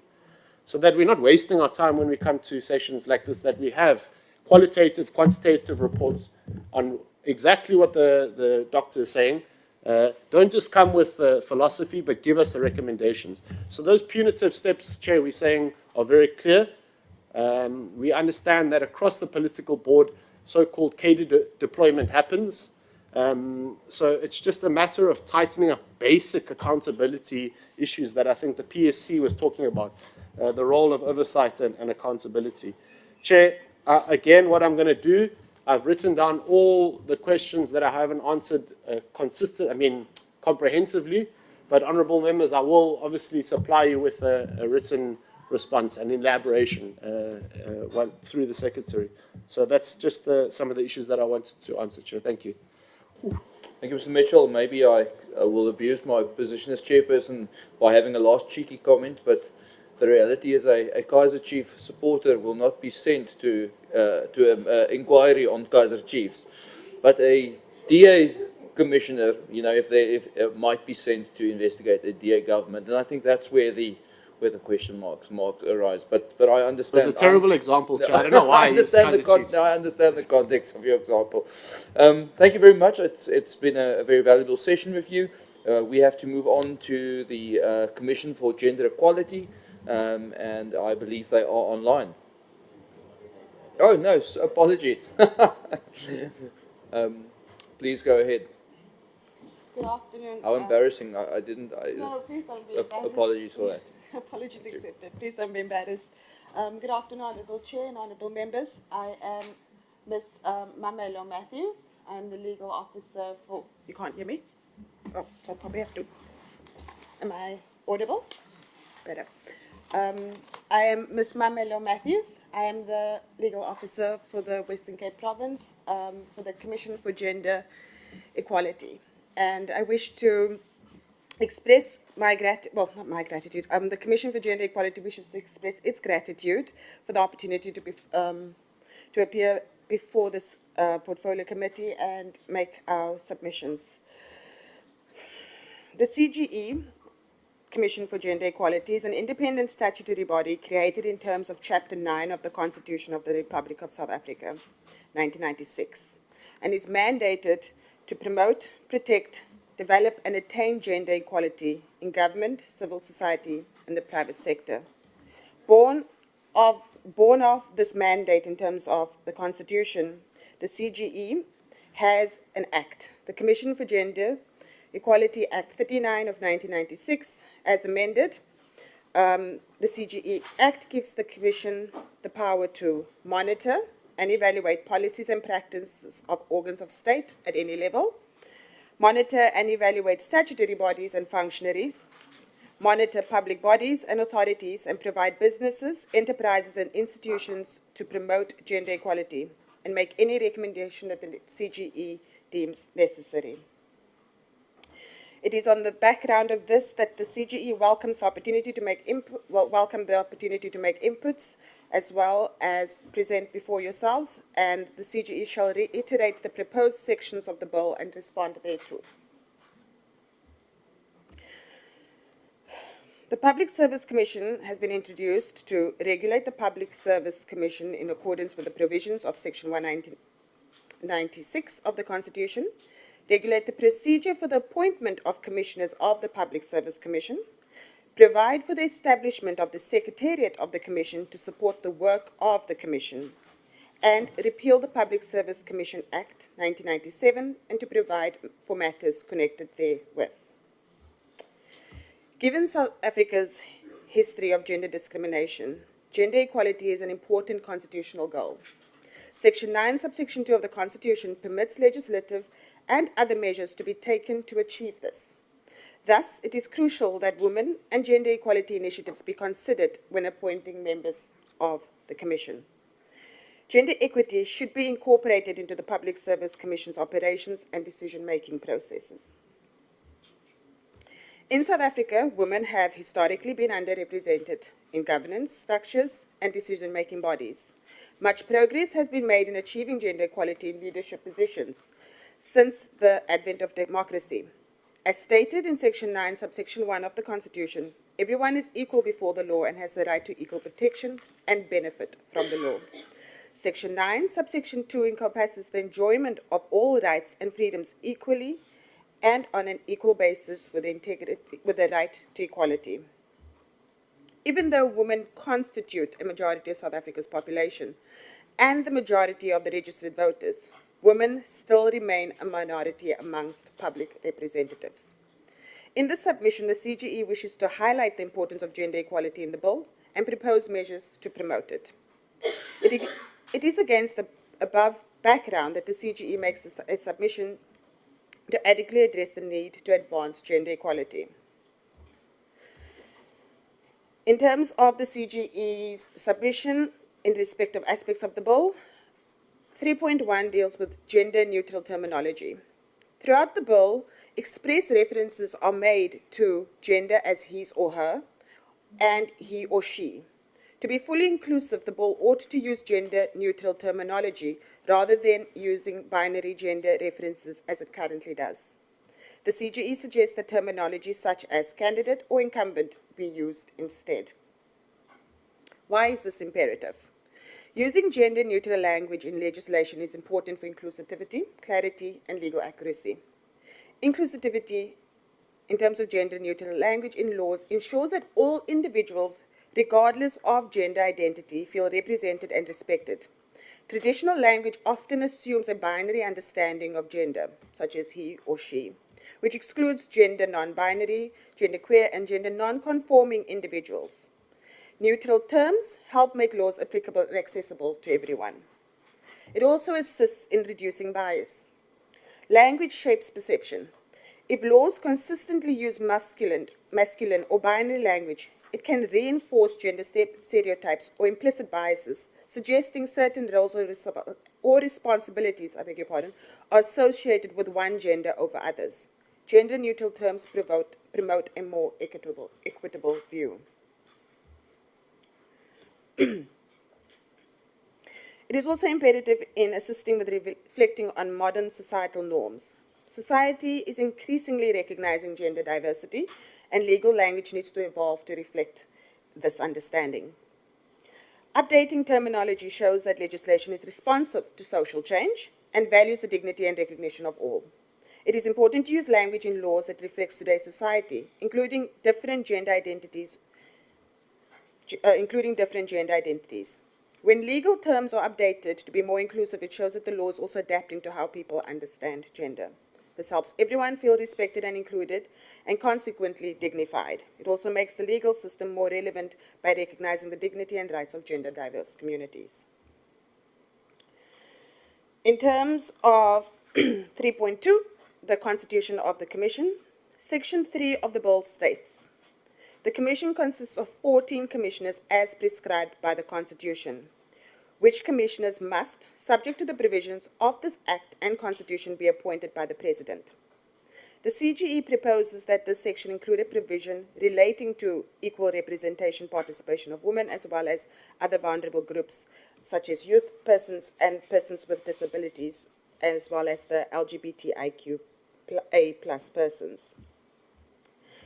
so that we're not wasting our time when we come to sessions like this, that we have qualitative, quantitative reports on exactly what the doctor is saying. Don't just come with philosophy, but give us the recommendations. So those punitive steps, Chair, we're saying are very clear. We understand that across the political board, so-called cadre deployment happens. So it's just a matter of tightening up basic accountability issues that I think the PSC was talking about, the role of oversight and accountability. Chair, again, what I'm going to do, I've written down all the questions that I haven't answered comprehensively, but honourable members, I will obviously supply you with a written response and elaboration through the Secretary. So that's just some of the issues that I wanted to answer, Chair. Thank you. Thank you, Mr. Mitchell. Maybe I will abuse my position as chairperson by having a last cheeky comment, but the reality is a Kaiser Chief supporter will not be sent to an inquiry on Kaiser Chiefs, but a DA commissioner, if might be sent to investigate a DA government, and I think that's where the question mark arise. But I understand. It's a terrible example, Chair. I don't know why. I understand the context of your example. Thank you very much. It's been a very valuable session with you. We have to move on to the Commission for Gender Equality, and I believe they are online. Oh no, apologies. Please go ahead. Good afternoon. How embarrassing! I didn't. No, please don't be embarrassed. Apologies for that. Apologies accepted. Please don't be embarrassed. Good afternoon, Honourable Chair and Honourable Members. I am Ms. Mamelo Matthews. I am the legal officer for. You can't hear me? Oh, so I probably have to. Am I audible? Better. I am Ms. Mamelo Matthews. I am the legal officer for the Western Cape Province for the Commission for Gender Equality. And I wish to express my gratitude. The Commission for Gender Equality wishes to express its gratitude for the opportunity to appear before this portfolio committee and make our submissions. The CGE, Commission for Gender Equality, is an independent statutory body created in terms of Chapter 9 of the Constitution of the Republic of South Africa, 1996, and is mandated to promote, protect, develop and attain gender equality in government, civil society, and the private sector. Born of this mandate in terms of the Constitution, the CGE has an act, the Commission for Gender Equality Act 39 of 1996, as amended. The CGE Act gives the Commission the power to monitor and evaluate policies and practices of organs of state at any level, monitor and evaluate statutory bodies and functionaries, monitor public bodies and authorities, and provide businesses, enterprises, and institutions to promote gender equality, and make any recommendation that the CGE deems necessary. It is on the background of this that the CGE welcomes the opportunity to make inputs as well as present before yourselves, and the CGE shall reiterate the proposed sections of the bill and respond thereto. The Public Service Commission has been introduced to regulate the Public Service Commission in accordance with the provisions of Section 196 of the Constitution, regulate the procedure for the appointment of commissioners of the Public Service Commission, provide for the establishment of the Secretariat of the Commission to support the work of the Commission, and repeal the Public Service Commission Act 1997 and to provide for matters connected therewith. Given South Africa's history of gender discrimination, gender equality is an important constitutional goal. Section 9, subsection 2 of the Constitution permits legislative and other measures to be taken to achieve this. Thus, it is crucial that women and gender equality initiatives be considered when appointing members of the Commission. Gender equity should be incorporated into the Public Service Commission's operations and decision-making processes. In South Africa, women have historically been underrepresented in governance structures and decision-making bodies. Much progress has been made in achieving gender equality in leadership positions since the advent of democracy. As stated in Section 9, subsection 1 of the Constitution, everyone is equal before the law and has the right to equal protection and benefit from the law. Section 9, subsection 2 encompasses the enjoyment of all rights and freedoms equally and on an equal basis with the right to equality. Even though women constitute a majority of South Africa's population and the majority of the registered voters, women still remain a minority amongst public representatives. In this submission, the CGE wishes to highlight the importance of gender equality in the bill and propose measures to promote it. It is against the above background that the CGE makes a submission to adequately address the need to advance gender equality. In terms of the CGE's submission in respect of aspects of the bill, 3.1 deals with gender-neutral terminology. Throughout the bill, express references are made to gender as his or her and he or she. To be fully inclusive, the bill ought to use gender-neutral terminology rather than using binary gender references as it currently does. The CGE suggests that terminology such as candidate or incumbent be used instead. Why is this imperative? Using gender-neutral language in legislation is important for inclusivity, clarity, and legal accuracy. Inclusivity, in terms of gender-neutral language in laws, ensures that all individuals, regardless of gender identity, feel represented and respected. Traditional language often assumes a binary understanding of gender, such as he or she, which excludes gender non-binary, genderqueer, and gender non-conforming individuals. Neutral terms help make laws applicable and accessible to everyone. It also assists in reducing bias. Language shapes perception. If laws consistently use masculine or binary language, it can reinforce gender stereotypes or implicit biases, suggesting certain roles or responsibilities, are associated with one gender over others. Gender-neutral terms promote a more equitable view. It is also imperative in assisting with reflecting on modern societal norms. Society is increasingly recognizing gender diversity, and legal language needs to evolve to reflect this understanding. Updating terminology shows that legislation is responsive to social change and values the dignity and recognition of all. It is important to use language in laws that reflects today's society, including different gender identities. When legal terms are updated to be more inclusive, it shows that the law is also adapting to how people understand gender. This helps everyone feel respected and included, and consequently dignified. It also makes the legal system more relevant by recognizing the dignity and rights of gender diverse communities. In terms of 3.2, the Constitution of the Commission, Section 3 of the Bill states, the Commission consists of 14 commissioners as prescribed by the Constitution, which commissioners must, subject to the provisions of this Act and Constitution, be appointed by the President. The CGE proposes that this section include a provision relating to equal representation, participation of women, as well as other vulnerable groups, such as youth, persons, and persons with disabilities, as well as the LGBTIQA+ persons.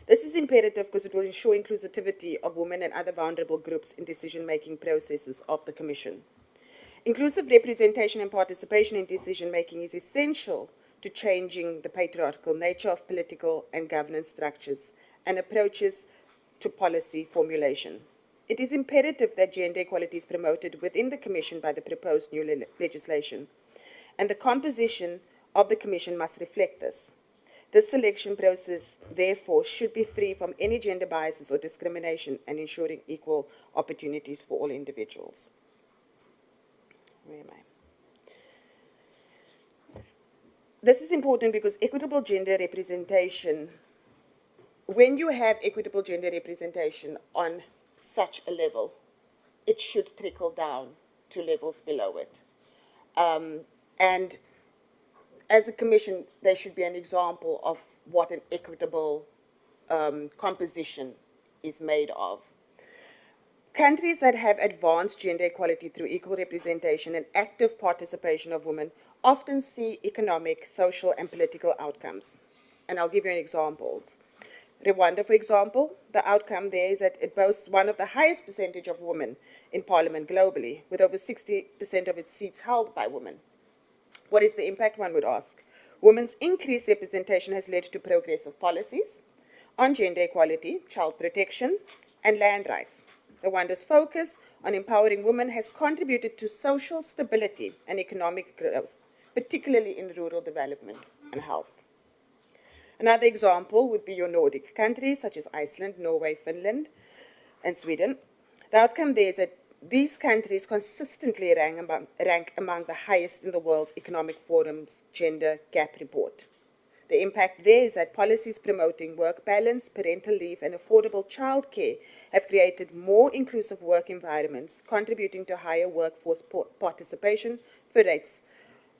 This is imperative because it will ensure inclusivity of women and other vulnerable groups in decision-making processes of the Commission. Inclusive representation and participation in decision-making is essential to changing the patriarchal nature of political and governance structures and approaches to policy formulation. It is imperative that gender equality is promoted within the Commission by the proposed new legislation, and the composition of the Commission must reflect this. This selection process, therefore, should be free from any gender biases or discrimination and ensuring equal opportunities for all individuals. Where am I? This is important because equitable gender representation, when you have equitable gender representation on such a level, it should trickle down to levels below it. And as a Commission, there should be an example of what an equitable composition is made of. Countries that have advanced gender equality through equal representation and active participation of women often see economic, social, and political outcomes. And I'll give you an example. Rwanda, for example, the outcome there is that it boasts one of the highest percentage of women in parliament globally, with over 60% of its seats held by women. What is the impact, one would ask? Women's increased representation has led to progressive policies on gender equality, child protection, and land rights. Rwanda's focus on empowering women has contributed to social stability and economic growth, particularly in rural development and health. Another example would be your Nordic countries, such as Iceland, Norway, Finland, and Sweden. The outcome there is that these countries consistently rank among the highest in the World Economic Forum's Gender Gap Report. The impact there is that policies promoting work balance, parental leave, and affordable childcare have created more inclusive work environments, contributing to higher workforce participation rates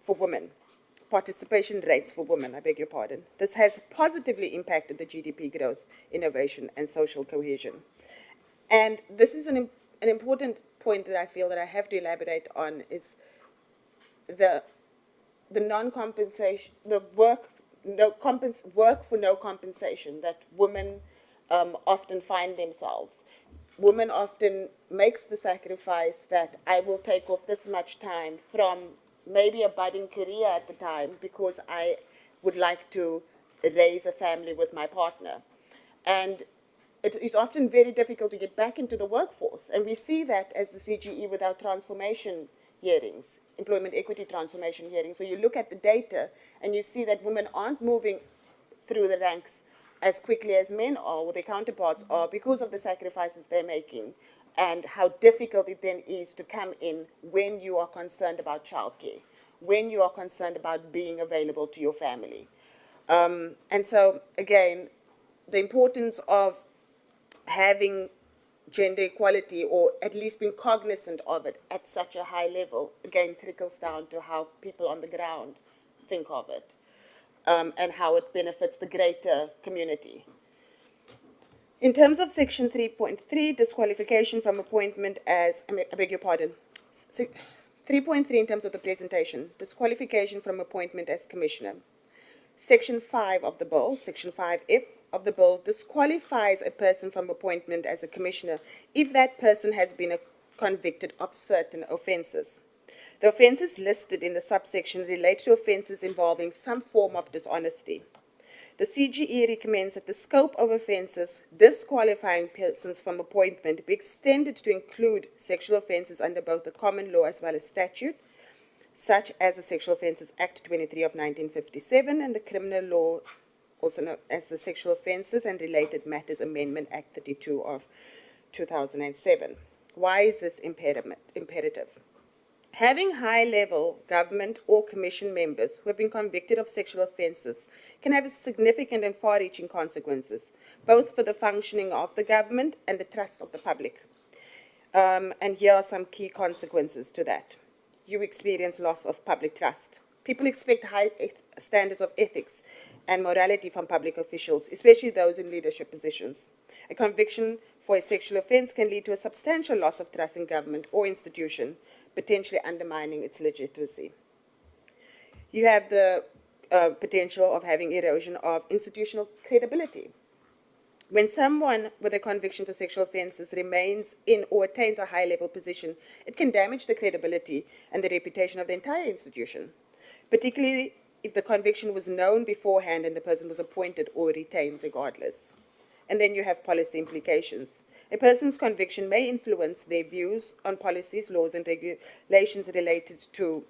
for women. This has positively impacted the GDP growth, innovation, and social cohesion. And this is an important point that I feel that I have to elaborate on is the non-compensation, the work for no compensation that women often find themselves. Women often makes the sacrifice that I will take off this much time from maybe a budding career at the time because I would like to raise a family with my partner. And it is often very difficult to get back into the workforce. And we see that as the CGE with our transformation hearings, employment equity transformation hearings, where you look at the data and you see that women aren't moving through the ranks as quickly as men are or their counterparts are because of the sacrifices they're making and how difficult it then is to come in when you are concerned about childcare, when you are concerned about being available to your family. And so, again, the importance of having gender equality, or at least being cognizant of it at such a high level, again, trickles down to how people on the ground think of it, and how it benefits the greater community. In terms of Section 3.3, disqualification from appointment as, I beg your pardon, 3.3 in terms of the presentation, disqualification from appointment as commissioner. Section 5 of the bill, Section 5F of the bill, disqualifies a person from appointment as a commissioner if that person has been convicted of certain offences. The offences listed in the subsection relate to offences involving some form of dishonesty. The CGE recommends that the scope of offences disqualifying persons from appointment be extended to include sexual offences under both the common law as well as statute, such as the Sexual Offences Act 23 of 1957 and the Criminal Law, also known as the Sexual Offences and Related Matters Amendment Act 32 of 2007. Why is this imperative? Having high-level government or commission members who have been convicted of sexual offences can have significant and far-reaching consequences, both for the functioning of the government and the trust of the public. And here are some key consequences to that. You experience loss of public trust. People expect high standards of ethics and morality from public officials, especially those in leadership positions. A conviction for a sexual offence can lead to a substantial loss of trust in government or institution, potentially undermining its legitimacy. You have the potential of having erosion of institutional credibility. When someone with a conviction for sexual offences remains in or attains a high-level position, it can damage the credibility and the reputation of the entire institution, particularly if the conviction was known beforehand and the person was appointed or retained regardless. And then you have policy implications. A person's conviction may influence their views on policies, laws, and regulations related to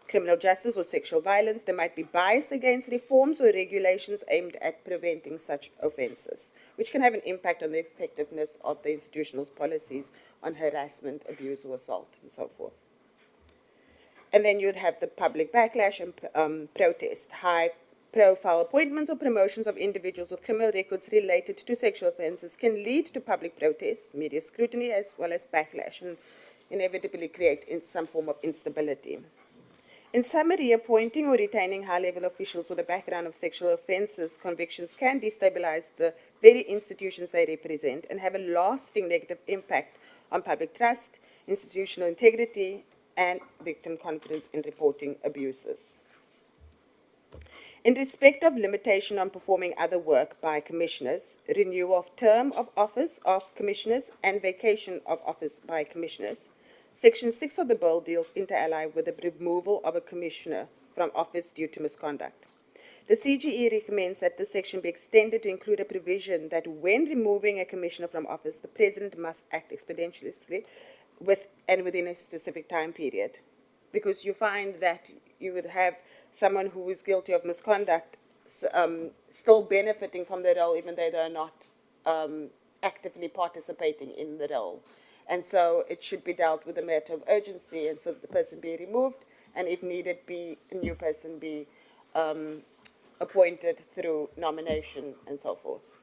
criminal justice or sexual violence. They might be biased against reforms or regulations aimed at preventing such offences, which can have an impact on the effectiveness of the institution's policies on harassment, abuse, or assault, and so forth. And then you'd have the public backlash and protest. High-profile appointments or promotions of individuals with criminal records related to sexual offences can lead to public protests, media scrutiny, as well as backlash, and inevitably create some form of instability. In summary, appointing or retaining high-level officials with a background of sexual offences convictions can destabilise the very institutions they represent and have a lasting negative impact on public trust, institutional integrity, and victim confidence in reporting abuses. In respect of limitation on performing other work by commissioners, renewal of term of office of commissioners, and vacation of office by commissioners, Section 6 of the bill deals inter alia with the removal of a commissioner from office due to misconduct. The CGE recommends that this section be extended to include a provision that when removing a commissioner from office, the President must act expeditiously within a specific time period. Because you find that you would have someone who is guilty of misconduct still benefiting from the role, even though they're not actively participating in the role. And so it should be dealt with a matter of urgency, and so that the person be removed, and if needed, a new person be appointed through nomination and so forth.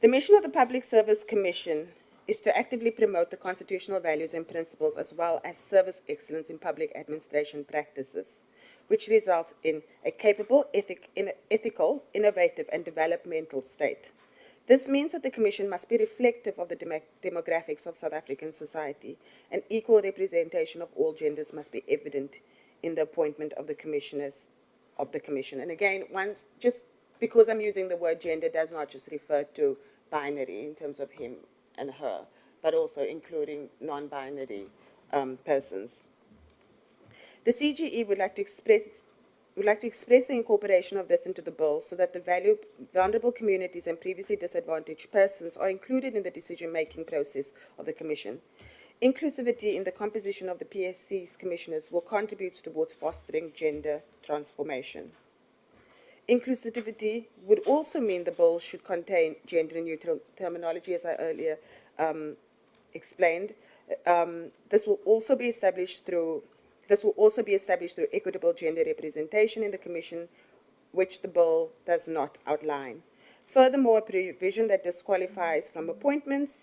The mission of the Public Service Commission is to actively promote the constitutional values and principles as well as service excellence in public administration practices, which results in a capable, ethical, innovative, and developmental state. This means that the Commission must be reflective of the demographics of South African society, and equal representation of all genders must be evident in the appointment of the commissioners of the Commission. And again, just because I'm using the word gender does not just refer to binary in terms of him and her, but also including non-binary persons. The CGE would like to express the incorporation of this into the bill so that the vulnerable communities and previously disadvantaged persons are included in the decision-making process of the Commission. Inclusivity in the composition of the PSC's commissioners will contribute towards fostering gender transformation. Inclusivity would also mean the bill should contain gender-neutral terminology, as I earlier explained. This will also be established through equitable gender representation in the Commission, which the bill does not outline. Furthermore, a provision that disqualifies from appointments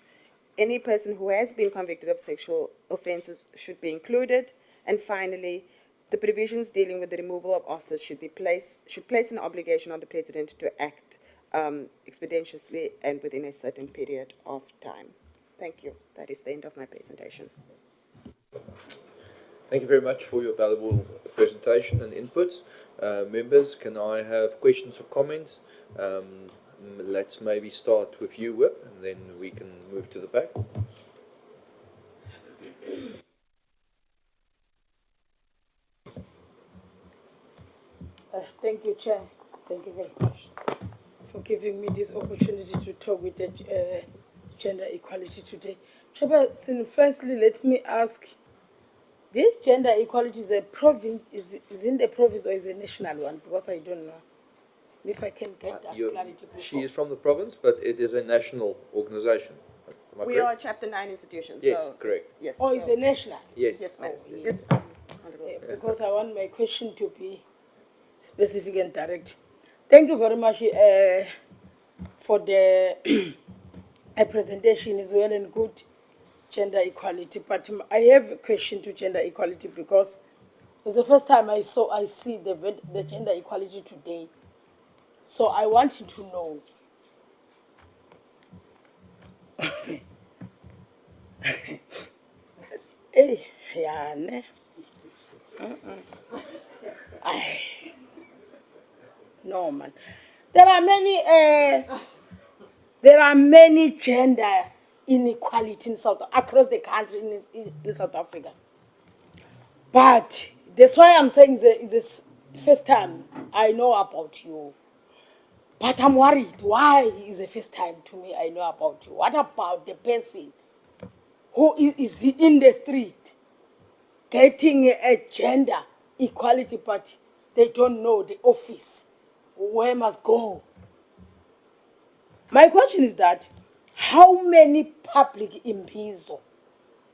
any person who has been convicted of sexual offences should be included. And finally, the provisions dealing with the removal of office should place an obligation on the President to act expeditiously and within a certain period of time. Thank you. That is the end of my presentation. Thank you very much for your valuable presentation and inputs. Members, can I have questions or comments? Let's maybe start with you, Whip, and then we can move to the back. Thank you, Chair. Thank you very much for giving me this opportunity to talk with the gender equality today. Chairperson, firstly, let me ask, this gender equality is a province, is in the province or is a national one? Because I don't know. If I can get that clarity before. She is from the province, but it is a national organization. Am I We correct? are a Chapter 9 institution. Yes, so correct. Yes. Oh, it's a national? Yes. Yes, ma'am. Oh, Yes. Because I want my question to be specific and direct. Thank you very much for the presentation. Is well and good, gender equality. But I have a question to gender equality because it's the first time I see the gender equality today. So I wanted to know. Hey, yeah, ne? No, man. There are many gender inequality across the country in South Africa. But that's why I'm saying it's the first time I know about you. But I'm worried. Why is the first time to me I know about you? What about the person who is in the street getting a gender equality, but they don't know the office, where must go? My question is that, how many public imbizo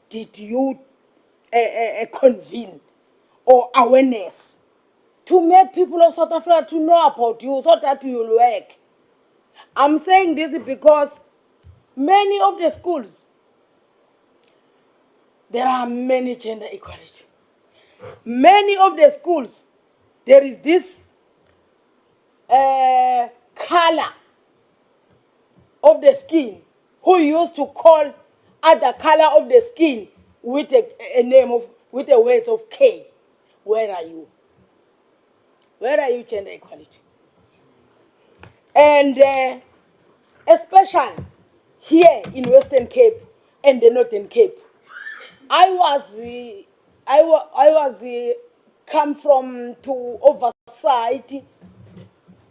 did you convene or awareness to make people of South Africa to know about you so that you will work? I'm saying this because many of the schools, there are many gender equality. Many of the schools, there is this color of the skin who used to call other color of the skin with a name of, with a word of K. Where are you? Where are you, gender equality? And especially here in Western Cape and the Northern Cape, I was come from to oversight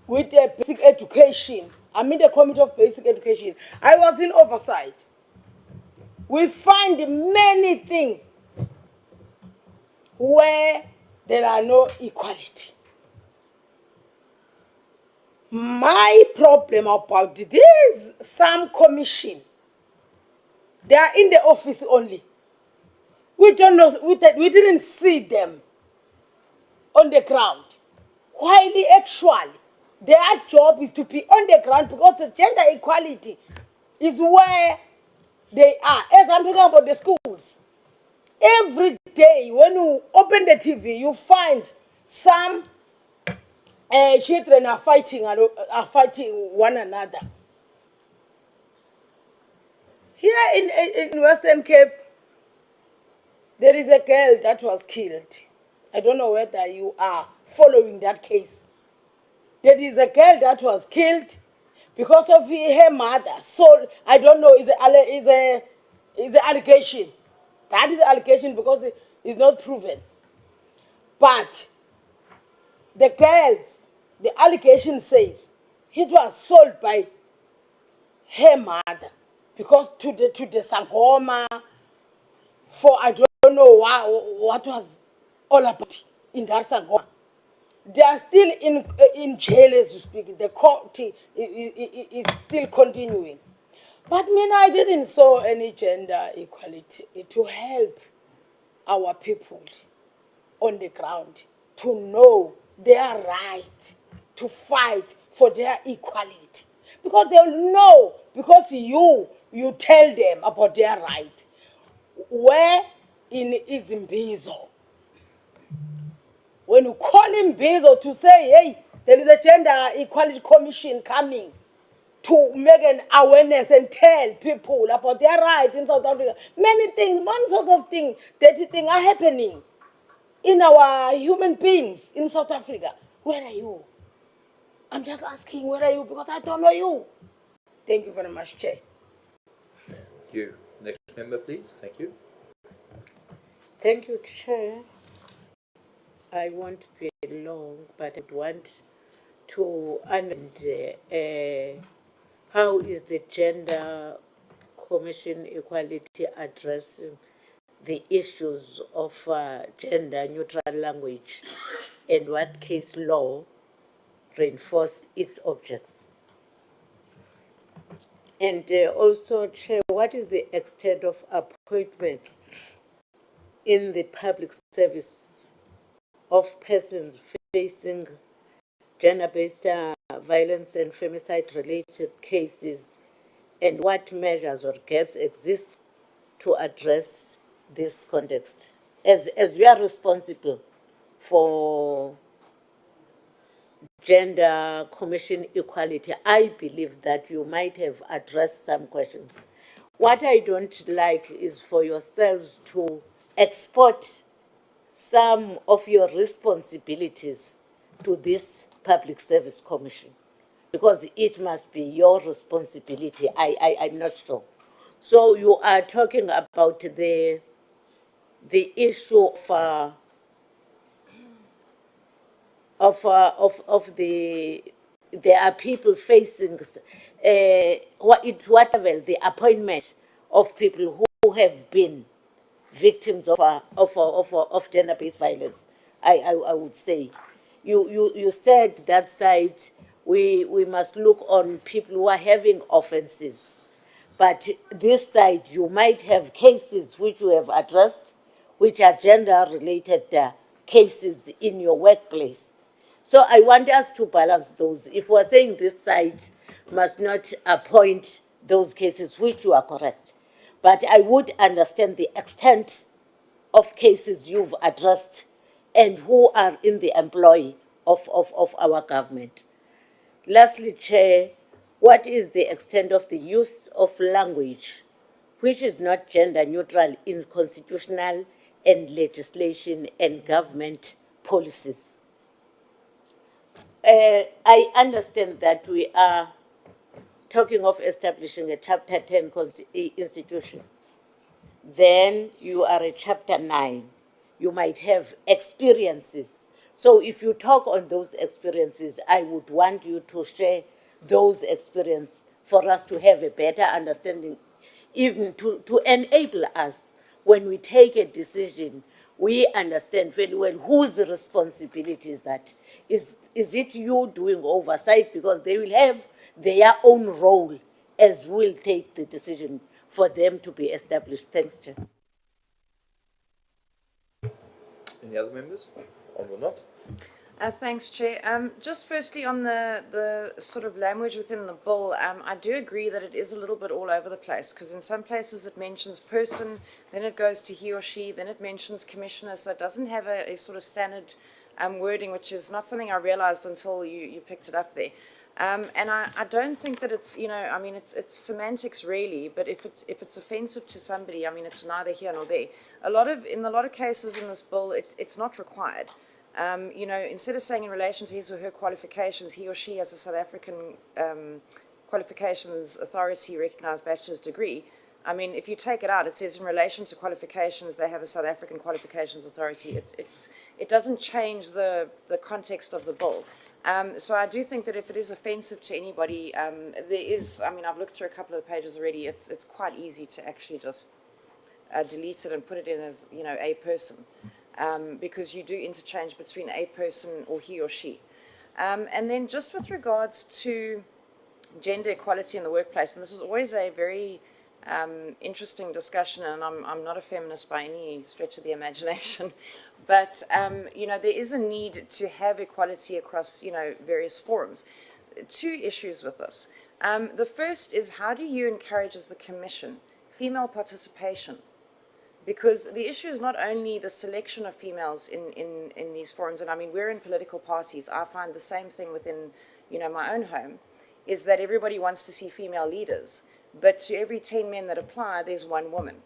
with a basic education. I'm in the committee of basic education. I was in oversight. We find many things where there are no equality. My problem about it is some commission, they are in the office only. We don't know, we didn't see them on the ground. While actually, their job is to be on the ground because the gender equality is where they are. As I'm talking about the schools, every day when you open the TV, you find some children are fighting one another. Here in Western Cape, there is a girl that was killed. I don't know whether you are following that case. There is a girl that was killed because of her mother. So I don't know, is an allegation. That is an allegation because it is not proven. But the girls, the allegation says it was sold by her mother because to the Sangoma for I don't know what was all about in that Sangoma. They are still in jail as you speak. The court is still continuing. But I didn't saw any gender equality to help our people on the ground to know their right to fight for their equality. Because they will know, because you tell them about their right. Where in is Mbizo? When you call him Mbizo to say, hey, there is a gender equality commission coming to make an awareness and tell people about their rights in South Africa. Many things, one sort of thing, dirty things are happening in our human beings in South Africa. Where are you? I'm just asking, where are you? Because I don't know you. Thank you very much, Chair. Thank you. Next member, please. Thank you. Thank you, Chair. I won't be long, but I want to understand how is the Gender Commission Equality addressing the issues of gender-neutral language, and what case law reinforce its objects. And also, Chair, what is the extent of appointments in the public service of persons facing gender-based violence and femicide-related cases, and what measures or gaps exist to address this context? As we are responsible for Gender Commission Equality, I believe that you might have addressed some questions. What I don't like is for yourselves to export some of your responsibilities to this Public Service Commission, because it must be your responsibility. I'm not sure. So you are talking about the issue of the, there are people facing whatever the appointment of people who have been victims of gender-based violence. I would say, you said that side we must look on people who are having offences, but this side you might have cases which you have addressed, which are gender-related cases in your workplace. So I want us to balance those. If we're saying this side must not appoint those cases, which you are correct, but I would understand the extent of cases you've addressed and who are in the employ of our government. Lastly, Chair, what is the extent of the use of language which is not gender neutral in constitutional and legislation and government policies? I understand that we are talking of establishing a Chapter 10 institution. Then you are a Chapter 9. You might have experiences. So if you talk on those experiences, I would want you to share those experiences for us to have a better understanding, even to enable us when we take a decision, we understand very well whose responsibility is that. Is it you doing oversight? Because they will have their own role as we'll take the decision for them to be established. Thanks, Chair. Any other members? On or not? Thanks, Chair. Just firstly on the sort of language within the bill, I do agree that it is a little bit all over the place, because in some places it mentions person, then it goes to he or she, then it mentions commissioner, so it doesn't have a sort of standard wording, which is not something I realized until you picked it up there. And I don't think that it's, I mean, it's semantics really, but if it's offensive to somebody, I mean, it's neither here nor there. In a lot of cases in this bill, it's not required. Instead of saying in relation to his or her qualifications, he or she has a South African qualifications authority recognized bachelor's degree. I mean, if you take it out, it says in relation to qualifications, they have a South African qualifications authority. It doesn't change the context of the bill. So I do think that if it is offensive to anybody, there is, I mean, I've looked through a couple of pages already, it's quite easy to actually just delete it and put it in as, a person. Because you do interchange between a person or he or she. And then just with regards to gender equality in the workplace, and this is always a very interesting discussion, and I'm not a feminist by any stretch of the imagination, but, there is a need to have equality across, various forums. Two issues with this. The first is, how do you encourage as the Commission female participation? Because the issue is not only the selection of females in these forums, and I mean, we're in political parties. I find the same thing within, my own home, is that everybody wants to see female leaders, but to every 10 men that apply, there's one woman.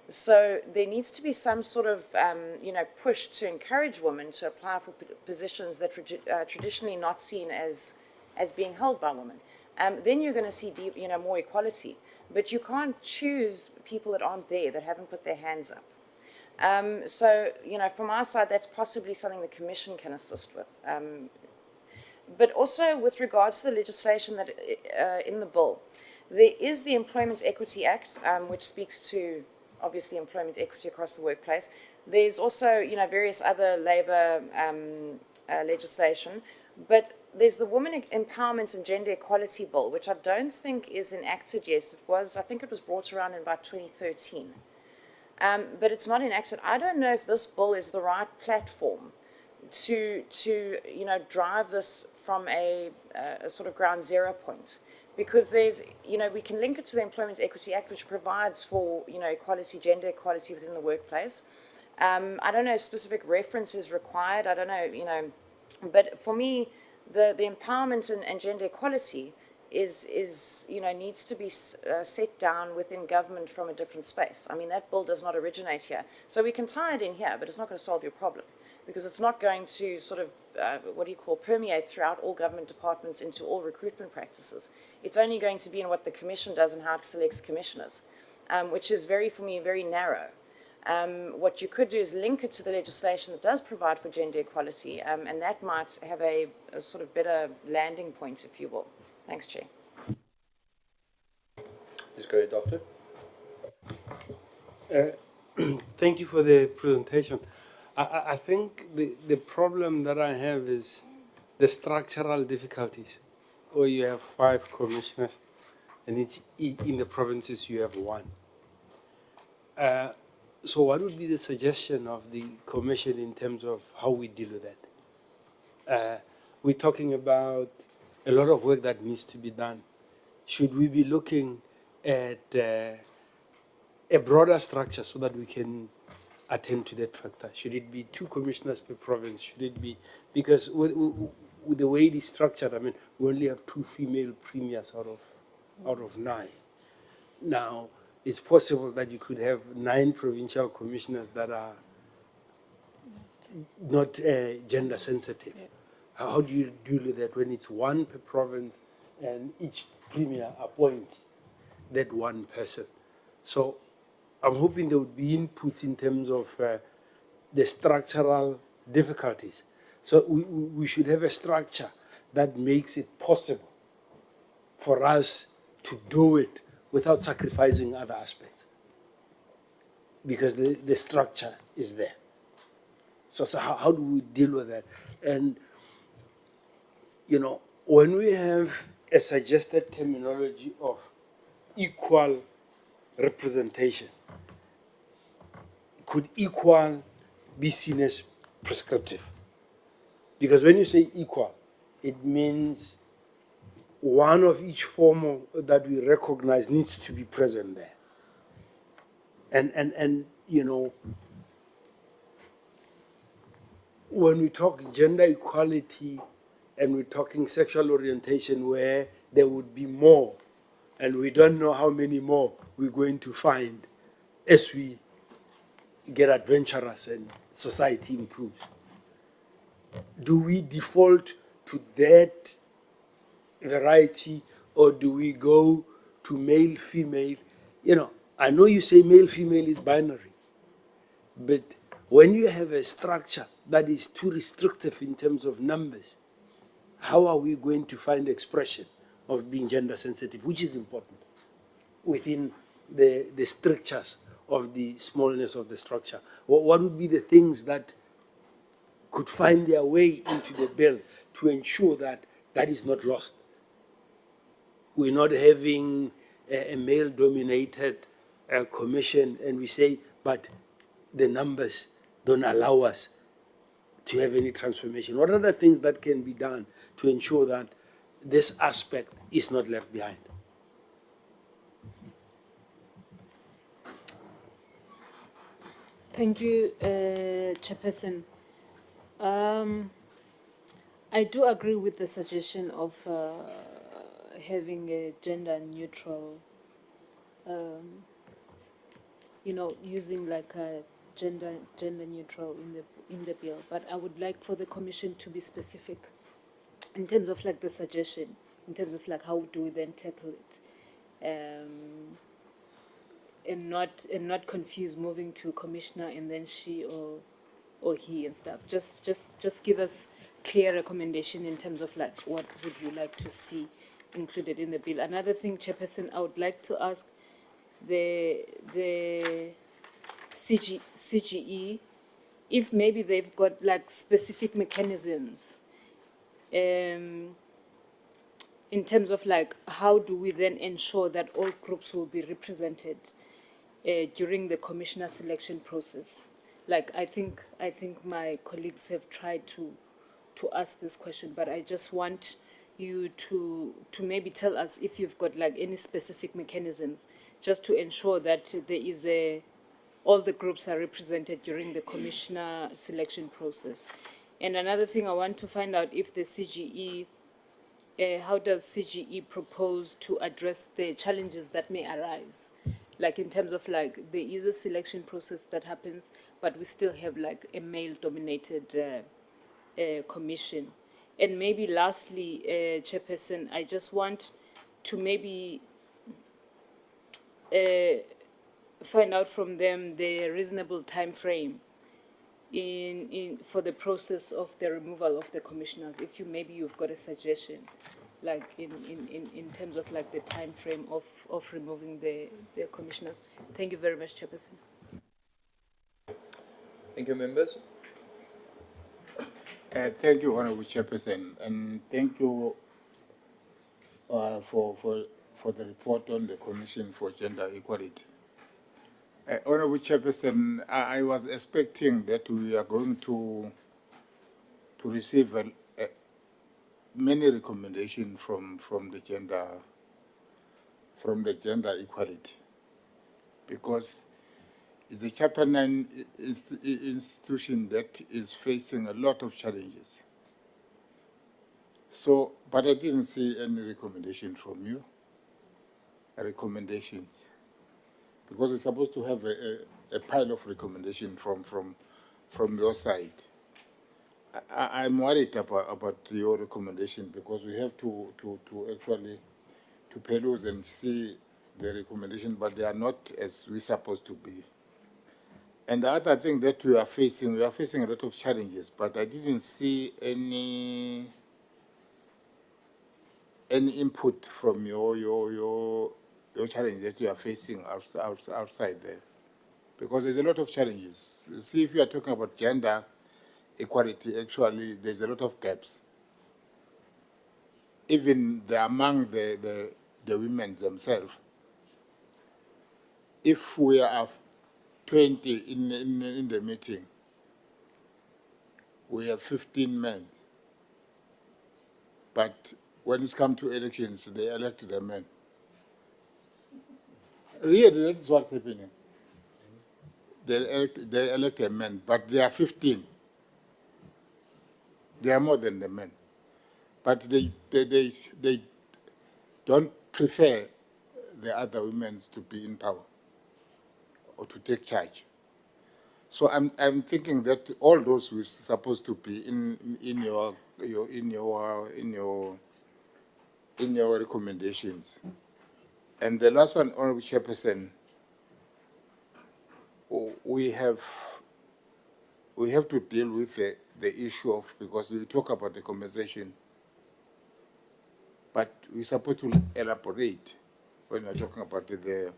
So there needs to be some sort of, push to encourage women to apply for positions that are traditionally not seen as being held by women. Then you're going to see deep, more equality. But you can't choose people that aren't there, that haven't put their hands up. So, from our side, that's possibly something the Commission can assist with. but also with regards to the legislation that in the bill, there is the Employment Equity Act, which speaks to obviously employment equity across the workplace. There's also, various other labour legislation, but there's the Women Empowerment and Gender Equality Bill, which I don't think is enacted yet. I think it was brought around in about 2013. But it's not enacted. I don't know if this bill is the right platform to drive this from a sort of ground zero point. Because there's, we can link it to the Employment Equity Act, which provides for, equality, gender equality within the workplace. I don't know if specific reference is required. I don't know, but for me, the empowerment and gender equality is needs to be set down within government from a different space. I mean, that bill does not originate here. So we can tie it in here, but it's not going to solve your problem, because it's not going to sort of, permeate throughout all government departments into all recruitment practices. It's only going to be in what the commission does and how it selects commissioners, which is for me, very narrow. What you could do is link it to the legislation that does provide for gender equality, and that might have a sort of better landing point, if you will. Thanks, Chair. Please go ahead, Doctor. Thank you for the presentation. I think the problem that I have is the structural difficulties, where you have 5 commissioners, and in the provinces you have 1. So what would be the suggestion of the commission in terms of how we deal with that? We're talking about a lot of work that needs to be done. Should we be looking at a broader structure so that we can attend to that factor? Should it be 2 commissioners per province? Should it be, because with the way it is structured, I mean, we only have 2 female premiers out of 9. Now, it's possible that you could have 9 provincial commissioners that are not gender sensitive. Yeah. How do you deal with that when it's 1 per province and each premier appoints that 1 person? So I'm hoping there would be inputs in terms of the structural difficulties. So we should have a structure that makes it possible for us to do it without sacrificing other aspects, because the structure is there. So how do we deal with that? And, when we have a suggested terminology of equal representation, could equal be seen as prescriptive? Because when you say equal, it means 1 of each form that we recognize needs to be present there. And when we talk gender equality and we're talking sexual orientation, where there would be more, and we don't know how many more we're going to find as we get adventurous and society improves. Do we default to that variety, or do we go to male, female? I know you say male, female is binary, but when you have a structure that is too restrictive in terms of numbers, how are we going to find expression of being gender sensitive, which is important within the strictures of the smallness of the structure? What would be the things that could find their way into the bill to ensure that that is not lost? We're not having a male-dominated commission, and we say, but the numbers don't allow us to have any transformation. What are the things that can be done to ensure that this aspect is not left behind? Thank you, Chairperson. I do agree with the suggestion of having a gender neutral, using like a gender neutral in the bill. But I would like for the Commission to be specific in terms of like the suggestion, in terms of like how do we then tackle it, and not confuse moving to commissioner and then she or he and stuff. Just give us clear recommendation in terms of like what would you like to see included in the bill. Another thing, Chairperson, I would like to ask the CGE if maybe they've got like specific mechanisms in terms of like how do we then ensure that all groups will be represented during the commissioner selection process. Like I think my colleagues have tried to ask this question, but I just want you to maybe tell us if you've got like any specific mechanisms just to ensure that there is all the groups are represented during the commissioner selection process. And another thing I want to find out if the CGE, how does CGE propose to address the challenges that may arise? Like in terms of like there is a selection process that happens, but we still have like a male-dominated commission. And maybe lastly, Chairperson, I just want to maybe find out from them the reasonable time frame for the process of the removal of the commissioners. If you've got a suggestion, like in terms of like the time frame of removing the commissioners. Thank you very much, Chairperson. Thank you, members. Thank you, Honorable Chairperson, and thank you for the report on the Commission for Gender Equality. Honorable Chairperson, I was expecting that we are going to receive many recommendations from the gender equality, because it's a Chapter 9 institution that is facing a lot of challenges. So, but I didn't see any recommendation from you. Recommendations, because we're supposed to have a pile of recommendations from your side. I'm worried about your recommendation, because we have to actually to peruse and see the recommendation, but they are not as we're supposed to be. And the other thing that we are facing a lot of challenges, but I didn't see any input from your challenges that you are facing outside there, because there's a lot of challenges. You see, if you are talking about gender equality, actually there's a lot of gaps. Even among the women themselves. If we are 20 in the meeting, we have 15 men. But when it's come to elections, they elect the men. Really, that's what's happening. They elect a men, but they are 15. They are more than the men. But they don't prefer the other women to be in power or to take charge. So I'm thinking that all those who are supposed to be in your recommendations. And the last one, Honorable Chairperson, we have to deal with the issue of, because we talk about the compensation, but we're supposed to elaborate when we're talking about the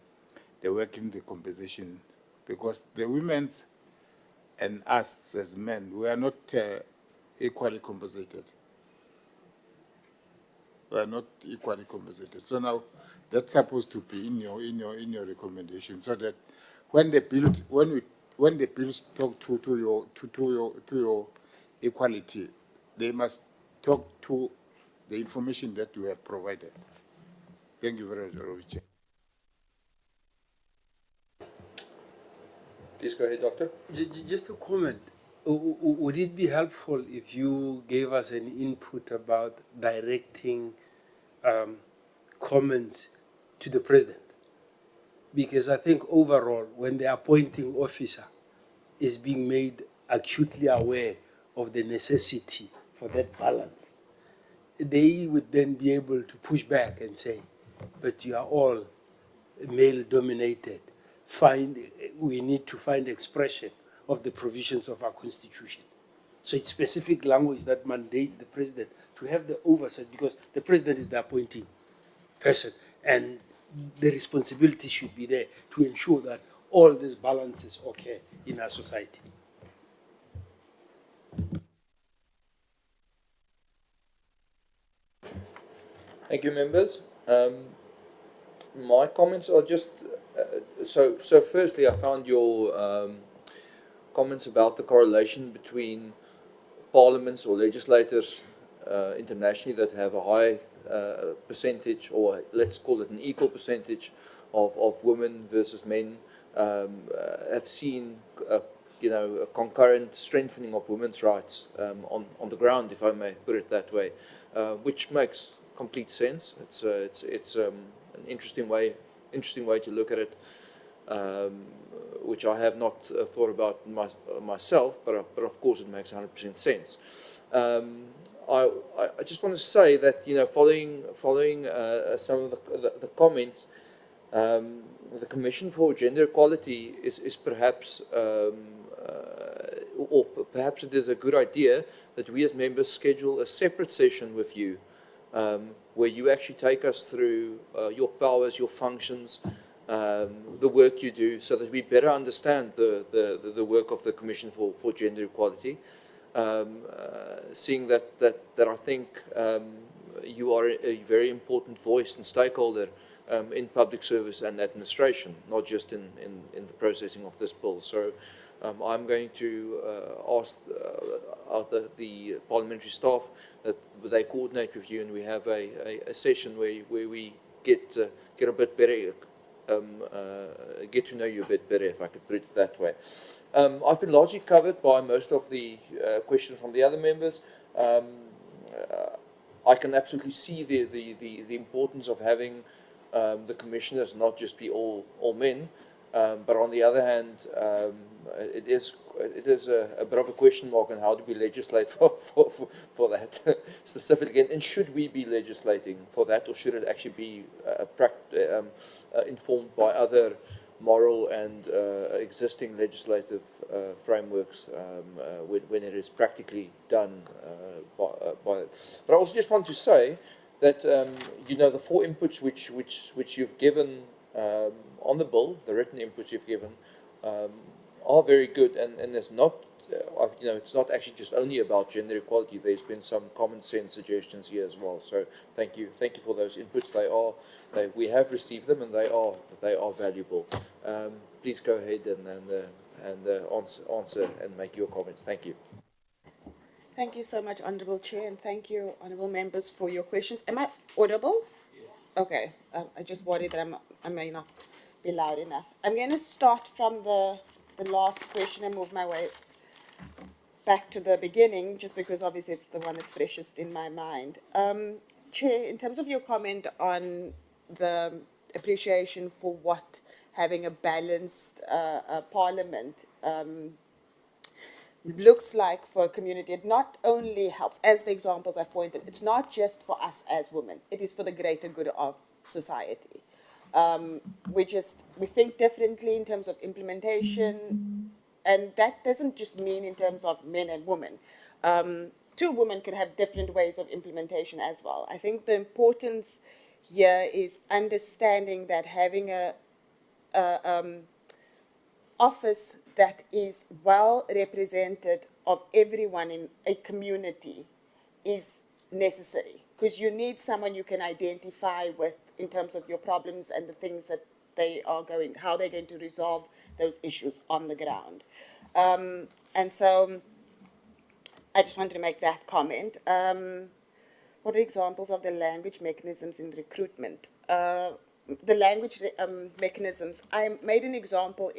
working the compensation, because the women's and us as men, we are not equally compensated. We are not equally compensated. So now that's supposed to be in your recommendation, so that when the bills talk to your equality, they must talk to the information that you have provided. Thank you very much. Please go ahead, Doctor. Just a comment. Would it be helpful if you gave us an input about directing comments to the President? Because I think overall, when the appointing officer is being made acutely aware of the necessity for that balance, they would then be able to push back and say, but you are all male-dominated. We need to find expression of the provisions of our Constitution. So it's specific language that mandates the president to have the oversight, because the president is the appointing person, and the responsibility should be there to ensure that all these balances occur in our society. Thank you, members. My comments are just so. Firstly, I found your comments about the correlation between parliaments or legislators internationally that have a high percentage, or let's call it an equal percentage, of women versus men, have seen a concurrent strengthening of women's rights on the ground, if I may put it that way, which makes complete sense. It's an interesting way to look at it, which I have not thought about myself, but of course it makes 100% sense. I just want to say that following some of the comments, the Commission for Gender Equality is perhaps, or perhaps it is a good idea that we as members schedule a separate session with you, where you actually take us through your powers, your functions, the work you do, so that we better understand the work of the Commission for Gender Equality. Seeing that I think you are a very important voice and stakeholder in public service and administration, not just in the processing of this bill. So I'm going to ask the parliamentary staff that they coordinate with you, and we have a session where we get a bit better, get to know you a bit better, if I could put it that way. I've been largely covered by most of the questions from the other members. I can absolutely see the importance of having the commissioners not just be all men, but on the other hand, it is a bit of a question mark on how do we legislate for that specifically, and should we be legislating for that, or should it actually be informed by other moral and existing legislative frameworks when it is practically done by it. But I also just want to say that the 4 inputs which you've given on the bill, the written inputs you've given, are very good, and there's not it's not actually just only about gender equality. There's been some common sense suggestions here as well. So thank you for those inputs. We have received them, and they are valuable. Please go ahead and answer and make your comments. Thank you. Thank you so much, Honourable Chair, and thank you, Honourable Members, for your questions. Am I audible? Yeah. Okay. I just worry that I may not be loud enough. I'm going to start from the last question and move my way back to the beginning, just because obviously it's the one that's freshest in my mind. Chair, in terms of your comment on the appreciation for what having a balanced parliament looks like for a community, it not only helps, as the examples I've pointed, it's not just for us as women, it is for the greater good of society. We think differently in terms of implementation, and that doesn't just mean in terms of men and women. 2 women can have different ways of implementation as well. I think the importance here is understanding that having a office that is well represented of everyone in a community is necessary, because you need someone you can identify with in terms of your problems and the things that how they're going to resolve those issues on the ground. And so I just wanted to make that comment. What are examples of the language mechanisms in recruitment? The language mechanisms, I made an example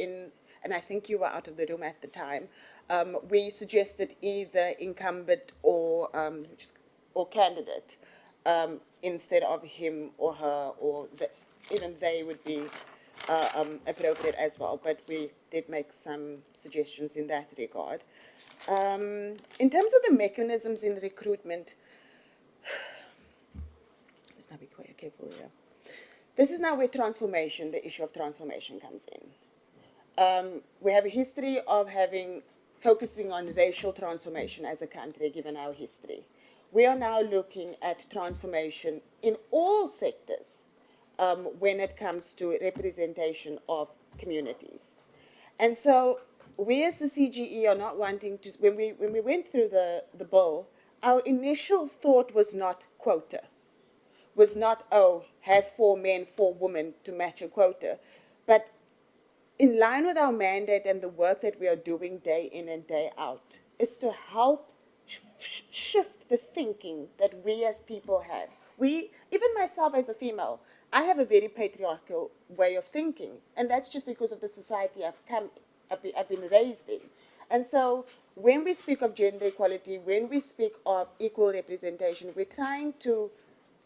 and I think you were out of the room at the time. We suggested either incumbent or candidate instead of him or her, or even they would be appropriate as well. But we did make some suggestions in that regard. In terms of the mechanisms in recruitment, let's now be quite careful here. This is now where the issue of transformation comes in. We have a history of having focusing on racial transformation as a country, given our history. We are now looking at transformation in all sectors when it comes to representation of communities. And so we as the CGE are not wanting to, when we went through the bill, our initial thought was not quota, was not, oh, have 4 men, 4 women to match a quota, but in line with our mandate and the work that we are doing day in and day out, is to help shift the thinking that we as people have. We, even myself as a female, I have a very patriarchal way of thinking, and that's just because of the society I've been raised in. And so when we speak of gender equality, when we speak of equal representation, we're trying to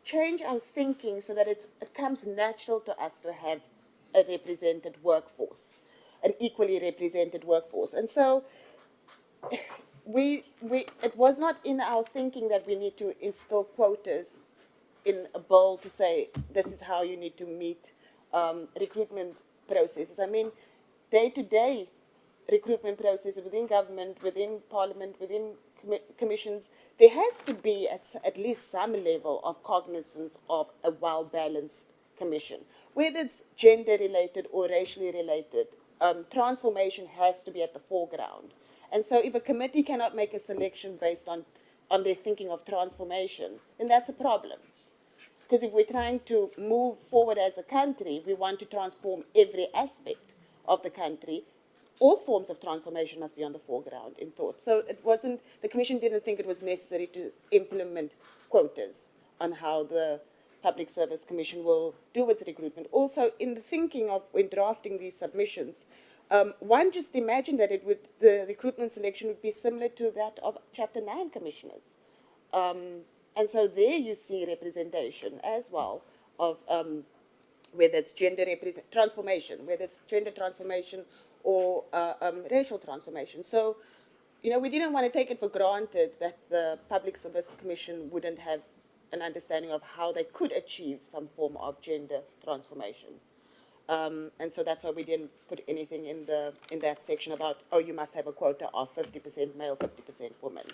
change our thinking so that it comes natural to us to have a represented workforce, an equally represented workforce. And so it was not in our thinking that we need to instill quotas in a bill to say this is how you need to meet recruitment processes. I mean, day-to-day recruitment processes within government, within parliament, within commissions, there has to be at least some level of cognizance of a well-balanced commission. Whether it's gender-related or racially related, transformation has to be at the foreground. And so if a committee cannot make a selection based on their thinking of transformation, then that's a problem. Because if we're trying to move forward as a country, we want to transform every aspect of the country, all forms of transformation must be on the foreground in thought. So it wasn't, the Commission didn't think it was necessary to implement quotas on how the Public Service Commission will do its recruitment. Also, in the thinking of when drafting these submissions, one just imagined that the recruitment selection would be similar to that of Chapter 9 commissioners. And so there you see representation as well of whether it's gender transformation, whether it's gender transformation or racial transformation. So, you know, we didn't want to take it for granted that the Public Service Commission wouldn't have an understanding of how they could achieve some form of gender transformation. And so that's why we didn't put anything in that section about, oh, you must have a quota of 50% male, 50% women.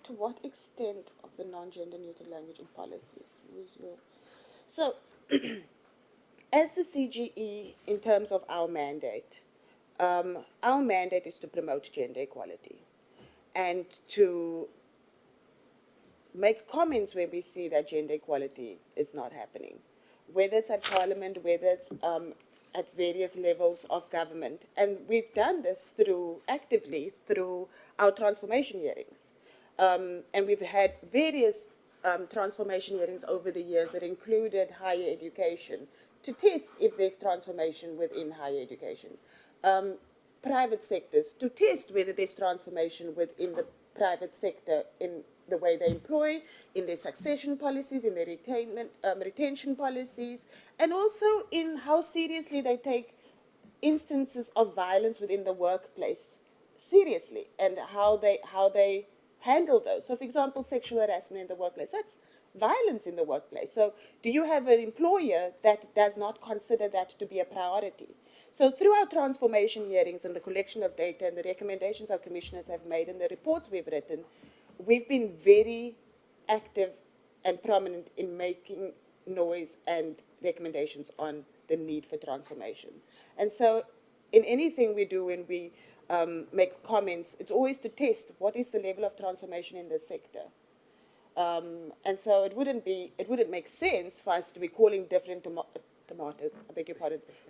To what extent of the non-gender neutral language in policies? So, as the CGE, in terms of our mandate is to promote gender equality and to make comments when we see that gender equality is not happening, whether it's at Parliament, whether it's at various levels of government. And we've done this actively through our transformation hearings. And we've had various transformation hearings over the years that included higher education to test if there's transformation within higher education. Private sectors to test whether there's transformation within the private sector in the way they employ, in their succession policies, in their retention policies, and also in how seriously they take instances of violence within the workplace seriously, and how they handle those. So, for example, sexual harassment in the workplace, that's violence in the workplace. So do you have an employer that does not consider that to be a priority? So through our transformation hearings and the collection of data and the recommendations our commissioners have made and the reports we've written, we've been very active and prominent in making noise and recommendations on the need for transformation. And so in anything we do when we make comments, it's always to test what is the level of transformation in this sector. And so it wouldn't make sense for us to be calling different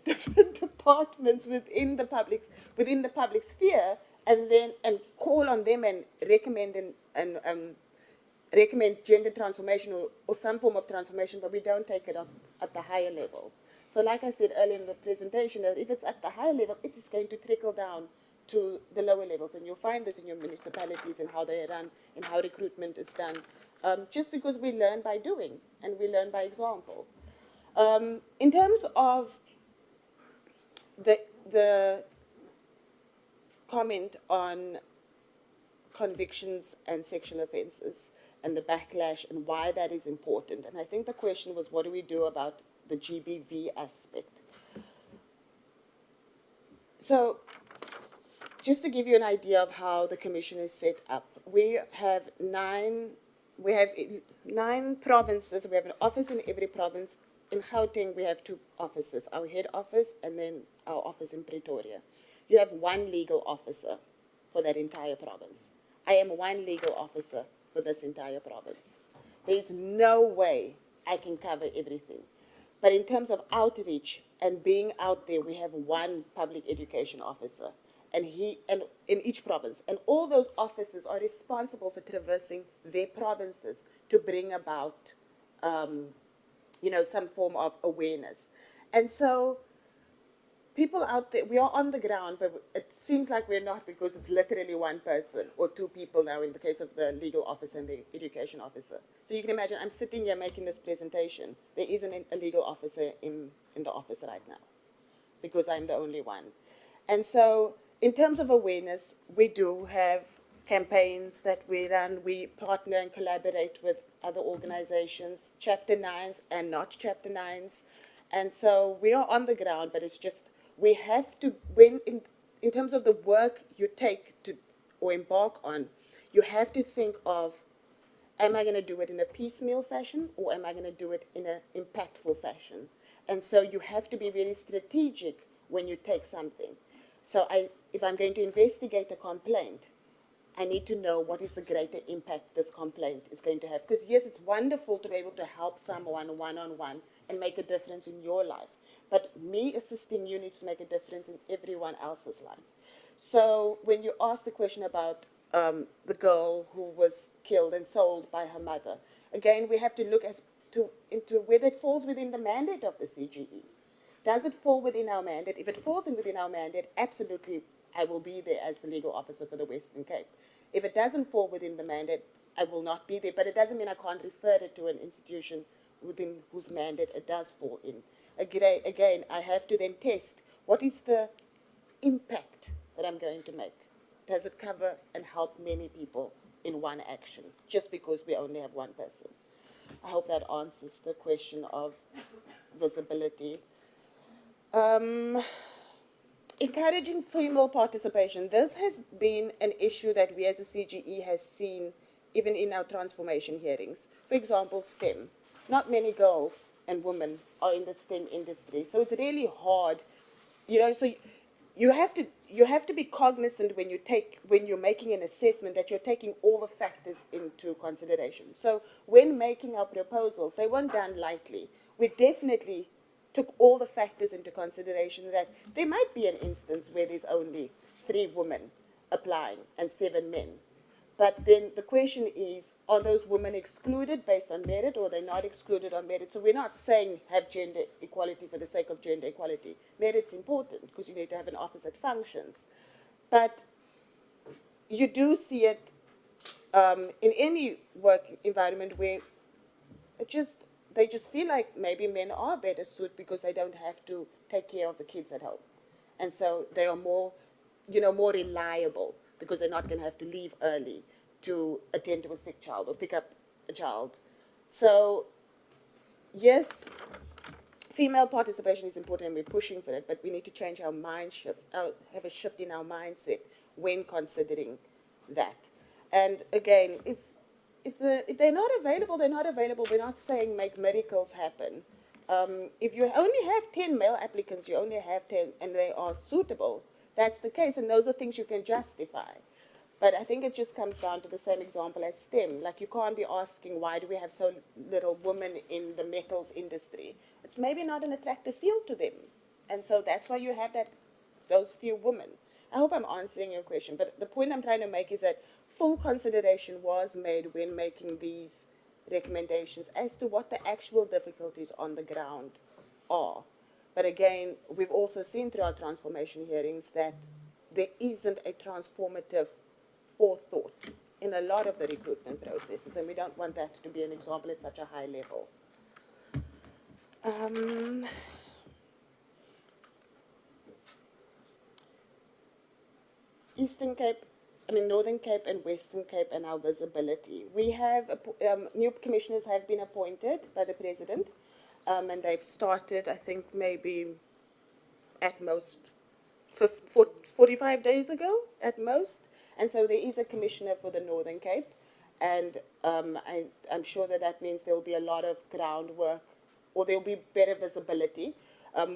different departments within the public sphere, and call on them and recommend recommend gender transformation or some form of transformation, but we don't take it up at the higher level. So like I said earlier in the presentation, that if it's at the higher level, it is going to trickle down to the lower levels, and you'll find this in your municipalities and how they run and how recruitment is done, just because we learn by doing and we learn by example. In terms of the comment on convictions and sexual offences and the backlash and why that is important, and I think the question was, what do we do about the GBV aspect? So, just to give you an idea of how the commission is set up, we have nine provinces. We have an office in every province. In Gauteng, we have 2 offices, our head office and then our office in Pretoria. You have 1 legal officer for that entire province. I am 1 legal officer for this entire province. There's no way I can cover everything. But in terms of outreach and being out there, we have 1 public education officer, and in each province, and all those officers are responsible for traversing their provinces to bring about, some form of awareness. And so, people out there, we are on the ground, but it seems like we're not, because it's literally 1 person or 2 people now in the case of the legal officer and the education officer. So you can imagine I'm sitting here making this presentation. There isn't a legal officer in the office right now because I'm the only one. And so in terms of awareness, we do have campaigns that we run. We partner and collaborate with other organizations, Chapter 9s and not Chapter 9s. And so we are on the ground, but it's just, we have to, in terms of the work you take to or embark on, you have to think of, am I going to do it in a piecemeal fashion or am I going to do it in an impactful fashion? And so you have to be very strategic when you take something. So if I'm going to investigate a complaint, I need to know what is the greater impact this complaint is going to have. Because yes, it's wonderful to be able to help someone one-on-one and make a difference in your life. But me assisting you needs to make a difference in everyone else's life. So when you ask the question about the girl who was killed and sold by her mother, again, we have to look into whether it falls within the mandate of the CGE. Does it fall within our mandate? If it falls within our mandate, absolutely, I will be there as the legal officer for the Western Cape. If it doesn't fall within the mandate, I will not be there. But it doesn't mean I can't refer it to an institution within whose mandate it does fall in. Again, I have to then test what is the impact that I'm going to make. Does it cover and help many people in one action, just because we only have 1 person? I hope that answers the question of visibility. Encouraging female participation. This has been an issue that we as a CGE has seen even in our transformation hearings. For example, STEM. Not many girls and women are in the STEM industry, so it's really hard, so you have to be cognizant when you're making an assessment that you're taking all the factors into consideration. So when making our proposals, they weren't done lightly. We definitely took all the factors into consideration, that there might be an instance where there's only 3 women applying and 7 men. But then the question is, are those women excluded based on merit, or are they not excluded on merit? So we're not saying have gender equality for the sake of gender equality. Merit's important because you need to have an office that functions. But you do see it in any work environment where they just feel like maybe men are better suited because they don't have to take care of the kids at home. And so they are more reliable because they're not going to have to leave early to attend to a sick child or pick up a child. So, yes, female participation is important and we're pushing for it, but we need to change our mind shift, have a shift in our mindset when considering that. And again, if they're not available, they're not available. We're not saying make miracles happen. If you only have 10 male applicants, you only have 10, and they are suitable, that's the case, and those are things you can justify. But I think it just comes down to the same example as STEM. Like, you can't be asking, why do we have so little women in the metals industry? It's maybe not an attractive field to them. And so that's why you have those few women. I hope I'm answering your question, but the point I'm trying to make is that full consideration was made when making these recommendations as to what the actual difficulties on the ground are. But again, we've also seen through our transformation hearings that there isn't a transformative forethought in a lot of the recruitment processes, and we don't want that to be an example at such a high level. Northern Cape and Western Cape and our visibility. We have, new commissioners have been appointed by the President, and they've started, I think, maybe at most 45 days ago at most. And so there is a commissioner for the Northern Cape. And I'm sure that that means there will be a lot of groundwork, or there will be better visibility.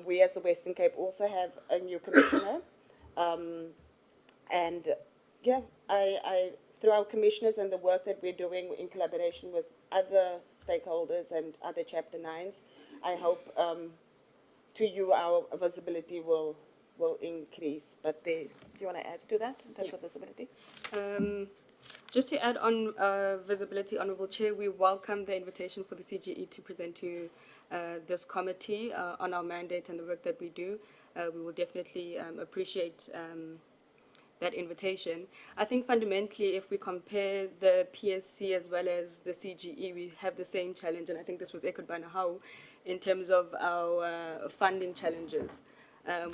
We as the Western Cape also have a new commissioner. And yeah, through our commissioners and the work that we're doing in collaboration with other stakeholders and other Chapter 9s, I hope to you our visibility will increase. But do you want to add to that in terms of visibility? Just to add on visibility, Honourable Chair, we welcome the invitation for the CGE to present to this committee on our mandate and the work that we do. We will definitely appreciate that invitation. I think fundamentally, if we compare the PSC as well as the CGE, we have the same challenge, and I think this was echoed by NEHAWU, in terms of our funding challenges.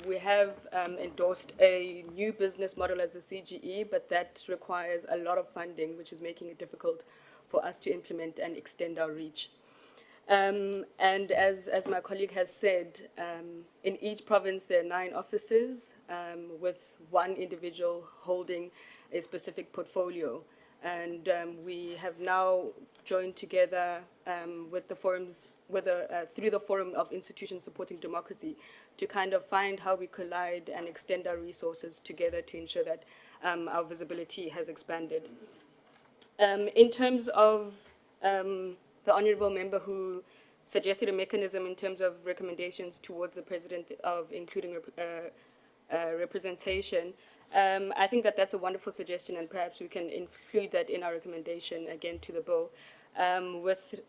We have endorsed a new business model as the CGE, but that requires a lot of funding, which is making it difficult for us to implement and extend our reach. And as my colleague has said, in each province there are 9 offices with one individual holding a specific portfolio. And we have now joined together with the forums, through the Forum of Institutions Supporting Democracy, to kind of find how we collide and extend our resources together to ensure that our visibility has expanded. In terms of the honourable member who suggested a mechanism in terms of recommendations towards the president of including representation, I think that that's a wonderful suggestion, and perhaps we can include that in our recommendation again to the bill, with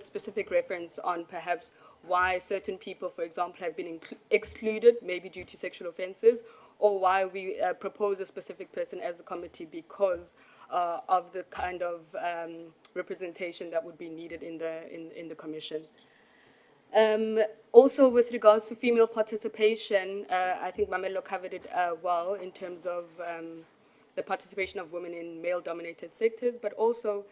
specific reference on perhaps why certain people, for example, have been excluded, maybe due to sexual offences, or why we propose a specific person as the committee because of the kind of representation that would be needed in the commission. Also, with regards to female participation, I think Mamelo covered it well in terms of the participation of women in male-dominated sectors, but also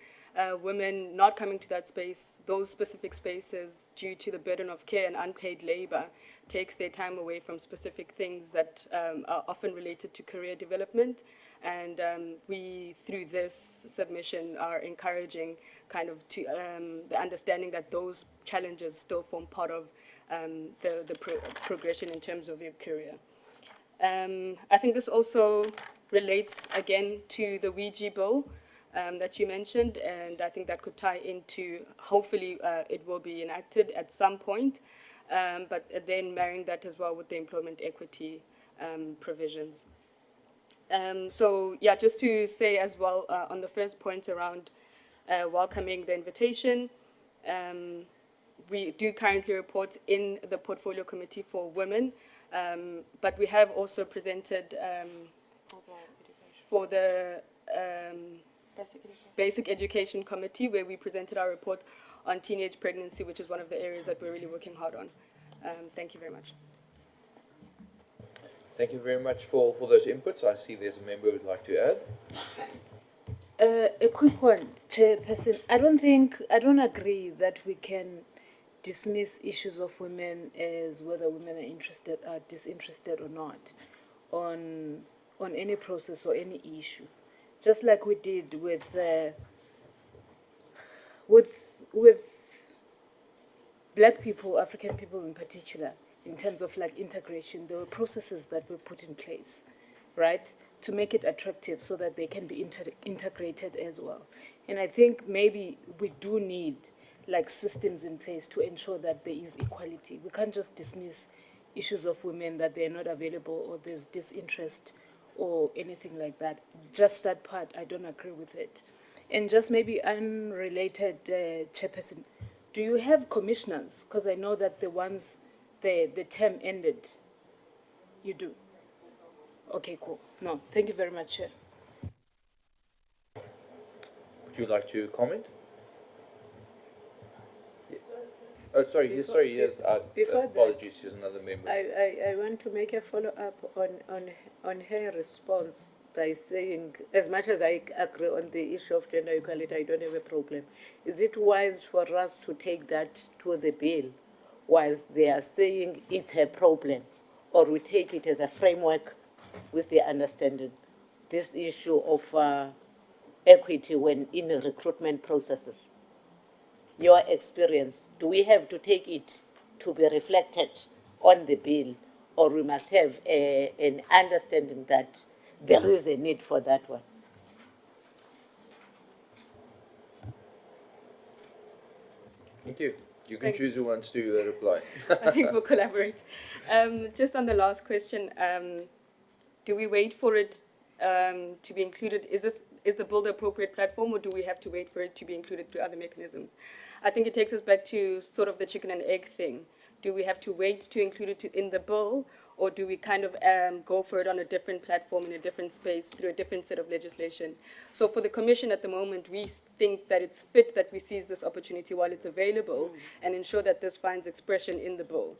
women not coming to that space, those specific spaces, due to the burden of care and unpaid labor, takes their time away from specific things that are often related to career development. And we, through this submission, are encouraging kind of to the understanding that those challenges still form part of the progression in terms of your career. I think this also relates again to the Ouija bill that you mentioned, and I think that could tie into, hopefully it will be enacted at some point, but then marrying that as well with the employment equity provisions. So yeah, just to say as well on the first point around welcoming the invitation, we do currently report in the portfolio committee for women, but we have also presented for the Basic Education Committee, where we presented our report on teenage pregnancy, which is one of the areas that we're really working hard on. Thank you very much. Thank you very much for those inputs. I see there's a member who would like to add. A quick one, Chairperson. I don't agree that we can dismiss issues of women as whether women are disinterested or not on any process or any issue. Just like we did with Black people, African people in particular, in terms of like integration, there were processes that were put in place, right, to make it attractive so that they can be integrated as well. And I think maybe we do need like systems in place to ensure that there is equality. We can't just dismiss issues of women that they're not available or there's disinterest or anything like that. Just that part, I don't agree with it. And just maybe unrelated, Chairperson, do you have commissioners? Because I know that the term ended. You do? Okay, cool. No, thank you very much, Chair. Would you like to comment? Yes. Oh, sorry. Yes. Apologies. There's another member. I want to make a follow-up on her response by saying, as much as I agree on the issue of gender equality, I don't have a problem. Is it wise for us to take that to the bill whilst they are saying it's a problem? or we take it as a framework with the understanding this issue of equity when in recruitment processes. Your experience, do we have to take it to be reflected on the bill, or we must have an understanding that there is a need for that one? Thank you. You can choose who wants to reply. I think we'll collaborate. Just on the last question, do we wait for it to be included? Is the bill the appropriate platform, or do we have to wait for it to be included through other mechanisms? I think it takes us back to sort of the chicken and egg thing. Do we have to wait to include it in the bill, or do we kind of go for it on a different platform in a different space through a different set of legislation? So for the Commission at the moment, we think that it's fit that we seize this opportunity while it's available and ensure that this finds expression in the bill,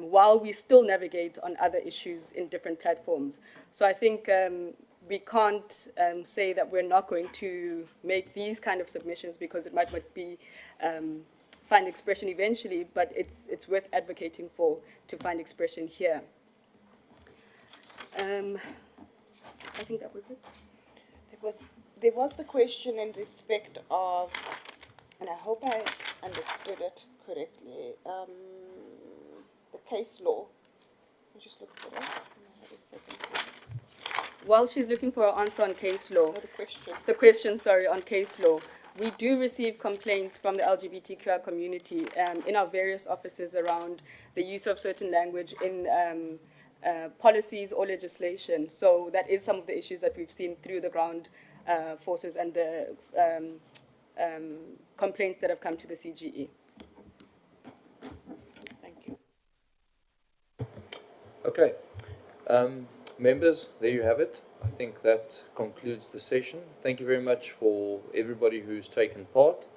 while we still navigate on other issues in different platforms. So I think we can't say that we're not going to make these kind of submissions because it might not be find expression eventually, but it's worth advocating for to find expression here. I think that was it. There was the question in respect of, and I hope I understood it correctly, the case law. I'll just look for it. Have a second. While she's looking for an answer on case law, the question, on case law, we do receive complaints from the LGBTQI community in our various offices around the use of certain language in policies or legislation. So that is some of the issues that we've seen through the ground forces and the complaints that have come to the CGE. Thank you. Okay. Members, there you have it. I think that concludes the session. Thank you very much for everybody who's taken part.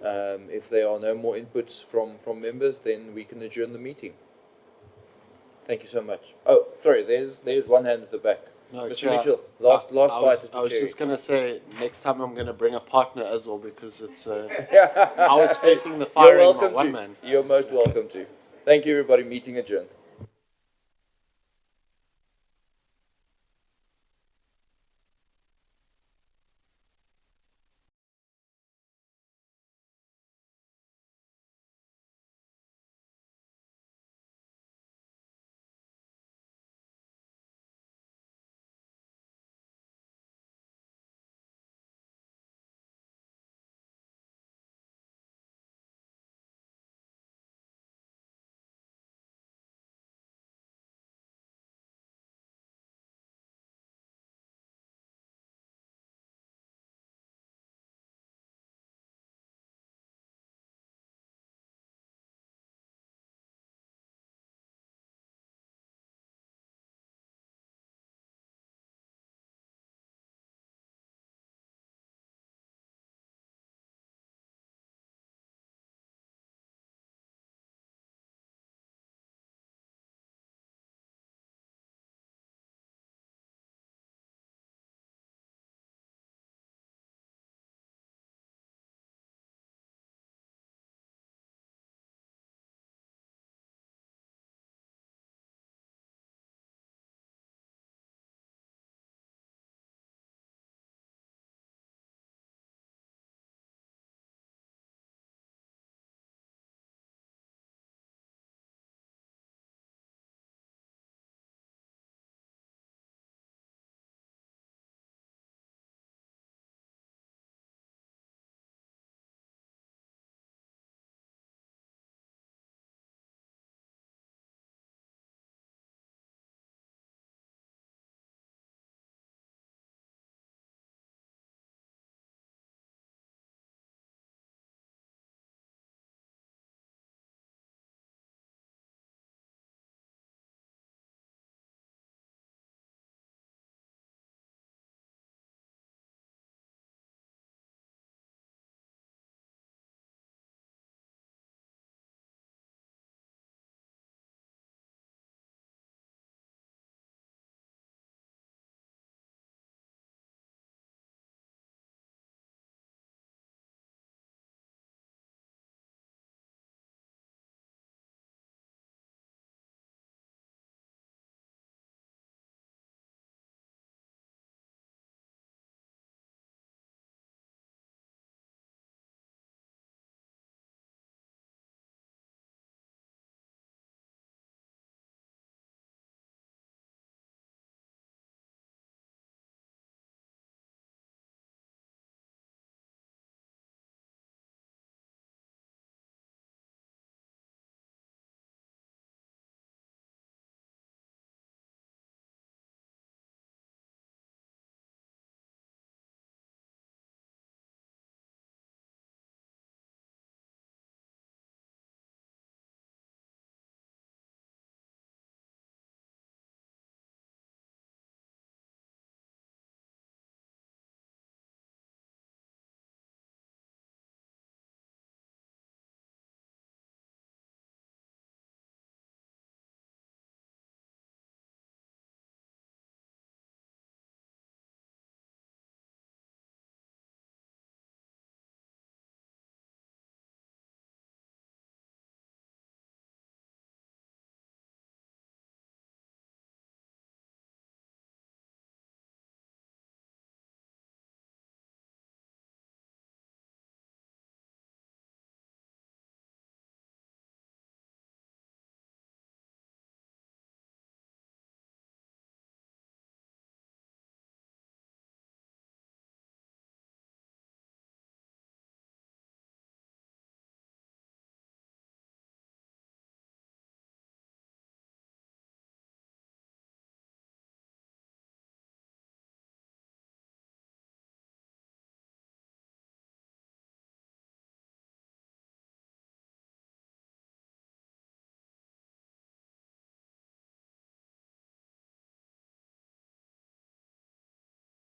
If there are no more inputs from members, then we can adjourn the meeting. Thank you so much. Oh, sorry, there's one hand at the back. No, Mr. Chair, Mitchell, last bite at the I was cherry. just going to say, next time I'm going to bring a partner as well, because it's I was facing the firing You're welcome one to. man. You're most welcome to. Thank you, everybody. Meeting adjourned.